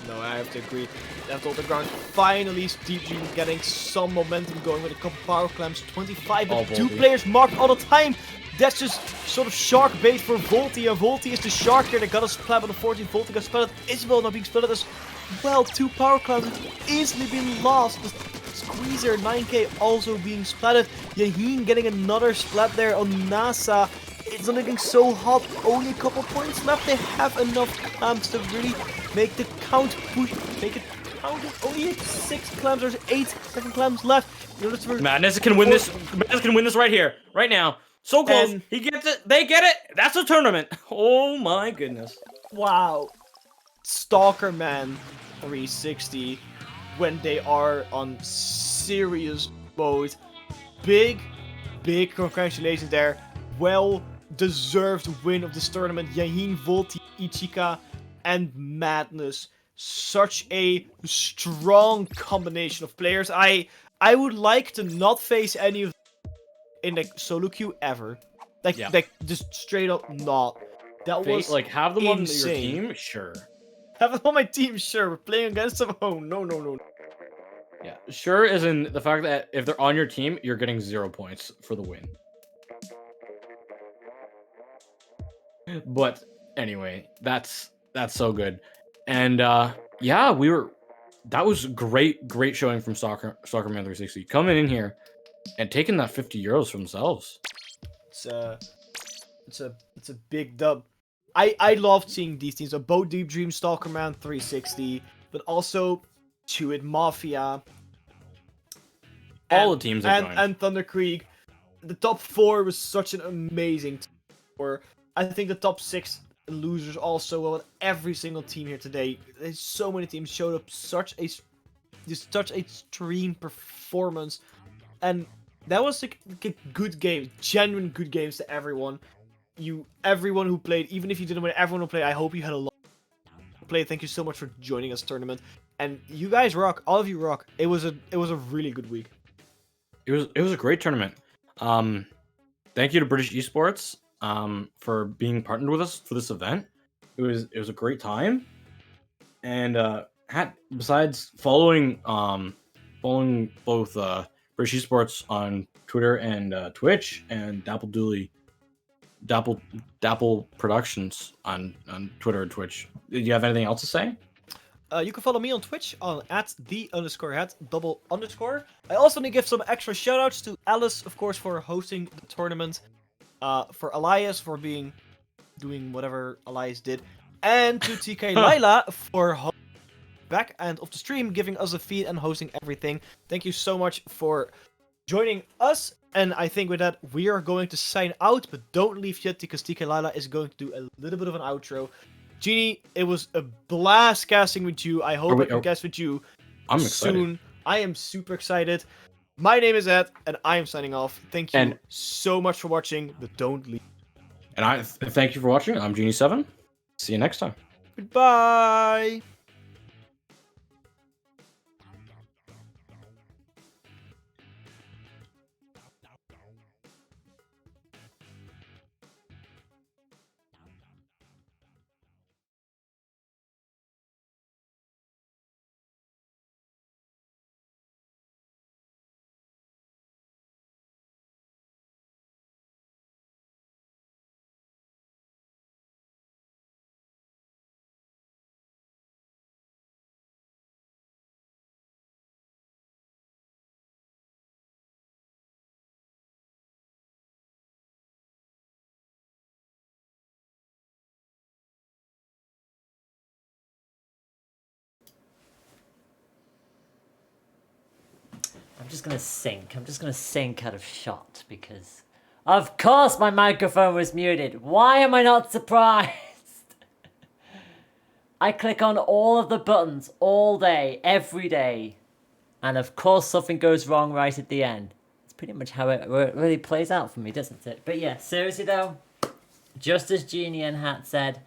No, I have to agree. That's all the ground. Finally, Deep Dream getting some momentum going with a couple power clamps. 25 and 2 players marked all the time. That's just sort of shark bait for Volti. And Volti is the shark here. They got a splat on the 14. Volti got splatted. Isabel not being splatted as well. 2 power clamps easily been lost. The Squeezer 9K also being splatted. Yaheen getting another splat there on NASA. It's not looking so hot. Only a couple points left. They have enough clamps to really make the count push. Make it count. Only 6 clamps. There's 8 second clamps left.
Madness can win this. Madness can win this right here, right now. So close.
And
he gets it. They get it. That's a tournament. Oh my goodness.
Wow. Stalkerman 360 when they are on serious mode. Big congratulations there. Well deserved win of this tournament. Yaheen, Volti, Ichika, and Madness. Such a strong combination of players. I would like to not face any of them in the solo queue ever. Like just straight up not. That was
like have them
insane.
on your team, sure.
Have them on my team, sure. We're playing against them. Oh no.
Yeah, sure. Is in the fact that if they're on your team, you're getting 0 points for the win. But anyway, that's so good, and yeah, that was great showing from Soccerman 360 coming in here and taking that 50 euros for themselves.
It's a big dub. I loved seeing these teams. So both Deep Dream, Stalkerman 360, but also Chewit Mafia.
All the teams are joining.
And Thunder Creek. The top 4 was such an amazing tour. I think the top 6 losers also well with every single team here today. There's so many teams showed up such a extreme performance, and that was like a good game, genuine good games to everyone. Everyone who played, even if you didn't win, everyone who played, I hope you had a lot of play. Thank you so much for joining us tournament, and you guys rock. All of you rock. It was a really good week.
It was a great tournament. Thank you to British Esports for being partnered with us for this event. It was a great time, and besides following both British Esports on Twitter and Twitch, and Dapple Productions on Twitter and Twitch. Did you have anything else to say?
You can follow me on Twitch on @the_head_double_. I also need to give some extra shoutouts to Alice, of course, for hosting the tournament. For Elias for doing whatever Elias did, and to TK Lila for back end of the stream, giving us a feed and hosting everything. Thank you so much for joining us. And I think with that, we are going to sign out, but don't leave yet because TK Lila is going to do a little bit of an outro. Genie, it was a blast casting with you. I hope I can cast with you
I'm
soon.
excited.
I am super excited. My name is Ed, and I am signing off. Thank you
And-
so much for watching, but don't leave.
And I thank you for watching. I'm Genie7. See you next time.
Goodbye.
I'm just gonna sink. I'm just gonna sink out of shot because, of course, my microphone was muted. Why am I not surprised? I click on all of the buttons all day, every day, and of course something goes wrong right at the end. It's pretty much how it really plays out for me, doesn't it? But yeah, seriously though, just as Genie and Hat said,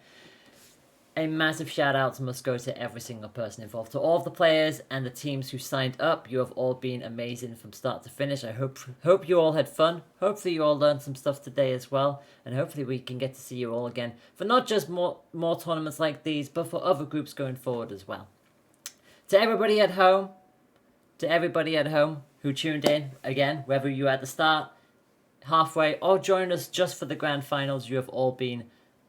a massive shout out must go to every single person involved, to all of the players and the teams who signed up. You have all been amazing from start to finish. I hope you all had fun. Hopefully you all learned some stuff today as well, and hopefully we can get to see you all again for not just more tournaments like these, but for other groups going forward as well. To everybody at home, who tuned in again, whether you were at the start, halfway, or joined us just for the grand finals, you have all been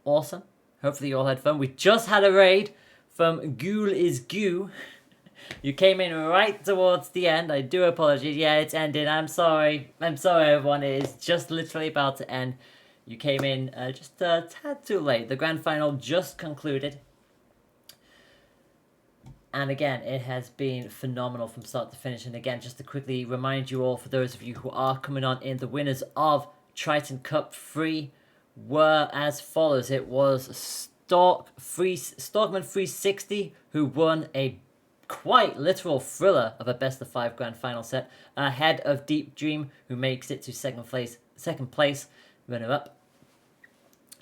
awesome. Hopefully you all had fun. We just had a raid from Ghoul is Goo. You came in right towards the end. I do apologize. Yeah, it's ended. I'm sorry. I'm sorry, everyone. It is just literally about to end. You came in just a tad too late. The grand final just concluded. And again, it has been phenomenal from start to finish. And again, just to quickly remind you all, for those of you who are coming on in, the winners of Triton Cup 3 were as follows. It was Storkman 360 who won a quite literal thriller of a best of 5 grand final set, ahead of Deep Dream, who makes it to second place, runner up.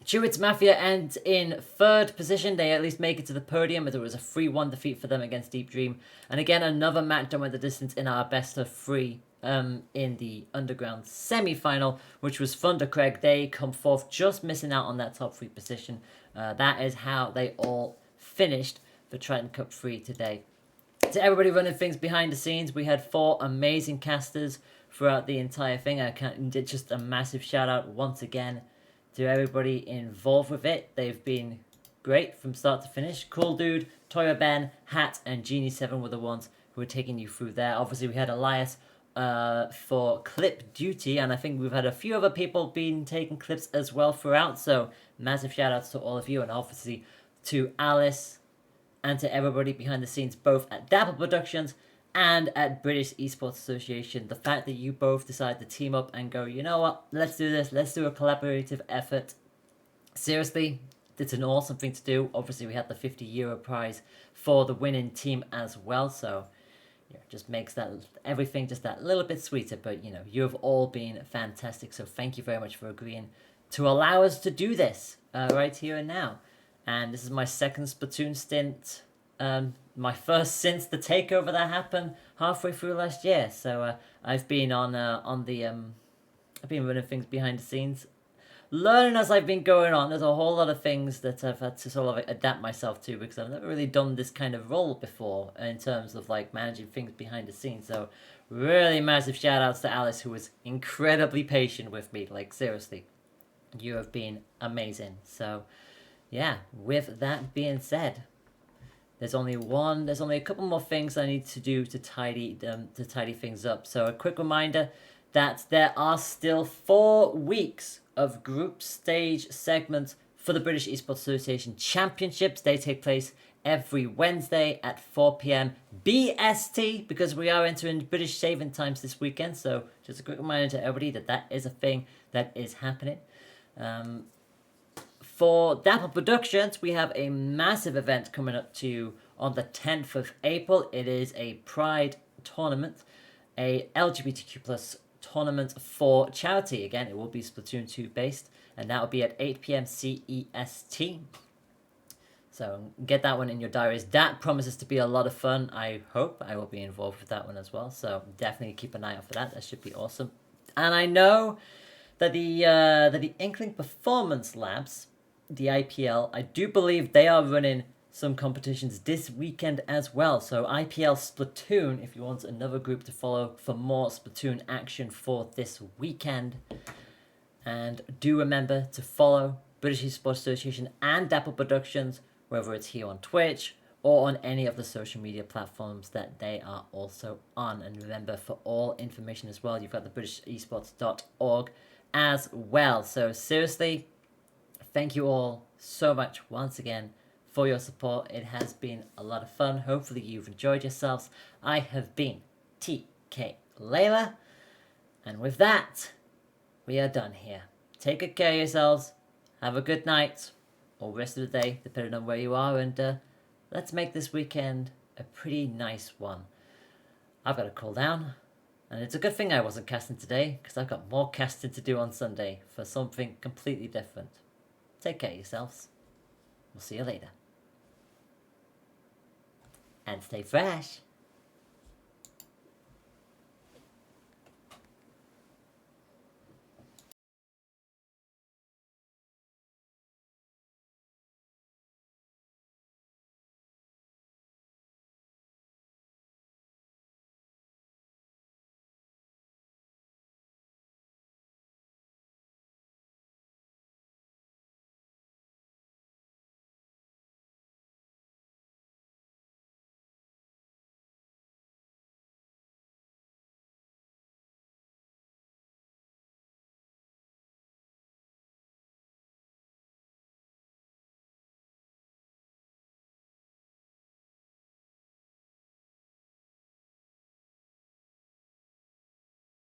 Chewits Mafia ends in 3rd position. They at least make it to the podium, as it was a 3-1 defeat for them against Deep Dream. And again, another match done with the distance in our best of 3 in the Underground semi-final, which was Thunder Craig. They come forth just missing out on that top 3 position. That is how they all finished for Triton Cup 3 today. To everybody running things behind the scenes, we had 4 amazing casters throughout the entire thing. I did just a massive shout out once again to everybody involved with it. They've been great from start to finish. Cool Dude, Toya Ben, Hat, and Genie7 were the ones who were taking you through there. Obviously, we had Elias for clip duty, and I think we've had a few other people being taking clips as well throughout. So massive shout outs to all of you, and obviously to Alice and to everybody behind the scenes, both at Dapple Productions and at British Esports Association. The fact that you both decided to team up and go, you know what, let's do this, let's do a collaborative effort. Seriously, it's an awesome thing to do. Obviously, we had the €50 prize for the winning team as well, so yeah, just makes that everything just that little bit sweeter. But you know, you have all been fantastic, so thank you very much for agreeing to allow us to do this right here and now. And this is my second Splatoon stint, my first since the takeover that happened halfway through last year. So I've been I've been running things behind the scenes, learning as I've been going on. There's a whole lot of things that I've had to sort of adapt myself to, because I've never really done this kind of role before in terms of like managing things behind the scenes. So really massive shout outs to Alice, who was incredibly patient with me. Like seriously, you have been amazing. So yeah, with that being said, There's only a couple more things I need to do to tidy things up. So a quick reminder that there are still 4 weeks of group stage segments for the British Esports Association Championships. They take place every Wednesday at 4 p.m. BST, because we are entering British saving times this weekend. So just a quick reminder to everybody that that is a thing that is happening. For Dapple Productions, we have a massive event coming up on the 10th of April. It is a Pride tournament, a LGBTQ plus tournament for charity. Again, it will be Splatoon 2 based, and that will be at 8 p.m. CEST. So get that one in your diaries. That promises to be a lot of fun. I hope I will be involved with that one as well. So definitely keep an eye out for that. That should be awesome. And I know that the Inkling Performance Labs, the IPL, I do believe they are running some competitions this weekend as well. So IPL Splatoon, if you want another group to follow for more Splatoon action for this weekend. And do remember to follow British Esports Association and Dapple Productions, whether it's here on Twitch or on any of the social media platforms that they are also on. And remember, for all information as well, you've got the BritishEsports.org as well. So seriously, thank you all so much once again for your support. It has been a lot of fun. Hopefully you've enjoyed yourselves. I have been TK Layla, and with that, we are done here. Take good care of yourselves. Have a good night or rest of the day, depending on where you are, and let's make this weekend a pretty nice one. I've got to cool down, and it's a good thing I wasn't casting today, because I've got more casting to do on Sunday for something completely different. Take care of yourselves. We'll see you later. And stay fresh.